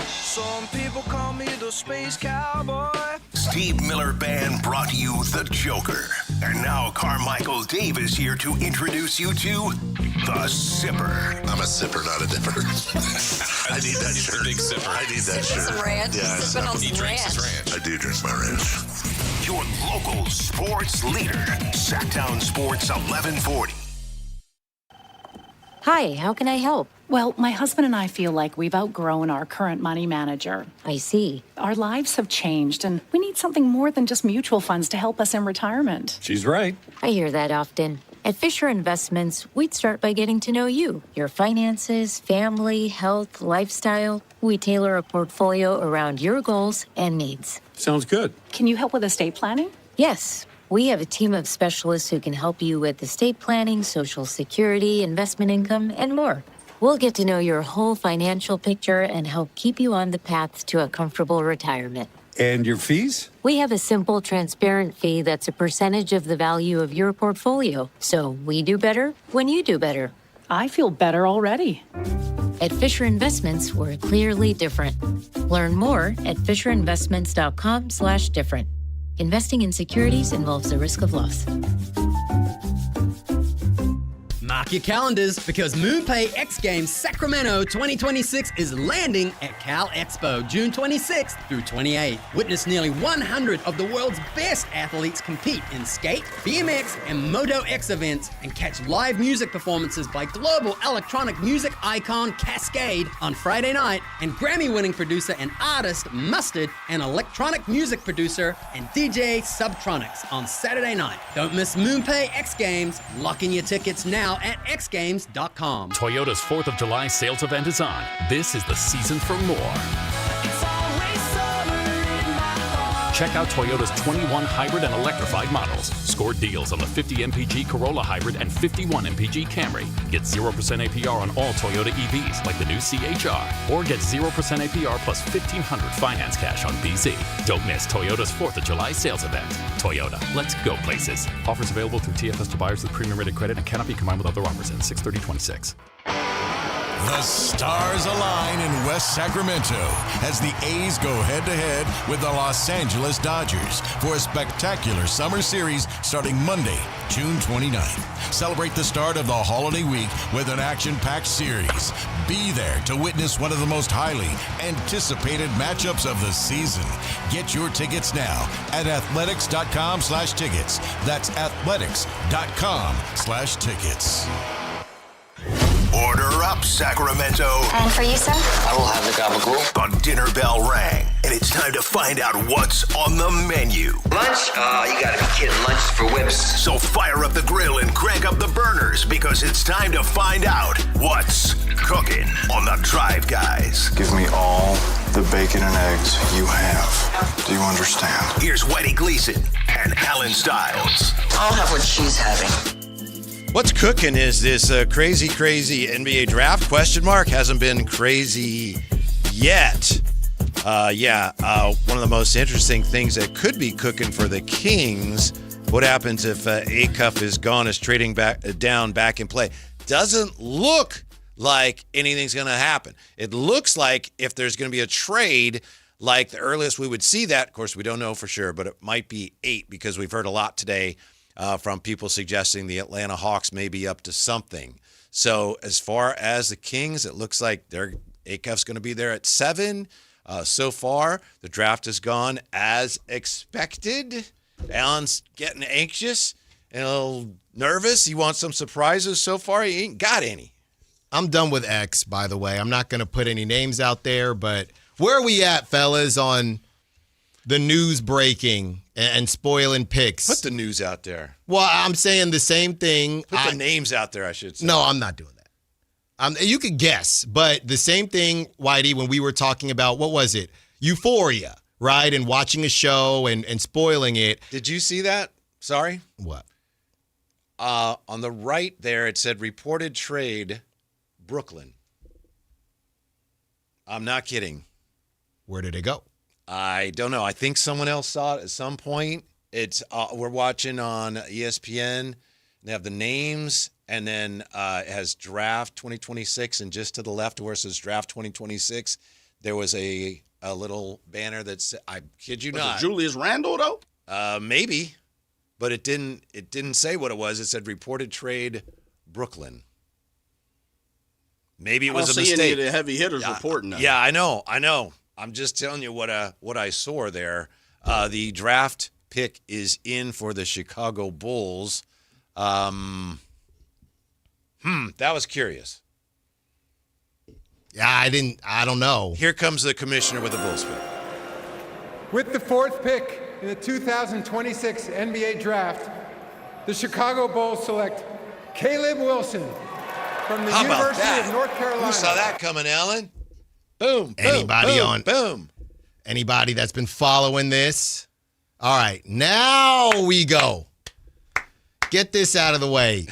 [SPEAKER 6] Some people call me the Space Cowboy.
[SPEAKER 5] Steve Miller Band brought you The Joker. And now Carmichael Dave is here to introduce you to The Sipper.
[SPEAKER 23] I'm a sipper, not a dipper. I need that shirt.
[SPEAKER 3] Big sipper.
[SPEAKER 23] I need that shirt.
[SPEAKER 3] Some ranch.
[SPEAKER 23] Yeah,
[SPEAKER 3] Sipping on some ranch.
[SPEAKER 23] I do drink my ranch.
[SPEAKER 5] Your local sports leader. Sactown Sports 1140.
[SPEAKER 4] Hi, how can I help? Well, my husband and I feel like we've outgrown our current money manager. I see. Our lives have changed, and we need something more than just mutual funds to help us in retirement.
[SPEAKER 15] She's right.
[SPEAKER 4] I hear that often. At Fisher Investments, we'd start by getting to know you, your finances, family, health, lifestyle. We tailor a portfolio around your goals and needs.
[SPEAKER 15] Sounds good.
[SPEAKER 4] Can you help with estate planning? Yes. We have a team of specialists who can help you with estate planning, Social Security, investment income, and more. We'll get to know your whole financial picture and help keep you on the path to a comfortable retirement.
[SPEAKER 15] And your fees?
[SPEAKER 4] We have a simple, transparent fee that's a percentage of the value of your portfolio. So we do better when you do better. I feel better already. At Fisher Investments, we're clearly different. Learn more at fisherinvestments.com/different. Investing in securities involves the risk of loss.
[SPEAKER 8] Mark your calendars because MoonPay X Games Sacramento 2026 is landing at Cal Expo June 26th through 28th. Witness nearly 100 of the world's best athletes compete in skate, BMX, and Moto X events and catch live music performances by global electronic music icon Cascade on Friday night and Grammy-winning producer and artist Mustard and electronic music producer and DJ Subtronics on Saturday night. Don't miss MoonPay X Games. Lock in your tickets now at xgames.com.
[SPEAKER 15] Toyota's 4th of July sales event is on. This is the season for more. Check out Toyota's 21 hybrid and electrified models. Score deals on the 50 MPG Corolla Hybrid and 51 MPG Camry. Get 0% APR on all Toyota EVs like the new CHR. Or get 0% APR plus $1,500 finance cash on BZ. Don't miss Toyota's 4th of July sales event. Toyota, let's go places. Offers available through TFS to buyers with premium rated credit and cannot be combined with other offers in 6/30/26.
[SPEAKER 17] The stars align in West Sacramento as the A's go head-to-head with the Los Angeles Dodgers for a spectacular summer series starting Monday, June 29th. Celebrate the start of the holiday week with an action-packed series. Be there to witness one of the most highly anticipated matchups of the season. Get your tickets now at athletics.com/tickets. That's athletics.com/tickets.
[SPEAKER 5] Order up, Sacramento.
[SPEAKER 18] And for you, sir?
[SPEAKER 5] I will have the gabagool. The dinner bell rang, and it's time to find out what's on the menu.
[SPEAKER 18] Lunch? You gotta be kidding. Lunch is for whips.
[SPEAKER 5] So fire up the grill and crank up the burners because it's time to find out what's cooking on the Drive Guys.
[SPEAKER 19] Give me all the bacon and eggs you have. Do you understand?
[SPEAKER 5] Here's Whitey Gleason and Alan Stiles.
[SPEAKER 18] I'll have what she's having.
[SPEAKER 1] What's cooking is this crazy NBA draft? Question mark. Hasn't been crazy yet. One of the most interesting things that could be cooking for the Kings. What happens if Acuff is gone, is trading back in play? Doesn't look like anything's going to happen. It looks like if there's going to be a trade, like the earliest we would see that, of course, we don't know for sure, but it might be 8 because we've heard a lot today from people suggesting the Atlanta Hawks may be up to something. So as far as the Kings, it looks like Acuff's going to be there at 7. So far, the draft has gone as expected. Alan's getting anxious and a little nervous. He wants some surprises. So far, he ain't got any.
[SPEAKER 2] I'm done with X, by the way. I'm not going to put any names out there, but where are we at, fellas, on the news breaking and spoiling picks?
[SPEAKER 1] Put the news out there.
[SPEAKER 2] Well, I'm saying the same thing.
[SPEAKER 1] Put the names out there, I should say.
[SPEAKER 2] No, I'm not doing that. You could guess, but the same thing, Whitey, when we were talking about, what was it? Euphoria, right? And watching a show and spoiling it.
[SPEAKER 1] Did you see that? Sorry?
[SPEAKER 2] What?
[SPEAKER 1] On the right there, it said reported trade, Brooklyn. I'm not kidding.
[SPEAKER 2] Where did it go?
[SPEAKER 1] I don't know. I think someone else saw it at some point. It's we're watching on ESPN. They have the names, and then it has draft 2026, and just to the left where it says draft 2026, there was a little banner that said, I kid you not.
[SPEAKER 7] Was it Julius Randle though?
[SPEAKER 1] Maybe, but it didn't say what it was. It said reported trade Brooklyn. Maybe it was a mistake.
[SPEAKER 7] Any of the heavy hitters reporting that.
[SPEAKER 1] Yeah, I know. I'm just telling you what I saw there. The draft pick is in for the Chicago Bulls. That was curious.
[SPEAKER 2] Yeah, I don't know.
[SPEAKER 1] Here comes the commissioner with the Bulls pick.
[SPEAKER 10] With the 4th pick in the 2026 NBA Draft, the Chicago Bulls select Caleb Wilson from the University of North Carolina.
[SPEAKER 1] Who saw that coming, Alan? Boom,
[SPEAKER 2] Anybody that's been following this? All right, now we go. Get this out of the way.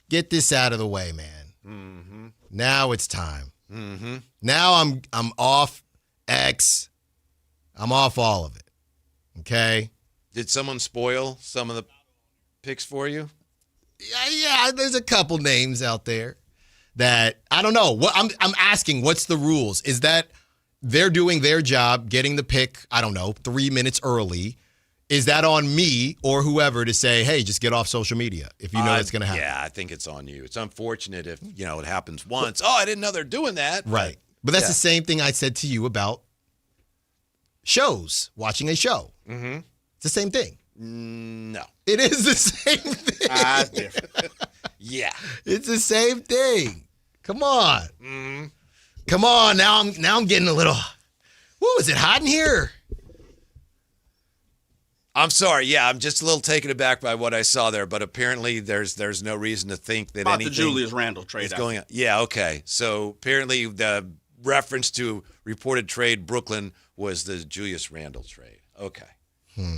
[SPEAKER 2] Get this out of the way, man.
[SPEAKER 1] Mm-hmm.
[SPEAKER 2] Now it's time.
[SPEAKER 1] Mm-hmm.
[SPEAKER 2] Now I'm off X. I'm off all of it. Okay?
[SPEAKER 1] Did someone spoil some of the picks for you?
[SPEAKER 2] Yeah, there's a couple names out there that I don't know. What I'm asking, what's the rules? Is that they're doing their job, getting the pick, I don't know, 3 minutes early? is that on me or whoever to say, hey, just get off social media if you know it's going to happen?
[SPEAKER 1] Yeah, I think it's on you. It's unfortunate if, it happens once. Oh, I didn't know they're doing that.
[SPEAKER 2] Right. But that's the same thing I said to you about shows, watching a show.
[SPEAKER 1] Mm-hmm.
[SPEAKER 2] It's the same thing.
[SPEAKER 1] No.
[SPEAKER 2] It is the same thing.
[SPEAKER 1] It's different. Yeah.
[SPEAKER 2] It's the same thing. Come on.
[SPEAKER 1] Mm-hmm.
[SPEAKER 2] Come on. Now I'm getting a little, is it hot in here?
[SPEAKER 1] I'm sorry. Yeah, I'm just a little taken aback by what I saw there, but apparently there's no reason to think that
[SPEAKER 7] About
[SPEAKER 1] anything
[SPEAKER 7] the Julius Randle trade
[SPEAKER 1] is going on. Yeah, okay. So apparently the reference to reported trade Brooklyn was the Julius Randle trade. Okay.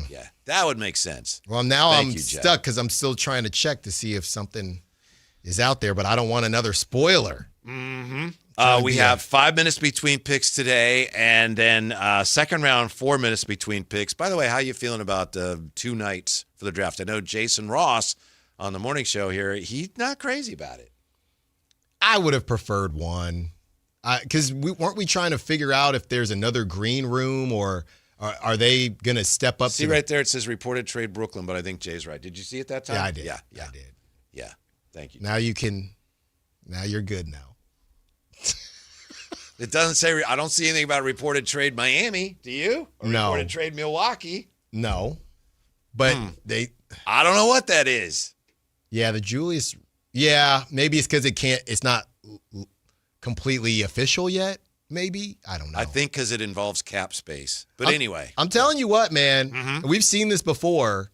[SPEAKER 1] Yeah, that would make sense.
[SPEAKER 2] Well, now
[SPEAKER 1] Thank
[SPEAKER 2] I'm
[SPEAKER 1] you, Jeff.
[SPEAKER 2] stuck because I'm still trying to check to see if something is out there, but I don't want another spoiler.
[SPEAKER 1] Mm-hmm. We have 5 minutes between picks today, and then second round, 4 minutes between picks. By the way, how you feeling about 2 nights for the draft? I know Jason Ross on the morning show here, he's not crazy about it.
[SPEAKER 2] I would have preferred one because weren't we trying to figure out if there's another green room or are they going to step up?
[SPEAKER 1] See right there, it says reported trade Brooklyn, but I think Jay's right. Did you see it that time?
[SPEAKER 2] Yeah, I did.
[SPEAKER 1] Yeah,
[SPEAKER 2] I did.
[SPEAKER 1] Yeah, thank you.
[SPEAKER 2] Now you're good now.
[SPEAKER 1] It doesn't say, I don't see anything about reported trade Miami. Do you? Or
[SPEAKER 2] No.
[SPEAKER 1] Reported trade Milwaukee.
[SPEAKER 2] No. But
[SPEAKER 1] I don't know what that is.
[SPEAKER 2] Yeah, the Julius. Yeah, maybe it's because it's not completely official yet. Maybe. I don't know.
[SPEAKER 1] I think because it involves cap space. But anyway.
[SPEAKER 2] I'm telling you what, man. We've seen this before,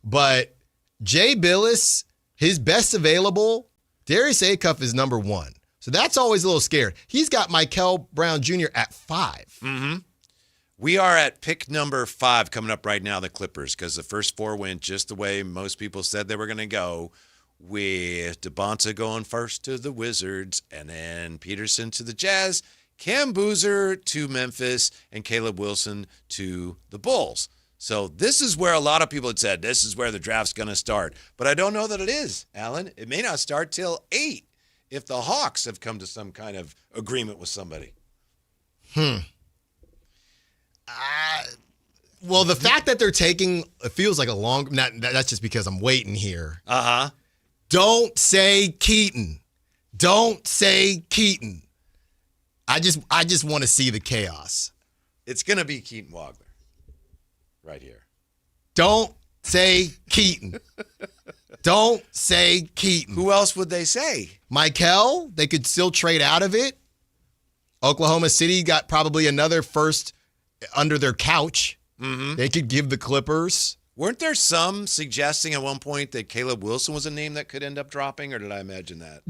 [SPEAKER 2] but Jay Billis, his best available, Darius Acuff is number 1. So that's always a little scared. He's got Michael Brown Jr. at 5.
[SPEAKER 1] Mm-hmm. We are at pick number 5 coming up right now, the Clippers, because the first 4 went just the way most people said they were going to go, with DeBonta going first to the Wizards, and then Peterson to the Jazz, Cam Boozer to Memphis, and Caleb Wilson to the Bulls. So this is where a lot of people had said this is where the draft's going to start. But I don't know that it is, Alan. It may not start till 8. If the Hawks have come to some kind of agreement with somebody.
[SPEAKER 2] Well, the fact that they're taking, it feels like a long, that's just because I'm waiting here.
[SPEAKER 1] Uh-huh.
[SPEAKER 2] Don't say Keaton. Don't say Keaton. I just want to see the chaos.
[SPEAKER 1] It's going to be Keaton Wagler right here.
[SPEAKER 2] Don't say Keaton. Don't say Keaton.
[SPEAKER 1] Who else would they say?
[SPEAKER 2] Michael, they could still trade out of it. Oklahoma City got probably another first under their couch.
[SPEAKER 1] Mm-hmm.
[SPEAKER 2] They could give the Clippers.
[SPEAKER 1] Weren't there some suggesting at one point that Caleb Wilson was a name that could end up dropping, or did I imagine that?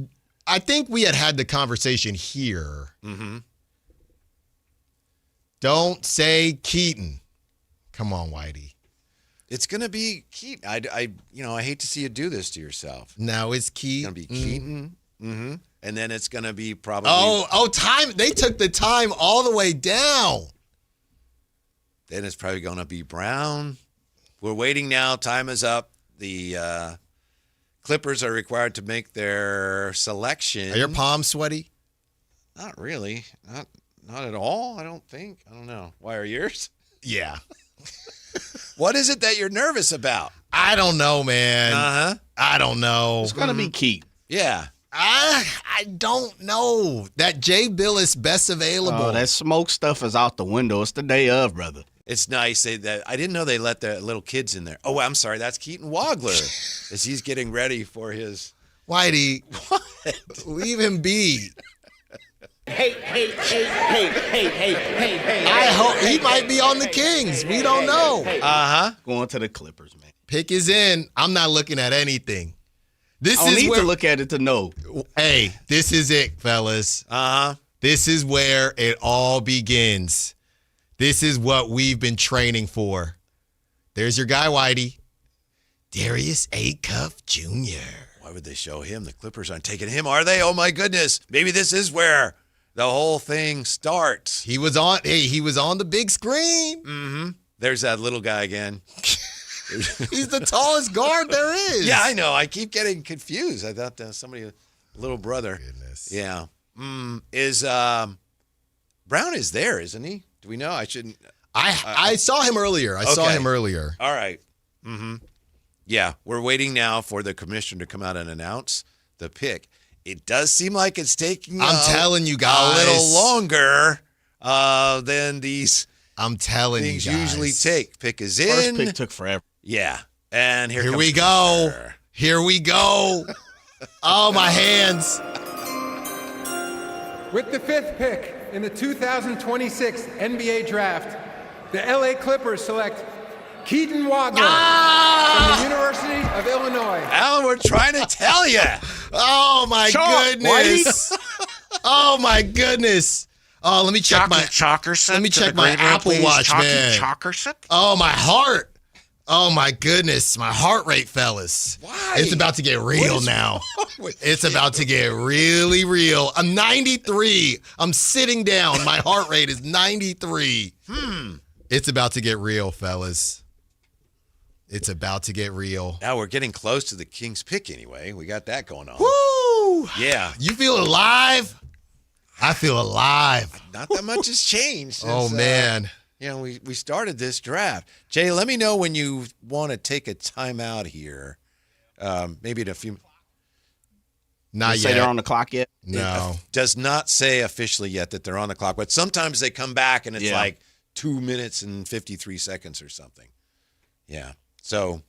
[SPEAKER 2] I think we had the conversation here.
[SPEAKER 1] Mm-hmm.
[SPEAKER 2] Don't say Keaton. Come on, Whitey.
[SPEAKER 1] It's going to be Keaton. I hate to see you do this to yourself.
[SPEAKER 2] Now it's
[SPEAKER 1] It's
[SPEAKER 2] Keaton.
[SPEAKER 1] going to be Keaton. Mm-hmm. And then it's going to be probably.
[SPEAKER 2] Time. They took the time all the way down.
[SPEAKER 1] Then it's probably going to be Brown. We're waiting now. Time is up. The Clippers are required to make their selection.
[SPEAKER 2] Are your palms sweaty?
[SPEAKER 1] Not really. Not at all, I don't think. I don't know. Why are yours?
[SPEAKER 2] Yeah.
[SPEAKER 1] What is it that you're nervous about?
[SPEAKER 2] I don't know, man.
[SPEAKER 1] Uh-huh.
[SPEAKER 2] I don't know.
[SPEAKER 7] It's going to be Keaton.
[SPEAKER 1] Yeah.
[SPEAKER 2] I don't know. That Jay Billis best available.
[SPEAKER 7] Oh, that smoke stuff is out the window. It's the day of, brother.
[SPEAKER 1] It's nice that I didn't know they let the little kids in there. Oh, I'm sorry. That's Keaton Wagler as he's getting ready for his.
[SPEAKER 2] Whitey, leave him be.
[SPEAKER 7] Hey.
[SPEAKER 2] I hope he might be on the Kings. We don't know.
[SPEAKER 1] Uh-huh.
[SPEAKER 7] Going to the Clippers, man.
[SPEAKER 2] Pick is in. I'm not looking at anything.
[SPEAKER 7] I don't need to look at it to know.
[SPEAKER 2] Hey, this is it, fellas.
[SPEAKER 1] Uh-huh.
[SPEAKER 2] This is where it all begins. This is what we've been training for. There's your guy, Whitey. Darius Acuff Jr.
[SPEAKER 1] Why would they show him? The Clippers aren't taking him, are they? Oh, my goodness. Maybe this is where the whole thing starts.
[SPEAKER 2] He was on the big screen.
[SPEAKER 1] Mm-hmm. There's that little guy again.
[SPEAKER 2] He's the tallest guard there is.
[SPEAKER 1] Yeah, I know. I keep getting confused. I thought somebody, little brother.
[SPEAKER 2] Goodness.
[SPEAKER 1] Yeah. Brown is there, isn't he? Do we know? I shouldn't.
[SPEAKER 2] I saw him earlier. I saw him earlier.
[SPEAKER 1] All right. Mm-hmm. Yeah, we're waiting now for the commissioner to come out and announce the pick. It does seem like it's taking
[SPEAKER 2] telling you guys
[SPEAKER 1] a little longer than these
[SPEAKER 2] things
[SPEAKER 1] usually take. Pick is in.
[SPEAKER 7] First pick took forever.
[SPEAKER 1] Yeah. And here
[SPEAKER 2] we go. Here we go. Oh, my hands.
[SPEAKER 10] With the 5th pick in the 2026 NBA Draft, the LA Clippers select Keaton Wagner from the University of Illinois.
[SPEAKER 1] Alan, we're trying to tell you.
[SPEAKER 2] Oh, my goodness. Oh, my goodness. Oh, let me check my Apple Watch, man. Oh, my heart. Oh, my goodness. My heart rate, fellas.
[SPEAKER 1] Why?
[SPEAKER 2] It's about to get real now. It's about to get really real. I'm 93. I'm sitting down. My heart rate is 93. It's about to get real, fellas. It's about to get real.
[SPEAKER 1] Now we're getting close to the Kings pick anyway. We got that going on.
[SPEAKER 2] Woo!
[SPEAKER 1] Yeah.
[SPEAKER 2] You feel alive? I feel alive.
[SPEAKER 1] Not that much has changed.
[SPEAKER 2] Oh, man.
[SPEAKER 1] We started this draft. Jay, let me know when you want to take a timeout here. Maybe in a few.
[SPEAKER 2] Not yet.
[SPEAKER 7] Say they're on the clock yet?
[SPEAKER 2] No.
[SPEAKER 1] It does not say officially yet that they're on the clock, but sometimes they come back and it's like 2 minutes and 53 seconds or something. Yeah. So,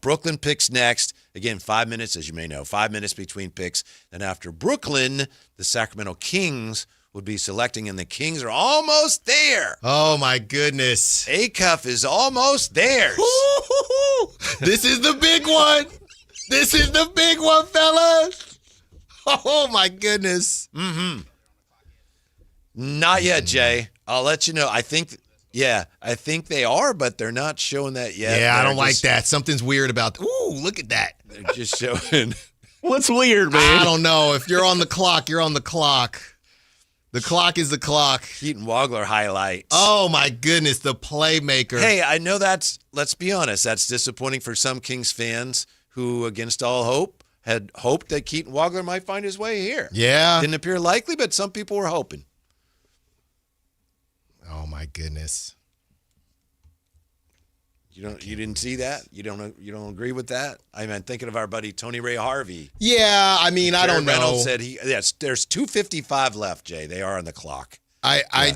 [SPEAKER 1] Brooklyn picks next. Again, 5 minutes, as you may know, 5 minutes between picks. Then after Brooklyn, the Sacramento Kings would be selecting, and the Kings are almost there.
[SPEAKER 2] Oh, my goodness.
[SPEAKER 1] Acuff is almost there.
[SPEAKER 2] This is the big one. This is the big one, fellas. Oh, my goodness.
[SPEAKER 1] Mm-hmm. Not yet, Jay. I'll let you know. I think they are, but they're not showing that yet.
[SPEAKER 2] Yeah, I don't like that. Something's weird about Ooh, look at that.
[SPEAKER 1] They're just showing.
[SPEAKER 7] What's weird, man?
[SPEAKER 2] I don't know. If you're on the clock, you're on the clock. The clock is the clock.
[SPEAKER 1] Keaton Wagner highlights.
[SPEAKER 2] Oh, my goodness, the playmaker.
[SPEAKER 1] Hey, I know let's be honest, that's disappointing for some Kings fans who, against all hope, had hoped that Keaton Wagner might find his way here.
[SPEAKER 2] Yeah.
[SPEAKER 1] Didn't appear likely, but some people were hoping.
[SPEAKER 2] Oh, my goodness.
[SPEAKER 1] You didn't see that? You don't agree with that? I mean, thinking of our buddy Tony Ray Harvey.
[SPEAKER 2] Yeah, I mean, I don't know.
[SPEAKER 1] Reynolds said there's 2:55 left, Jay. They are on the clock.
[SPEAKER 2] I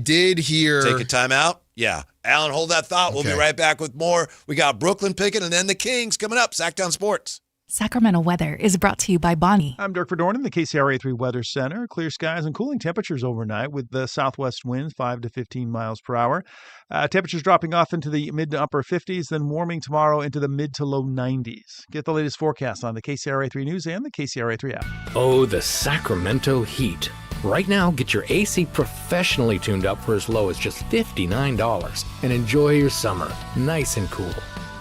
[SPEAKER 2] did hear.
[SPEAKER 1] Take a timeout? Yeah. Alan, hold that thought. We'll be right back with more. We got Brooklyn picking and then the Kings coming up. Sactown Sports.
[SPEAKER 13] Sacramento weather is brought to you by Bonnie.
[SPEAKER 9] I'm Dirk Verdorn in the KCRA3 Weather Center. Clear skies and cooling temperatures overnight with the southwest winds 5 to 15 miles per hour. Temperatures dropping off into the mid to upper 50s, then warming tomorrow into the mid to low 90s. Get the latest forecast on the KCRA3 News and the KCRA3 app.
[SPEAKER 15] Oh, the Sacramento heat. Right now, get your AC professionally tuned up for as low as just $59 and enjoy your summer nice and cool.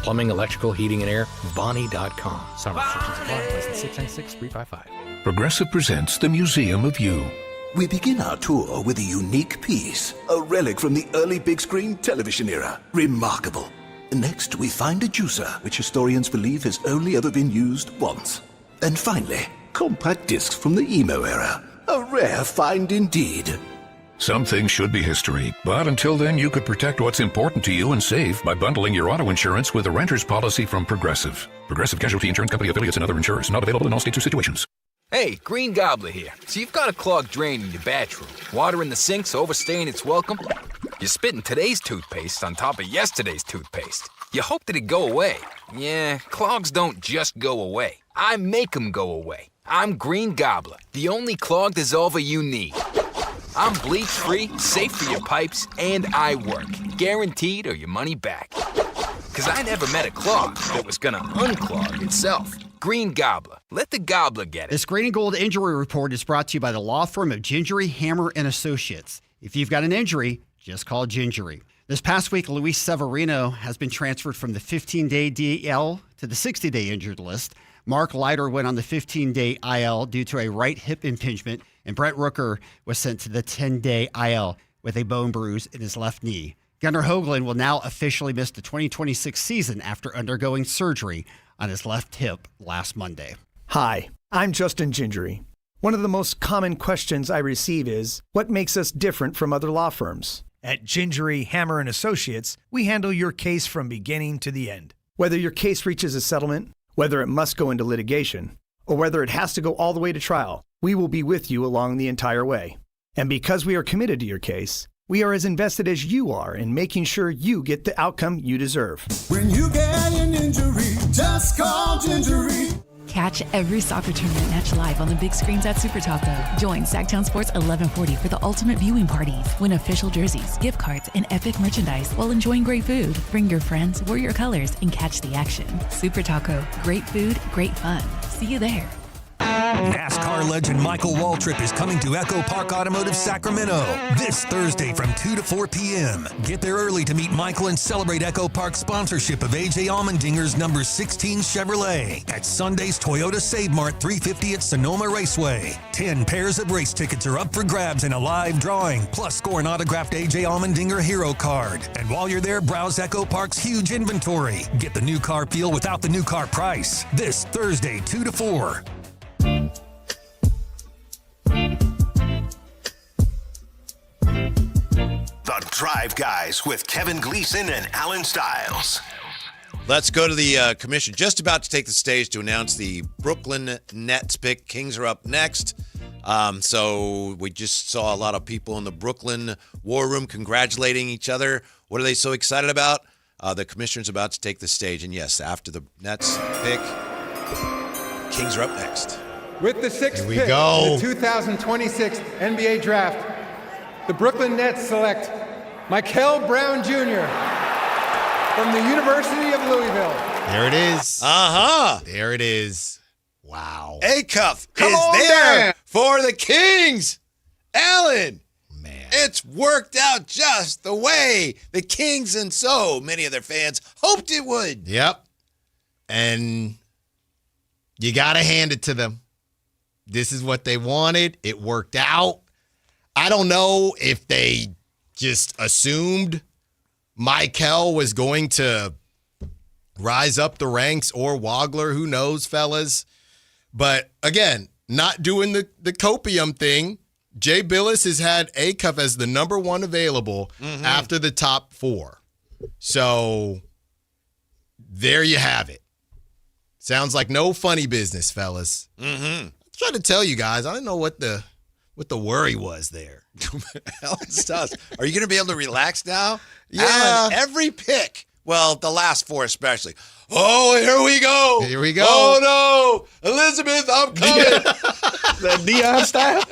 [SPEAKER 15] Plumbing, electrical, heating, and air, Bonnie.com. Summer restrictions apply. License 696-355.
[SPEAKER 11] Progressive presents the Museum of You.
[SPEAKER 14] We begin our tour with a unique piece, a relic from the early big screen television era. Remarkable. Next, we find a juicer, which historians believe has only ever been used once. And finally, compact discs from the emo era. A rare find indeed.
[SPEAKER 11] Some things should be history, but until then, you could protect what's important to you and save by bundling your auto insurance with a renter's policy from Progressive. Progressive Casualty Insurance Company affiliates and other insurers. Not available in all states or situations.
[SPEAKER 16] Hey, Green Gobbler here. So you've got a clogged drain in your bathroom. Water in the sink's overstaying its welcome. You're spitting today's toothpaste on top of yesterday's toothpaste. You hoped it'd go away. Yeah, clogs don't just go away. I make them go away. I'm Green Gobbler, the only clog dissolver you need. I'm bleach-free, safe for your pipes, and I work. Guaranteed or your money back. Because I never met a clog that was going to unclog itself. Green Gobbler. Let the gobbler get it.
[SPEAKER 20] This Green and Gold Injury Report is brought to you by the law firm of Gingery, Hammer, and Associates. If you've got an injury, just call Gingery. This past week, Luis Severino has been transferred from the 15-day DL to the 60-day injured list. Mark Leiter went on the 15-day IL due to a right hip impingement, and Brett Rooker was sent to the 10-day IL with a bone bruise in his left knee. Gunnar Hoagland will now officially miss the 2026 season after undergoing surgery on his left hip last Monday.
[SPEAKER 21] Hi, I'm Justin Gingery. One of the most common questions I receive is, what makes us different from other law firms? At Gingery, Hammer & Associates, we handle your case from beginning to the end. Whether your case reaches a settlement, whether it must go into litigation, or whether it has to go all the way to trial, we will be with you along the entire way. And because we are committed to your case, we are as invested as you are in making sure you get the outcome you deserve.
[SPEAKER 6] When you get an injury, just call Gingery.
[SPEAKER 13] Catch every soccer tournament match live on the big screens at Super Taco. Join Sactown Sports 1140 for the ultimate viewing parties. Win official jerseys, gift cards, and epic merchandise while enjoying great food. Bring your friends, wear your colors, and catch the action. Super Taco. Great food, great fun. See you there.
[SPEAKER 11] NASCAR legend Michael Waltrip is coming to Echo Park Automotive Sacramento this Thursday from 2 to 4 p.m. Get there early to meet Michael and celebrate Echo Park's sponsorship of A.J. Allmendinger's number 16 Chevrolet at Sunday's Toyota Save Mart 350 at Sonoma Raceway. 10 pairs of race tickets are up for grabs in a live drawing, plus score an autographed A.J. Allmendinger hero card. And while you're there, browse Echo Park's huge inventory. Get the new car feel without the new car price. This Thursday, 2 to 4.
[SPEAKER 5] The Drive Guys with Kevin Gleason and Alan Stiles.
[SPEAKER 1] Let's go to the commission. Just about to take the stage to announce the Brooklyn Nets pick. Kings are up next. So we just saw a lot of people in the Brooklyn War Room congratulating each other. What are they so excited about? The commissioner's about to take the stage. And yes, after the Nets pick, Kings are up next.
[SPEAKER 10] With the sixth
[SPEAKER 2] we
[SPEAKER 10] pick
[SPEAKER 2] go.
[SPEAKER 10] in the 2026 NBA Draft, the Brooklyn Nets select Michael Brown Jr. from the University of Louisville.
[SPEAKER 2] There it is.
[SPEAKER 1] Uh-huh.
[SPEAKER 2] There it is. Wow.
[SPEAKER 1] Acuff
[SPEAKER 2] Come
[SPEAKER 1] is
[SPEAKER 2] on
[SPEAKER 1] there
[SPEAKER 2] down.
[SPEAKER 1] for the Kings. Alan. Man. It's worked out just the way the Kings and so many of their fans hoped it would.
[SPEAKER 2] Yep. And you got to hand it to them. This is what they wanted. It worked out. I don't know if they just assumed Michael was going to rise up the ranks or Wagler. Who knows, fellas? But again, not doing the copium thing. Jay Billis has had Acuff as the number one available after the top four. So there you have it. Sounds like no funny business, fellas.
[SPEAKER 1] Mm-hmm.
[SPEAKER 2] I'm trying to tell you guys, I didn't know what the worry was there.
[SPEAKER 1] Alan Stiles, are you going to be able to relax now?
[SPEAKER 2] Yeah.
[SPEAKER 1] Alan, every pick, well, the last four especially. Oh, here we go.
[SPEAKER 2] Here we go.
[SPEAKER 1] Oh, no. Elizabeth, I'm coming.
[SPEAKER 7] The Dion style.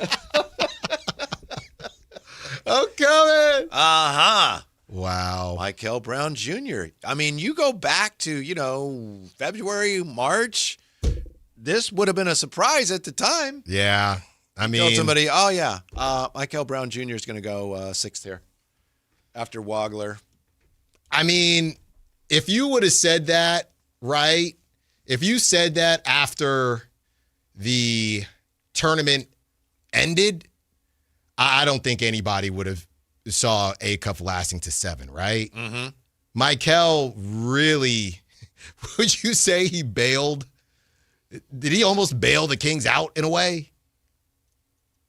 [SPEAKER 2] I'm coming.
[SPEAKER 1] Uh-huh.
[SPEAKER 2] Wow.
[SPEAKER 1] Michael Brown Jr. I mean, you go back to, February, March. This would have been a surprise at the time.
[SPEAKER 2] Yeah. I mean,
[SPEAKER 1] Tell somebody, oh, yeah, Michael Brown Jr. is going to go sixth here after Wagler.
[SPEAKER 2] I mean, if you would have said that, right? If you said that after the tournament ended, I don't think anybody would have saw Acuff lasting to 7, right?
[SPEAKER 1] Mm-hmm.
[SPEAKER 2] Michael really, would you say he bailed? Did he almost bail the Kings out in a way?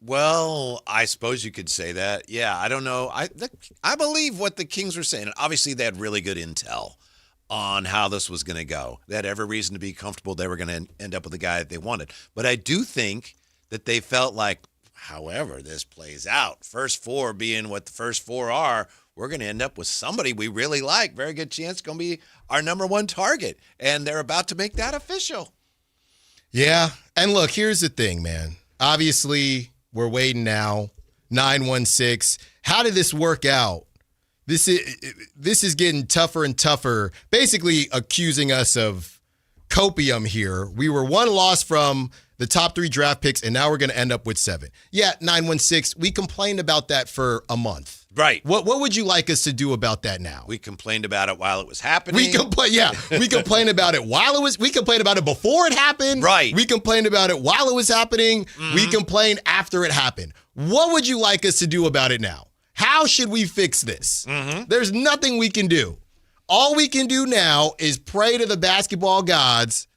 [SPEAKER 1] Well, I suppose you could say that. Yeah, I don't know. I believe what the Kings were saying. Obviously, they had really good intel on how this was going to go. They had every reason to be comfortable they were going to end up with the guy that they wanted. But I do think that they felt like, however this plays out, first four being what the first four are, we're going to end up with somebody we really like. Very good chance going to be our number one target. And they're about to make that official.
[SPEAKER 2] Yeah. And look, here's the thing, man. Obviously, we're waiting now. 916. How did this work out? This is getting tougher and tougher, basically accusing us of copium here. We were one loss from the top 3 draft picks, and now we're going to end up with 7. Yeah, 916, we complained about that for a month.
[SPEAKER 1] Right.
[SPEAKER 2] What would you like us to do about that now?
[SPEAKER 1] We complained about it while it was happening.
[SPEAKER 2] We complained about it we complained about it before it happened.
[SPEAKER 1] Right.
[SPEAKER 2] We complained about it while it was happening.
[SPEAKER 1] Mm-hmm.
[SPEAKER 2] We complained after it happened. What would you like us to do about it now? How should we fix this?
[SPEAKER 1] Mm-hmm.
[SPEAKER 2] There's nothing we can do. All we can do now is pray to the basketball gods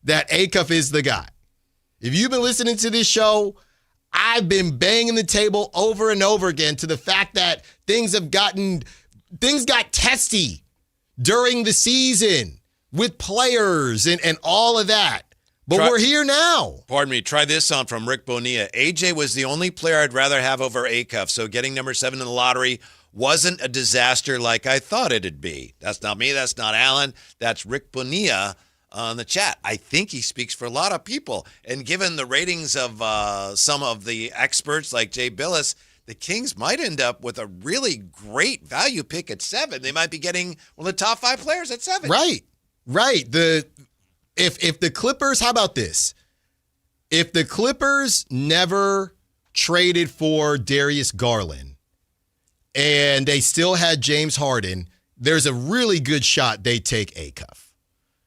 [SPEAKER 2] that Acuff is the guy. If you've been listening to this show, I've been banging the table over and over again to the fact that things got testy during the season with players and all of that. But we're here now.
[SPEAKER 1] Pardon me. Try this on from Rick Bonilla. AJ was the only player I'd rather have over Acuff, so getting number 7 in the lottery wasn't a disaster like I thought it'd be. That's not me. That's not Alan. That's Rick Bonilla on the chat. I think he speaks for a lot of people. And given the ratings of some of the experts like Jay Billis, the Kings might end up with a really great value pick at 7. They might be getting one of the top 5 players at 7.
[SPEAKER 2] Right. If the Clippers, how about this? If the Clippers never traded for Darius Garland and they still had James Harden, there's a really good shot they take Acuff.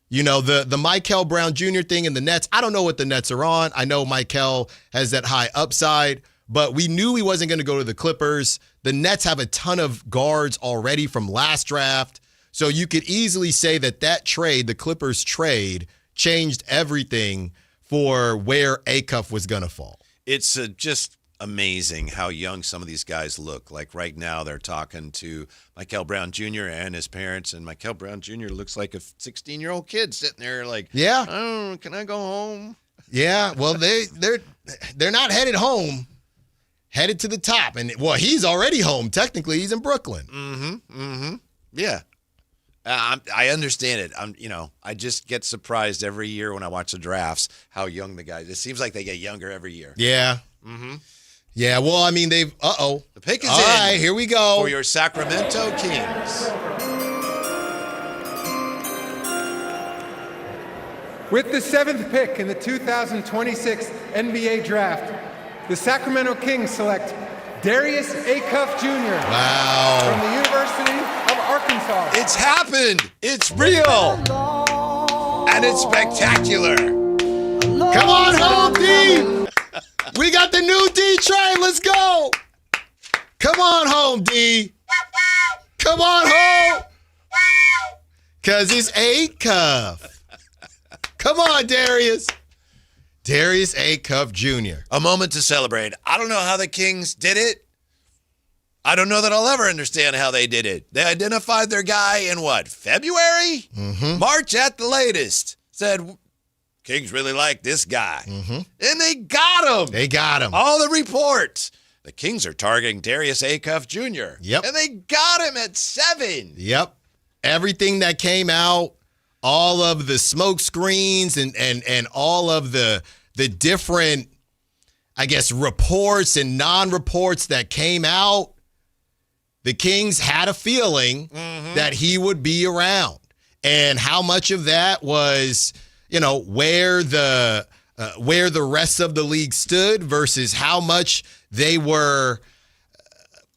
[SPEAKER 2] You know, the Michael Brown Jr. thing in the Nets, I don't know what the Nets are on. I know Michael has that high upside, but we knew he wasn't going to go to the Clippers. The Nets have a ton of guards already from last draft. So you could easily say that trade, the Clippers trade, changed everything for where Acuff was going to fall.
[SPEAKER 1] It's just amazing how young some of these guys look. Like right now they're talking to Michael Brown Jr. and his parents, and Michael Brown Jr. looks like a 16-year-old kid sitting there like,
[SPEAKER 2] yeah,
[SPEAKER 1] oh, can I go home?
[SPEAKER 2] Yeah, well, they're not headed home, headed to the top. And, well, he's already home. Technically, he's in Brooklyn.
[SPEAKER 1] Yeah. I understand it. I just get surprised every year when I watch the drafts how young the guys. It seems like they get younger every year.
[SPEAKER 2] Yeah. Yeah. Well, I mean, they've. The
[SPEAKER 1] pick is
[SPEAKER 2] all
[SPEAKER 1] in.
[SPEAKER 2] All right, here we go
[SPEAKER 1] for your Sacramento Kings.
[SPEAKER 10] With the 7th pick in the 2026 NBA Draft, the Sacramento Kings select Darius Acuff Jr.
[SPEAKER 2] Wow.
[SPEAKER 10] From the University of Arkansas.
[SPEAKER 1] It's happened. It's real. And it's spectacular.
[SPEAKER 2] Come on home, D. We got the new D train. Let's go. Come on home, D. Come on home. Because it's Acuff. Come on, Darius. Darius Acuff Jr.
[SPEAKER 1] A moment to celebrate. I don't know how the Kings did it. I don't know that I'll ever understand how they did it. They identified their guy in February? March at the latest. Said, Kings really like this guy. And they got him.
[SPEAKER 2] They got him.
[SPEAKER 1] All the reports. The Kings are targeting Darius Acuff Jr.
[SPEAKER 2] Yep.
[SPEAKER 1] And they got him at 7.
[SPEAKER 2] Yep. Everything that came out, all of the smoke screens and all of the different, I guess, reports and non-reports that came out, the Kings had a feeling that he would be around. And how much of that was, where the rest of the league stood versus how much they were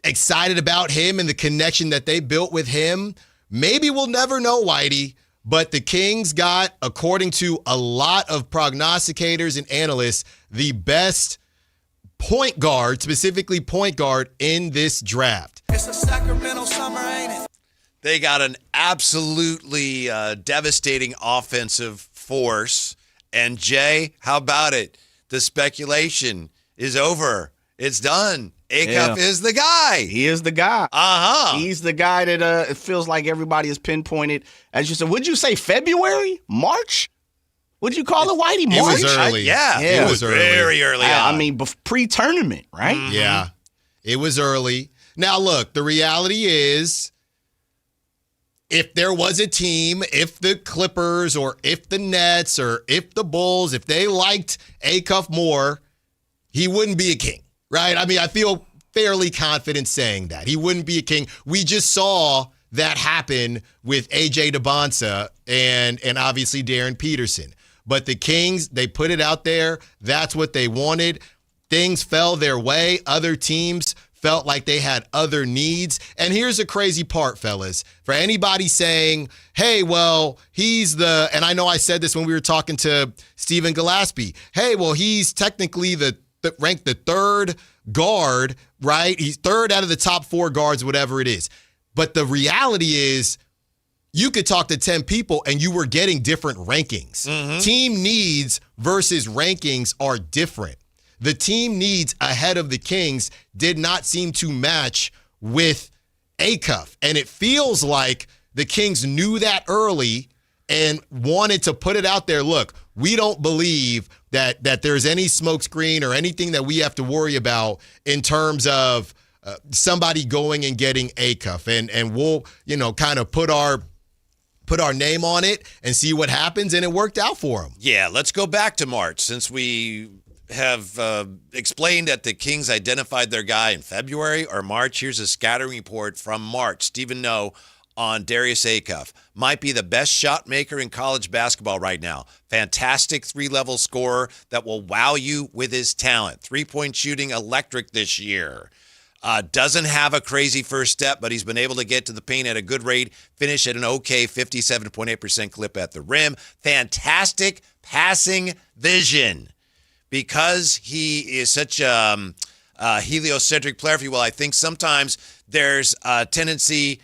[SPEAKER 2] excited about him and the connection that they built with him. Maybe we'll never know, Whitey. But the Kings got, according to a lot of prognosticators and analysts, the best point guard, specifically point guard, in this draft.
[SPEAKER 6] It's a Sacramento summer, ain't it?
[SPEAKER 1] They got an absolutely devastating offensive force. And Jay, how about it? The speculation is over. It's done. Acuff is the guy.
[SPEAKER 7] He is the guy. He's the guy that it feels like everybody has pinpointed. As you said, would you say February? March? Would you call it Whitey? March?
[SPEAKER 2] It was early.
[SPEAKER 1] It was very early on.
[SPEAKER 7] I mean, pre-tournament, right?
[SPEAKER 2] Yeah. It was early. Now, look, the reality is, if there was a team, if the Clippers or if the Nets or if the Bulls, if they liked Acuff more, he wouldn't be a King. Right? I mean, I feel fairly confident saying that. He wouldn't be a King. We just saw that happen with A.J. DeBonsa and obviously Darren Peterson. But the Kings, they put it out there. That's what they wanted. Things fell their way. Other teams felt like they had other needs. And here's the crazy part, fellas. For anybody saying, hey, well, he's the, and I know I said this when we were talking to Stephen Gillespie, hey, well, he's technically ranked the third guard, right? He's third out of the top 4 guards, whatever it is. But the reality is, you could talk to 10 people and you were getting different rankings. Team needs versus rankings are different. the team needs ahead of the Kings did not seem to match with Acuff. And it feels like the Kings knew that early and wanted to put it out there. Look, we don't believe that there's any smokescreen or anything that we have to worry about in terms of somebody going and getting Acuff. And we'll, kind of put our name on it and see what happens. And it worked out for him.
[SPEAKER 1] Yeah, let's go back to March since we have explained that the Kings identified their guy in February or March. Here's a scattering report from March. Stephen No on Darius Acuff. Might be the best shot maker in college basketball right now. Fantastic three-level scorer that will wow you with his talent. Three-point shooting electric this year. Doesn't have a crazy first step, but he's been able to get to the paint at a good rate, finish at an okay 57.8% clip at the rim. Fantastic passing vision. Because he is such a heliocentric player, if you will, I think sometimes there's a tendency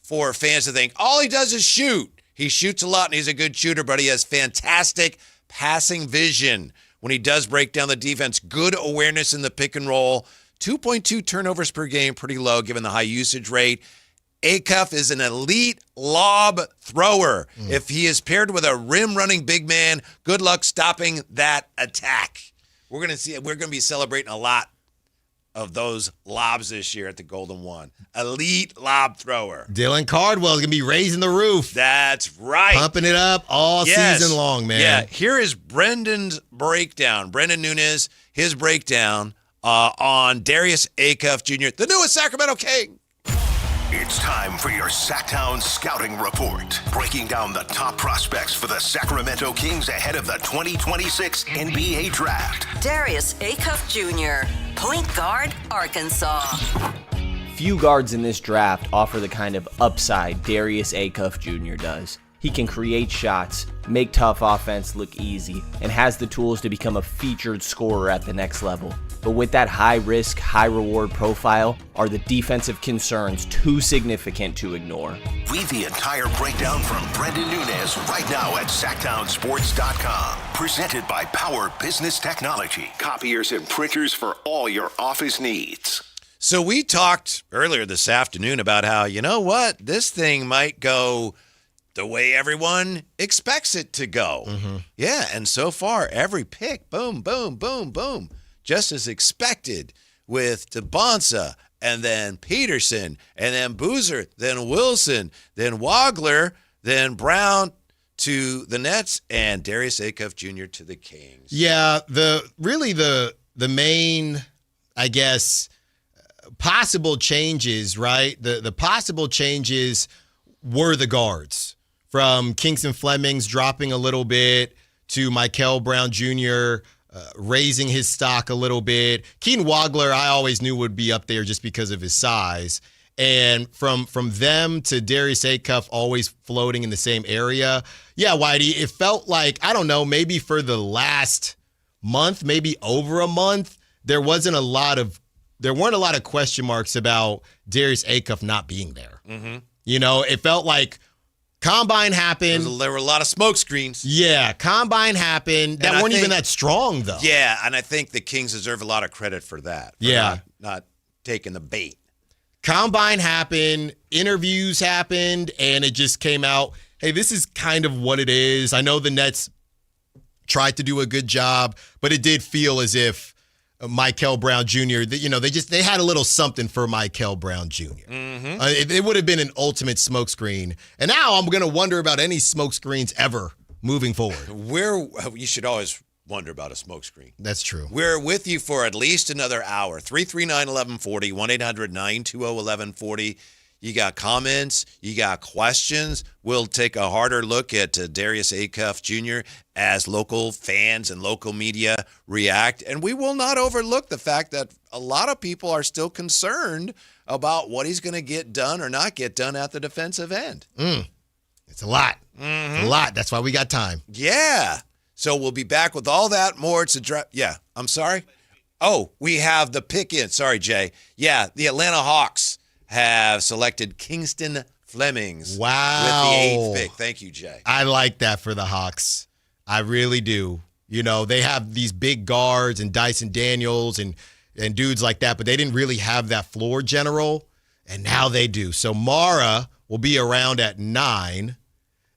[SPEAKER 1] for fans to think all he does is shoot. He shoots a lot and he's a good shooter, but he has fantastic passing vision when he does break down the defense. Good awareness in the pick and roll. 2.2 turnovers per game, pretty low given the high usage rate. Acuff is an elite lob thrower. If he is paired with a rim-running big man, good luck stopping that attack. We're going to be celebrating a lot of those lobs this year at the Golden One. Elite lob thrower.
[SPEAKER 2] Dylan Cardwell's going to be raising the roof.
[SPEAKER 1] That's right.
[SPEAKER 2] Pumping it up all season long, man.
[SPEAKER 1] Yeah, here is Brendan's breakdown. Brendan Nunes, his breakdown on Darius Acuff Jr., the newest Sacramento King.
[SPEAKER 5] It's time for your Sactown Scouting Report, breaking down the top prospects for the Sacramento Kings ahead of the 2026 NBA Draft.
[SPEAKER 3] Darius Acuff Jr., point guard, Arkansas.
[SPEAKER 12] Few guards in this draft offer the kind of upside Darius Acuff Jr. does. He can create shots, make tough offense look easy, and has the tools to become a featured scorer at the next level. But with that high-risk, high-reward profile, are the defensive concerns too significant to ignore?
[SPEAKER 5] Read the entire breakdown from Brendan Nunes right now at SactownSports.com. Presented by Power Business Technology. Copiers and printers for all your office needs.
[SPEAKER 1] So we talked earlier this afternoon about how, you know what, this thing might go the way everyone expects it to go. Yeah, and so far, every pick, boom, boom, boom, boom. Just as expected with DeBonsa, and then Peterson, and then Boozer, then Wilson, then Wagler, then Brown to the Nets, and Darius Acuff Jr. to the Kings.
[SPEAKER 2] Yeah, the main, I guess, possible changes, right? The possible changes were the guards. From Kingston Flemings dropping a little bit to Michael Brown Jr., raising his stock a little bit. Keaton Wagler, I always knew would be up there just because of his size. And from them to Darius Acuff always floating in the same area. Yeah, Whitey, it felt like, I don't know, maybe for the last month, maybe over a month, there weren't a lot of question marks about Darius Acuff not being there. It felt like Combine happened.
[SPEAKER 1] There were a lot of smoke screens.
[SPEAKER 2] Yeah, Combine happened. That weren't even that strong, though.
[SPEAKER 1] Yeah, and I think the Kings deserve a lot of credit for that. For not taking the bait.
[SPEAKER 2] Combine happened, interviews happened, and it just came out, hey, this is kind of what it is. I know the Nets tried to do a good job, but it did feel as if Michael Brown Jr., they had a little something for Michael Brown Jr. It would have been an ultimate smokescreen. And now I'm going to wonder about any smokescreens ever moving forward.
[SPEAKER 1] You should always wonder about a smokescreen.
[SPEAKER 2] That's true.
[SPEAKER 1] We're with you for at least another hour. 339-1140, 1-800-920-1140. You got comments, you got questions. We'll take a harder look at Darius Acuff Jr. as local fans and local media react. And we will not overlook the fact that a lot of people are still concerned about what he's going to get done or not get done at the defensive end.
[SPEAKER 2] It's a lot. It's a lot. That's why we got time.
[SPEAKER 1] Yeah. So we'll be back with all that more. Yeah, I'm sorry. Oh, we have the pick in. Sorry, Jay. Yeah, the Atlanta Hawks have selected Kingston Flemings.
[SPEAKER 2] Wow.
[SPEAKER 1] With the 8th pick. Thank you, Jay.
[SPEAKER 2] I like that for the Hawks. I really do. They have these big guards and Dyson Daniels and dudes like that, but they didn't really have that floor general, and now they do. So Mara will be around at 9,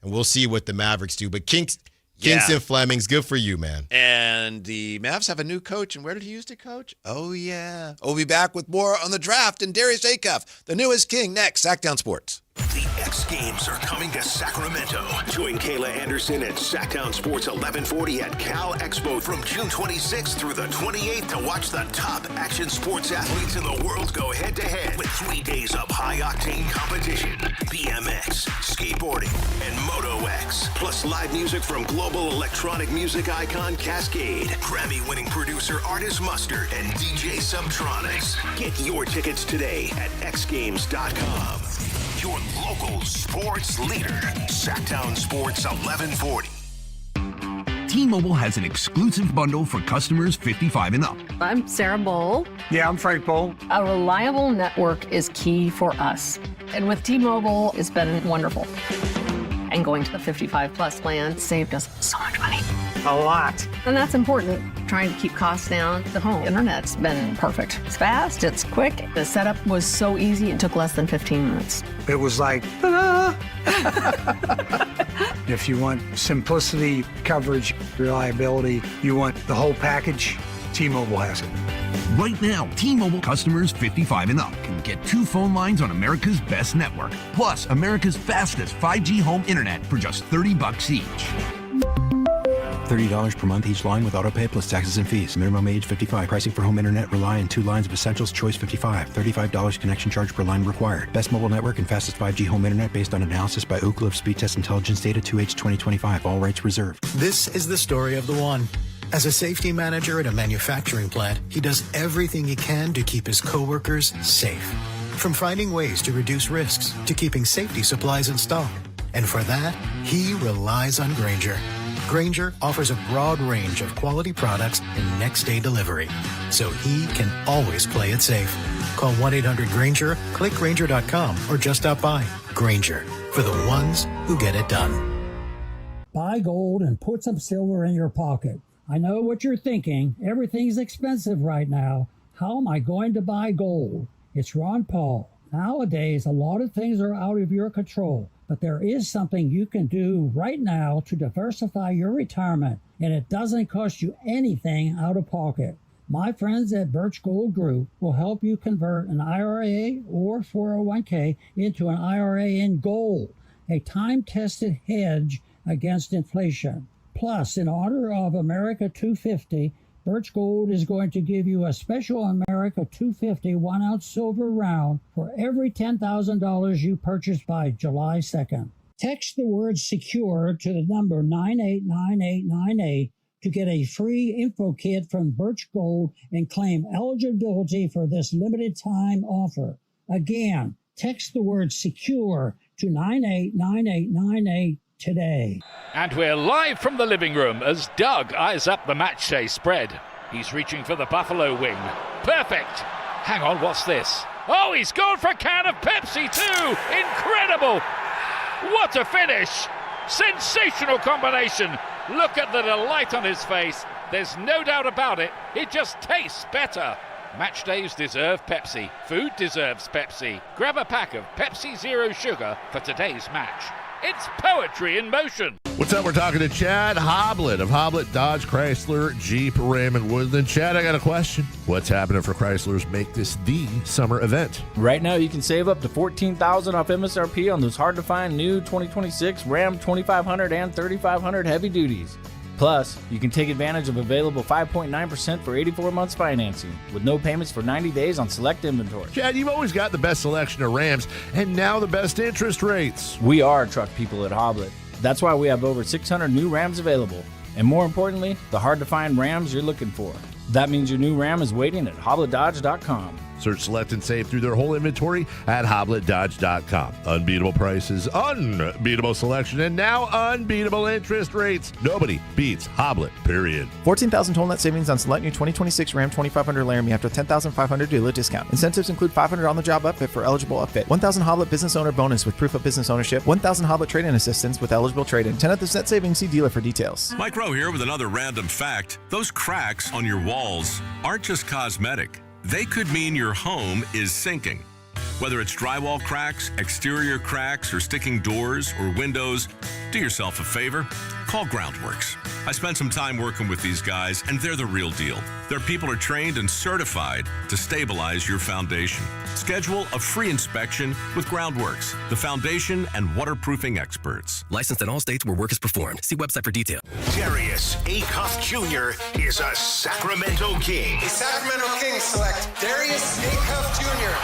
[SPEAKER 2] and we'll see what the Mavericks do. But Kingston Fleming's good for you, man.
[SPEAKER 1] And the Mavs have a new coach, and where did he used to coach? Oh, yeah. We'll be back with more on the draft and Darius Acuff, the newest king, next. Sactown Sports.
[SPEAKER 5] The X Games are coming to Sacramento. Join Kayla Anderson at Sactown Sports 1140 at Cal Expo from June 26th through the 28th to watch the top action sports athletes in the world go head-to-head with 3 days of high-octane competition, BMX, skateboarding, and Moto X, plus live music from global electronic music icon Cascade, Grammy-winning producer Artist Mustard, and DJ Subtronics. Get your tickets today at xgames.com. Your local sports leader, Sactown Sports 1140.
[SPEAKER 4] T-Mobile has an exclusive bundle for customers 55 and up.
[SPEAKER 22] I'm Sarah Bowl.
[SPEAKER 21] Yeah, I'm Frank Bowl.
[SPEAKER 22] A reliable network is key for us. And with T-Mobile, it's been wonderful. And going to the 55 plus plan saved us so much money.
[SPEAKER 21] A lot.
[SPEAKER 22] And that's important. Trying to keep costs down. The home internet's been perfect. It's fast, it's quick. The setup was so easy, it took less than 15 minutes.
[SPEAKER 21] It was like, ta-da! If you want simplicity, coverage, reliability, you want the whole package, T-Mobile has it.
[SPEAKER 4] Right now, T-Mobile customers 55 and up can get 2 phone lines on America's best network, plus America's fastest 5G home internet for just $30 each.
[SPEAKER 23] $30 per month each line with autopay plus taxes and fees. Minimum age 55. Pricing for home internet rely on 2 lines of Essentials Choice 55. $35 connection charge per line required. Best mobile network and fastest 5G home internet based on analysis by Ookla of Speed Test Intelligence Data 2H 2025. All rights reserved.
[SPEAKER 24] This is the story of the one. As a safety manager at a manufacturing plant, he does everything he can to keep his coworkers safe. From finding ways to reduce risks to keeping safety supplies in stock. And for that, he relies on Grainger. Grainger offers a broad range of quality products and next-day delivery, so he can always play it safe. Call 1-800-GRAINGER, click Grainger.com, or just stop by. Grainger, for the ones who get it done.
[SPEAKER 25] Buy gold and put some silver in your pocket. I know what you're thinking. Everything's expensive right now. How am I going to buy gold? It's Ron Paul. Nowadays, a lot of things are out of your control. But there is something you can do right now to diversify your retirement, and it doesn't cost you anything out of pocket. My friends at Birch Gold Group will help you convert an IRA or 401k into an IRA in gold, a time-tested hedge against inflation. Plus, in honor of America 250, Birch Gold is going to give you a special America 250 1-ounce silver round for every $10,000 you purchase by July 2nd. Text the word SECURE to the number 989898 to get a free info kit from Birch Gold and claim eligibility for this limited time offer. Again, text the word SECURE to 989898 today.
[SPEAKER 26] And we're live from the living room as Doug eyes up the matchday spread. He's reaching for the buffalo wing. Perfect. Hang on, what's this? Oh, he's gone for a can of Pepsi too. Incredible. What a finish. Sensational combination. Look at the delight on his face. There's no doubt about it. It just tastes better. Match days deserve Pepsi. Food deserves Pepsi. Grab a pack of Pepsi Zero Sugar for today's match. It's poetry in motion.
[SPEAKER 27] What's up? We're talking to Chad Hoblet of Hoblet Dodge Chrysler Jeep Raymond Woodland. Chad, I got a question. What's happening for Chrysler's Make This the Summer event?
[SPEAKER 28] Right now, you can save up to $14,000 off MSRP on those hard-to-find new 2026 Ram 2500 and 3500 heavy duties. Plus, you can take advantage of available 5.9% for 84 months financing, with no payments for 90 days on select inventory.
[SPEAKER 27] Chad, you've always got the best selection of Rams, and now the best interest rates.
[SPEAKER 28] We are truck people at Hoblet. That's why we have over 600 new Rams available. And more importantly, the hard-to-find Rams you're looking for. That means your new Ram is waiting at HobletDodge.com.
[SPEAKER 27] Search, select, and save through their whole inventory at HoblettDodge.com. Unbeatable prices, unbeatable selection, and now unbeatable interest rates. Nobody beats Hoblet, period.
[SPEAKER 8] 14,000 total net savings on select new 2026 Ram 2500 Laramie after 10,500 dealer discount. Incentives include $500 on-the-job upfit for eligible upfit, 1,000 Hoblet business owner bonus with proof of business ownership, 1,000 Hoblet trade-in assistance with eligible trade-in. 10 of this net savings, see dealer for details.
[SPEAKER 9] Mike Rowe here with another random fact. Those cracks on your walls aren't just cosmetic. They could mean your home is sinking. Whether it's drywall cracks, exterior cracks, or sticking doors or windows, do yourself a favor. Call Groundworks. I spent some time working with these guys, and they're the real deal. Their people are trained and certified to stabilize your foundation. Schedule a free inspection with Groundworks, the foundation and waterproofing experts.
[SPEAKER 14] Licensed in all states where work is performed. See website for details.
[SPEAKER 5] Darius Acuff Jr. is a Sacramento King.
[SPEAKER 10] The Sacramento Kings select Darius Acuff Jr.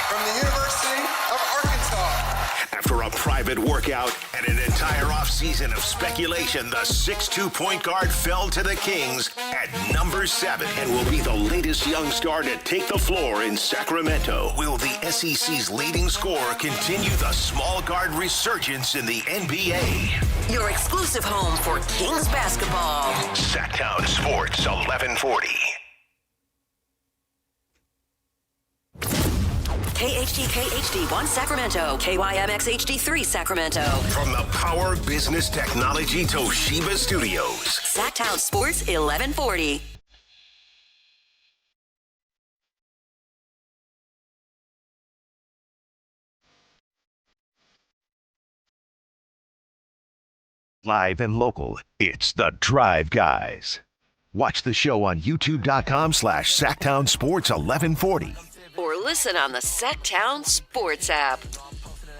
[SPEAKER 10] from the University of Arkansas.
[SPEAKER 5] After a private workout and an entire offseason of speculation, the 6'2" point guard fell to the Kings at number 7 and will be the latest young star to take the floor in Sacramento. Will the SEC's leading scorer continue the small guard resurgence in the NBA?
[SPEAKER 3] Your exclusive home for Kings basketball.
[SPEAKER 5] Sactown Sports 1140.
[SPEAKER 3] KHTK HD1 Sacramento, KYMX HD3 Sacramento.
[SPEAKER 5] From the Power Business Technology Toshiba Studios.
[SPEAKER 3] Sactown Sports 1140.
[SPEAKER 5] Live and local, it's the Drive Guys. Watch the show on youtube.com/Sactown Sports 1140.
[SPEAKER 3] Or listen on the Sactown Sports app.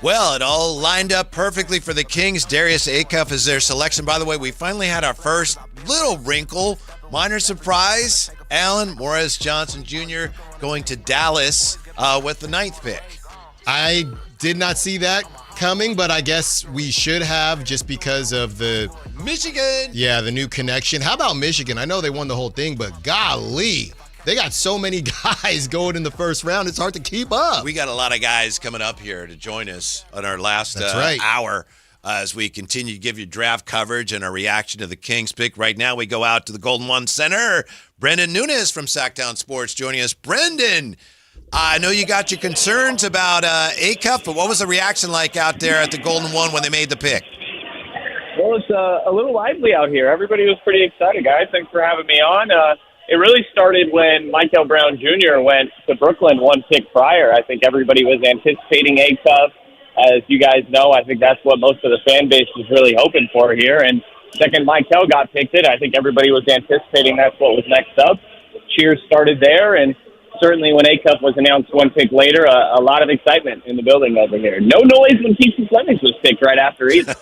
[SPEAKER 1] Well, it all lined up perfectly for the Kings. Darius Acuff is their selection. By the way, we finally had our first little wrinkle, minor surprise. Alan Morris Johnson Jr. going to Dallas with the 9th pick.
[SPEAKER 2] I did not see that coming, but I guess we should have just because of the
[SPEAKER 1] Michigan.
[SPEAKER 2] Yeah, the new connection. How about Michigan? I know they won the whole thing, but golly, they got so many guys going in the first round, it's hard to keep up.
[SPEAKER 1] We got a lot of guys coming up here to join us on our last
[SPEAKER 2] right.
[SPEAKER 1] hour as we continue to give you draft coverage and our reaction to the Kings pick. Right now, we go out to the Golden One Center. Brendan Nunes from Sactown Sports joining us. Brendan, I know you got your concerns about Acuff, but what was the reaction like out there at the Golden One when they made the pick?
[SPEAKER 15] Well, it's a little lively out here. Everybody was pretty excited, guys. Thanks for having me on. It really started when Michael Brown Jr. went to Brooklyn one pick prior. I think everybody was anticipating Acuff. As you guys know, I think that's what most of the fan base was really hoping for here. And second Michael got picked it, I think everybody was anticipating that's what was next up. Cheers started there, and certainly when Acuff was announced one pick later, a lot of excitement in the building over here. No noise when Keith Flemings was picked right after either.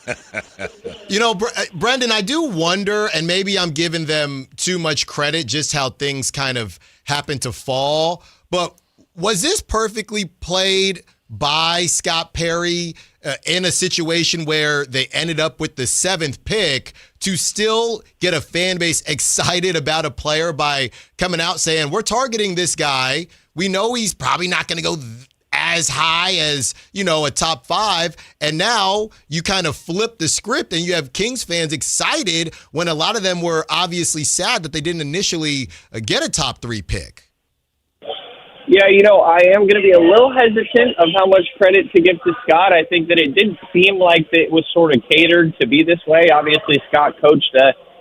[SPEAKER 2] You know, Brendan, I do wonder, and maybe I'm giving them too much credit, just how things kind of happened to fall. But was this perfectly played by Scott Perry in a situation where they ended up with the 7th pick to still get a fan base excited about a player by coming out saying, we're targeting this guy. We know he's probably not going to go as high as, you know, a top 5. And now you kind of flip the script and you have Kings fans excited when a lot of them were obviously sad that they didn't initially get a top 3 pick.
[SPEAKER 15] Yeah, you know, I am going to be a little hesitant of how much credit to give to Scott. I think that it did seem like it was sort of catered to be this way. Obviously, Scott coached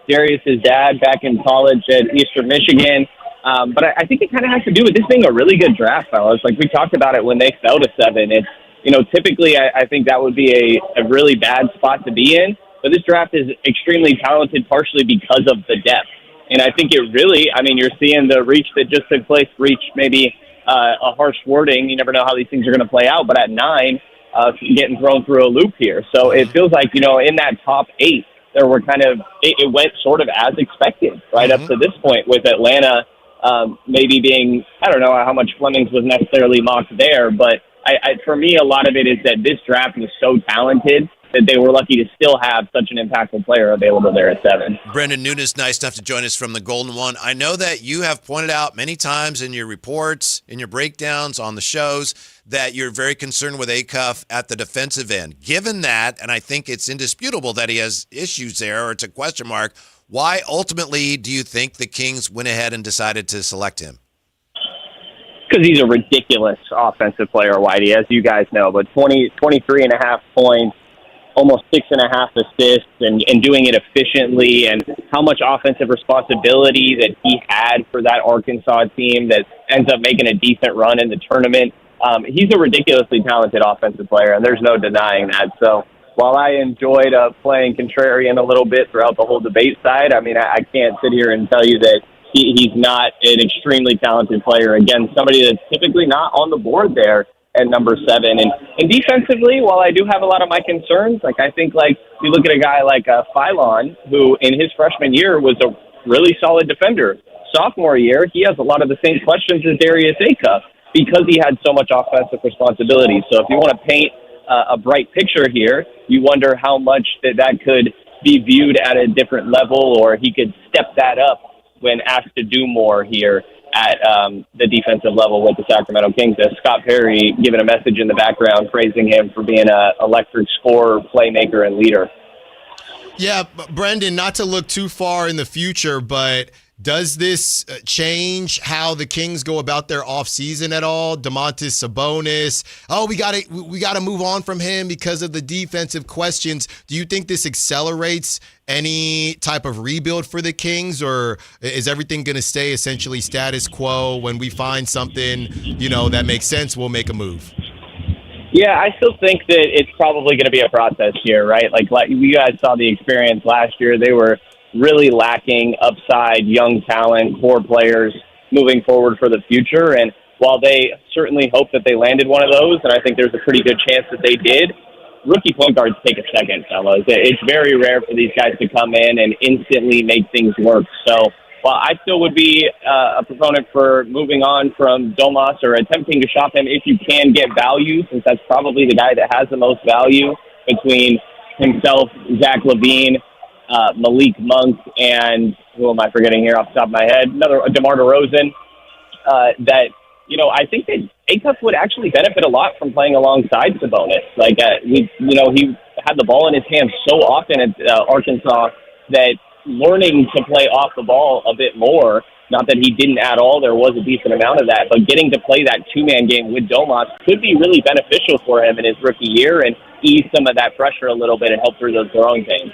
[SPEAKER 15] Darius's dad back in college at Eastern Michigan. But I think it kind of has to do with this being a really good draft, fellas. Like we talked about it when they fell to 7. It's, you know, typically I think that would be a really bad spot to be in. But this draft is extremely talented, partially because of the depth. And I think it really, I mean, you're seeing the reach that just took place, reach maybe a harsh wording. You never know how these things are going to play out. But at 9, getting thrown through a loop here. So it feels like, you know, in that top 8, there were kind of, it went sort of as expected right up to this point with Atlanta maybe being, I don't know how much Flemings was necessarily mocked there. But for me, a lot of it is that this draft was so talented that they were lucky to still have such an impactful player available there at 7.
[SPEAKER 1] Brendan Nunes, nice enough to join us from the Golden One. I know that you have pointed out many times in your reports, in your breakdowns on the shows, that you're very concerned with Acuff at the defensive end. Given that, and I think it's indisputable that he has issues there, or it's a question mark, why ultimately do you think the Kings went ahead and decided to select him?
[SPEAKER 15] Because he's a ridiculous offensive player, Whitey, as you guys know. But 23.5 points, almost 6.5 assists, and doing it efficiently, and how much offensive responsibility that he had for that Arkansas team that ends up making a decent run in the tournament. He's a ridiculously talented offensive player, and there's no denying that. So while I enjoyed playing contrarian a little bit throughout the whole debate side, I mean, I can't sit here and tell you that he's not an extremely talented player. Again, somebody that's typically not on the board there at number 7. And defensively, while I do have a lot of my concerns, I think you look at a guy like Philon, who in his freshman year was a really solid defender. Sophomore year, he has a lot of the same questions as Darius Acuff because he had so much offensive responsibility. So if you want to paint a bright picture here, you wonder how much that could be viewed at a different level, or he could step that up when asked to do more here at the defensive level with the Sacramento Kings. As Scott Perry giving a message in the background praising him for being an electric scorer, playmaker, and leader.
[SPEAKER 2] Yeah, Brendan, not to look too far in the future, but does this change how the Kings go about their offseason at all? Domantas Sabonis, we gotta move on from him because of the defensive questions. Do you think this accelerates any type of rebuild for the Kings, or is everything going to stay essentially status quo? When we find something, that makes sense, we'll make a move?
[SPEAKER 15] Yeah, I still think that it's probably going to be a process here, right? Like you guys saw the experience last year. They were really lacking upside, young talent, core players moving forward for the future. And while they certainly hope that they landed one of those, and I think there's a pretty good chance that they did, rookie point guards take a second, fellas. It's very rare for these guys to come in and instantly make things work. So while I still would be a proponent for moving on from Domas or attempting to shop him if you can get value, since that's probably the guy that has the most value between himself, Zach LaVine, Malik Monk, and who am I forgetting here off the top of my head? Another DeMar DeRozan. I think that Acuff would actually benefit a lot from playing alongside Sabonis. He had the ball in his hands so often at Arkansas that learning to play off the ball a bit more, not that he didn't at all, there was a decent amount of that, but getting to play that two-man game with Domas could be really beneficial for him in his rookie year and ease some of that pressure a little bit and help through those growing pains.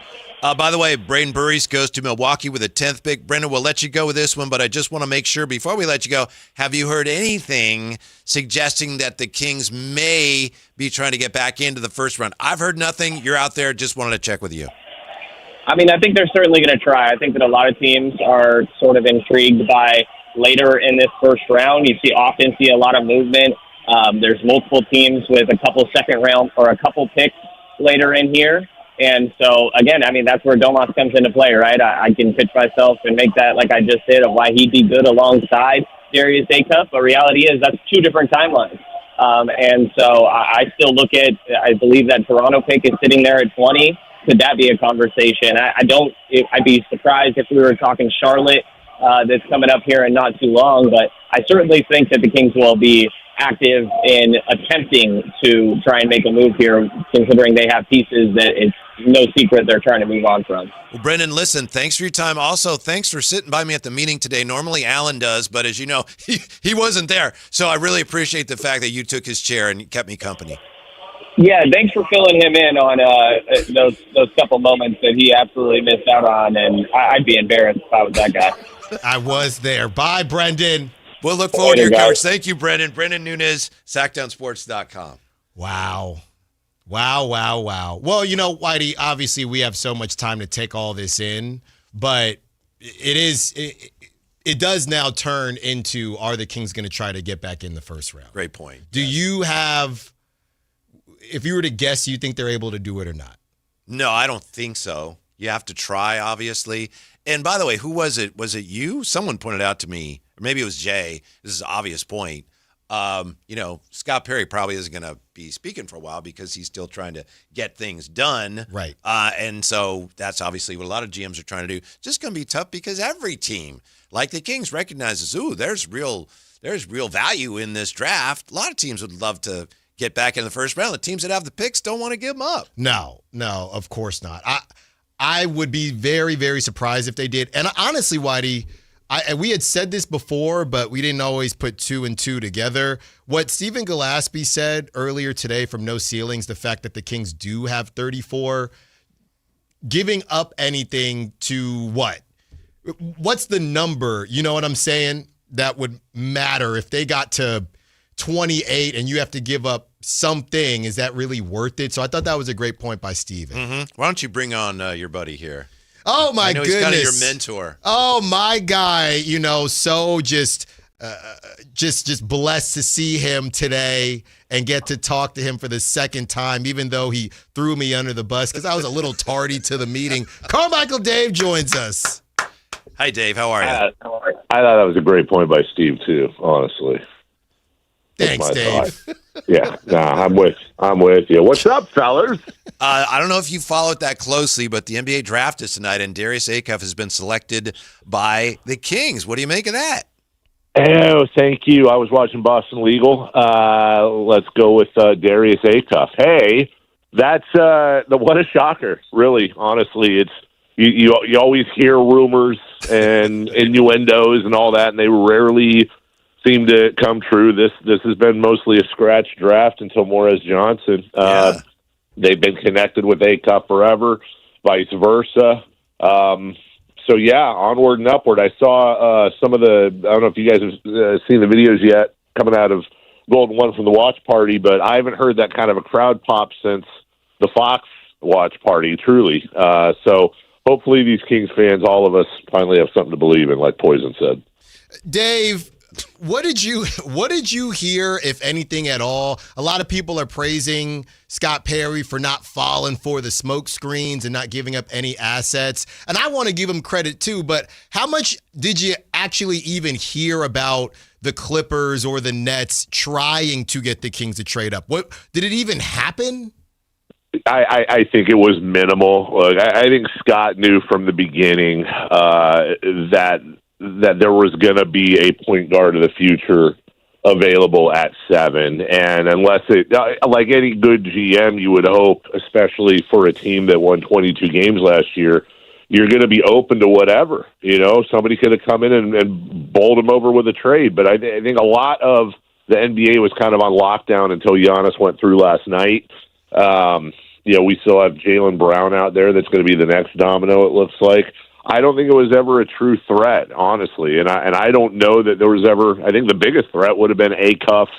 [SPEAKER 1] By the way, Braden Burries goes to Milwaukee with a 10th pick. Brendan, we'll let you go with this one, but I just want to make sure before we let you go, have you heard anything suggesting that the Kings may be trying to get back into the first round? I've heard nothing. You're out there. Just wanted to check with you.
[SPEAKER 15] I mean, I think they're certainly going to try. I think that a lot of teams are sort of intrigued by later in this first round. You often see a lot of movement. There's multiple teams with a couple second round or a couple picks later in here. And so, again, I mean, that's where Domas comes into play, right? I can pitch myself and make that, like I just did, of why he'd be good alongside Darius Acuff. But reality is that's two different timelines. And so I still look at, I believe that Toronto pick is sitting there at 20. Could that be a conversation? I'd be surprised if we were talking Charlotte that's coming up here in not too long. But I certainly think that the Kings will be active in attempting to try and make a move here, considering they have pieces that it's no secret they're trying to move on from.
[SPEAKER 1] Well, Brendan, listen, thanks for your time. Also, thanks for sitting by me at the meeting today. Normally Alan does, but as you know, he wasn't there. So I really appreciate the fact that you took his chair and kept me company.
[SPEAKER 15] Yeah, thanks for filling him in on those couple moments that he absolutely missed out on, and I'd be embarrassed if I was that guy.
[SPEAKER 2] I was there. Bye, Brendan.
[SPEAKER 1] We'll look forward to your coverage. Thank you, Brendan. Brendan Nunes, SactownSports.com.
[SPEAKER 2] Wow. Well, Whitey, obviously we have so much time to take all this in, but it does now turn into, are the Kings going to try to get back in the first round?
[SPEAKER 1] Great point.
[SPEAKER 2] Do you have, if you were to guess, you think they're able to do it or not?
[SPEAKER 1] No, I don't think so. You have to try, obviously. And by the way, who was it? Was it you? Someone pointed out to me, or maybe it was Jay. This is an obvious point. Scott Perry probably isn't going to be speaking for a while because he's still trying to get things done.
[SPEAKER 2] Right.
[SPEAKER 1] And so that's obviously what a lot of GMs are trying to do. It's just going to be tough because every team, like the Kings, recognizes, there's real value in this draft. A lot of teams would love to get back in the first round. The teams that have the picks don't want to give them up.
[SPEAKER 2] No, of course not. I would be very, very surprised if they did. And honestly, Whitey, we had said this before, but we didn't always put 2 and 2 together. What Stephen Gillespie said earlier today from No Ceilings, the fact that the Kings do have 34, giving up anything to what? What's the number, you know what I'm saying, that would matter if they got to 28 and you have to give up something? Is that really worth it? So I thought that was a great point by Steven.
[SPEAKER 1] Mm-hmm. Why don't you bring on your buddy here?
[SPEAKER 2] Oh, my goodness.
[SPEAKER 1] He's kind of your mentor.
[SPEAKER 2] Oh, my guy. So just blessed to see him today and get to talk to him for the second time, even though he threw me under the bus because I was a little tardy to the meeting. Carmichael Dave joins us.
[SPEAKER 1] Hi, Dave. How are you?
[SPEAKER 6] I thought that was a great point by Steve, too, honestly.
[SPEAKER 2] Thanks, Dave.
[SPEAKER 6] Yeah, I'm with you. What's up, fellas?
[SPEAKER 1] I don't know if you followed that closely, but the NBA draft is tonight, and Darius Acuff has been selected by the Kings. What do you make of that?
[SPEAKER 6] Oh, thank you. I was watching Boston Legal. Let's go with Darius Acuff. Hey, that's what a shocker, really, honestly. It's you always hear rumors and innuendos and all that, and they rarely seem to come true. This has been mostly a scratch draft until Morez Johnson. They've been connected with Acuff forever, vice versa. So, onward and upward. I saw some of I don't know if you guys have seen the videos yet coming out of Golden One from the watch party, but I haven't heard that kind of a crowd pop since the Fox watch party, truly. So hopefully these Kings fans, all of us, finally have something to believe in, like Poison said.
[SPEAKER 2] Dave, what did you hear, if anything at all? A lot of people are praising Scott Perry for not falling for the smoke screens and not giving up any assets. And I want to give him credit too, but how much did you actually even hear about the Clippers or the Nets trying to get the Kings to trade up? What did it even happen?
[SPEAKER 6] I think it was minimal. Look, I think Scott knew from the beginning that there was going to be a point guard of the future available at 7. And unless like any good GM, you would hope, especially for a team that won 22 games last year, you're going to be open to whatever. Somebody could have come in and bowled him over with a trade. But I think a lot of the NBA was kind of on lockdown until Giannis went through last night. We still have Jaylen Brown out there that's going to be the next domino, it looks like. I don't think it was ever a true threat, honestly, and I don't know that there was ever. I think the biggest threat would have been Acuff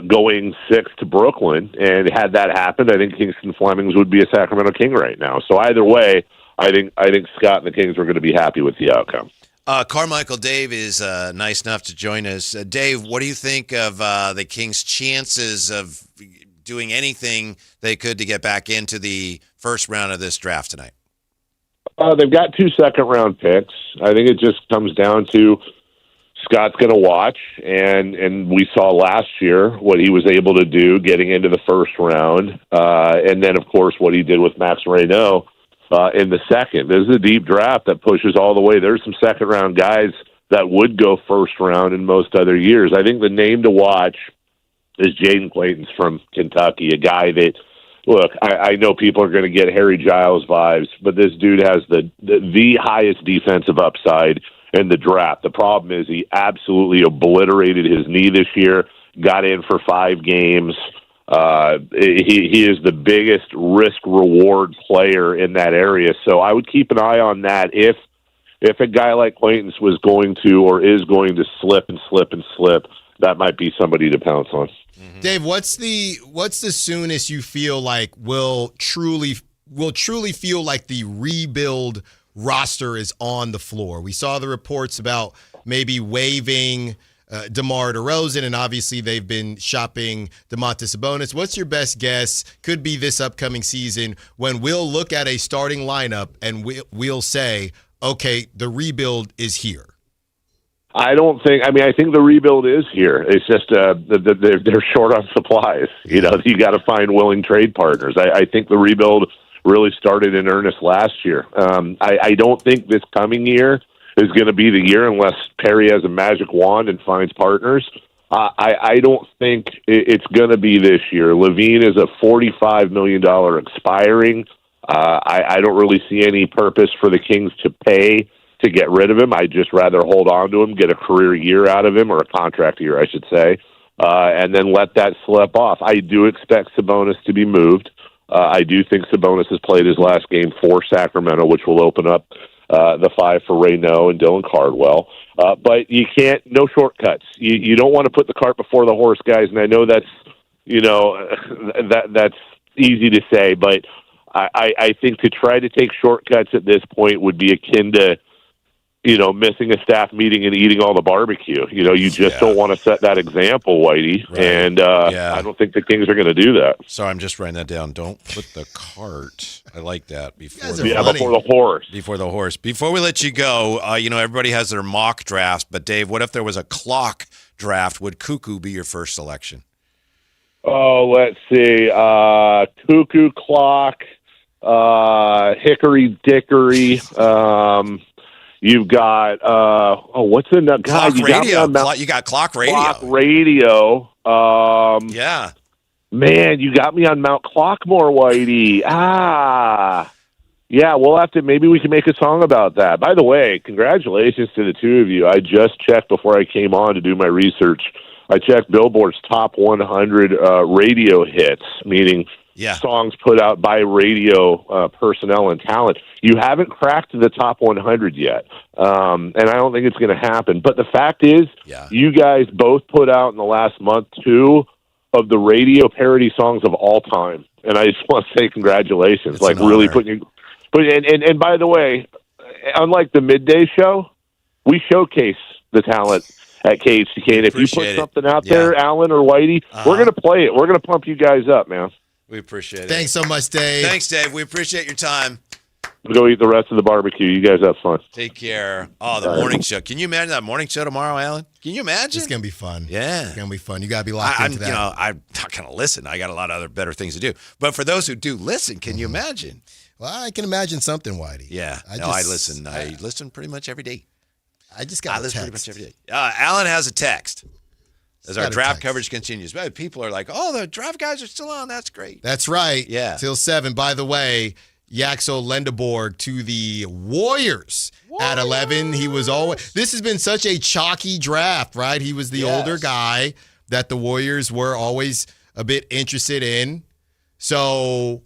[SPEAKER 6] going 6 to Brooklyn, and had that happened, I think Kingston Flemings would be a Sacramento King right now. So either way, I think Scott and the Kings were going to be happy with the outcome.
[SPEAKER 1] Carmichael Dave is nice enough to join us. Dave, what do you think of the Kings' chances of doing anything they could to get back into the first round of this draft tonight?
[SPEAKER 6] They've got 2 second-round picks. I think it just comes down to Scott's going to watch, and we saw last year what he was able to do getting into the first round, and then, of course, what he did with Max Reynaud in the second. This is a deep draft that pushes all the way. There's some second-round guys that would go first round in most other years. I think the name to watch is Jaden Clayton's from Kentucky, a guy that, look, I know people are going to get Harry Giles vibes, but this dude has the highest defensive upside in the draft. The problem is he absolutely obliterated his knee this year, got in for 5 games. He is the biggest risk-reward player in that area, so I would keep an eye on that. If a guy like Clayton was going to or is going to slip, that might be somebody to pounce on.
[SPEAKER 2] Dave, what's the soonest you feel like will truly feel like the rebuild roster is on the floor? We saw the reports about maybe waiving DeMar DeRozan, and obviously they've been shopping Domantas Sabonis. What's your best guess? Could be this upcoming season when we'll look at a starting lineup and we'll say, okay, the rebuild is here.
[SPEAKER 6] I don't think. I mean, I think the rebuild is here. It's just they're short on supplies. You know, you got to find willing trade partners. I think the rebuild really started in earnest last year. I don't think this coming year is going to be the year unless Perry has a magic wand and finds partners. I don't think it's going to be this year. Levine is a $45 million expiring. I don't really see any purpose for the Kings to pay to get rid of him. I'd just rather hold on to him, get a career year out of him, or a contract year, I should say, and then let that slip off. I do expect Sabonis to be moved. I do think Sabonis has played his last game for Sacramento, which will open up the 5 for Raynaud and Dylan Cardwell. But you can't, no shortcuts. You don't want to put the cart before the horse, guys, and I know that's, that's easy to say, but I think to try to take shortcuts at this point would be akin to, missing a staff meeting and eating all the barbecue. You just don't want to set that example, Whitey. Right. And I don't think the Kings are going to do that.
[SPEAKER 1] So I'm just writing that down. Don't put the cart. I like that. Before the
[SPEAKER 6] horse.
[SPEAKER 1] Before the horse. Before we let you go, everybody has their mock drafts. But, Dave, what if there was a clock draft? Would Cuckoo be your first selection?
[SPEAKER 6] Oh, let's see. Cuckoo clock, Hickory Dickory. You've got what's the guy?
[SPEAKER 1] Clock radio. You got Clock Radio.
[SPEAKER 6] Clock Radio.
[SPEAKER 1] Yeah.
[SPEAKER 6] Man, you got me on Mount Clockmore, Whitey. Yeah, maybe we can make a song about that. By the way, congratulations to the two of you. I just checked before I came on to do my research. I checked Billboard's top 100 radio hits, meaning songs put out by radio personnel and talent. You haven't cracked the top 100 yet, and I don't think it's going to happen. But the fact is, you guys both put out in the last month 2 of the radio parody songs of all time, and I just want to say congratulations.
[SPEAKER 1] It's
[SPEAKER 6] really putting you. And by the way, unlike the midday show, we showcase the talent at KHTK, and if you put something out there, Alan or Whitey, we're going to play it. We're going to pump you guys up, man.
[SPEAKER 1] We appreciate it.
[SPEAKER 2] Thanks so much, Dave.
[SPEAKER 1] Thanks, Dave. We appreciate your time.
[SPEAKER 6] We'll go eat the rest of the barbecue. You guys have fun.
[SPEAKER 1] Take care. Oh, the morning show. Can you imagine that morning show tomorrow, Alan? Can you imagine?
[SPEAKER 2] It's going to be fun.
[SPEAKER 1] Yeah.
[SPEAKER 2] It's going to be fun. You got to be locked into that.
[SPEAKER 1] I'm not going to listen. I got a lot of other better things to do. But for those who do listen, can you imagine?
[SPEAKER 2] Well, I can imagine something, Whitey.
[SPEAKER 1] Yeah. I listen. I listen pretty much every day.
[SPEAKER 2] I just got a text.
[SPEAKER 1] Pretty much every day. Alan has a text. As our draft coverage continues. People are like, the draft guys are still on. That's great.
[SPEAKER 2] That's right.
[SPEAKER 1] Yeah.
[SPEAKER 2] Till 7. By the way, Yaxo Lendeborg to the Warriors at 11. He was always. This has been such a chalky draft, right? He was the older guy that the Warriors were always a bit interested in. So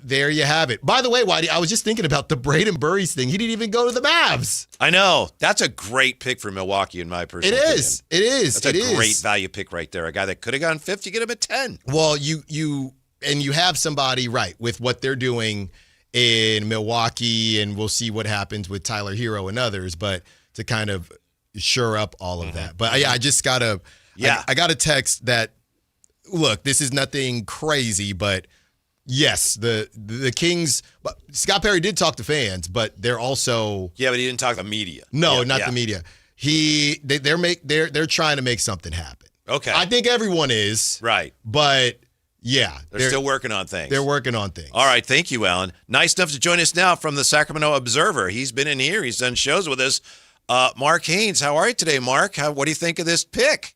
[SPEAKER 2] there you have it. By the way, Whitey, I was just thinking about the Braden Burries thing. He didn't even go to the Mavs.
[SPEAKER 1] I know. That's a great pick for Milwaukee, in my personal opinion.
[SPEAKER 2] It is.
[SPEAKER 1] That's a great value pick right there. A guy that could have gone 5th, you get him at 10.
[SPEAKER 2] Well, you have somebody, right, with what they're doing in Milwaukee, and we'll see what happens with Tyler Hero and others, but to kind of shore up all of that. But I just got to I got a text that, look, this is nothing crazy, but yes, the Kings. But Scott Perry did talk to fans, but they're also
[SPEAKER 1] but he didn't talk to media.
[SPEAKER 2] No, not the media. They're trying to make something happen.
[SPEAKER 1] Okay,
[SPEAKER 2] I think everyone is
[SPEAKER 1] right,
[SPEAKER 2] but they're
[SPEAKER 1] still working on things.
[SPEAKER 2] They're working on things.
[SPEAKER 1] All right, thank you, Alan. Nice enough to join us now from the Sacramento Observer. He's been in here. He's done shows with us. Mark Haynes, how are you today, Mark? What do you think of this pick?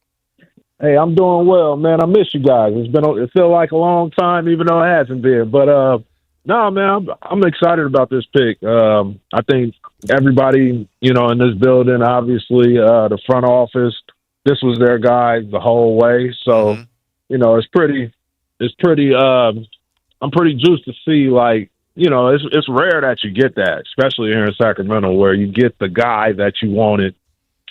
[SPEAKER 7] Hey, I'm doing well, man. I miss you guys. It feels like a long time, even though it hasn't been. But no, man, I'm excited about this pick. I think everybody, in this building, obviously, the front office, this was their guy the whole way. So, it's pretty. I'm pretty juiced to see, it's rare that you get that, especially here in Sacramento, where you get the guy that you wanted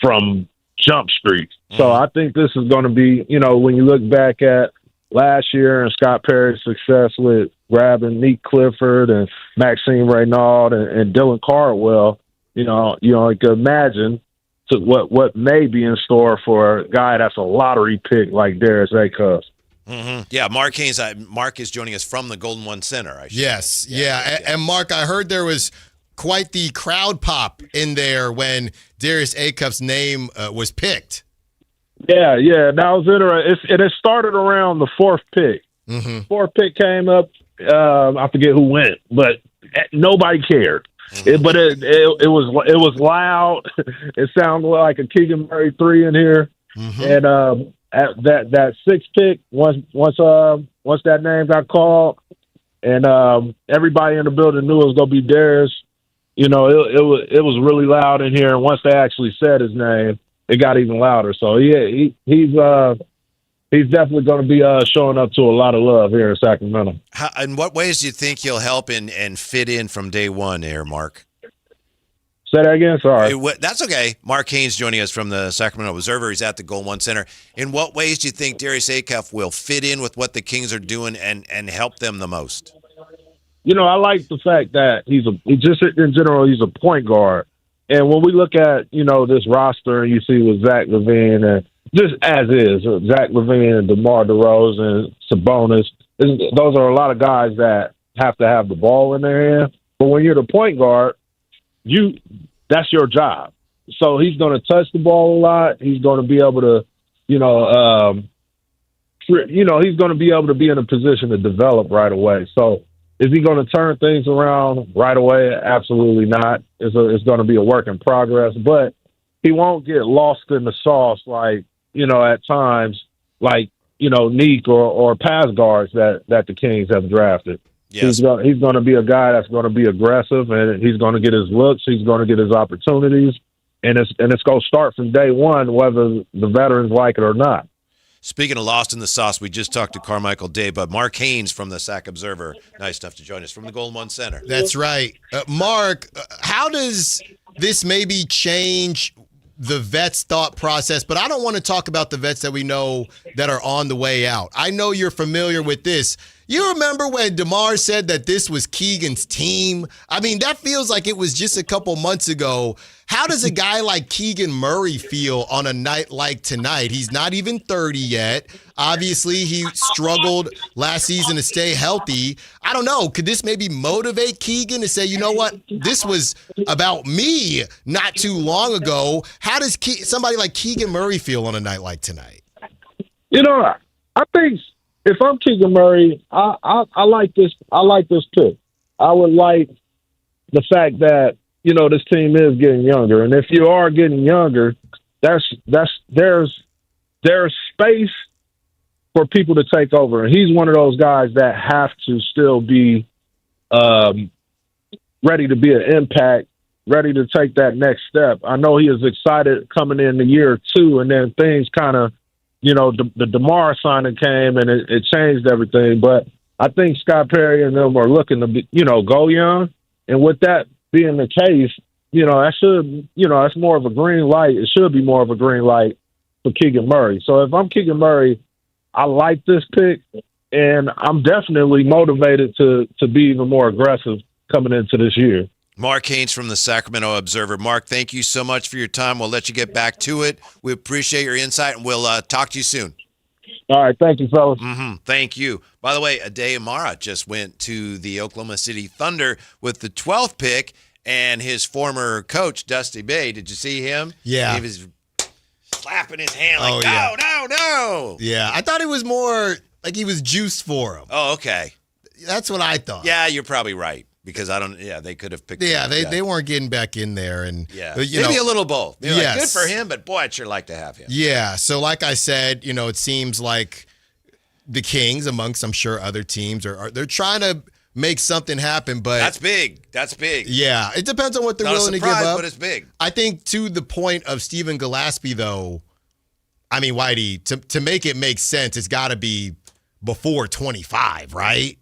[SPEAKER 7] from Jump Street. So I think this is going to be, when you look back at last year and Scott Perry's success with grabbing Nick Clifford and Maxime Raynaud and Dylan Cardwell, you can imagine what may be in store for a guy that's a lottery pick like Darius Acuff.
[SPEAKER 1] Mm-hmm. Yeah, Mark Haynes. Mark is joining us from the Golden One Center.
[SPEAKER 2] Yes, yeah. And Mark, I heard there was quite the crowd pop in there when Darius Acuff's name was picked.
[SPEAKER 7] Yeah, that was interesting. And it started around the fourth pick.
[SPEAKER 2] Mm-hmm.
[SPEAKER 7] Fourth pick came up. I forget who went, but nobody cared.
[SPEAKER 2] Mm-hmm.
[SPEAKER 7] It was loud. It sounded like a Keegan Murray 3 in here.
[SPEAKER 2] Mm-hmm.
[SPEAKER 7] And at that sixth pick, once that name got called, and everybody in the building knew it was gonna be Darius. It was really loud in here. And once they actually said his name, it got even louder. So yeah, he's definitely going to be showing up to a lot of love here in Sacramento.
[SPEAKER 1] In what ways do you think he'll help and fit in from day one there, Mark?
[SPEAKER 7] Say that again? Sorry.
[SPEAKER 1] That's okay. Mark Haynes joining us from the Sacramento Observer. He's at the Goal One Center. In what ways do you think Darius Acuff will fit in with what the Kings are doing and help them the most?
[SPEAKER 7] I like the fact that he's a point guard. And when we look at, this roster and you see with Zach LaVine and just as is, Zach LaVine and DeMar DeRozan, Sabonis, those are a lot of guys that have to have the ball in their hand. But when you're the point guard, that's your job. So he's going to touch the ball a lot. He's going to be able to, he's going to be able to be in a position to develop right away. So is he going to turn things around right away? Absolutely not. It's going to be a work in progress, but he won't get lost in the sauce like, at times, like, Neek or pass guards that the Kings have drafted.
[SPEAKER 1] Yes.
[SPEAKER 7] He's going to be a guy that's going to be aggressive, and he's going to get his looks. He's going to get his opportunities, and it's going to start from day one, whether the veterans like it or not.
[SPEAKER 1] Speaking of lost in the sauce, we just talked to Carmichael Day, but Mark Haynes from the Sac Observer, nice enough to join us from the Golden One Center.
[SPEAKER 2] That's right. Mark, how does this maybe change the vets' thought process? But I don't want to talk about the vets that we know that are on the way out. I know you're familiar with this. You remember when DeMar said that this was Keegan's team? I mean, that feels like it was just a couple months ago. How does a guy like Keegan Murray feel on a night like tonight? He's not even 30 yet. Obviously, he struggled last season to stay healthy. I don't know. Could this maybe motivate Keegan to say, you know what? This was about me not too long ago. How does somebody like Keegan Murray feel on a night like tonight?
[SPEAKER 7] I think if I'm Keegan Murray, I like this. I like this pick. I would like the fact that this team is getting younger, and if you are getting younger, there's space for people to take over, and he's one of those guys that have to still be ready to be an impact, ready to take that next step. I know he is excited coming in the year two, and then things kind of. The DeMar signing came and it changed everything. But I think Scott Perry and them are looking to, go young. And with that being the case, that should, it's more of a green light. It should be more of a green light for Keegan Murray. So if I'm Keegan Murray, I like this pick, and I'm definitely motivated to be even more aggressive coming into this year.
[SPEAKER 1] Mark Haynes from the Sacramento Observer. Mark, thank you so much for your time. We'll let you get back to it. We appreciate your insight, and we'll talk to you soon.
[SPEAKER 7] All right. Thank you, fellas.
[SPEAKER 1] Mm-hmm. Thank you. By the way, Ade Amara just went to the Oklahoma City Thunder with the 12th pick, and his former coach, Dusty Bay. Did you see him?
[SPEAKER 2] Yeah.
[SPEAKER 1] He was slapping his hand like, no.
[SPEAKER 2] Yeah. I thought it was more like he was juiced for him.
[SPEAKER 1] Oh, okay.
[SPEAKER 2] That's what I thought.
[SPEAKER 1] Yeah, you're probably right. Because they could have picked.
[SPEAKER 2] Yeah, they weren't getting back in there, and
[SPEAKER 1] maybe a little both. Yes. Good for him, but boy, I'd sure like to have him.
[SPEAKER 2] Yeah, so like I said, it seems like the Kings, amongst I'm sure other teams, they're trying to make something happen, but
[SPEAKER 1] that's big. That's big.
[SPEAKER 2] Yeah, it depends on what they're willing to give up.
[SPEAKER 1] But it's big.
[SPEAKER 2] I think to the point of Stephen Gillespie, though. I mean, Whitey, to make it make sense, it's got to be before 25, right?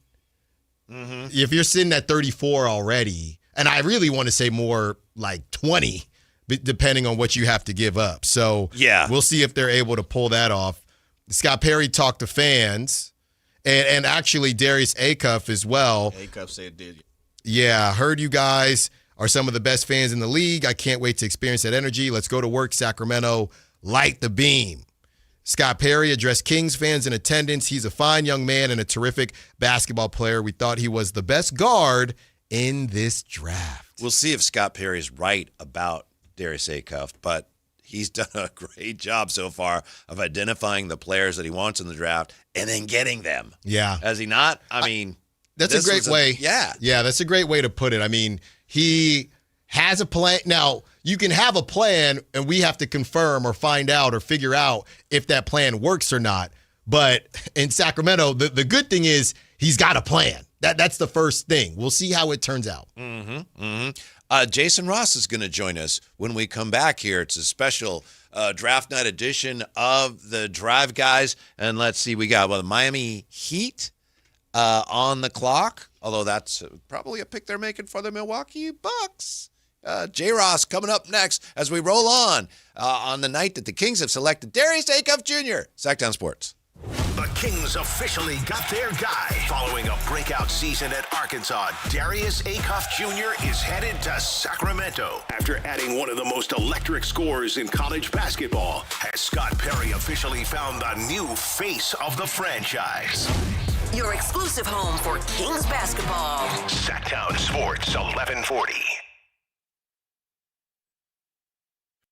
[SPEAKER 1] Mm-hmm.
[SPEAKER 2] If you're sitting at 34 already, and I really want to say more like 20, depending on what you have to give up. So we'll see if they're able to pull that off. Scott Perry talked to fans, and actually Darius Acuff as well.
[SPEAKER 11] Acuff said did.
[SPEAKER 2] Yeah, heard you guys are some of the best fans in the league. I can't wait to experience that energy. Let's go to work, Sacramento. Light the beam. Scott Perry addressed Kings fans in attendance. He's a fine young man and a terrific basketball player. We thought he was the best guard in this draft.
[SPEAKER 1] We'll see if Scott Perry's right about Darius Acuff, but he's done a great job so far of identifying the players that he wants in the draft and then getting them.
[SPEAKER 2] Yeah.
[SPEAKER 1] Has he not? I mean,
[SPEAKER 2] that's a great way.
[SPEAKER 1] Yeah,
[SPEAKER 2] that's a great way to put it. I mean, he has a plan. Now, you can have a plan, and we have to confirm or find out or figure out if that plan works or not. But in Sacramento, the good thing is he's got a plan. That's the first thing. We'll see how it turns out.
[SPEAKER 1] Jason Ross is going to join us when we come back here. It's a special draft night edition of the Drive Guys. And let's see, we got the Miami Heat on the clock, although that's probably a pick they're making for the Milwaukee Bucks. J. Ross coming up next as we roll on the night that the Kings have selected Darius Acuff Jr. Sactown Sports.
[SPEAKER 5] The Kings officially got their guy. Following a breakout season at Arkansas, Darius Acuff Jr. is headed to Sacramento. After adding one of the most electric scorers in college basketball, has Scott Perry officially found the new face of the franchise.
[SPEAKER 3] Your exclusive home for Kings basketball.
[SPEAKER 5] Sactown Sports 1140.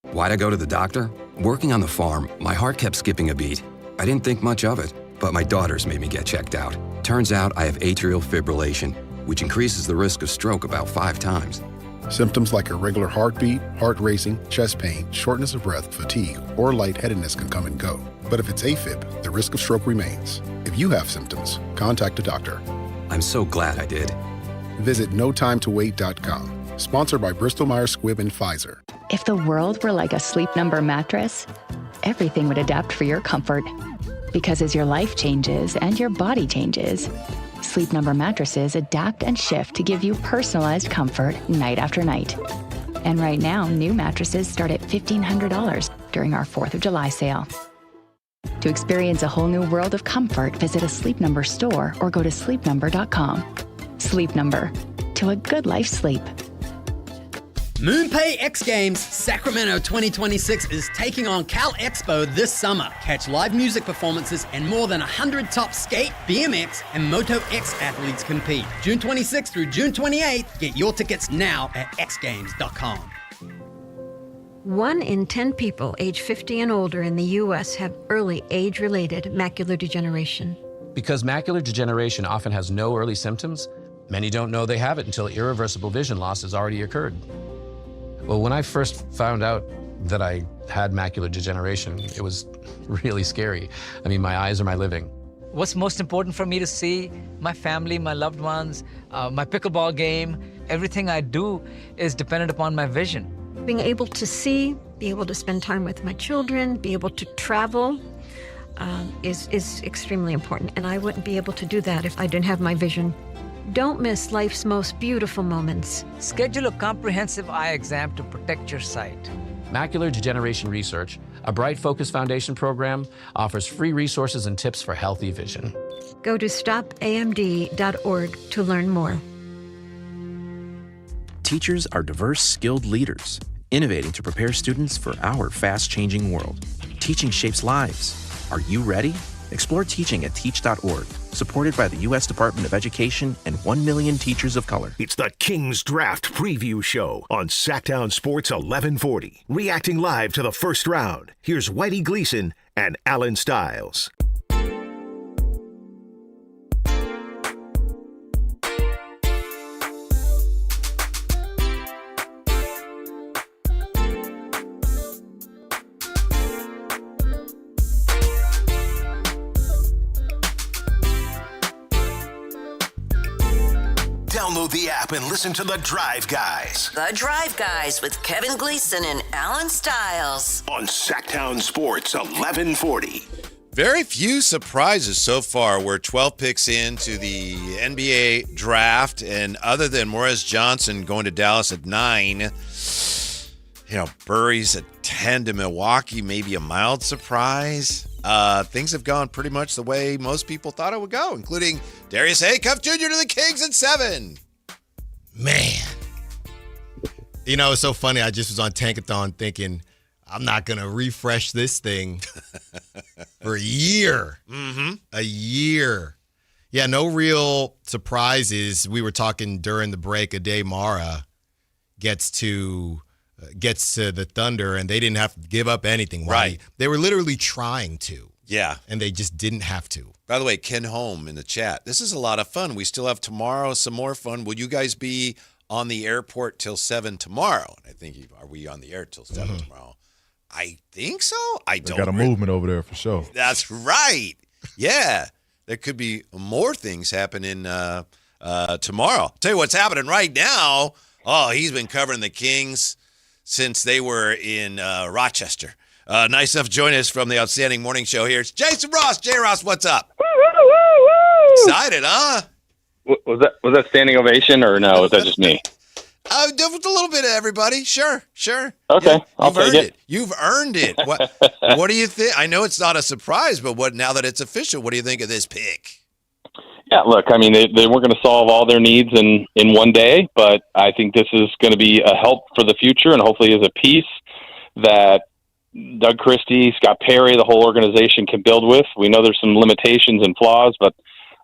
[SPEAKER 14] Why'd I go to the doctor? Working on the farm, my heart kept skipping a beat. I didn't think much of it, but my daughters made me get checked out. Turns out I have atrial fibrillation, which increases the risk of stroke about 5 times.
[SPEAKER 11] Symptoms like irregular heartbeat, heart racing, chest pain, shortness of breath, fatigue, or lightheadedness can come and go. But if it's AFib, the risk of stroke remains. If you have symptoms, contact a doctor.
[SPEAKER 14] I'm so glad I did.
[SPEAKER 11] Visit notimetowait.com. Sponsored by Bristol-Myers Squibb and Pfizer.
[SPEAKER 12] If the world were like a Sleep Number mattress, everything would adapt for your comfort. Because as your life changes and your body changes, Sleep Number mattresses adapt and shift to give you personalized comfort night after night. And right now, new mattresses start at $1,500 during our 4th of July sale. To experience a whole new world of comfort, visit a Sleep Number store or go to sleepnumber.com. Sleep Number. To a good life sleep.
[SPEAKER 13] MoonPay X Games Sacramento 2026 is taking on Cal Expo this summer. Catch live music performances and more than 100 top skate, BMX, and Moto X athletes compete. June 26th through June 28th. Get your tickets now at xgames.com.
[SPEAKER 16] 1 in 10 people age 50 and older in the U.S. have early age-related macular degeneration.
[SPEAKER 17] Because macular degeneration often has no early symptoms, many don't know they have it until irreversible vision loss has already occurred. Well, when I first found out that I had macular degeneration, it was really scary. I mean, my eyes are my living.
[SPEAKER 18] What's most important for me to see my family, my loved ones, my pickleball game, everything I do is dependent upon my vision.
[SPEAKER 16] Being able to see, be able to spend time with my children, be able to travel is extremely important. And I wouldn't be able to do that if I didn't have my vision. Don't miss life's most beautiful moments.
[SPEAKER 18] Schedule a comprehensive eye exam to protect your sight.
[SPEAKER 17] Macular Degeneration Research, a Bright Focus Foundation program, offers free resources and tips for healthy vision.
[SPEAKER 16] Go to stopamd.org to learn more.
[SPEAKER 19] Teachers are diverse, skilled leaders, innovating to prepare students for our fast-changing world. Teaching shapes lives. Are you ready? Explore teaching at teach.org, supported by the U.S. Department of Education and 1 million teachers of color.
[SPEAKER 5] It's the Kings Draft Preview Show on Sactown Sports 1140. Reacting live to the first round, here's Whitey Gleason and Alan Stiles. Download the app and listen to The Drive Guys.
[SPEAKER 3] The Drive Guys with Kevin Gleason and Alan Stiles.
[SPEAKER 5] On Sactown Sports 1140.
[SPEAKER 1] Very few surprises so far. We're 12 picks into the NBA draft, and other than Morris Johnson going to Dallas at 9, Burry's at 10 to Milwaukee, maybe a mild surprise. Things have gone pretty much the way most people thought it would go, including Darius Acuff Jr. to the Kings at 7.
[SPEAKER 2] Man. It's so funny. I just was on Tankathon thinking, I'm not going to refresh this thing for a year.
[SPEAKER 1] Mm-hmm.
[SPEAKER 2] A year. Yeah, no real surprises. We were talking during the break, Ade Mara. gets to the Thunder, and they didn't have to give up anything.
[SPEAKER 1] Right.
[SPEAKER 2] They were literally trying to.
[SPEAKER 1] Yeah.
[SPEAKER 2] And they just didn't have to.
[SPEAKER 1] By the way, Ken Holm in the chat. This is a lot of fun. We still have tomorrow some more fun. Will you guys be on the airport till 7 tomorrow? And I think, are we on the air till 7 tomorrow? I think so. I don't.
[SPEAKER 4] Got a movement over there for sure.
[SPEAKER 1] That's right. Yeah. There could be more things happening tomorrow. I'll tell you what's happening right now. Oh, he's been covering the Kings since they were in Rochester. Nice enough to join us from the Outstanding Morning Show here. It's Jason Ross. J. Ross, what's up? Excited, huh?
[SPEAKER 20] Was that standing ovation or no? Was that just me?
[SPEAKER 1] A little bit of everybody. Sure.
[SPEAKER 20] Okay,
[SPEAKER 1] Yeah,
[SPEAKER 20] I'll take it.
[SPEAKER 1] You've earned it. What do you think? I know it's not a surprise, but now that it's official, what do you think of this pick?
[SPEAKER 20] Yeah, look, I mean, they weren't going to solve all their needs in one day, but I think this is going to be a help for the future, and hopefully is a piece that Doug Christie, Scott Perry, the whole organization can build with. We know there's some limitations and flaws, but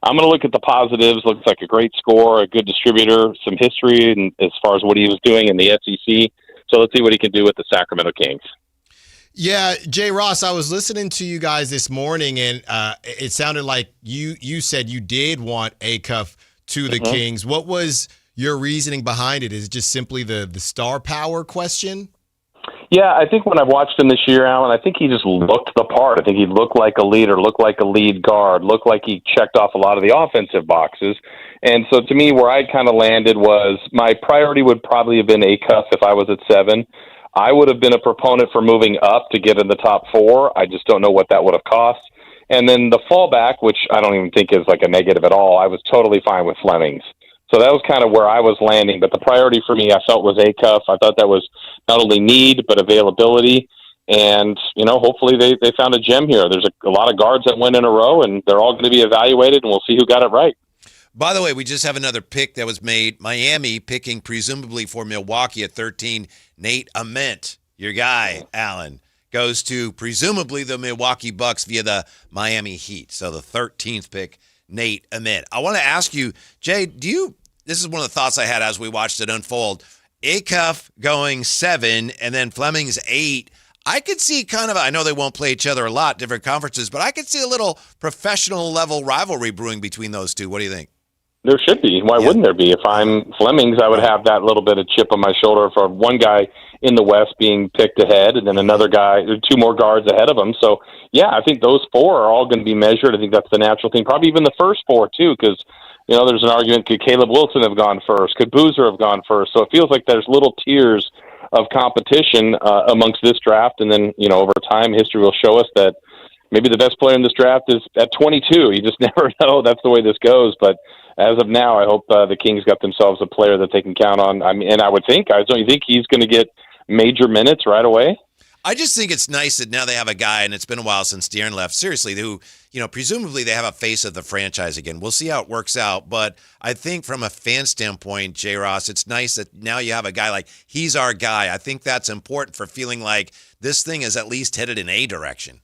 [SPEAKER 20] I'm going to look at the positives. Looks like a great scorer, a good distributor, some history and as far as what he was doing in the SEC. So let's see what he can do with the Sacramento Kings.
[SPEAKER 2] Yeah, Jay Ross, I was listening to you guys this morning, and it sounded like you said you did want Acuff to the Kings. What was your reasoning behind it? Is it just simply the star power question?
[SPEAKER 20] Yeah, I think when I've watched him this year, Alan, I think he just looked the part. I think he looked like a leader, looked like a lead guard, looked like he checked off a lot of the offensive boxes. And so to me, where I kind of landed was my priority would probably have been Acuff if I was at 7. I would have been a proponent for moving up to get in the top 4. I just don't know what that would have cost. And then the fallback, which I don't even think is like a negative at all, I was totally fine with Flemings. So that was kind of where I was landing. But the priority for me, I felt, was Acuff. I thought that was not only need, but availability. And, hopefully they found a gem here. There's a lot of guards that went in a row, and they're all going to be evaluated, and we'll see who got it right.
[SPEAKER 1] By the way, we just have another pick that was made. Miami picking presumably for Milwaukee at 13. Nate Ament, your guy, Allen, goes to presumably the Milwaukee Bucks via the Miami Heat. So the 13th pick, Nate Ament. I want to ask you, Jay, this is one of the thoughts I had as we watched it unfold. Acuff going 7 and then Fleming's 8. I could see I know they won't play each other a lot, different conferences, but I could see a little professional level rivalry brewing between those two. What do you think?
[SPEAKER 20] There should be. Why wouldn't there be? If I'm Flemings, I would have that little bit of chip on my shoulder for one guy in the West being picked ahead and then another guy, 2 more guards ahead of him. So, yeah, I think those 4 are all going to be measured. I think that's the natural thing. Probably even the first 4, too, because, there's an argument, could Caleb Wilson have gone first? Could Boozer have gone first? So it feels like there's little tiers of competition amongst this draft. And then, over time, history will show us that maybe the best player in this draft is at 22. You just never know. That's the way this goes. But as of now, I hope the Kings got themselves a player that they can count on. I mean, and don't you think he's going to get major minutes right away?
[SPEAKER 1] I just think it's nice that now they have a guy, and it's been a while since De'Aaron left, seriously, who, presumably they have a face of the franchise again. We'll see how it works out. But I think from a fan standpoint, J. Ross, it's nice that now you have a guy like, he's our guy. I think that's important for feeling like this thing is at least headed in a direction.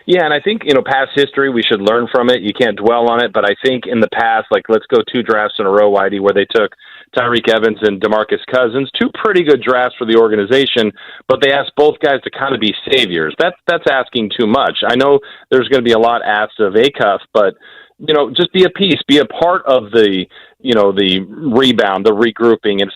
[SPEAKER 20] Yeah, and I think, past history, we should learn from it. You can't dwell on it, but I think in the past, let's go 2 drafts in a row, Whitey, where they took Tyreek Evans and DeMarcus Cousins, 2 pretty good drafts for the organization, but they asked both guys to kind of be saviors. That's asking too much. I know there's going to be a lot asked of Acuff, but just be a piece, be a part of the rebound, the regrouping. And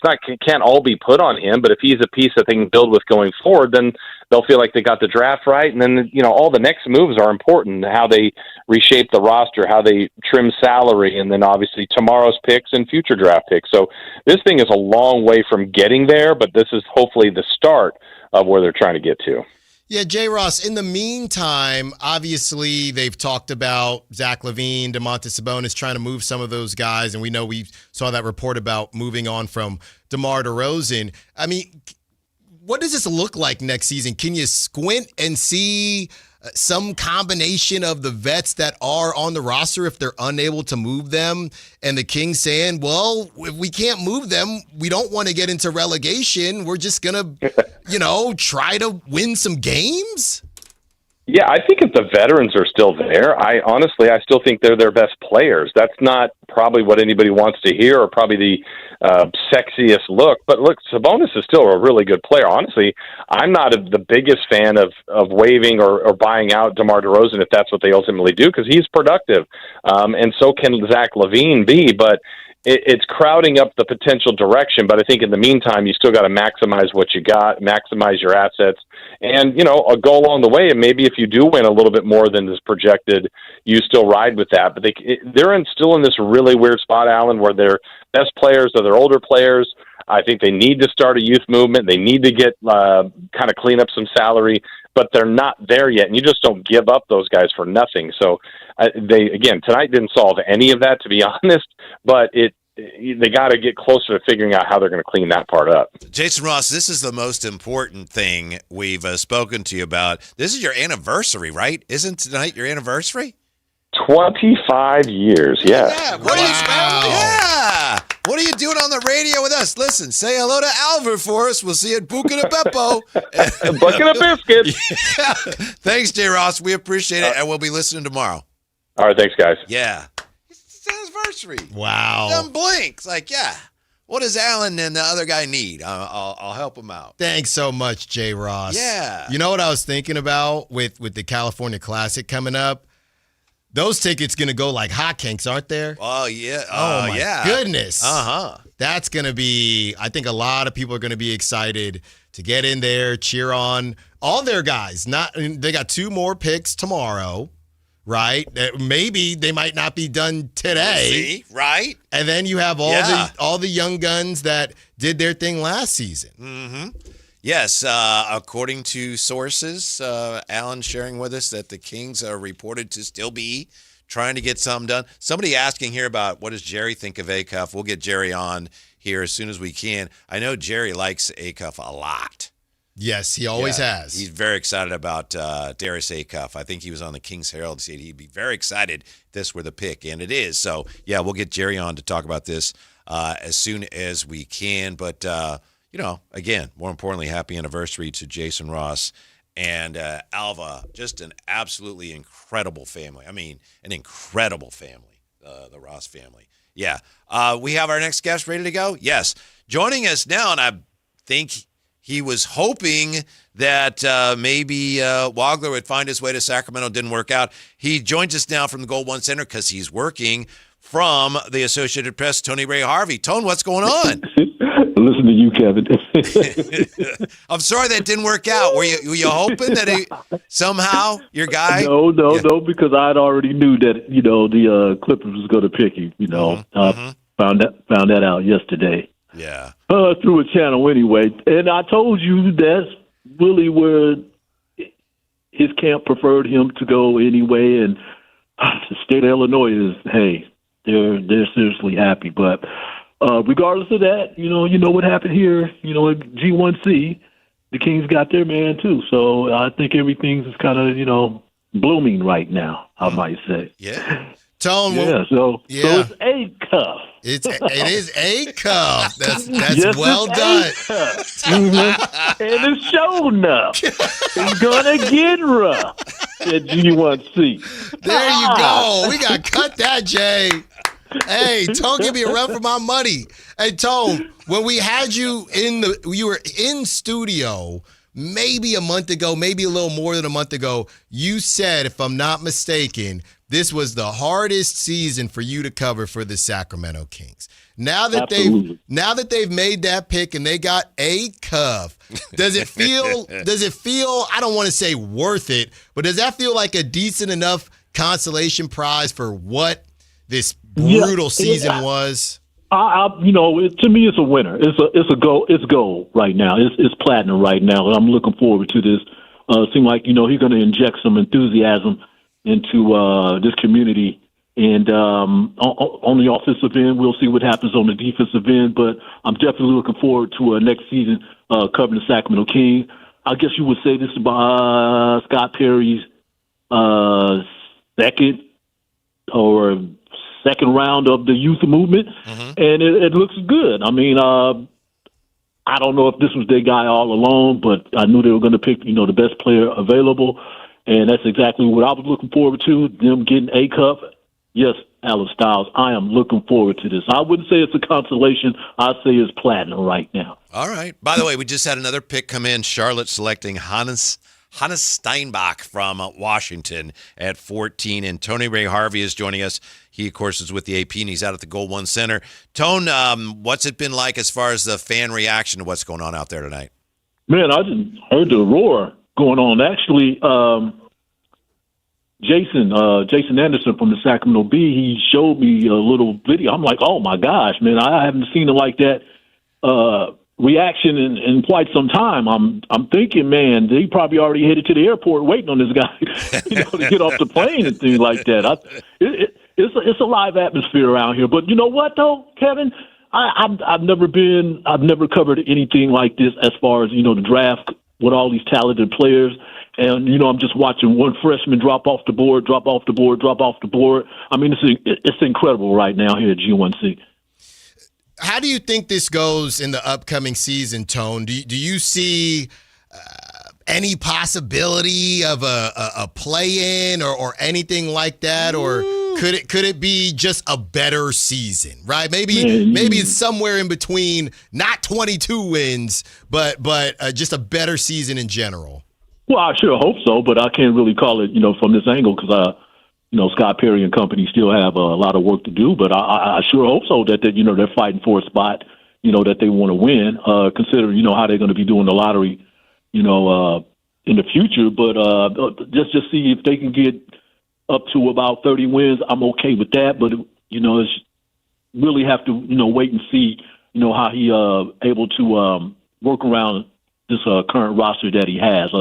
[SPEAKER 20] can't all be put on him, but if he's a piece that they can build with going forward, then they'll feel like they got the draft right. And then, all the next moves are important, how they reshape the roster, how they trim salary, and then obviously tomorrow's picks and future draft picks. So this thing is a long way from getting there, but this is hopefully the start of where they're trying to get to.
[SPEAKER 2] Yeah, Jay Ross, in the meantime, obviously they've talked about Zach LaVine, Domantas Sabonis trying to move some of those guys, and we know we saw that report about moving on from DeMar DeRozan. I mean, what does this look like next season? Can you squint and see some combination of the vets that are on the roster if they're unable to move them, and the Kings saying, well, if we can't move them, we don't want to get into relegation. We're just going to, try to win some games?
[SPEAKER 20] Yeah, I think if the veterans are still there, I still think they're their best players. That's not probably what anybody wants to hear or probably the sexiest look. But look, Sabonis is still a really good player. Honestly, I'm not the biggest fan of waiving or buying out DeMar DeRozan if that's what they ultimately do, because he's productive. And so can Zach LaVine be. But it's crowding up the potential direction, but I think in the meantime, you still got to maximize what you got, maximize your assets, and, go along the way. And maybe if you do win a little bit more than is projected, you still ride with that. But they're still in this really weird spot, Alan, where their best players are their older players. I think they need to start a youth movement. They need to get kind of clean up some salary, but they're not there yet. And you just don't give up those guys for nothing. So tonight didn't solve any of that, to be honest, but they got to get closer to figuring out how they're going to clean that part up.
[SPEAKER 1] Jason Ross, this is the most important thing we've spoken to you about. This is your anniversary, right? Isn't tonight your anniversary?
[SPEAKER 20] 25 years, yes.
[SPEAKER 1] Yeah. What are you doing on the radio with us? Listen, say hello to Alver for us. We'll see you at Buca de Beppo.
[SPEAKER 20] Bucket of biscuits.
[SPEAKER 1] Yeah. Thanks, J. Ross. We appreciate it, and we'll be listening tomorrow.
[SPEAKER 20] All right, thanks, guys.
[SPEAKER 1] Yeah. It's his anniversary.
[SPEAKER 2] Wow.
[SPEAKER 1] Dumb blinks. What does Alan and the other guy need? I'll help him out.
[SPEAKER 2] Thanks so much, J. Ross.
[SPEAKER 1] Yeah.
[SPEAKER 2] You know what I was thinking about with the California Classic coming up? Those tickets going to go like hotcakes, aren't there?
[SPEAKER 1] Oh, yeah.
[SPEAKER 2] Oh, my
[SPEAKER 1] yeah.
[SPEAKER 2] goodness.
[SPEAKER 1] Uh-huh.
[SPEAKER 2] That's going to be, I think a lot of people are going to be excited to get in there, cheer on all their guys. They got 2 more picks tomorrow, right? Maybe they might not be done today.
[SPEAKER 1] See, right?
[SPEAKER 2] And then you have all the young guns that did their thing last season.
[SPEAKER 1] Mm-hmm. Yes, according to sources, Alan sharing with us that the Kings are reported to still be trying to get something done. Somebody asking here about what does Jerry think of Acuff. We'll get Jerry on here as soon as we can. I know Jerry likes Acuff a lot.
[SPEAKER 2] Yes, he always has.
[SPEAKER 1] He's very excited about Darius Acuff. I think he was on the Kings Herald. Said he'd be very excited if this were the pick, and it is. So, yeah, we'll get Jerry on to talk about this as soon as we can. But, again, more importantly, happy anniversary to Jason Ross and Alva. Just an absolutely incredible family. I mean, an incredible family, the Ross family. Yeah. We have our next guest ready to go? Yes. Joining us now, and I think he was hoping that maybe Wagler would find his way to Sacramento. Didn't work out. He joins us now from the Gold One Center because he's working from the Associated Press. Tony Ray Harvey. Tone, what's going on?
[SPEAKER 4] Listen to you, Kevin.
[SPEAKER 1] I'm sorry that didn't work out. Were you hoping that somehow your guy?
[SPEAKER 4] No, because I'd already knew that the Clippers was going to pick you. Found that out yesterday.
[SPEAKER 1] Yeah.
[SPEAKER 4] Through a channel anyway, and I told you that's really where his camp preferred him to go anyway, and the state of Illinois is they're seriously happy, but. Regardless of that, you know what happened here. At G1C, the Kings got their man too. So I think everything's kind of blooming right now. I might say.
[SPEAKER 1] Yeah.
[SPEAKER 2] Tone.
[SPEAKER 4] Yeah. So it's Acuff.
[SPEAKER 2] It is Acuff. That's
[SPEAKER 4] yes,
[SPEAKER 2] well done.
[SPEAKER 4] Mm-hmm. And it's showing up. It's gonna get rough at G1C.
[SPEAKER 2] There you go. We got to cut that, Jay. Hey, Tone, give me a run for my money. Hey, Tone, when we had you you were in studio maybe a month ago, maybe a little more than a month ago, you said, if I'm not mistaken, this was the hardest season for you to cover for the Sacramento Kings. Now that they've made that pick and they got Acuff, does it feel, I don't want to say worth it, but does that feel like a decent enough consolation prize for what this brutal season was?
[SPEAKER 4] To me, it's a winner. It's a goal. It's gold right now. It's platinum right now, and I'm looking forward to this. Seems like he's going to inject some enthusiasm into this community, and on the offensive end, we'll see what happens on the defensive end. But I'm definitely looking forward to next season covering the Sacramento Kings. I guess you would say this is Scott Perry's second round of the youth movement, and it looks good. I mean, I don't know if this was their guy all along, but I knew they were going to pick, the best player available, And that's exactly what I was looking forward to, them getting Acuff. Yes, Alan Styles, I am looking forward to this. I wouldn't say it's a consolation. I'd say it's platinum right now.
[SPEAKER 1] All right. By the way, we just had another pick come in. Charlotte selecting Hannes Steinbach from Washington at 14. And Tony Ray Harvey is joining us. He, of course, is with the AP, and he's out at the Goal One Center. Tone, what's it been like as far as the fan reaction to what's going on out there tonight?
[SPEAKER 4] Man, I just heard the roar going on. Actually, Jason Anderson from the Sacramento Bee, he showed me a little video. I'm like, oh, my gosh, man, I haven't seen it like that reaction in quite some time. I'm thinking, man, they probably already headed to the airport waiting on this guy to get off the plane and things like that. It's a live atmosphere around here. But you know what, though, Kevin? I've never covered anything like this as far as, the draft with all these talented players. And, I'm just watching one freshman drop off the board. I mean, it's incredible right now here at G1C.
[SPEAKER 2] How do you think this goes in the upcoming season, Tone? Do you see any possibility of a play-in or anything like that? Or could it be just a better season, right? Maybe it's somewhere in between, not 22 wins, but just a better season in general.
[SPEAKER 4] Well, I sure hope so, but I can't really call it, from this angle because, Scott Perry and company still have a lot of work to do. But I sure hope so that they're fighting for a spot, that they want to win. Considering, how they're going to be doing the lottery, in the future. But just see if they can get up to about 30 wins. I'm okay with that. But it's really have to wait and see how he able to work around this current roster that he has.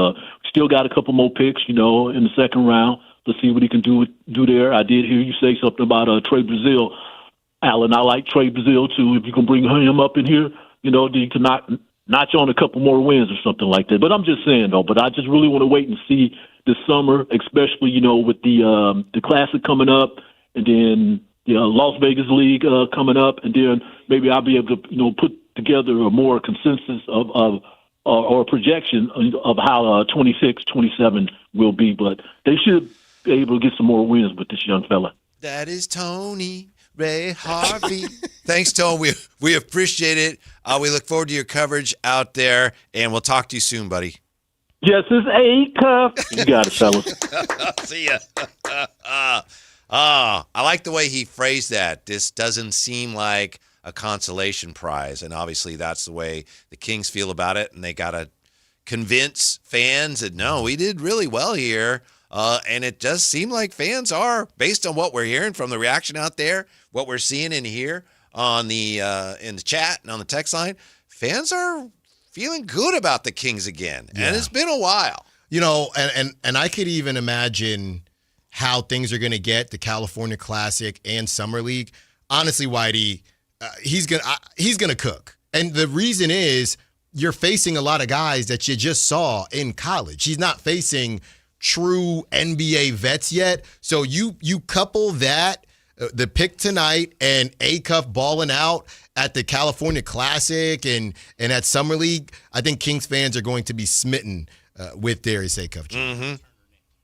[SPEAKER 4] Still got a couple more picks, in the second round. Let's see what he can do there. I did hear you say something about Trey Brazile. Alan, I like Trey Brazile, too. If you can bring him up in here, then you can notch on a couple more wins or something like that. But I'm just saying, though, but I just really want to wait and see this summer, especially, with the Classic coming up and then Las Vegas League coming up, and then maybe I'll be able to, put together a more consensus of or a projection of how 26, 27 will be. But they should be able to get some more wins with this young fella.
[SPEAKER 1] That is Tony Ray Harvey. Thanks, Tone. We appreciate it. We look forward to your coverage out there, and we'll talk to you soon, buddy.
[SPEAKER 4] Yes, it's Acuff. You got it, fellas.
[SPEAKER 1] See ya. I like the way he phrased that. This doesn't seem like a consolation prize, and obviously that's the way the Kings feel about it, and they got to convince fans that, no, we did really well here, and it does seem like fans are, based on what we're hearing from the reaction out there, what we're seeing in here on the in the chat and on the text line, fans are feeling good about the Kings again, and it's been a while.
[SPEAKER 2] And I could even imagine how things are going to get the California Classic and Summer League. Honestly, Whitey, he's gonna cook, and the reason is you're facing a lot of guys that you just saw in college. He's not facing true NBA vets yet, so you couple that the pick tonight and Acuff balling out at the California Classic and at Summer League. I think Kings fans are going to be smitten with Darius Acuff Jr.
[SPEAKER 1] Mm-hmm.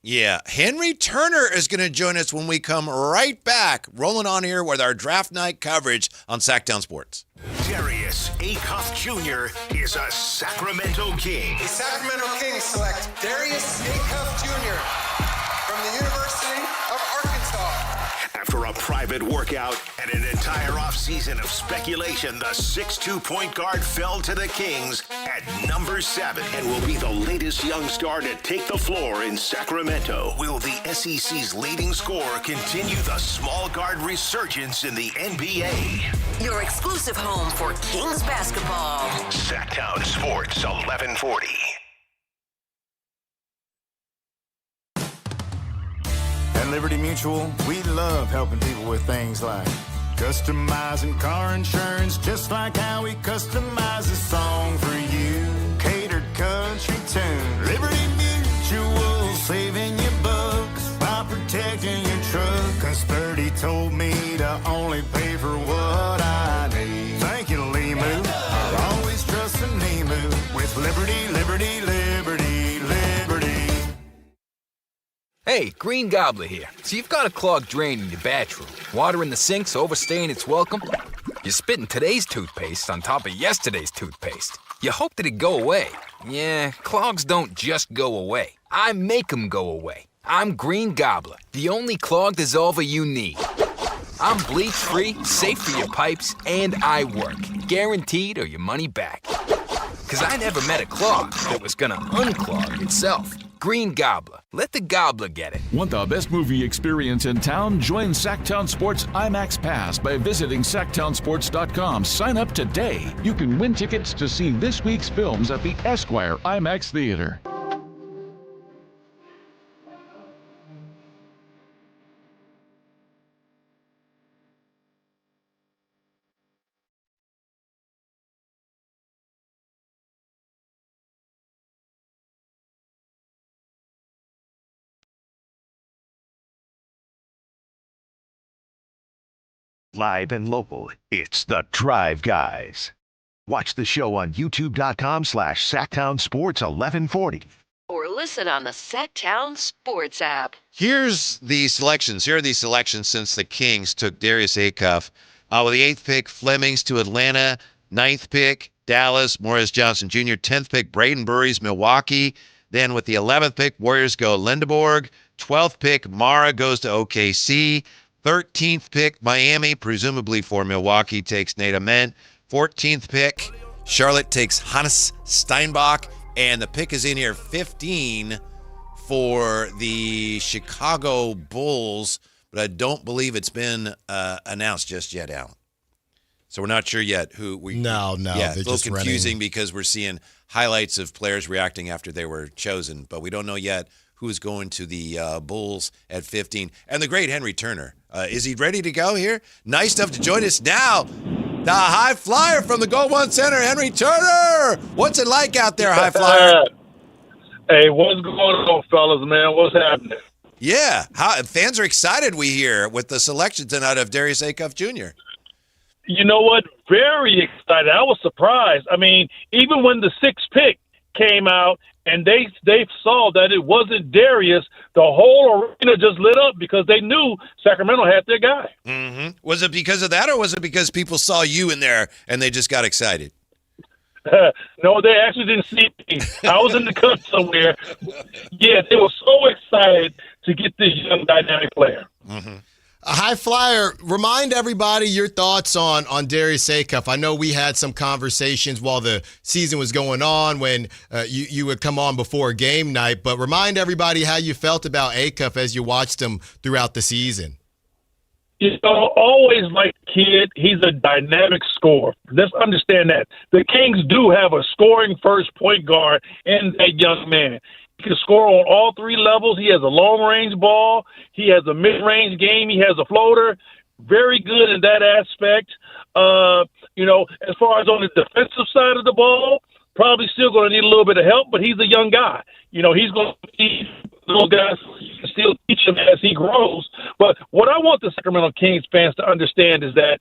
[SPEAKER 1] Yeah, Henry Turner is going to join us when we come right back, rolling on here with our draft night coverage on Sactown Sports.
[SPEAKER 5] Darius Acuff Jr. is a Sacramento King.
[SPEAKER 10] The Sacramento Kings select Darius Acuff Jr. from the University of Arkansas.
[SPEAKER 5] After a private workout and an entire offseason of speculation, the 6'2" point guard fell to the Kings at number 7 and will be the latest young star to take the floor in Sacramento. Will the SEC's leading scorer continue the small guard resurgence in the NBA?
[SPEAKER 3] Your exclusive home for Kings basketball.
[SPEAKER 5] Sactown Sports 1140.
[SPEAKER 21] At Liberty Mutual, we love helping people with things like customizing car insurance, just like how we customize a song for you. Catered country tune. Liberty Mutual, saving you bucks by protecting your truck. 'Cause 30 told me to only pay for what I need. Thank you, Limu. I'll always trust in Limu with Liberty, Liberty, Liberty.
[SPEAKER 8] Hey, Green Gobbler here. So you've got a clogged drain in your bathroom. Water in the sink's overstaying its welcome. You're spitting today's toothpaste on top of yesterday's toothpaste. You hope that it'd go away. Yeah, clogs don't just go away. I make them go away. I'm Green Gobbler, the only clog dissolver you need. I'm bleach-free, safe for your pipes, and I work. Guaranteed or your money back. Because I never met a clog that was gonna unclog itself. Green Gobbler. Let the gobbler get it.
[SPEAKER 22] Want the best movie experience in town? Join Sactown Sports IMAX Pass by visiting SactownSports.com. Sign up today. You can win tickets to see this week's films at the Esquire IMAX Theater.
[SPEAKER 23] Live and local, it's the Drive Guys. Watch the show on youtube.com/Sactown Sports 1140.
[SPEAKER 24] Or listen on the Sactown Sports app.
[SPEAKER 1] Here are the selections since the Kings took Darius Acuff. With the 8th pick, Flemings to Atlanta. 9th pick, Dallas, Morris Johnson Jr. 10th pick, Braden Burries, Milwaukee. Then with the 11th pick, Warriors go Lindeborg. 12th pick, Mara goes to OKC. 13th pick, Miami, presumably for Milwaukee, takes Nate Ament. 14th pick, Charlotte takes Hannes Steinbach. And the pick is in here, 15 for the Chicago Bulls, but I don't believe it's been announced just yet, Alan. So we're not sure yet who we.
[SPEAKER 2] No.
[SPEAKER 1] Yeah, it's a
[SPEAKER 2] just
[SPEAKER 1] little confusing
[SPEAKER 2] running.
[SPEAKER 1] because we're seeing highlights of players reacting after they were chosen, but we don't know yet who's going to the Bulls at 15. And the great Henry Turner. Is he ready to go here? Nice enough to join us now. The high flyer from the Gold One Center, Henry Turner. What's it like out there, high flyer?
[SPEAKER 25] Hey, what's going on, fellas, man? What's happening?
[SPEAKER 1] Yeah, fans are excited, we hear, with the selection tonight of Darius Acuff Jr.
[SPEAKER 25] You know what? Very excited. I was surprised. I mean, even when the 6th pick came out and they saw that it wasn't Darius, the whole arena just lit up because they knew Sacramento had their guy.
[SPEAKER 1] Mm-hmm. Was it because of that, or was it because people saw you in there and they just got excited?
[SPEAKER 25] No, they actually didn't see me. I was in the cut somewhere. Yeah, they were so excited to get this young dynamic player.
[SPEAKER 1] Mm-hmm.
[SPEAKER 2] A high flyer, remind everybody your thoughts on Darius Acuff. I know we had some conversations while the season was going on when you would come on before game night, but remind everybody how you felt about Acuff as you watched him throughout the season.
[SPEAKER 25] You know, always like kid, he's a dynamic scorer. Let's understand that. The Kings do have a scoring first point guard in that young man. He can score on all 3 levels. He has a long-range ball. He has a mid-range game. He has a floater. Very good in that aspect. You know, as far as on the defensive side of the ball, probably still going to need a little bit of help, but he's a young guy. You know, he's going to need little guys who can still teach him as he grows. But what I want the Sacramento Kings fans to understand is that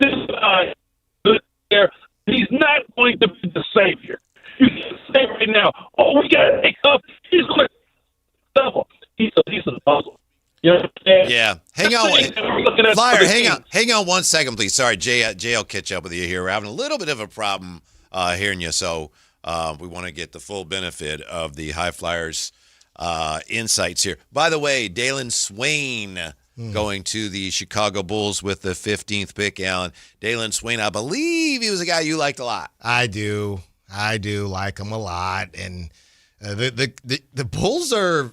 [SPEAKER 25] this guy, he's not going to be the savior. You can say right now, oh, we got to take up. He's going to double. He's a piece of the puzzle. You know what I'm saying?
[SPEAKER 1] Yeah. Hang on. Flyer, hang on 1 second, please. Sorry, Jay will catch up with you here. We're having a little bit of a problem hearing you, so we want to get the full benefit of the High Flyers insights here. By the way, Dalen Swain going to the Chicago Bulls with the 15th pick, Alan. Dalen Swain, I believe he was a guy you liked a lot.
[SPEAKER 2] I do like him a lot, and the Bulls are,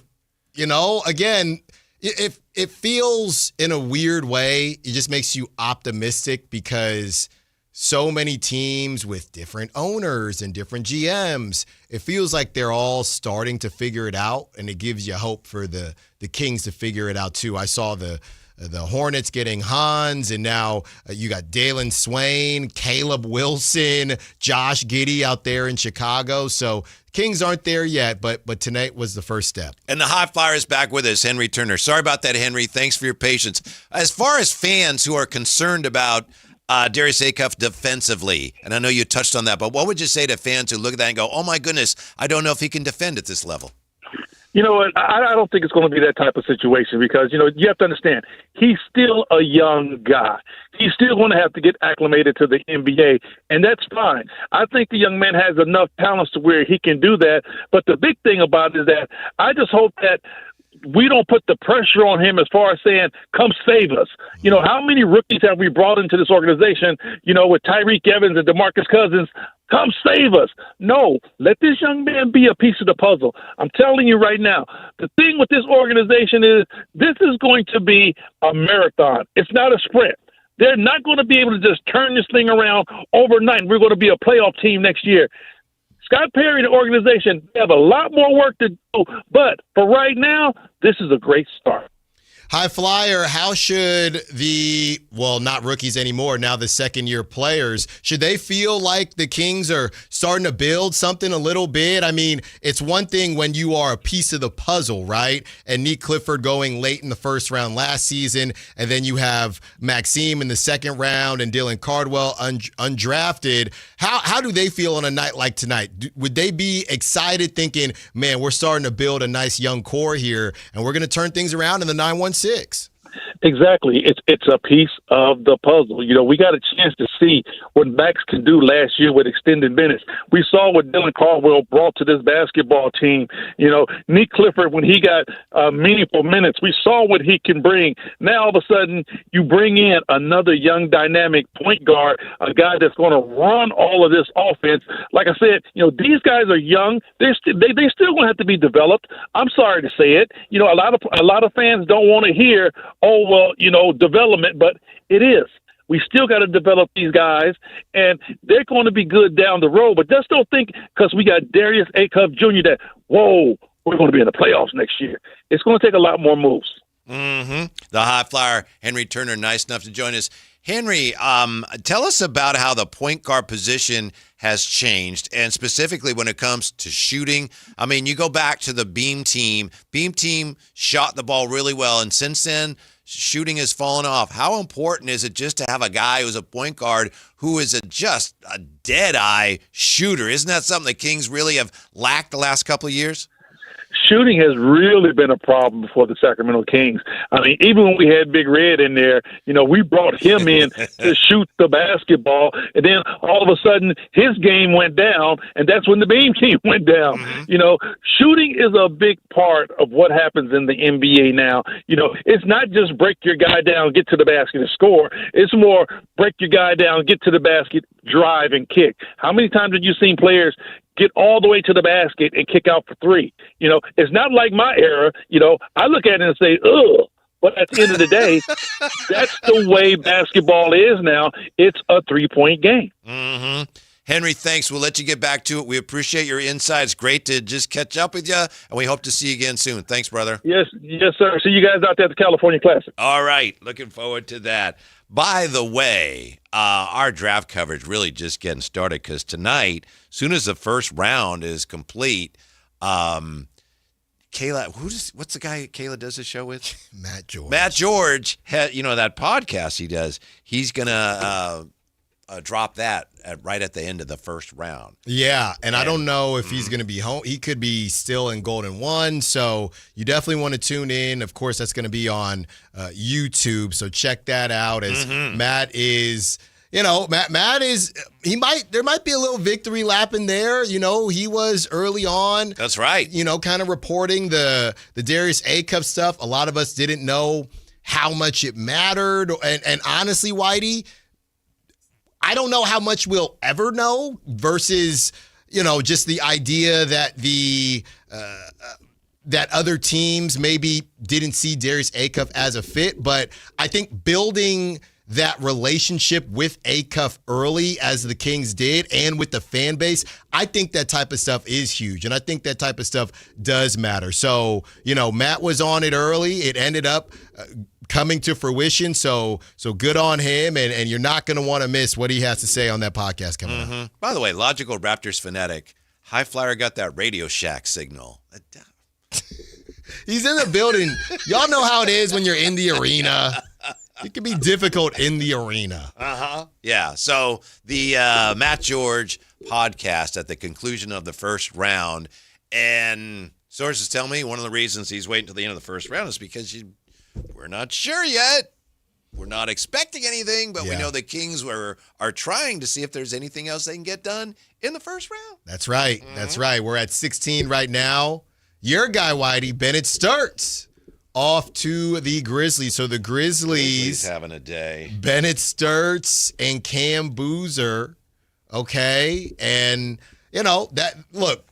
[SPEAKER 2] you know, again, it feels in a weird way. It just makes you optimistic because so many teams with different owners and different GMs, it feels like they're all starting to figure it out, and it gives you hope for the Kings to figure it out too. I saw the Hornets getting Hans, and now you got Dalen Swain, Caleb Wilson, Josh Giddey out there in Chicago. So Kings aren't there yet, but tonight was the first step.
[SPEAKER 1] And the High Flyer is back with us, Henry Turner. Sorry about that, Henry. Thanks for your patience. As far as fans who are concerned about Darius Acuff defensively, and I know you touched on that, but what would you say to fans who look at that and go, oh my goodness, I don't know if he can defend at this level?
[SPEAKER 25] You know what? I don't think it's going to be that type of situation because, you have to understand, he's still a young guy. He's still going to have to get acclimated to the NBA, and that's fine. I think the young man has enough talents to where he can do that. But the big thing about it is that I just hope that we don't put the pressure on him as far as saying, come save us. How many rookies have we brought into this organization, with Tyreke Evans and DeMarcus Cousins? Come save us. No, let this young man be a piece of the puzzle. I'm telling you right now, the thing with this organization is this is going to be a marathon. It's not a sprint. They're not going to be able to just turn this thing around overnight. We're going to be a playoff team next year. Scott Perry and the organization have a lot more work to do, but for right now, this is a great start.
[SPEAKER 2] High Flyer, how should not rookies anymore, now the second-year players, should they feel like the Kings are starting to build something a little bit? I mean, it's one thing when you are a piece of the puzzle, right? And Nick Clifford going late in the first round last season, and then you have Maxime in the second round and Dylan Cardwell undrafted. How do they feel on a night like tonight? Would they be excited thinking, man, we're starting to build a nice young core here, and we're going to turn things around in the 9-1-6?
[SPEAKER 25] Exactly. It's a piece of the puzzle. We got a chance to see what Max can do last year with extended minutes. We saw what Dylan Caldwell brought to this basketball team. Nick Clifford, when he got meaningful minutes, we saw what he can bring. Now, all of a sudden, you bring in another young, dynamic point guard, a guy that's going to run all of this offense. Like I said, these guys are young. They still going to have to be developed. I'm sorry to say it. A lot of fans don't want to hear, development, but it is. We still got to develop these guys, and they're going to be good down the road. But just don't think because we got Darius Acuff Jr. that, we're going to be in the playoffs next year. It's going to take a lot more moves.
[SPEAKER 1] Mm-hmm. The High Flyer, Henry Turner, nice enough to join us. Henry, tell us about how the point guard position has changed, and specifically when it comes to shooting. I mean, you go back to the Beam team. Beam team shot the ball really well, and since then, shooting has fallen off. How important is it just to have a guy who's a point guard who is just a dead-eye shooter? Isn't that something the Kings really have lacked the last couple of years?
[SPEAKER 25] Shooting has really been a problem for the Sacramento Kings. I mean, even when we had Big Red in there, we brought him in to shoot the basketball, and then all of a sudden his game went down, and that's when the Beam team went down. Mm-hmm. Shooting is a big part of what happens in the NBA now. It's not just break your guy down, get to the basket and score. It's more break your guy down, get to the basket, drive and kick. How many times have you seen players get all the way to the basket and kick out for three? It's not like my era. I look at it and say, ugh. But at the end of the day, that's the way basketball is now. It's a three-point game.
[SPEAKER 1] Mm-hmm. Henry, thanks. We'll let you get back to it. We appreciate your insights. Great to just catch up with you, and we hope to see you again soon. Thanks, brother.
[SPEAKER 25] Yes, sir. See you guys out there at the California Classic.
[SPEAKER 1] All right. Looking forward to that. By the way, our draft coverage really just getting started because tonight, soon as the first round is complete, Kayla, what's the guy Kayla does the show with?
[SPEAKER 2] Matt George.
[SPEAKER 1] Matt George, that podcast he does. He's going to drop that right at the end of the first round.
[SPEAKER 2] Yeah, and I don't know if he's going to be home. He could be still in Golden One, so you definitely want to tune in. Of course, that's going to be on YouTube, so check that out as Matt is – Matt is there might be a little victory lap in there. He was early on.
[SPEAKER 1] That's right.
[SPEAKER 2] Kind of reporting the Darius Acuff stuff. A lot of us didn't know how much it mattered. And honestly, Whitey, I don't know how much we'll ever know versus, just the idea that that other teams maybe didn't see Darius Acuff as a fit. But I think building that relationship with Acuff early as the Kings did and with the fan base, I think that type of stuff is huge. And I think that type of stuff does matter. So, Matt was on it early. It ended up coming to fruition. So good on him. And you're not going to want to miss what he has to say on that podcast coming up.
[SPEAKER 1] By the way, Logical Raptors fanatic, High Flyer got that Radio Shack signal.
[SPEAKER 2] He's in the building. Y'all know how it is when you're in the arena. It can be difficult in the arena.
[SPEAKER 1] Yeah. So the Matt George podcast at the conclusion of the first round, and Sources tell me one of the reasons he's waiting till the end of the first round is because we're not sure yet. We're not expecting anything, but we know the Kings are trying to see if there's anything else they can get done in the first round.
[SPEAKER 2] That's right. That's right. We're at 16 right now. Your guy, Whitey, Bennett Sturts, off to the Grizzlies. So the Grizzlies
[SPEAKER 1] having a day.
[SPEAKER 2] Bennett Sturts and Cam Boozer. Okay. And, look,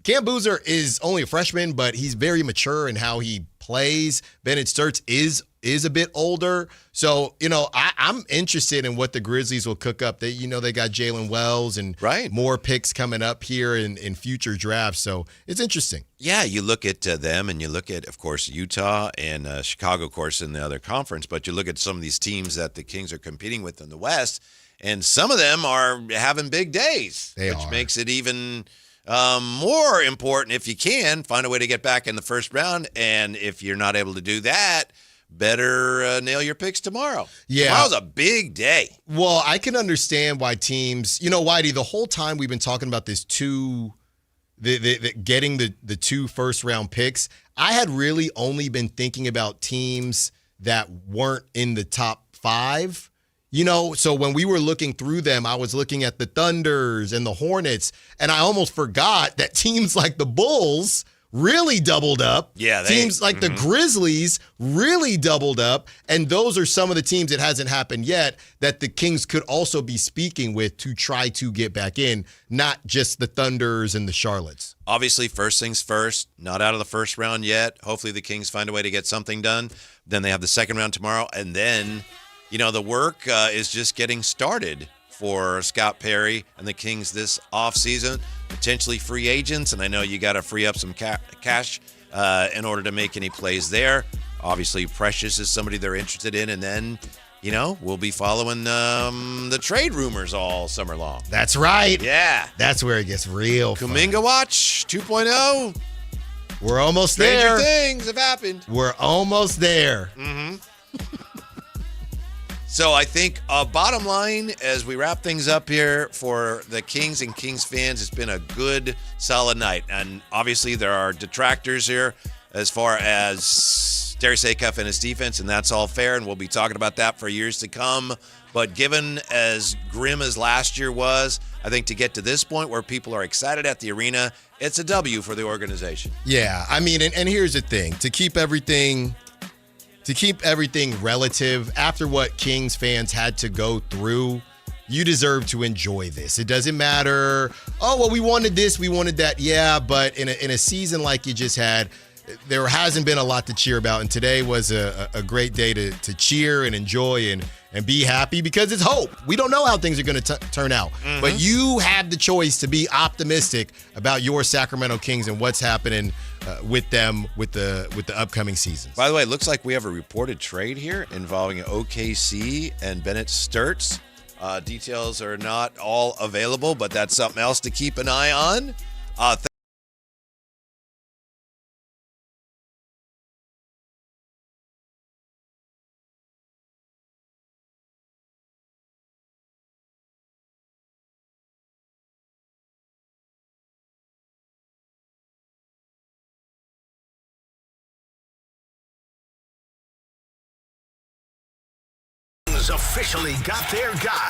[SPEAKER 2] Cam Boozer is only a freshman, but he's very mature in how he plays. Bennett Sturts is a bit older. So, I'm interested in what the Grizzlies will cook up. They got Jalen Wells and more picks coming up here in future drafts. So it's interesting.
[SPEAKER 1] Yeah, you look at them and you look at, of course, Utah and Chicago, of course, in the other conference. But you look at some of these teams that the Kings are competing with in the West, and some of them are having big days, which makes it even more important if you can find a way to get back in the first round. And if you're not able to do that, better nail your picks tomorrow.
[SPEAKER 2] Yeah.
[SPEAKER 1] Tomorrow's a big day.
[SPEAKER 2] Well, I can understand why teams, Whitey, the whole time we've been talking about this getting the 2 first-round picks, I had really only been thinking about teams that weren't in the top 5. So when we were looking through them, I was looking at the Thunders and the Hornets, and I almost forgot that teams like the Bulls really doubled up.
[SPEAKER 1] Yeah,
[SPEAKER 2] teams like the Grizzlies really doubled up, and those are some of the teams that hasn't happened yet that the Kings could also be speaking with to try to get back in, not just the Thunders and the Charlottes.
[SPEAKER 1] Obviously, first things first, not out of the first round yet. Hopefully the Kings find a way to get something done. Then they have the second round tomorrow, and then, the work is just getting started for Scott Perry and the Kings this offseason, potentially free agents, and I know you got to free up some cash in order to make any plays there. Obviously, Precious is somebody they're interested in, and then, we'll be following the trade rumors all summer long.
[SPEAKER 2] That's right.
[SPEAKER 1] Yeah.
[SPEAKER 2] That's where it gets real fun.
[SPEAKER 1] Kuminga Watch 2.0.
[SPEAKER 2] We're almost there.
[SPEAKER 1] Stranger things have happened.
[SPEAKER 2] We're almost there.
[SPEAKER 1] Mm-hmm. So I think bottom line, as we wrap things up here for the Kings and Kings fans, it's been a good, solid night. And obviously there are detractors here as far as Darius Acuff and his defense, and that's all fair, and we'll be talking about that for years to come. But given as grim as last year was, I think to get to this point where people are excited at the arena, it's a W for the organization.
[SPEAKER 2] Yeah, I mean, and here's the thing. To keep everything relative, after what Kings fans had to go through, you deserve to enjoy this. It doesn't matter, we wanted this, we wanted that. Yeah, but in a season like you just had, there hasn't been a lot to cheer about, and today was a great day to cheer and enjoy and be happy because it's hope. We don't know how things are going to turn out, but you have the choice to be optimistic about your Sacramento Kings and what's happening with them with the upcoming seasons.
[SPEAKER 1] By the way, it looks like we have a reported trade here involving OKC and Bennett Sturts. Details are not all available, but that's something else to keep an eye on.
[SPEAKER 5] Officially got their guy.